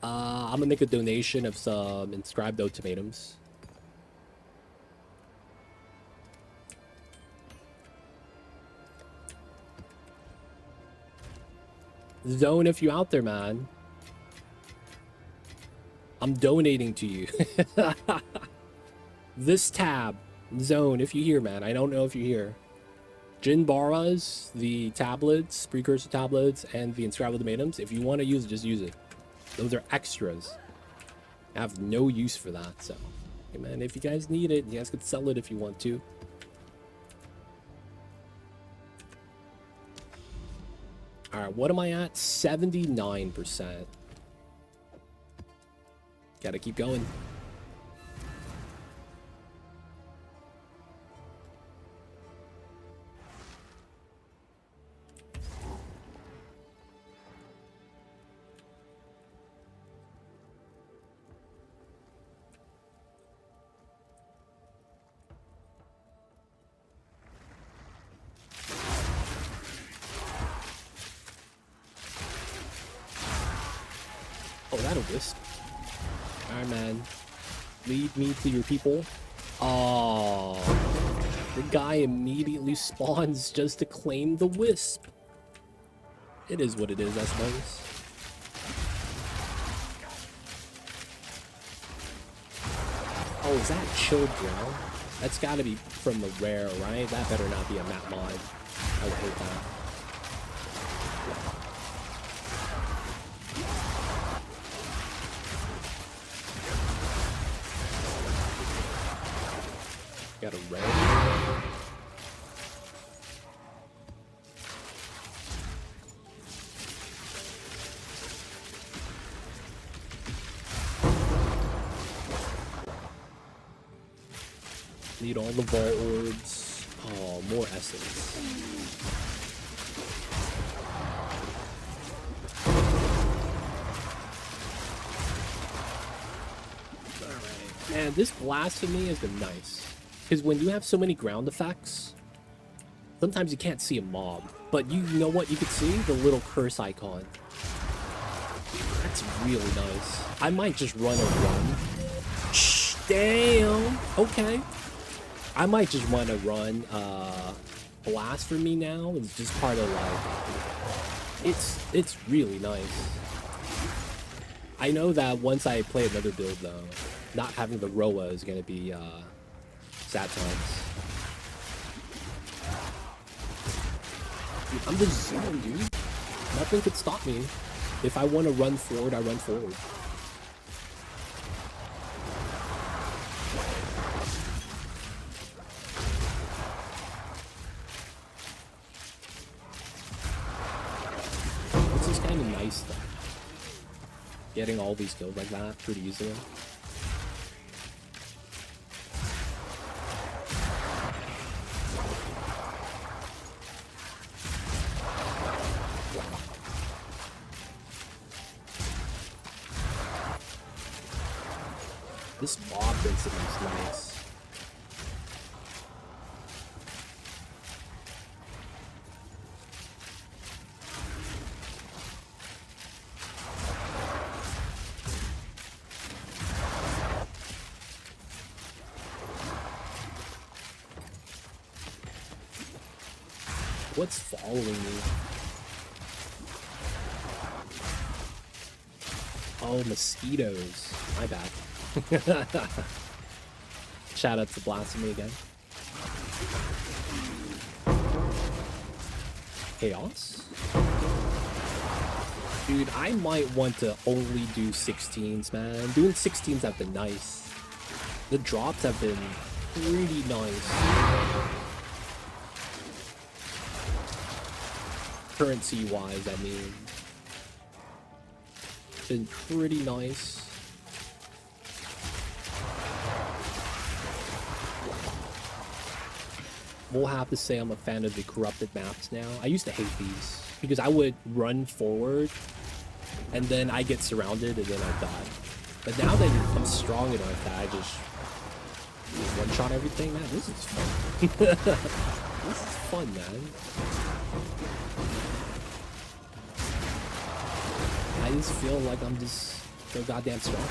I'm gonna make a donation of some inscribed ultimatums. Zone, if you out there, man. I'm donating to you. This tab. Zone, if you hear, man. I don't know if you hear. Jin Barras, the tablets, precursor tablets, and the inscribed ultimatums. If you want to use it, just use it. Those are extras. I have no use for that, so. Hey man, if you guys need it, you guys could sell it if you want to. Alright, what am I at? 79%. Gotta keep going. Oh, that'll wisp. Alright, man. Lead me to your people. Oh, the guy immediately spawns just to claim the wisp. It is what it is, I suppose. Oh, is that chilled ground? That's gotta be from the rare, right? That better not be a map mod. I would hate that. Got a red. Need all the vault orbs. Oh, more essence. Man, this blasphemy has been nice. Because when you have so many ground effects, sometimes you can't see a mob. But you know what you could see? The little curse icon. That's really nice. I might just run a run. Shh, damn. Okay. I might just want to run blasphemy now. It's just part of like... It's really nice. I know that once I play another build though, not having the Roa is gonna be sad times. Dude, I'm just zooming, dude. Nothing could stop me. If I want to run forward, I run forward. This is kind of nice though. Getting all these kills like that pretty easily. This mob density is nice. What's following me? Oh, mosquitoes. My bad. Shout out to Blasphemy again. Chaos? Dude, I might want to only do 16s, man. Doing 16s have been nice. The drops have been pretty nice. Currency-wise, I mean. Been pretty nice. We'll have to say I'm a fan of the corrupted maps now. I used to hate these because I would run forward and then I get surrounded and then I die. But now that I'm strong enough that I just one-shot everything, man, this is fun. This is fun, man. I just feel like I'm just so goddamn strong.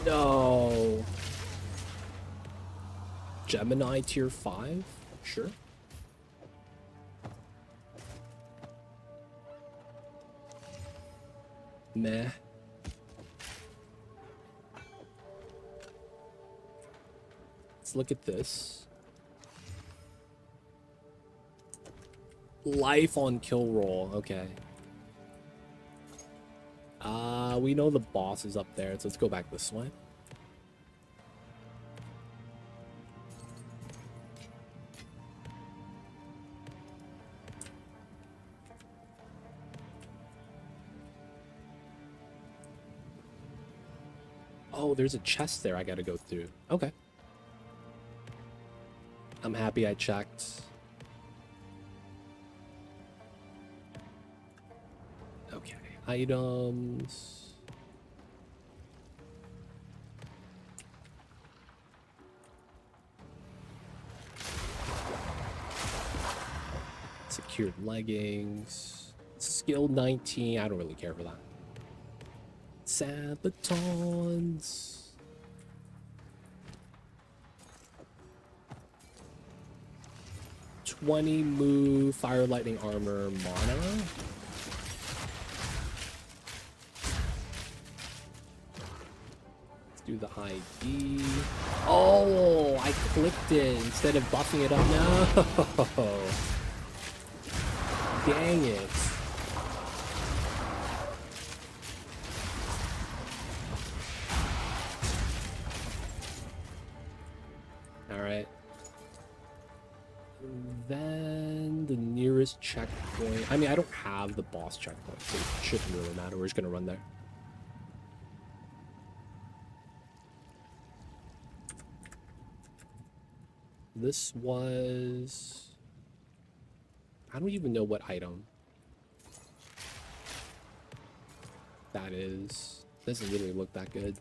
No. Gemini tier 5? Sure. Meh. Let's look at this. Life on kill roll. Okay. We know the boss is up there, so let's go back this way. Oh, there's a chest there I gotta go through. Okay. I'm happy I checked. Okay, items. Secured leggings. Skill 19. I don't really care for that. Sabatons. $20 move, fire lightning armor, mana. Let's do the ID. Oh, I clicked it instead of buffing it up. No. Dang it. All right. Then the nearest checkpoint. I mean, I don't have the boss checkpoint, so it shouldn't really matter. We're just gonna run there. This was... I don't even know what item that is. Doesn't really look that good.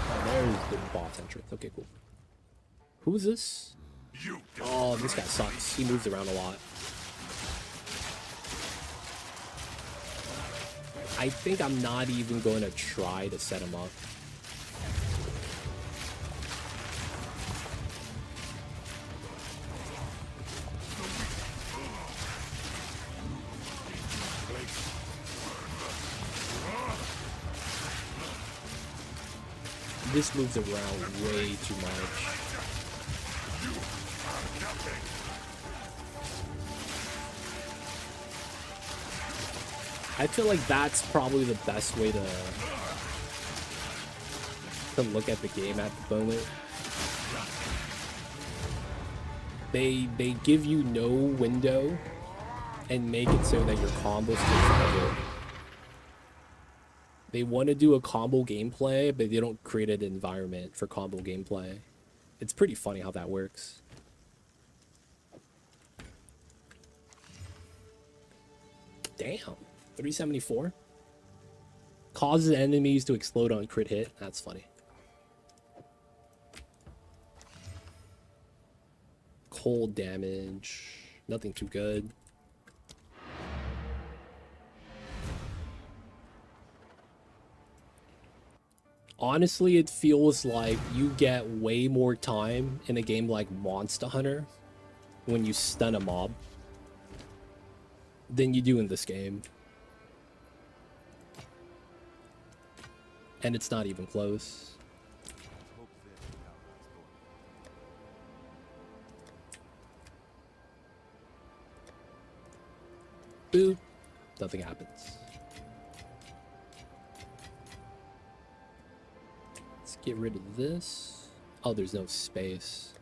Oh, there's the boss entrance. Okay, cool. Who is this? Oh, this guy sucks. He moves around a lot. I think I'm not even going to try to set him up. This moves around way too much. I feel like that's probably the best way to look at the game at the moment. They give you no window and make it so that your combos take forever. They want to do a combo gameplay, but they don't create an environment for combo gameplay. It's pretty funny how that works. Damn. 374? Causes enemies to explode on crit hit. That's funny. Cold damage. Nothing too good. Honestly, it feels like you get way more time in a game like Monster Hunter when you stun a mob than you do in this game. And it's not even close. Boop. Nothing happens. Let's get rid of this. Oh, there's no space.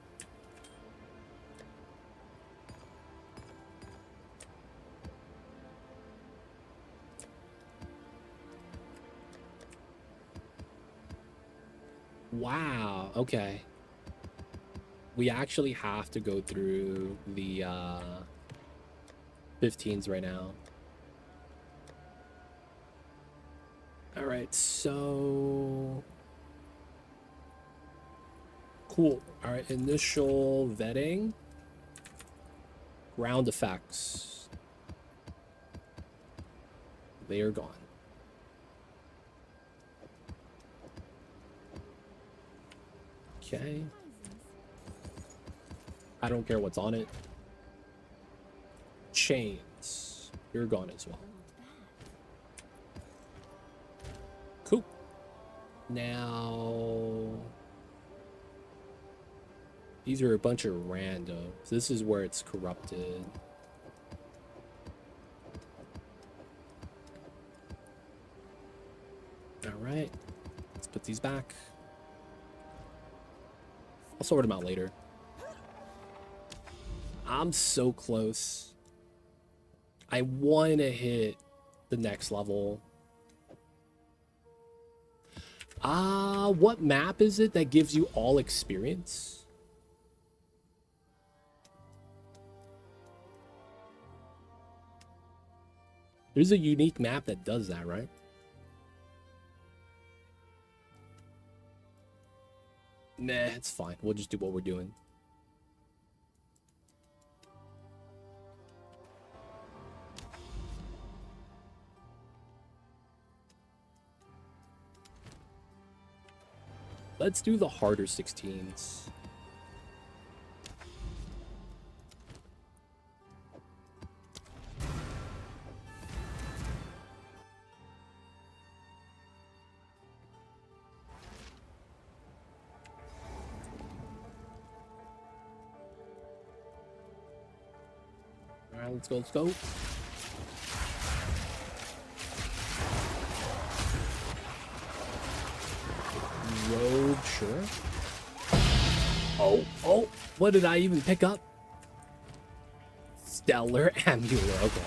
Wow, okay. We actually have to go through the 15s right now. All right, so cool. All right, initial vetting. Ground effects. They are gone. Okay. I don't care what's on it. Chains. You're gone as well. Cool. Now... these are a bunch of randos. This is where it's corrupted. Alright. Let's put these back. I'll sort them out later. I'm so close. I want to hit the next level. What map is it that gives you all experience? There's a unique map that does that, right? Nah, it's fine. We'll just do what we're doing. Let's do the harder 16s. Let's go, let's go. Rogue, sure. Oh, what did I even pick up? Stellar Amulet, okay.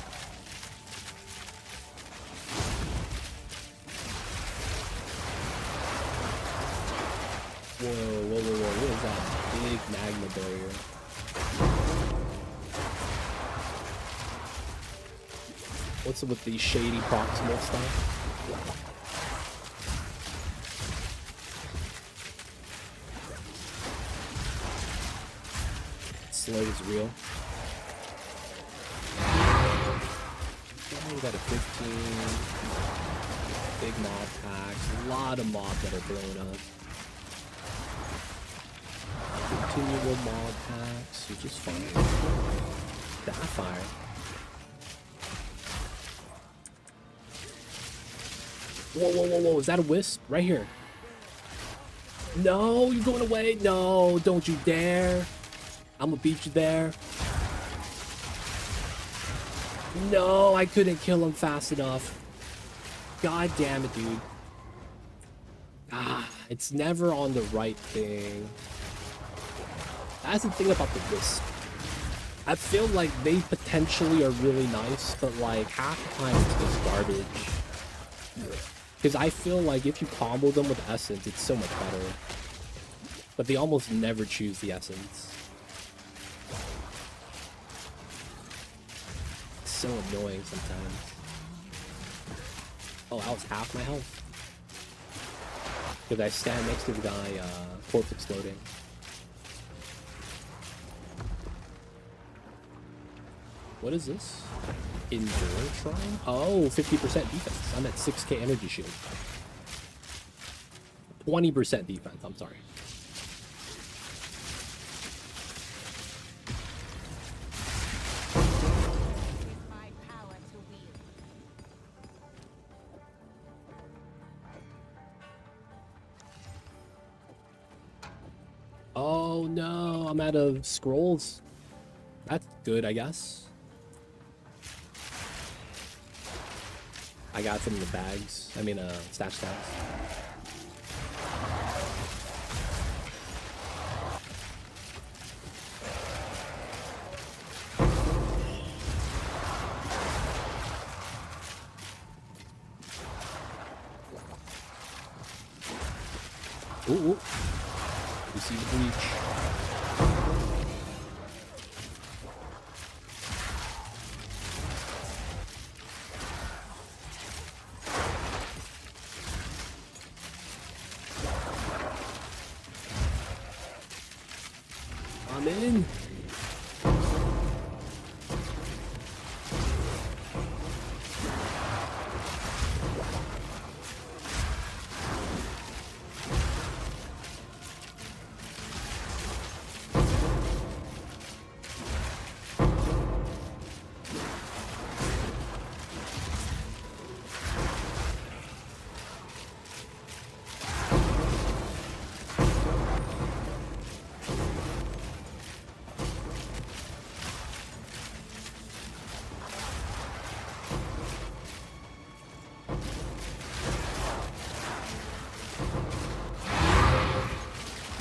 Whoa, what is that? Big magma barrier. What's up with these shady proximal stuff? Slug is real. We got a 15. Big mob packs. A lot of mobs that are blowing up. Continual mob packs, which is fine. Backfire. Whoa, is that a wisp? Right here. No, you're going away. No, don't you dare. I'm gonna beat you there. No, I couldn't kill him fast enough. God damn it, dude. It's never on the right thing. That's the thing about the wisp. I feel like they potentially are really nice, but like half the time it's just garbage. Because I feel like if you combo them with essence, it's so much better. But they almost never choose the essence. It's so annoying sometimes. Oh, that was half my health. Because I stand next to the guy, corpse exploding. What is this? Endure Shrine? Oh, 50% defense. I'm at 6k energy shield. 20% defense, I'm sorry. With my power to wield. Oh no, I'm out of scrolls. That's good, I guess. I got some in the bags. I mean, stash stacks. Ooh. You see the breach. I'm in.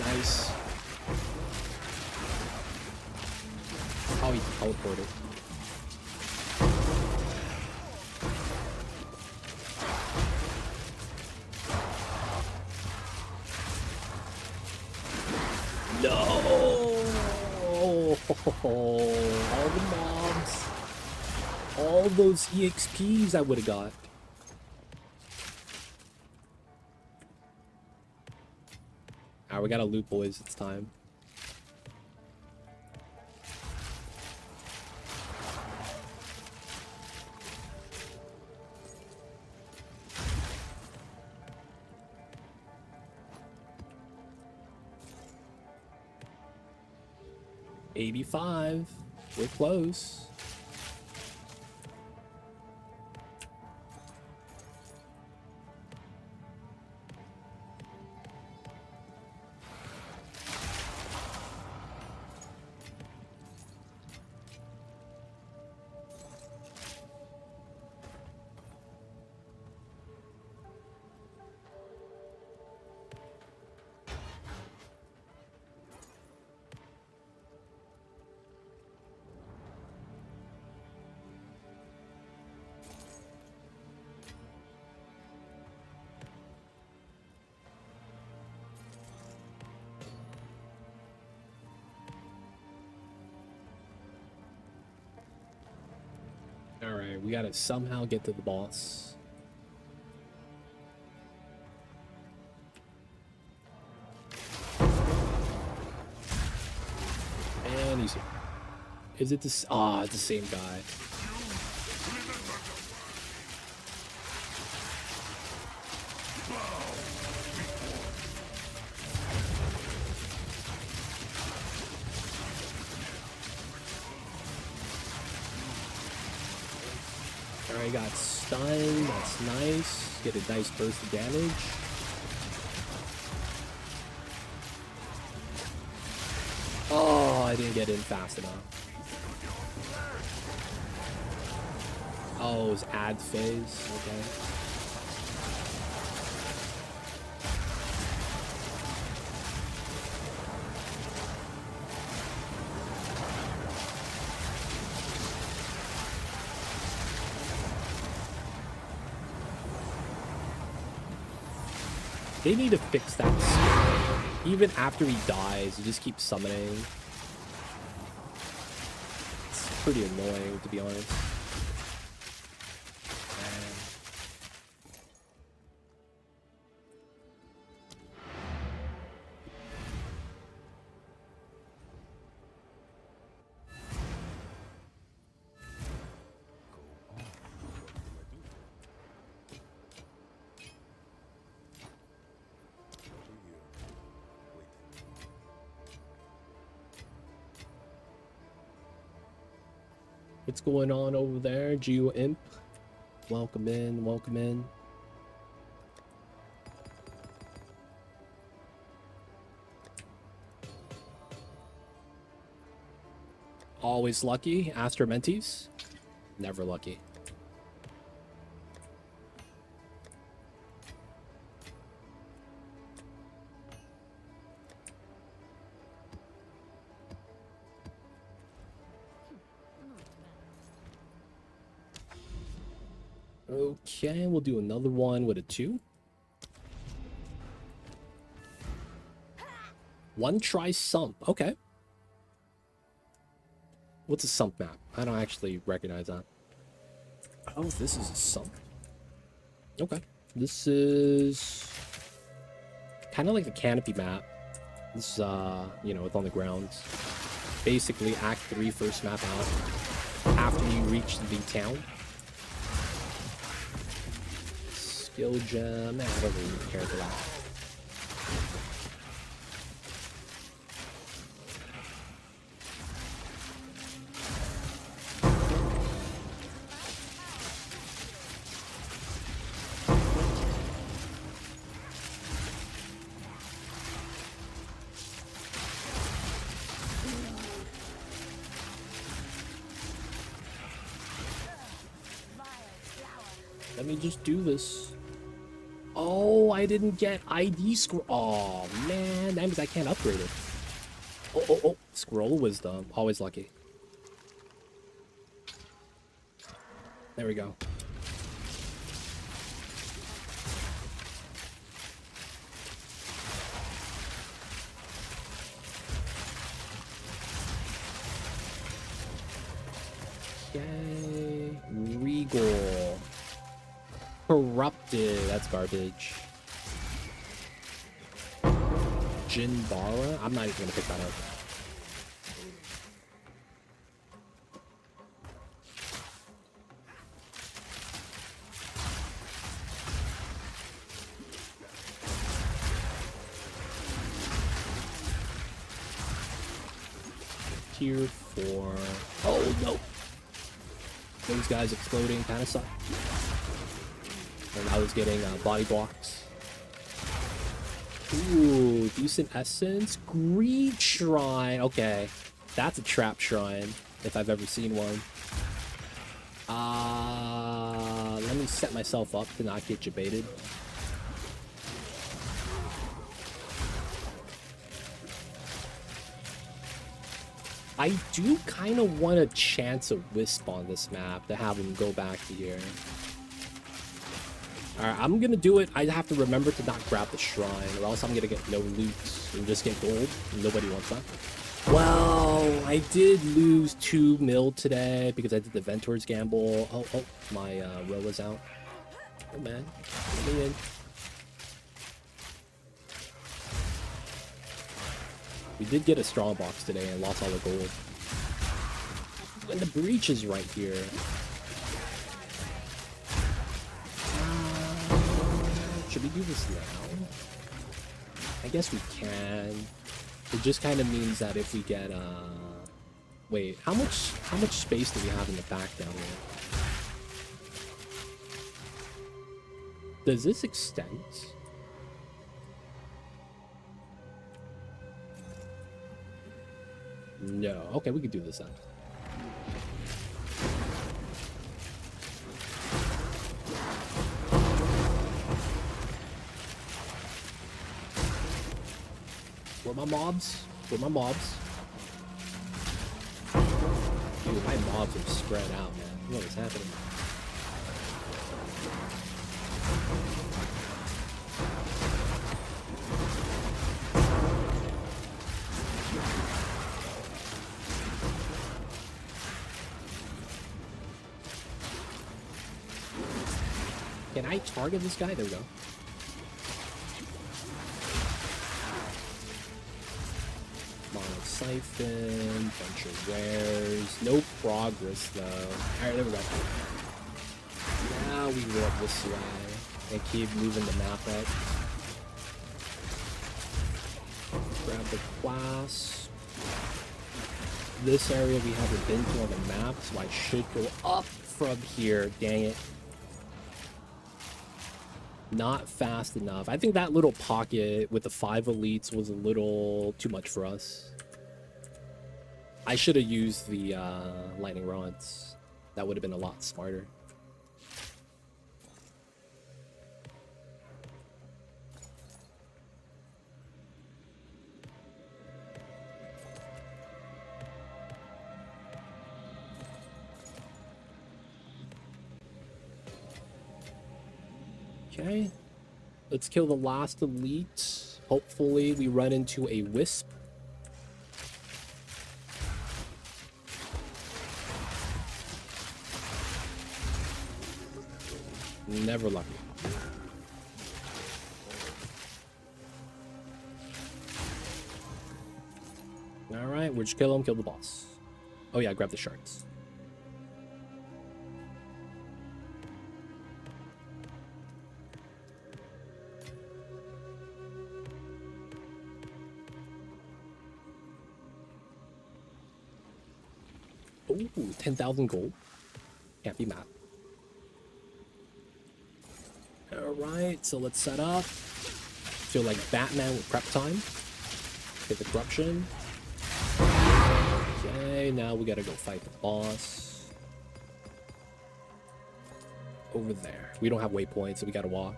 Nice. Oh, he teleported. No! All the mobs. All those EXPs I would have got. Alright, we gotta loot, boys. It's time. $85. We're close. Alright, we gotta somehow get to the boss. And he's here. Is it this? Ah, it's the same guy. Alright, got stunned. That's nice. Get a nice burst of damage. Oh, I didn't get in fast enough. Oh, it was ad phase. Okay. They need to fix that skill. Even after he dies, he just keeps summoning. It's pretty annoying, to be honest. What's going on over there, Geo Imp? Welcome in, welcome in. Always lucky, ascendencies. Never lucky. Okay, we'll do another one with a 2. One try sump. Okay. What's a sump map? I don't actually recognize that. Oh, this is a sump. Okay. This is kind of like the canopy map. This you know, it's on the ground. Basically, Act 3 first map out. After you reach the town. Skill gem. I don't really care for that. Let me just do this. Oh, I didn't get ID scroll. Oh, man. That means I can't upgrade it. Oh. Scroll wisdom. Always lucky. There we go. Okay. Regal. Corrupted. That's garbage. Jinbara. I'm not even gonna pick that up. Tier 4. Oh no! Those guys exploding kind of suck. And I was getting body blocks. Ooh, decent essence. Greed shrine. Okay, that's a trap shrine if I've ever seen one. Let me set myself up to not get jebaited. I do kind of want a chance of Wisp on this map to have him go back to here. Alright, I'm gonna do it. I have to remember to not grab the shrine, or else I'm gonna get no loot and just get gold. Nobody wants that. Well, I did lose 2 mil today because I did the Ventor's Gamble. Oh, my row was out. Oh man, let me in. We did get a strong box today and lost all the gold. And the breach is right here. Should we do this now? I guess we can. It just kind of means that if we get wait, how much space do we have in the back down here? Does this extend? No. Okay, we could do this then. Where my mobs? Where my mobs? Dude, my mobs are spread out, man. What is happening? Can I target this guy? There we go. Mono Siphon, bunch of wares. No progress though. Alright, there we go. Now we go up this way and keep moving the map up. Grab the class. This area we haven't been to on the map, so I should go up from here. Dang it. Not fast enough. I think that little pocket with the 5 elites was a little too much for us. I should have used the lightning rods. That would have been a lot smarter. Okay, let's kill the last elite. Hopefully we run into a wisp. Never lucky. Alright, we'll just kill him, kill the boss. Oh yeah, grab the shards. Ooh, 10,000 gold. Can't be mad. Alright, so let's set up. Feel like Batman with prep time. Hit the corruption. Okay, now we gotta go fight the boss. Over there. We don't have waypoints, so we gotta walk.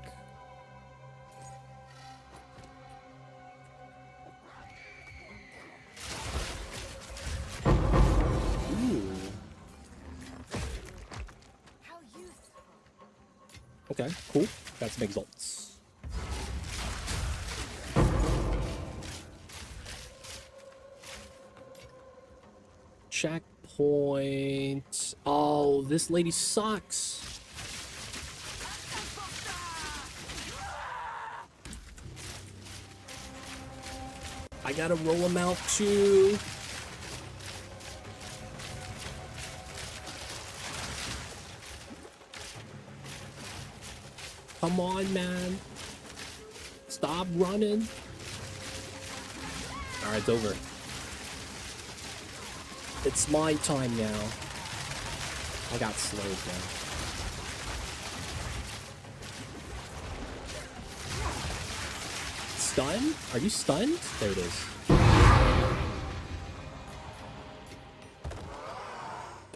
Okay, cool. Got some exalts. Checkpoint. Oh, this lady sucks. I gotta roll him out too. Come on, man. Stop running. Alright, it's over. It's my time now. I got slowed down. Stun? Are you stunned? There it is.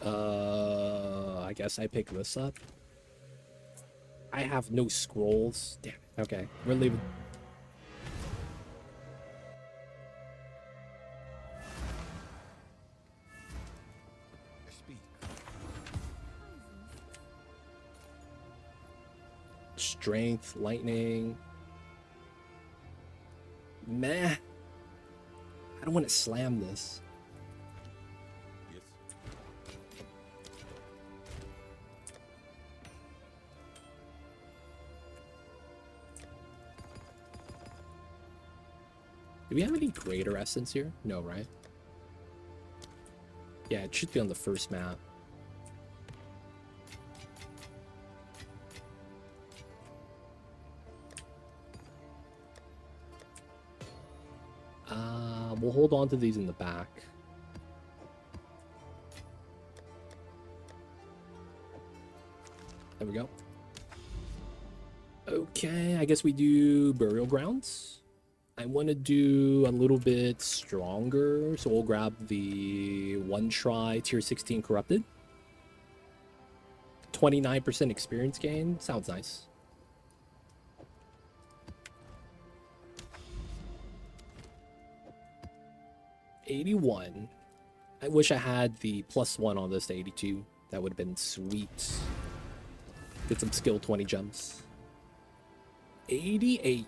I guess I pick this up. I have no scrolls. Damn it. Okay, we're leaving. Speak. Strength, lightning. Meh. I don't want to slam this. Do we have any greater essence here? No, right? Yeah, it should be on the first map. We'll hold on to these in the back. There we go. Okay, I guess we do burial grounds. I want to do a little bit stronger, so we'll grab the one try tier 16 corrupted. 29% experience gain. Sounds nice. $81. I wish I had the +1 on this to 82. That would have been sweet. Get some skill 20 gems. 88.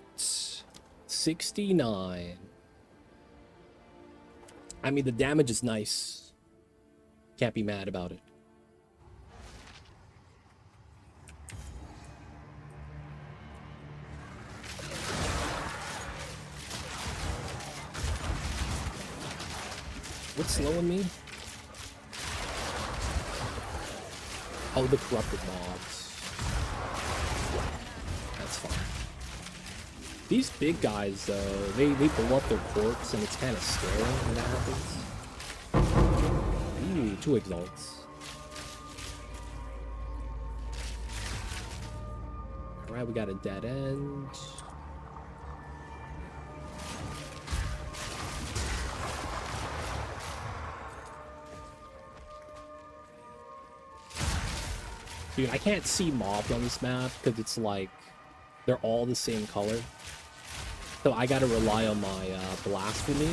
69. I mean, the damage is nice. Can't be mad about it. What's slowing me? Oh, the corrupted mobs. That's fine. These big guys, though, they blow up their corpse, and it's kind of scary when that happens. Ooh, 2 exalts. Alright, we got a dead end. Dude, I can't see mobs on this map because it's like they're all the same color. So I gotta rely on my blasphemy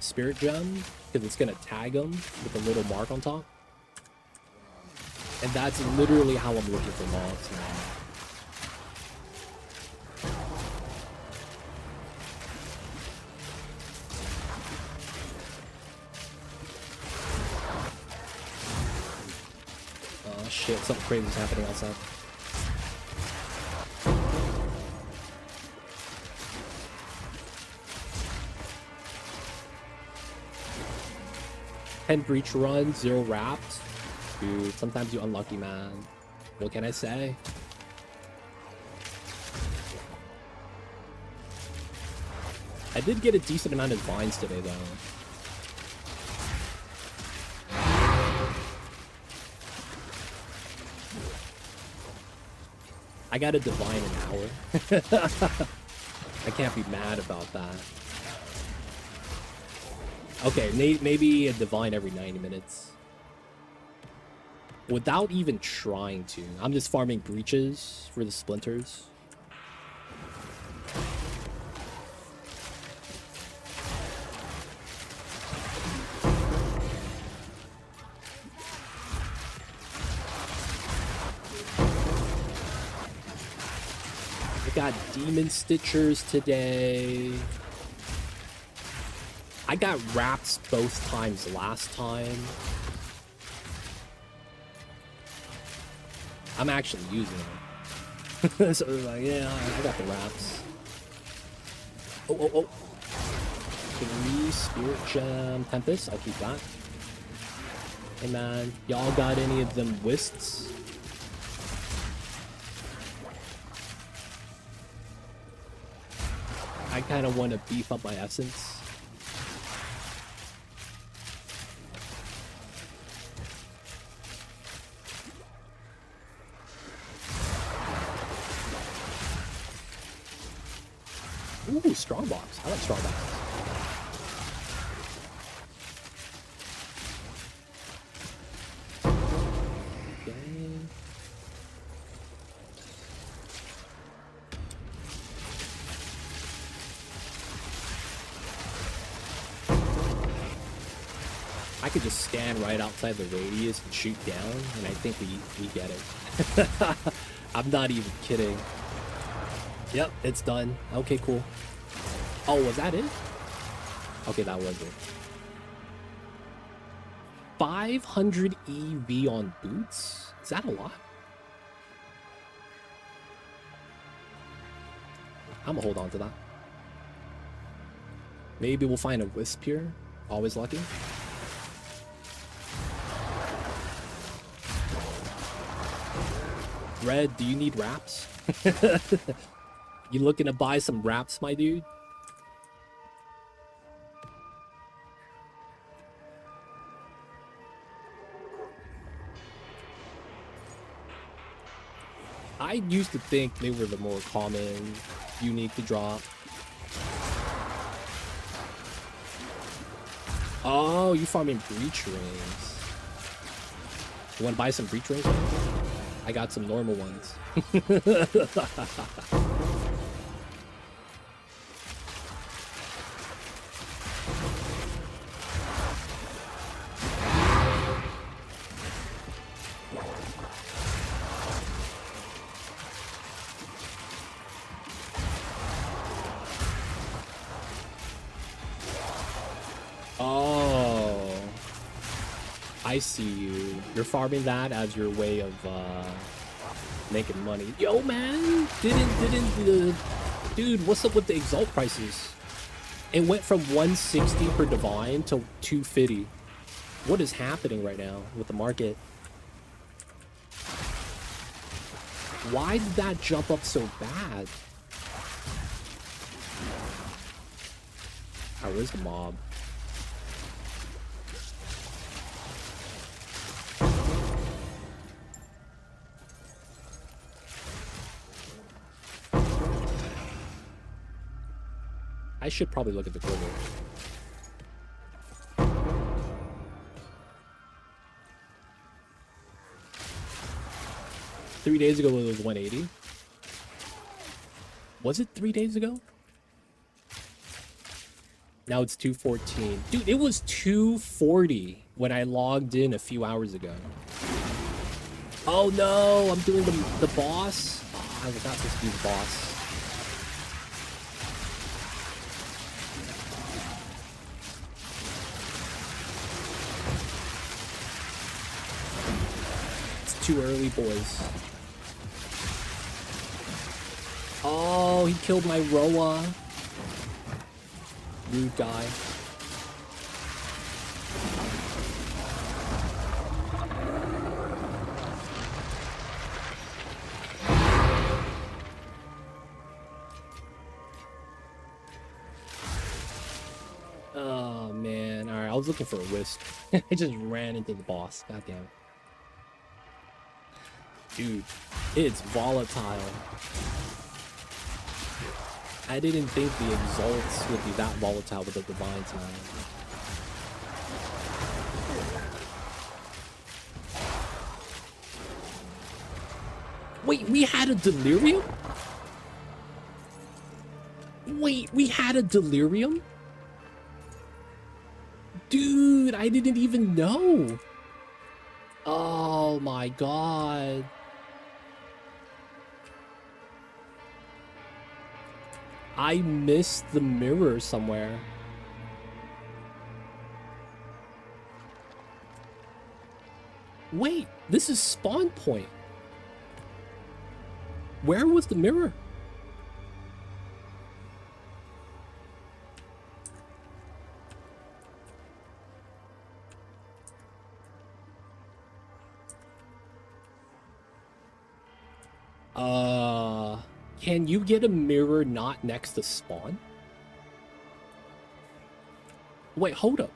spirit gem because it's gonna tag them with a little mark on top. And that's literally how I'm looking for mobs now. Oh shit, something crazy is happening outside. Ten breach runs, 0 wrapped. Dude, sometimes you unlucky, man. What can I say? I did get a decent amount of vines today, though. I got a divine an hour. I can't be mad about that. Okay, maybe a divine every 90 minutes. Without even trying to. I'm just farming breaches for the splinters. I got demon stitchers today. I got wraps both times last time. I'm actually using them. So like, yeah, I got the wraps. Oh. 3 spirit gem tempest. I'll keep that. Hey man, y'all got any of them wisps? I kind of want to beef up my essence. Ooh, strong box. I like strong box. Okay. I could just stand right outside the radius and shoot down, and I think we get it. I'm not even kidding. Yep, it's done. Okay, cool. Oh, was that it? Okay, that was it. 500 EV on boots? Is that a lot? I'm gonna hold on to that. Maybe we'll find a wisp here. Always lucky. Red, do you need wraps? You looking to buy some wraps, my dude? I used to think they were the more common, unique to drop. Oh, you farming breach rings. You want to buy some breach rings? I got some normal ones. Oh, I see you. You're farming that as your way of making money. Yo, man, dude, what's up with the Exalt prices? It went from 160 per divine to 250. What is happening right now with the market? Why did that jump up so bad? Oh, where's the mob? I should probably look at the corner. Three days ago it was 180. Was it 3 days ago? Now it's 214. Dude, it was 240 when I logged in a few hours ago. Oh no, I'm doing the boss. Oh, I was not supposed to do the boss. Too early, boys. Oh, he killed my Roa. Rude guy. Oh man, all right. I was looking for a wisp. I just ran into the boss. God damn it. Dude, it's volatile. I didn't think the exalts would be that volatile with the divines, man. Wait, we had a delirium? Wait, we had a delirium? Dude, I didn't even know. Oh my god. I missed the mirror somewhere. Wait, this is spawn point. Where was the mirror? Can you get a mirror not next to spawn? Wait, hold up.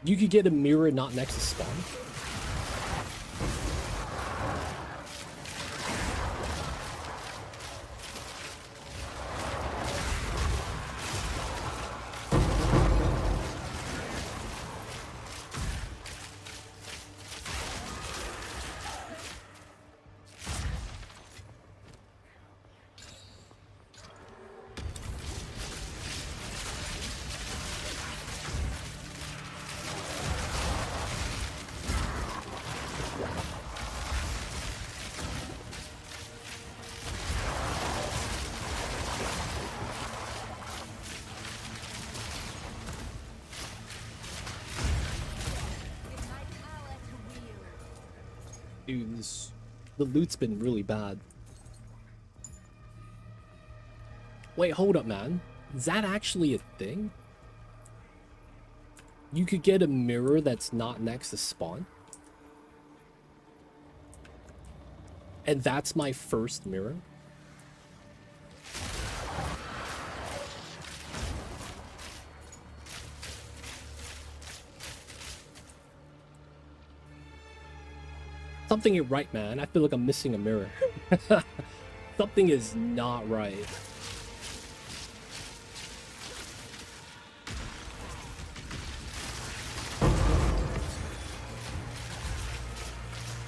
You could get a mirror not next to spawn? Dude, the loot's been really bad. Wait, hold up, man. Is that actually a thing? You could get a mirror that's not next to spawn? And that's my first mirror? Something ain't right, man. I feel like I'm missing a mirror. Something is not right.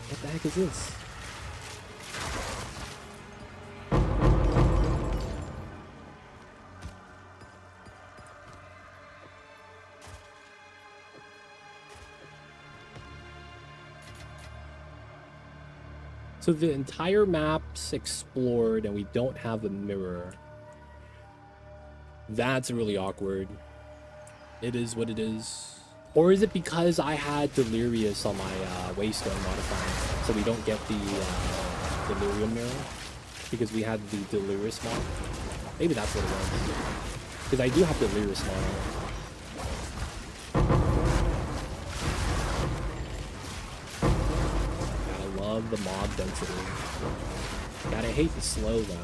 What the heck is this? So the entire map's explored and we don't have a mirror. That's really awkward. It is what it is. Or is it because I had Delirious on my Waystone modifier, so we don't get the Delirium mirror? Because we had the Delirious mod? Maybe that's what it was. Because I do have Delirious mod. Love the mob density. God, I hate the slow though.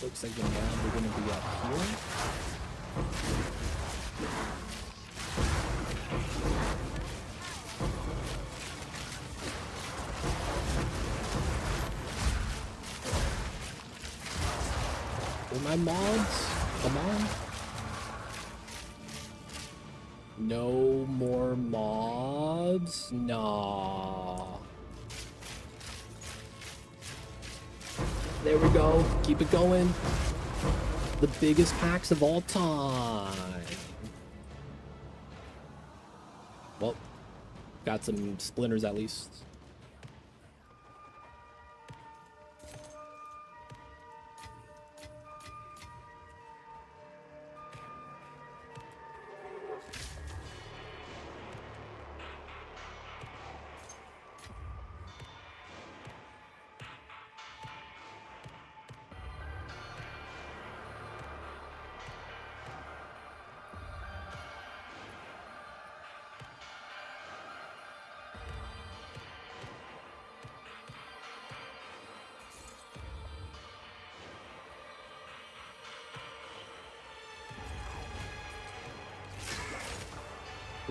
Looks like the mob are gonna be up here. Were my mobs? Come on. No more mobs? Nah. There we go. Keep it going. The biggest packs of all time. Well, got some splinters at least.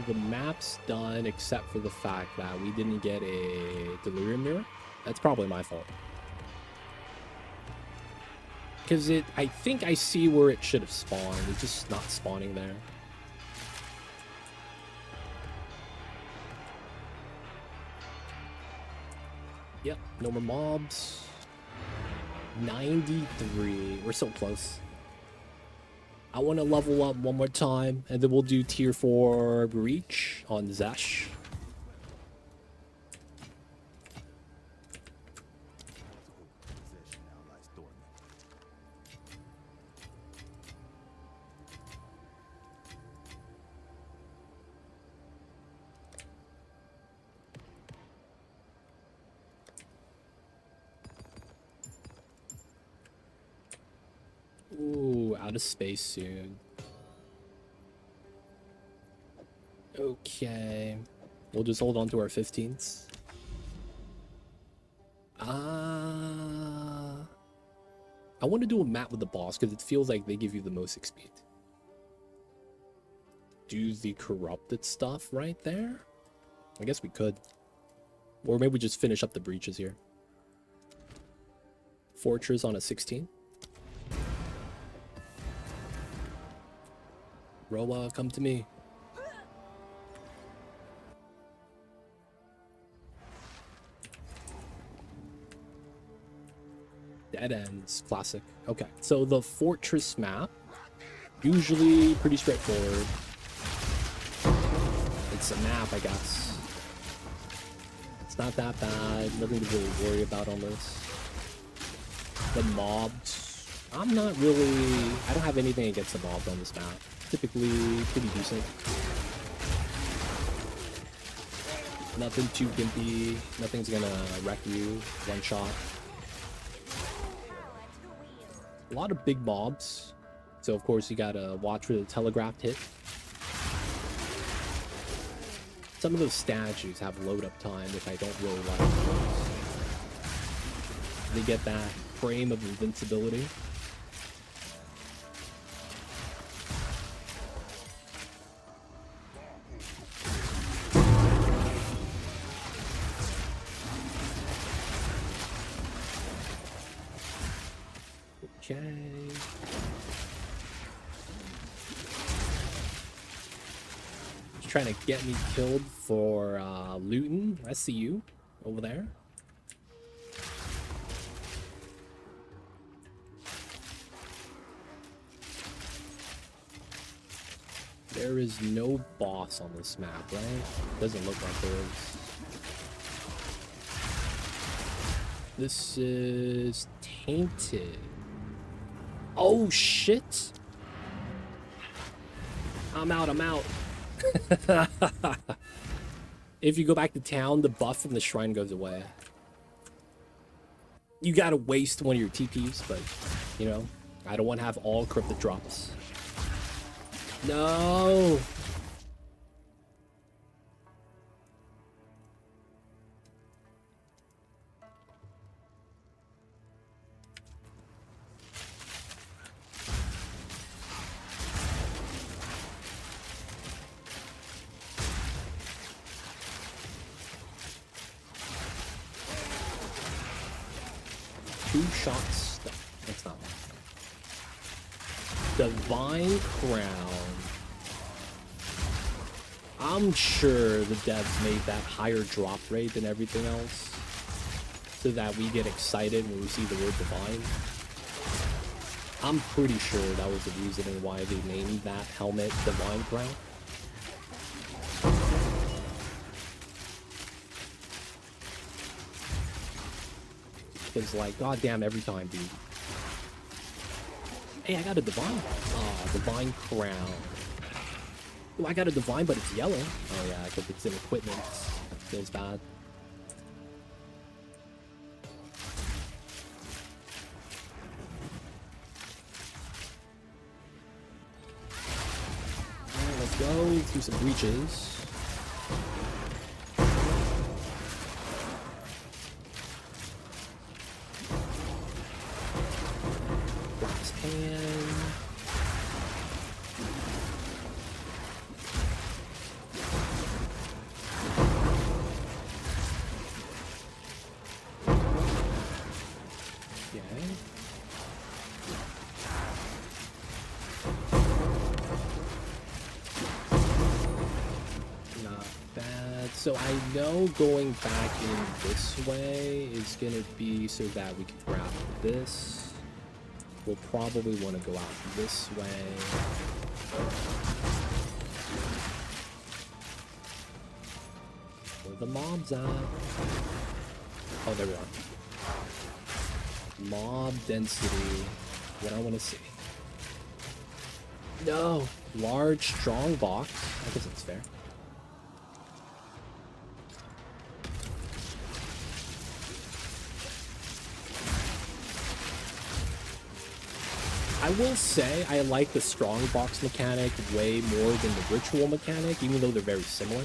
The map's done except for the fact that we didn't get a Delirium mirror. That's probably my fault. Because I think I see where it should have spawned. It's just not spawning there. Yep, no more mobs. 93. We're so close. I want to level up one more time, and then we'll do tier 4 Breach on Zesh. Possession now lies dormant. Ooh, out of space soon. Okay. We'll just hold on to our 15s. I want to do a map with the boss because it feels like they give you the most XP. Do the corrupted stuff right there? I guess we could. Or maybe we just finish up the breaches here. Fortress on a 16. Roa, come to me. Dead ends, classic. Okay, so the fortress map, usually pretty straightforward. It's a map, I guess. It's not that bad, nothing to really worry about on this. The mobs, I don't have anything against the mobs on this map. Typically pretty decent. Nothing too gimpy. Nothing's gonna wreck you. One shot. A lot of big mobs. So of course you gotta watch for the telegraphed hit. Some of those statues have load up time, which I don't really like. They get that frame of invincibility. Okay. Just trying to get me killed for looting. I see you over there. There is no boss on this map, right? Doesn't look like there is. This is tainted. Oh shit! I'm out, I'm out. If you go back to town, the buff from the shrine goes away. You gotta waste one of your TPs, but, you know, I don't want to have all cryptic drops. No! Two shots. No, that's not one. Divine Crown. I'm sure the devs made that higher drop rate than everything else, so that we get excited when we see the word divine. I'm pretty sure that was the reasoning why they named that helmet Divine Crown. It's like, goddamn, every time, dude. Hey, I got a divine. Oh, divine crown. Oh, I got a divine, but it's yellow. Oh yeah, because it's in equipment. Feels bad. Alright, let's go do some breaches. So I know going back in this way is gonna be so that we can grab this. We'll probably want to go out this way. Where the mobs at? Oh, there we are. Mob density. What I want to see. No! Large, strong box. I guess it's fair. I will say I like the strong box mechanic way more than the ritual mechanic, even though they're very similar.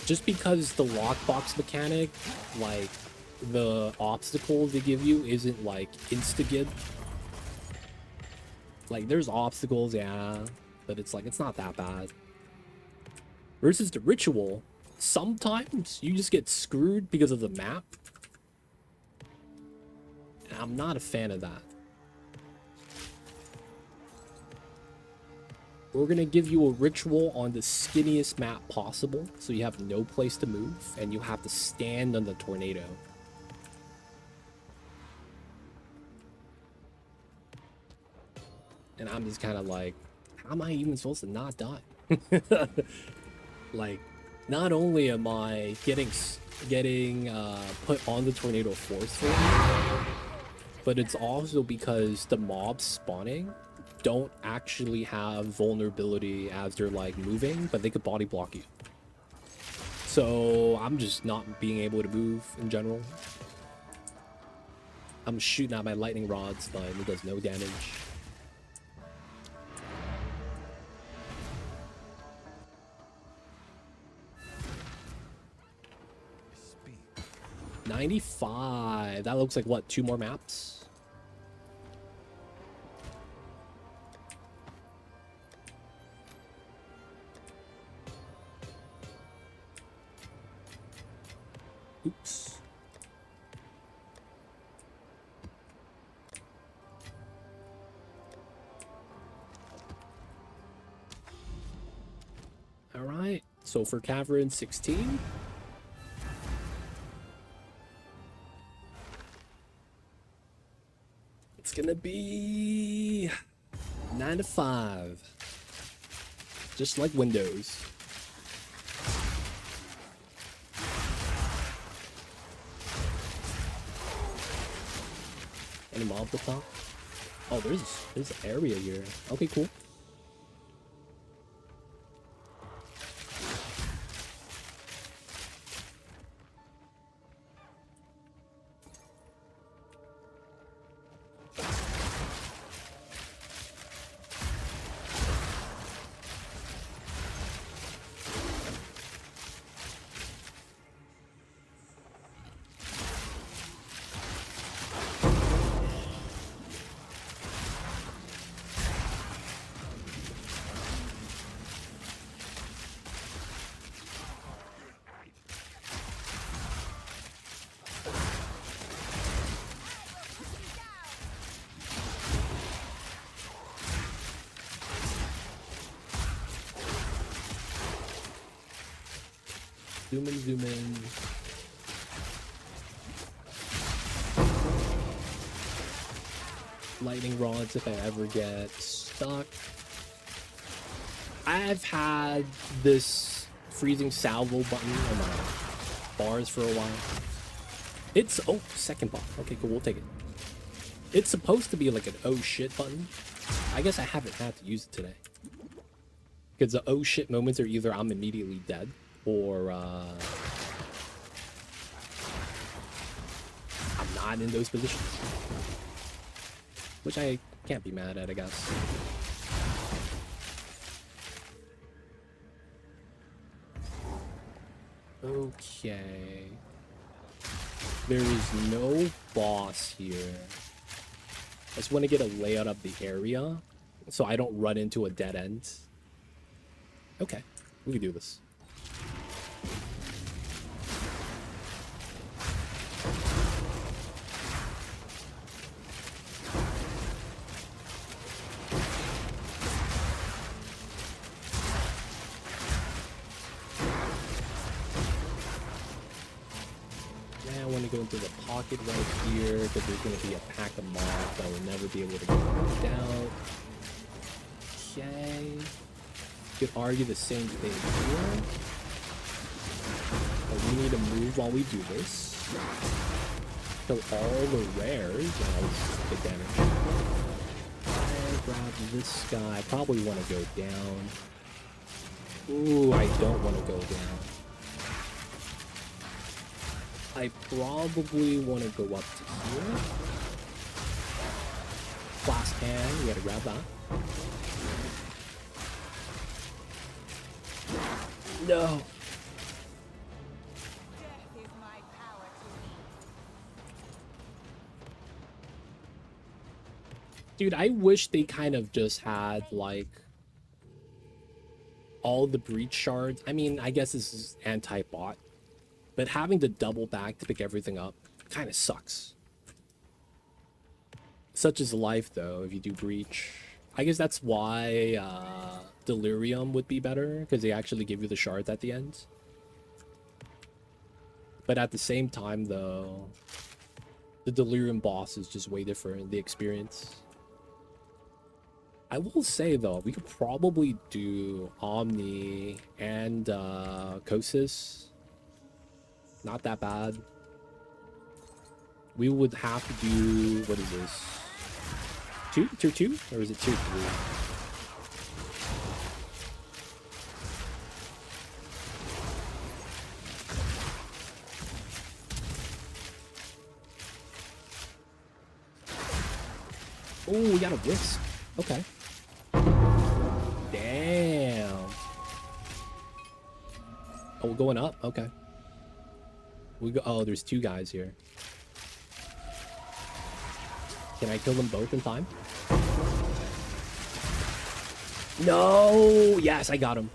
Just because the lockbox mechanic, like, the obstacles they give you isn't like insta-good. Like, there's obstacles, yeah, but it's like, it's not that bad. Versus the ritual, sometimes you just get screwed because of the map. And I'm not a fan of that. We're gonna give you a ritual on the skinniest map possible, so you have no place to move, and you have to stand on the tornado. And I'm just kind of like, how am I even supposed to not die? Like, not only am I getting put on the tornado forcefully, but it's also because the mobs spawning don't actually have vulnerability as they're like moving, but they could body block you. So I'm just not being able to move in general. I'm shooting out my lightning rods, but it does no damage. Speak. 95. That looks like what? 2 more maps? Oops. All right. So for Cavern 16. It's gonna be 9 to 5. Just like Windows. Any mob at the top? Oh, there's an area here. Okay, cool. Zoom in, zoom in. Lightning rods if I ever get stuck. I've had this freezing salvo button on my bars for a while. It's, oh, second bar. Okay, cool, we'll take it. It's supposed to be like an oh shit button. I guess I haven't had to use it today. Because the oh shit moments are either I'm immediately dead or I'm not in those positions. Which I can't be mad at, I guess. Okay. There is no boss here. I just want to get a layout of the area so I don't run into a dead end. Okay, we can do this. Go into the pocket right here because there's going to be a pack of mobs that will never be able to get knocked out. Okay. Could argue the same thing here. But we need to move while we do this. Kill all the rares. That was good damage. And grab this guy. Probably want to go down. Ooh, I don't want to go down. I probably want to go up to here. Flask hand, we gotta grab that. No. Death is my power to wield. Dude, I wish they kind of just had, like, all the breach shards. I mean, I guess this is anti-bot. But having to double back to pick everything up kind of sucks. Such is life, though, if you do breach. I guess that's why Delirium would be better, because they actually give you the shards at the end. But at the same time, though, the Delirium boss is just way different, the experience. I will say, though, we could probably do Omni and Kosis. Not that bad. We would have to do, what is this? Tier 2? Or is it tier 3? Oh, we got a wisp. Okay. Damn. Oh, we're going up? Okay. We go. Oh, there's two guys here. Can I kill them both in time? No! Yes, I got him.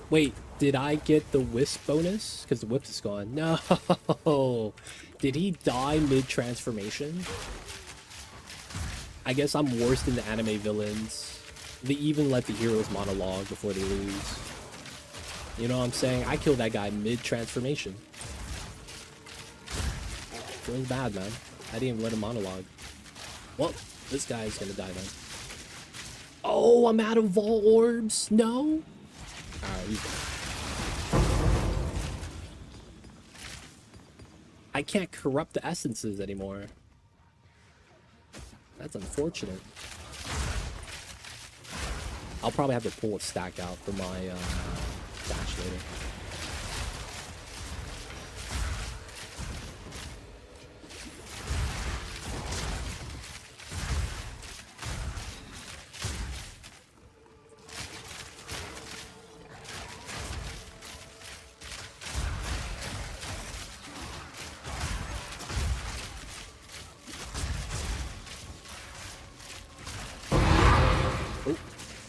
Wait, did I get the wisp bonus? Because the whip is gone. No! Did he die mid-transformation? I guess I'm worse than the anime villains. They even let the heroes monologue before they lose. You know what I'm saying? I killed that guy mid-transformation. Feels bad, man. I didn't even let him monologue. Well, this guy's gonna die then. Oh, I'm out of Vault Orbs. No? Alright, he's dead. I can't corrupt the essences anymore. That's unfortunate. I'll probably have to pull a stack out for my dash later.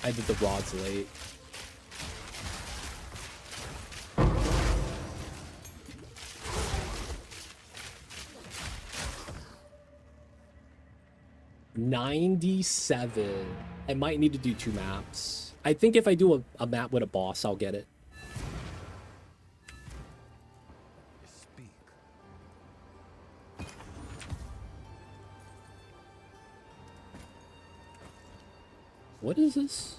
I did the rods late. $97. I might need to do 2 maps. I think if I do a map with a boss, I'll get it. Speak. What is this?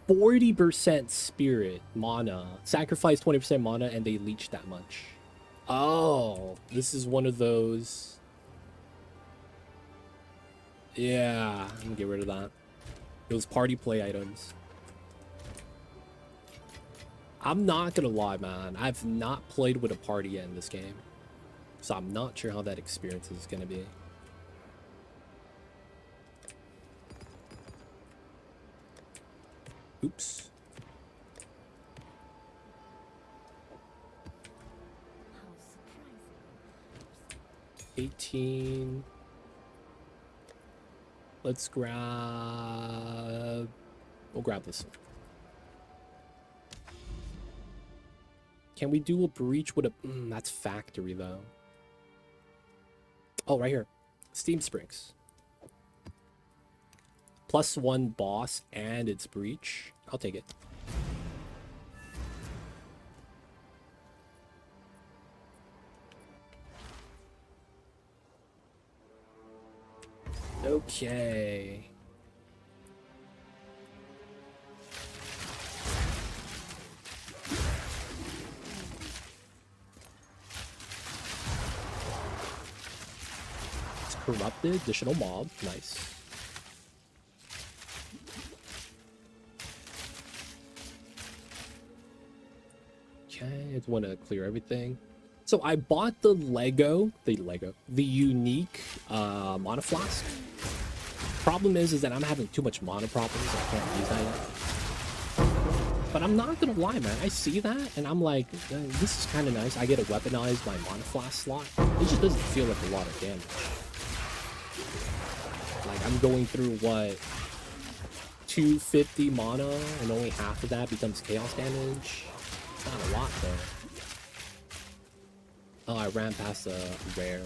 40% spirit mana. Sacrifice 20% mana and they leech that much. Oh, this is one of those. Yeah, I'm gonna get rid of that. Those party play items. I'm not gonna lie, man. I've not played with a party yet in this game. So I'm not sure how that experience is gonna be. Oops. How surprising. 18. Let's grab... We'll grab this one. Can we do a breach with a... that's factory, though. Oh, right here. Steam Springs. +1 boss and its breach. I'll take it. Okay. It's corrupted. Additional mob. Nice. Okay, I just want to clear everything. So I bought the the unique mana flask. Problem is that I'm having too much mana problems. I can't use that yet. But I'm not gonna lie, man. I see that and I'm like, this is kind of nice. I get to weaponize my mana flask slot. It just doesn't feel like a lot of damage. Like I'm going through what, 250 mana, and only half of that becomes chaos damage. Not a lot though. Oh, I ran past a rare.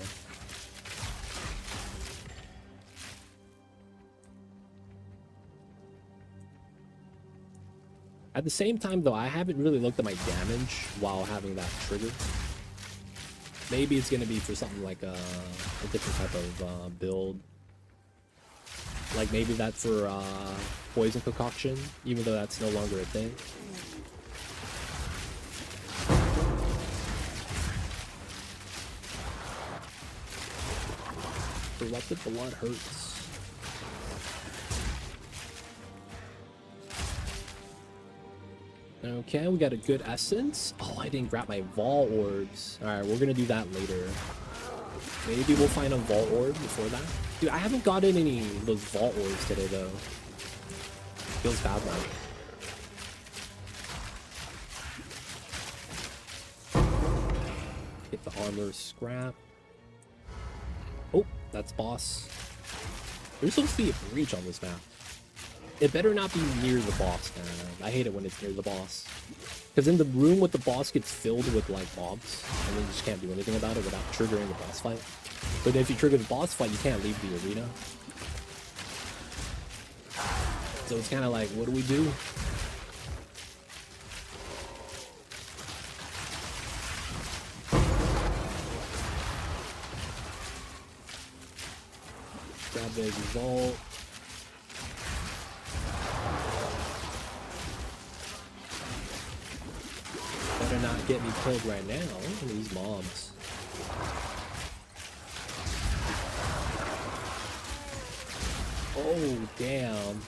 At the same time though, I haven't really looked at my damage while having that trigger. Maybe it's gonna be for something like a different type of build. Like maybe that's for poison concoction, even though that's no longer a thing. Corrupted blood hurts. Okay, we got a good essence. Oh, I didn't grab my Vault Orbs. Alright, we're gonna do that later. Maybe we'll find a vault orb before that. Dude, I haven't gotten any of those vault orbs today though. Feels bad now. Get the armor scrap. Oh, that's boss. There's supposed to be a breach on this map. It better not be near the boss, man. I hate it when it's near the boss. Because then the room with the boss gets filled with like mobs, and then you just can't do anything about it without triggering the boss fight. But if you trigger the boss fight, you can't leave the arena. So it's kind of like, what do we do? Grab the vault. Better not get me killed right now. Look at these mobs. Oh, damn.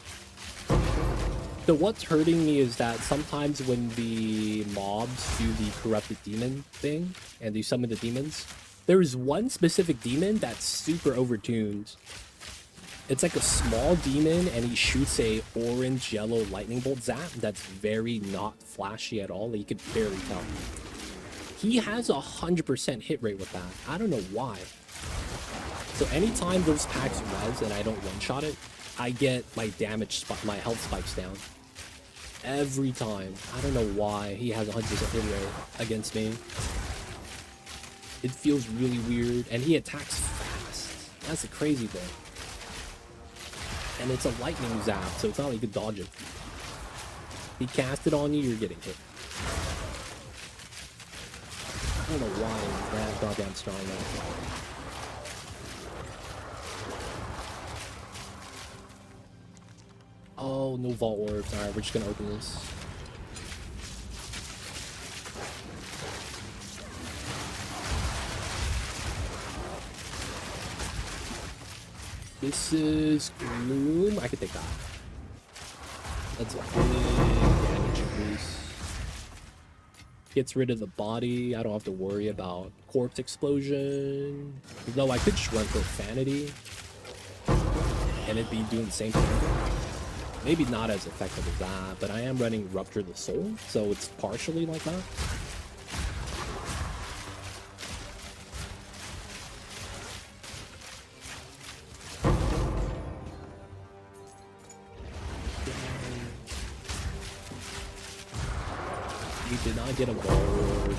So what's hurting me is that sometimes when the mobs do the corrupted demon thing and they summon the demons, there is one specific demon that's super overtuned. It's like a small demon and he shoots a orange yellow lightning bolt zap that's very not flashy at all. You could barely tell. He has 100% hit rate with that. I don't know why. So anytime those packs res and I don't one-shot it, I get my damage, my health spikes down. Every time. I don't know why he has 100% hit rate against me. It feels really weird. And he attacks fast. That's the crazy thing. And it's a lightning zap, so it's not like you can dodge it. He cast it on you, you're getting hit. I don't know why he's that goddamn strong though. Oh, no vault orbs. Alright, we're just gonna open this. This is Gloom. I could take that. That's a big damage increase. Gets rid of the body. I don't have to worry about corpse explosion. Though I could just run Profanity. And it'd be doing the same thing. Maybe not as effective as that, but I am running Rupture the Soul, so it's partially like that. We did not get a board.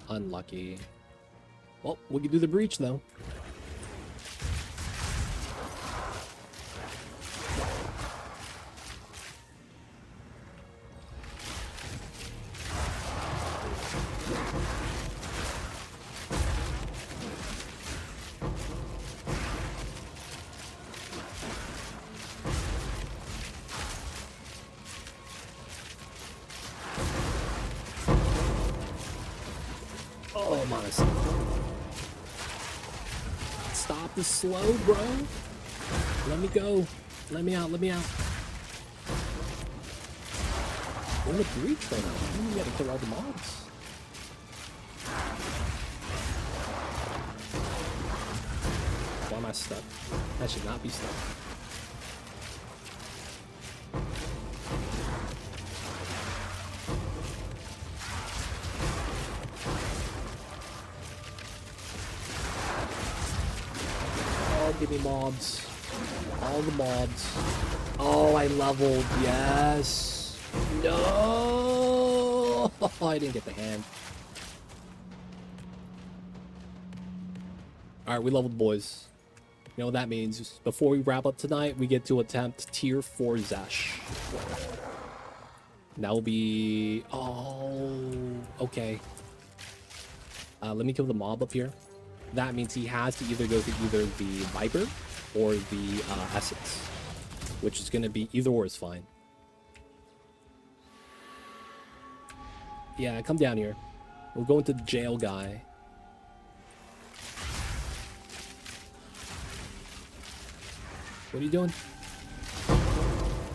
Unlucky. Well, we can do the breach though. Oh, Monastery. Stop the slow, bro. Let me go. Let me out. Let me out. We're in a breach right now. We gotta kill all the mobs. Why am I stuck? I should not be stuck. Give me mobs. All the mobs. Oh, I leveled. Yes. No. I didn't get the hand. All right, we leveled, boys. You know what that means? Before we wrap up tonight, we get to attempt tier 4 Zesh. That will be... Oh, okay. Let me kill the mob up here. That means he has to either go to either the Viper or the Essence, which is going to be either or is fine. Yeah, come down here. We're going to the jail guy. What are you doing?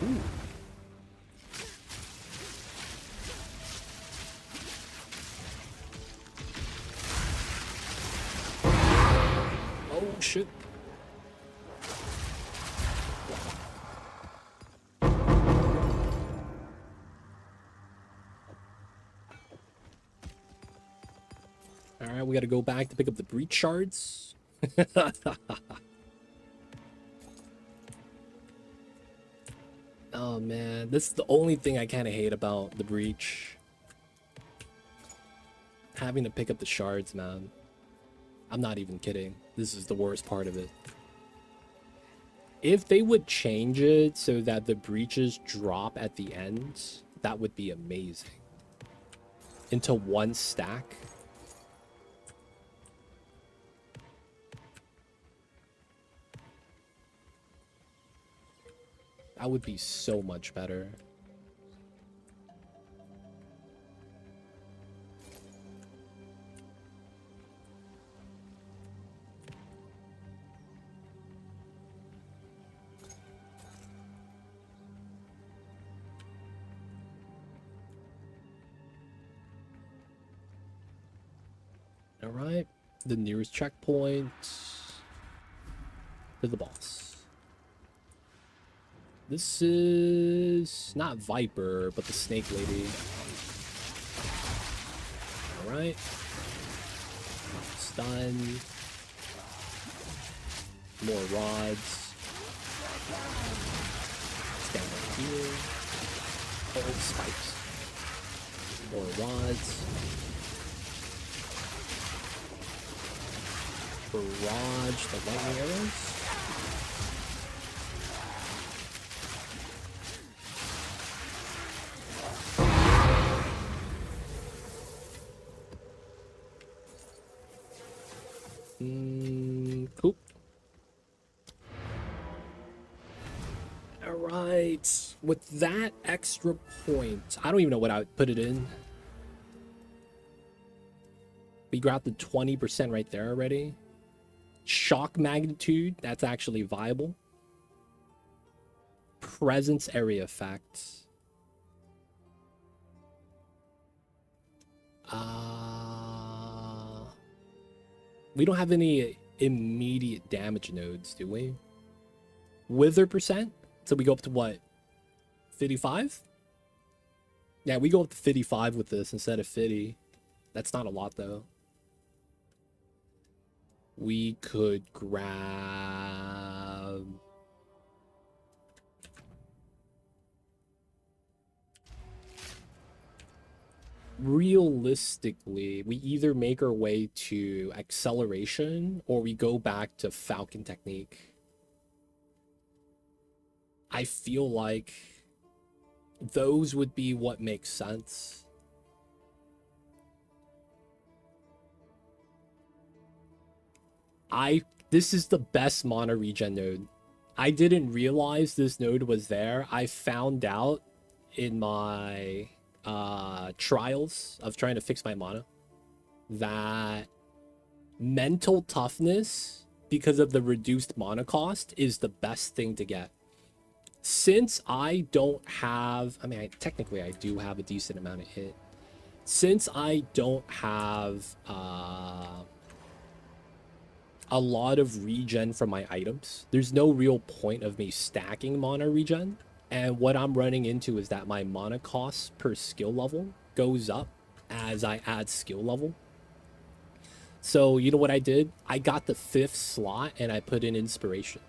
Ooh. shit. Alright, we gotta go back to pick up the breach shards. Oh man, this is the only thing I kind of hate about the breach. Having to pick up the shards, man. I'm not even kidding. This is the worst part of it. If they would change it so that the breaches drop at the end, that would be amazing. Into one stack. That would be so much better. All right, the nearest checkpoint to the boss. This is not Viper, but the Snake Lady. All right, stun. More rods. Stand right here. Oh, spikes. More rods. Barrage the lightning arrows. Cool. All right. With that extra point, I don't even know what I would put it in. We got the 20% right there already. Shock magnitude, that's actually viable. Presence area effects. We don't have any immediate damage nodes, do we? Wither percent? So we go up to what? 55? Yeah, we go up to 55 with this instead of 50. That's not a lot though. We could grab... Realistically, we either make our way to acceleration or we go back to Falcon technique. I feel like those would be what makes sense. This is the best mana regen node. I didn't realize this node was there. I found out in my trials of trying to fix my mana that mental toughness, because of the reduced mana cost, is the best thing to get. Since I don't have, I mean, technically I do have a decent amount of hit. Since I don't have a lot of regen from my items, there's no real point of me stacking mana regen. And what I'm running into is that my mana cost per skill level goes up as I add skill level. So you know what I did? I got the 5th slot and I put in inspiration.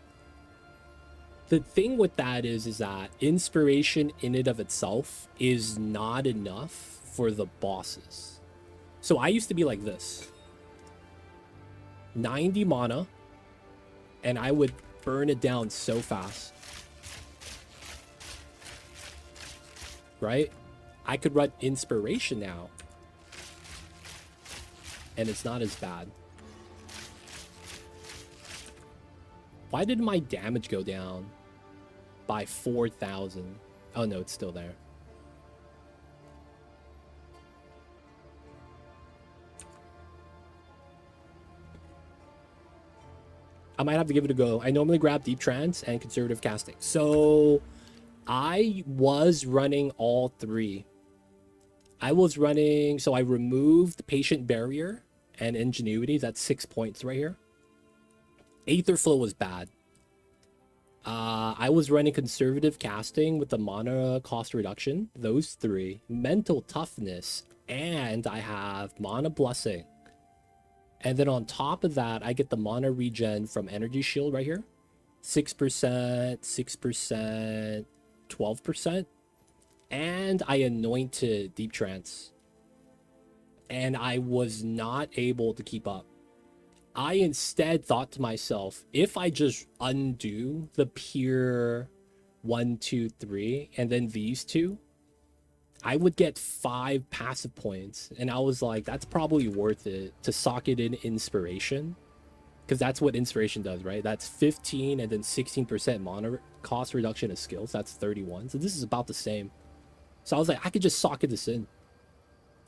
The thing with that is that inspiration in and of itself is not enough for the bosses. So I used to be like this. 90 mana, and I would burn it down so fast. Right? I could run inspiration now, and it's not as bad. Why did my damage go down by 4,000? Oh no, it's still there. I might have to give it a go. I normally grab Deep Trance and Conservative Casting. So I was running all three. I was running, so I removed Patient Barrier and Ingenuity. That's 6 points right here. Aether Flow was bad. I was running conservative casting with the mana cost reduction. Those three. Mental toughness. And I have mana blessing. And then on top of that, I get the mana regen from energy shield right here. 6%, 6%, 12%. And I anointed deep trance. And I was not able to keep up. I instead thought to myself, if I just undo the pure 1, 2, 3, and then these two, I would get 5 passive points. And I was like, that's probably worth it to socket in inspiration. Because that's what inspiration does, right? That's 15 and then 16% mana cost reduction of skills. That's 31. So this is about the same. So I was like, I could just socket this in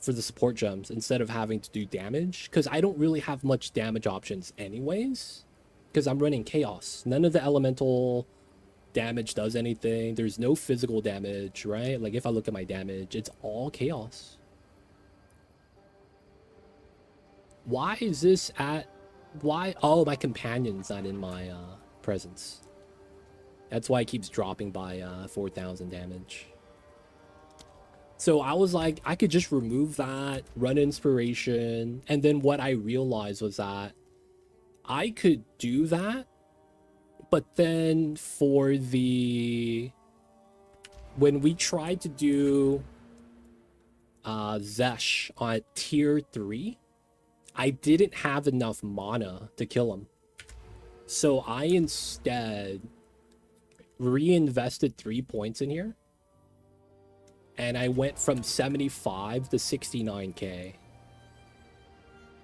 for the support gems instead of having to do damage, because I don't really have much damage options anyways, because I'm running chaos. None of the elemental damage does anything. There's no physical damage, right? Like if I look at my damage, it's all chaos. Why is this at why? Oh, my companion's not in my presence. That's why it keeps dropping by 4,000 damage. So I was like, I could just remove that, run inspiration. And then what I realized was that I could do that. But then for the... when we tried to do Zesh on tier 3, I didn't have enough mana to kill him. So I instead reinvested 3 points in here. And I went from 75 to 69k.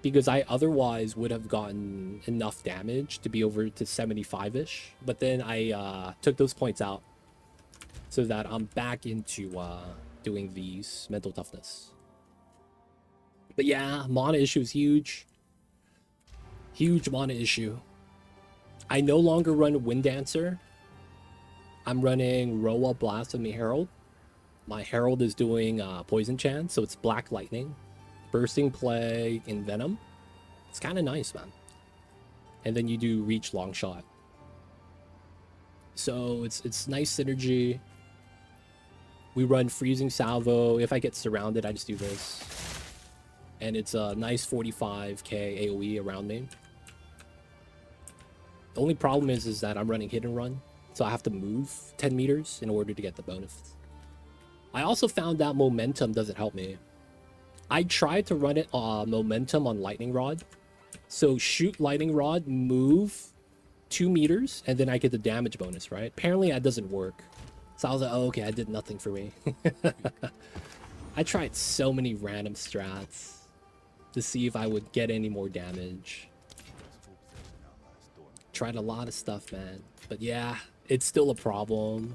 Because I otherwise would have gotten enough damage to be over to 75-ish. But then I took those points out so that I'm back into doing these mental toughness. But yeah, mana issue is huge. Huge mana issue. I no longer run Wind Dancer. I'm running Roa Blasphemy Herald. My Herald is doing Poison Chance, so it's Black Lightning, Bursting Plague, and Venom. It's kind of nice, man. And then you do Reach Long Shot. So it's nice synergy. We run Freezing Salvo. If I get surrounded, I just do this. And it's a nice 45k AoE around me. The only problem is that I'm running Hit and Run, so I have to move 10 meters in order to get the bonus. I also found out momentum doesn't help me. I tried to run it momentum on Lightning Rod. So shoot Lightning Rod, move 2 meters, and then I get the damage bonus, right? Apparently that doesn't work. So I was like, oh, okay, I did nothing for me. I tried so many random strats to see if I would get any more damage. Tried a lot of stuff, man. But yeah, it's still a problem.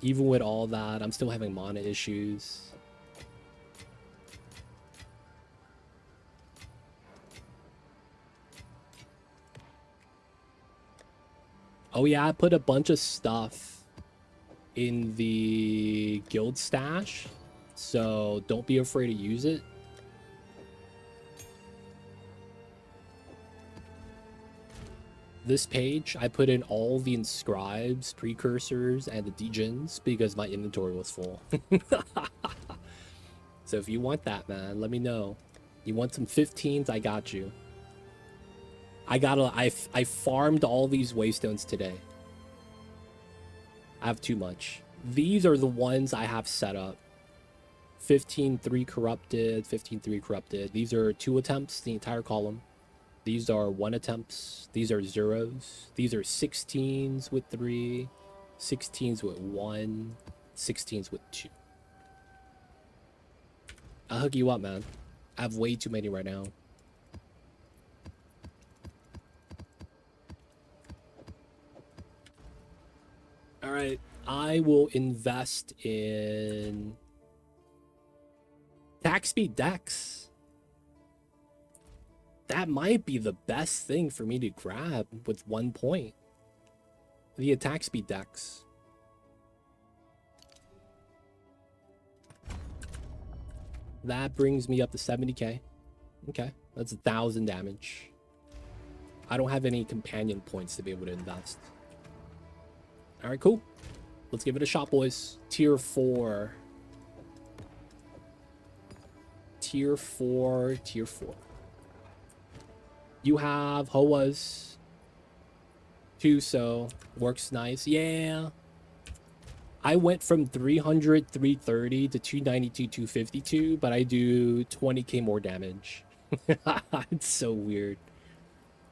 Even with all that, I'm still having mana issues. Oh yeah, I put a bunch of stuff in the guild stash, so don't be afraid to use it. This page, I put in all the inscribes, precursors, and the degens because my inventory was full. So if you want that, man, let me know. You want some 15s? I got you. I farmed all these waystones today. I have too much. These are the ones I have set up. 15-3 corrupted, 15-3 corrupted. These are 2 attempts, the entire column. These are 1 attempts. These are 0s. These are 16s with 3, 16s with 1, 16s with 2. I'll hook you up, man. I have way too many right now. All right, I will invest in attack speed dex. That might be the best thing for me to grab with 1 point. The attack speed dex. That brings me up to 70k. Okay, that's 1,000 damage. I don't have any companion points to be able to invest. All right, cool. Let's give it a shot, boys. Tier 4. Tier 4, Tier 4. You have Hoas. So works nice. Yeah. I went from 300, 330 to 292, 252, but I do 20k more damage. It's so weird.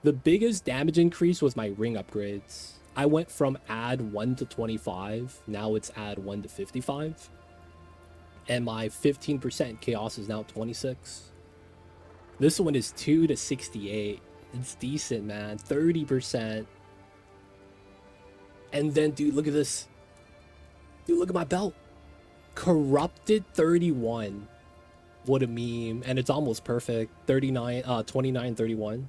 The biggest damage increase was my ring upgrades. I went from add 1 to 25, now it's add 1 to 55. And my 15% chaos is now 26. This one is 2 to 68. It's decent, man. 30%. And then, dude, look at this. Dude, look at my belt. Corrupted 31. What a meme. And it's almost perfect. 29, 29, 31.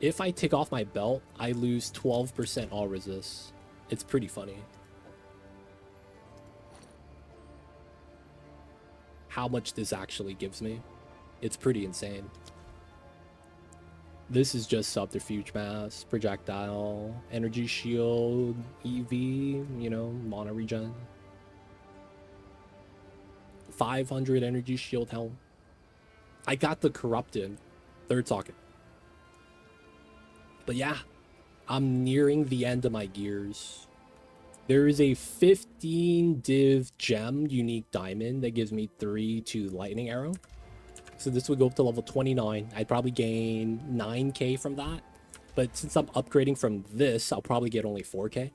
If I take off my belt, I lose 12% all resist. It's pretty funny. How much this actually gives me. It's pretty insane. This is just subterfuge mass, projectile, energy shield, EV, you know, mana regen. 500 energy shield helm. I got the corrupted third socket. But yeah, I'm nearing the end of my gears. There is a 15 div gem unique diamond that gives me 3 to lightning arrow. So this would go up to level 29. I'd probably gain 9k from that. But since I'm upgrading from this, I'll probably get only 4k.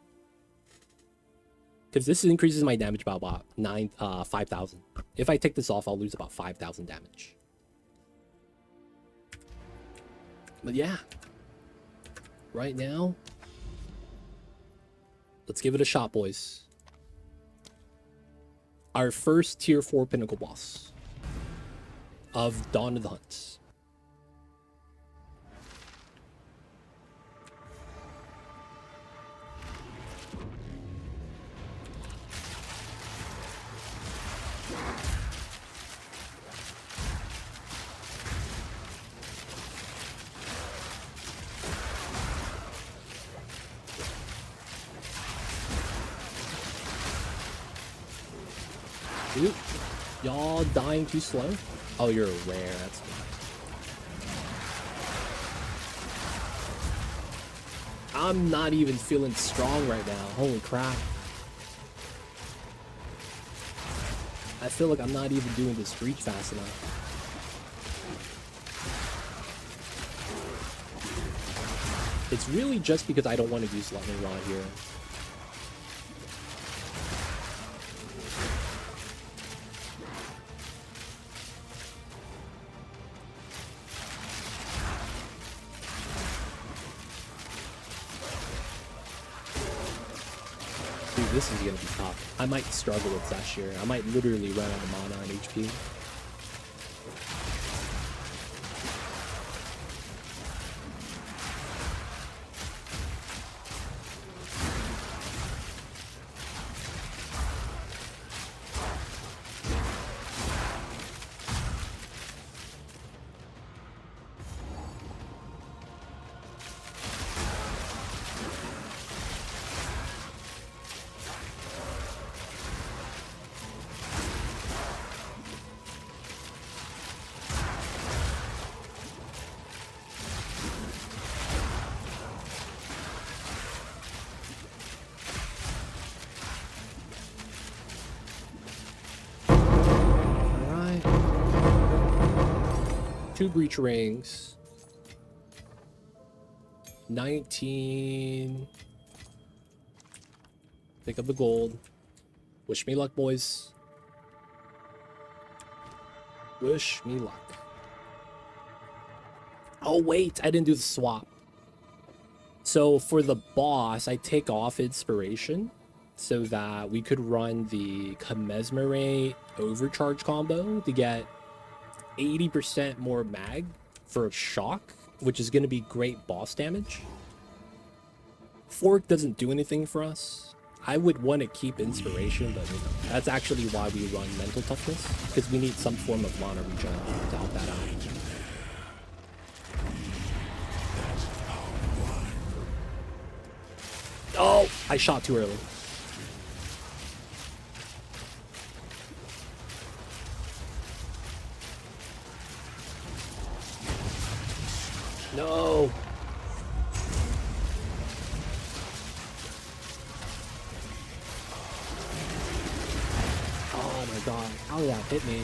Because this increases my damage by about 5,000. If I take this off, I'll lose about 5,000 damage. But yeah. Right now, let's give it a shot, boys. Our first tier 4 pinnacle boss of Dawn of the Hunts. Dude, y'all dying too slow? Oh, you're rare. That's good. I'm not even feeling strong right now. Holy crap. I feel like I'm not even doing this reach fast enough. It's really just because I don't want to use lightning rod here. This is gonna be tough. I might struggle with that here. I might literally run out of mana and HP. Two breach rings. 19. Pick up the gold. Wish me luck, boys. Wish me luck. Oh, wait. I didn't do the swap. So for the boss, I take off inspiration so that we could run the Commesmerate overcharge combo to get 80% more mag for a shock, which is going to be great boss damage. Fork doesn't do anything for us. I would want to keep inspiration, but you know, that's actually why we run mental toughness, because we need some form of mana regen to help that out. Oh, I shot too early. No. Oh my god, how did that hit me?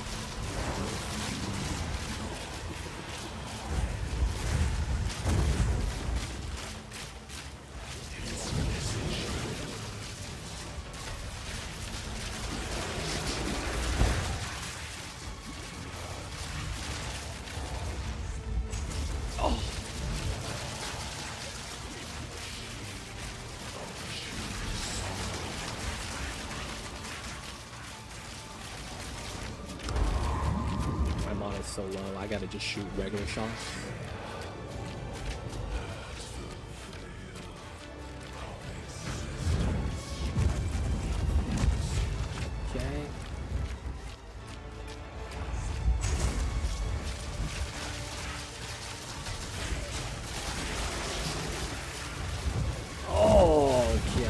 My mana's so low, I gotta just shoot regular shots. Okay. Oh, okay.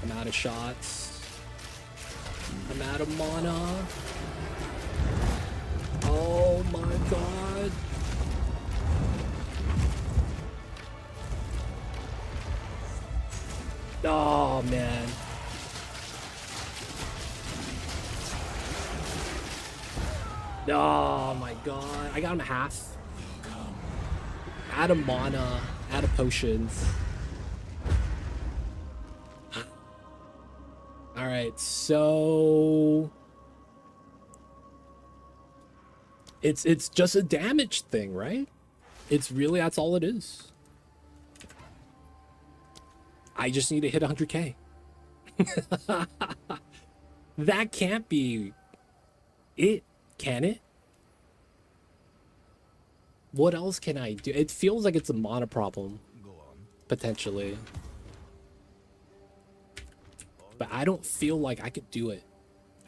I'm out of shots. I'm out of mana. Oh my god. Oh man. Oh my god. I got him half. Out of mana. Out of potions. Alright, so it's just a damage thing, right? It's really, that's all it is. I just need to hit 100k. That can't be it, can it? What else can I do? It feels like it's a mana problem, Go on. potentially. But I don't feel like I could do it.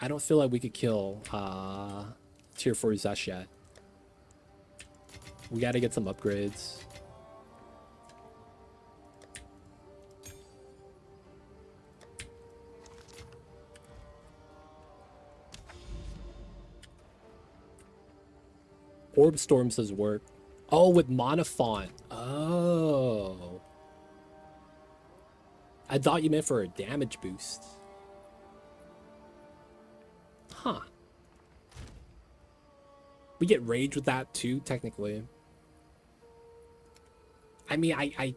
I don't feel like we could kill tier 4 Zesh yet. We gotta get some upgrades. Orb Storms does work. Oh, with Mana Font. Oh. I thought you meant for a damage boost. Huh. We get rage with that too, technically. I mean, I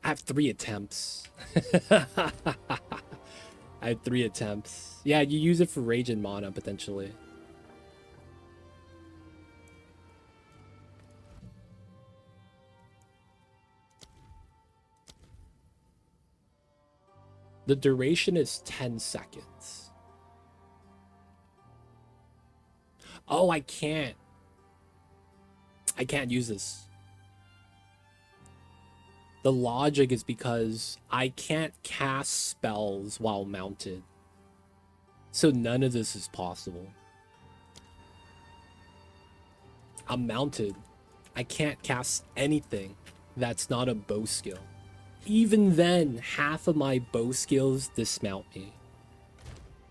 have 3 attempts. I had 3 attempts. Yeah, you use it for rage and mana, potentially. The duration is 10 seconds. Oh, I can't use this. The logic is because I can't cast spells while mounted. So none of this is possible. I'm mounted. I can't cast anything that's not a bow skill. Even then, half of my bow skills dismount me.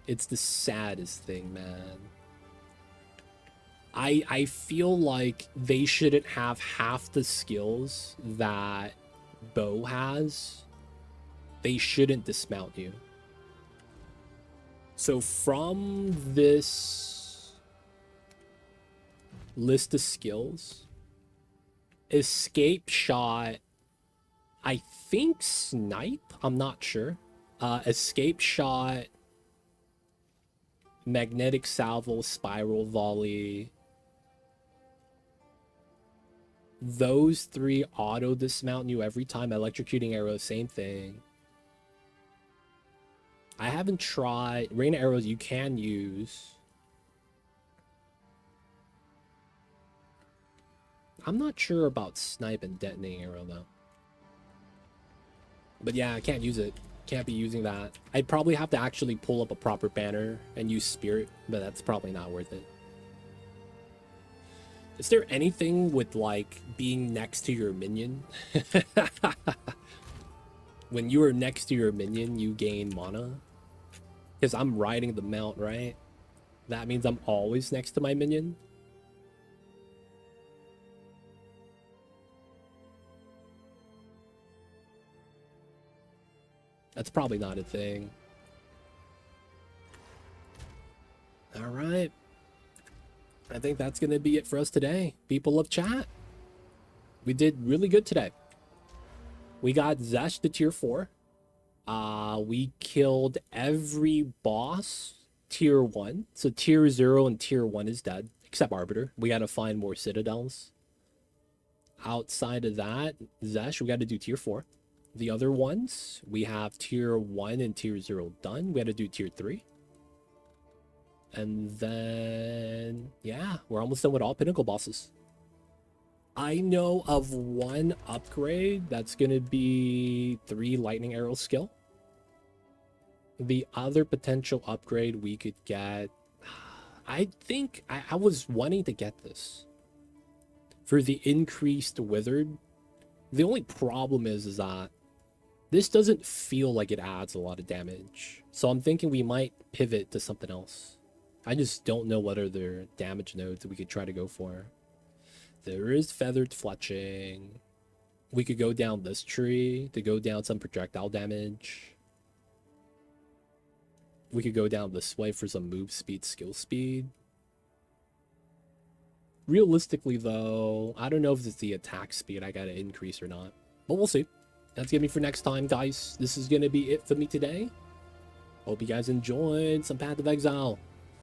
It's the saddest thing, man. I feel like they shouldn't have half the skills that bow has. They shouldn't dismount you. So from this list of skills, escape shot, I think snipe, I'm not sure. Escape shot, magnetic salvo, spiral volley. Those 3 auto dismount you every time. Electrocuting arrow, same thing. I haven't tried rain arrows. You can use. I'm not sure about snipe and detonating arrow though. But yeah, I can't use it. Can't be using that. I'd probably have to actually pull up a proper banner and use spirit, but that's probably not worth it. Is there anything with like being next to your minion? When you are next to your minion, you gain mana. Because I'm riding the mount, right? That means I'm always next to my minion. That's probably not a thing. All right. I think that's going to be it for us today. People of chat. We did really good today. We got Zesh to tier 4. We killed every boss tier 1. So tier 0 and tier 1 is dead. Except Arbiter. We got to find more citadels. Outside of that, Zesh, we got to do tier 4. The other ones, we have tier 1 and tier 0 done. We had to do tier 3. And then, yeah, we're almost done with all pinnacle bosses. I know of one upgrade that's going to be 3 lightning arrow skill. The other potential upgrade we could get, I think I was wanting to get this for the increased withered. The only problem is that this doesn't feel like it adds a lot of damage. So I'm thinking we might pivot to something else. I just don't know what other damage nodes that we could try to go for. There is feathered fletching. We could go down this tree to go down some projectile damage. We could go down this way for some move speed, skill speed. Realistically though, I don't know if it's the attack speed I gotta increase or not. But we'll see. That's gonna be for next time, guys. This is gonna be it for me today. Hope you guys enjoyed some Path of Exile.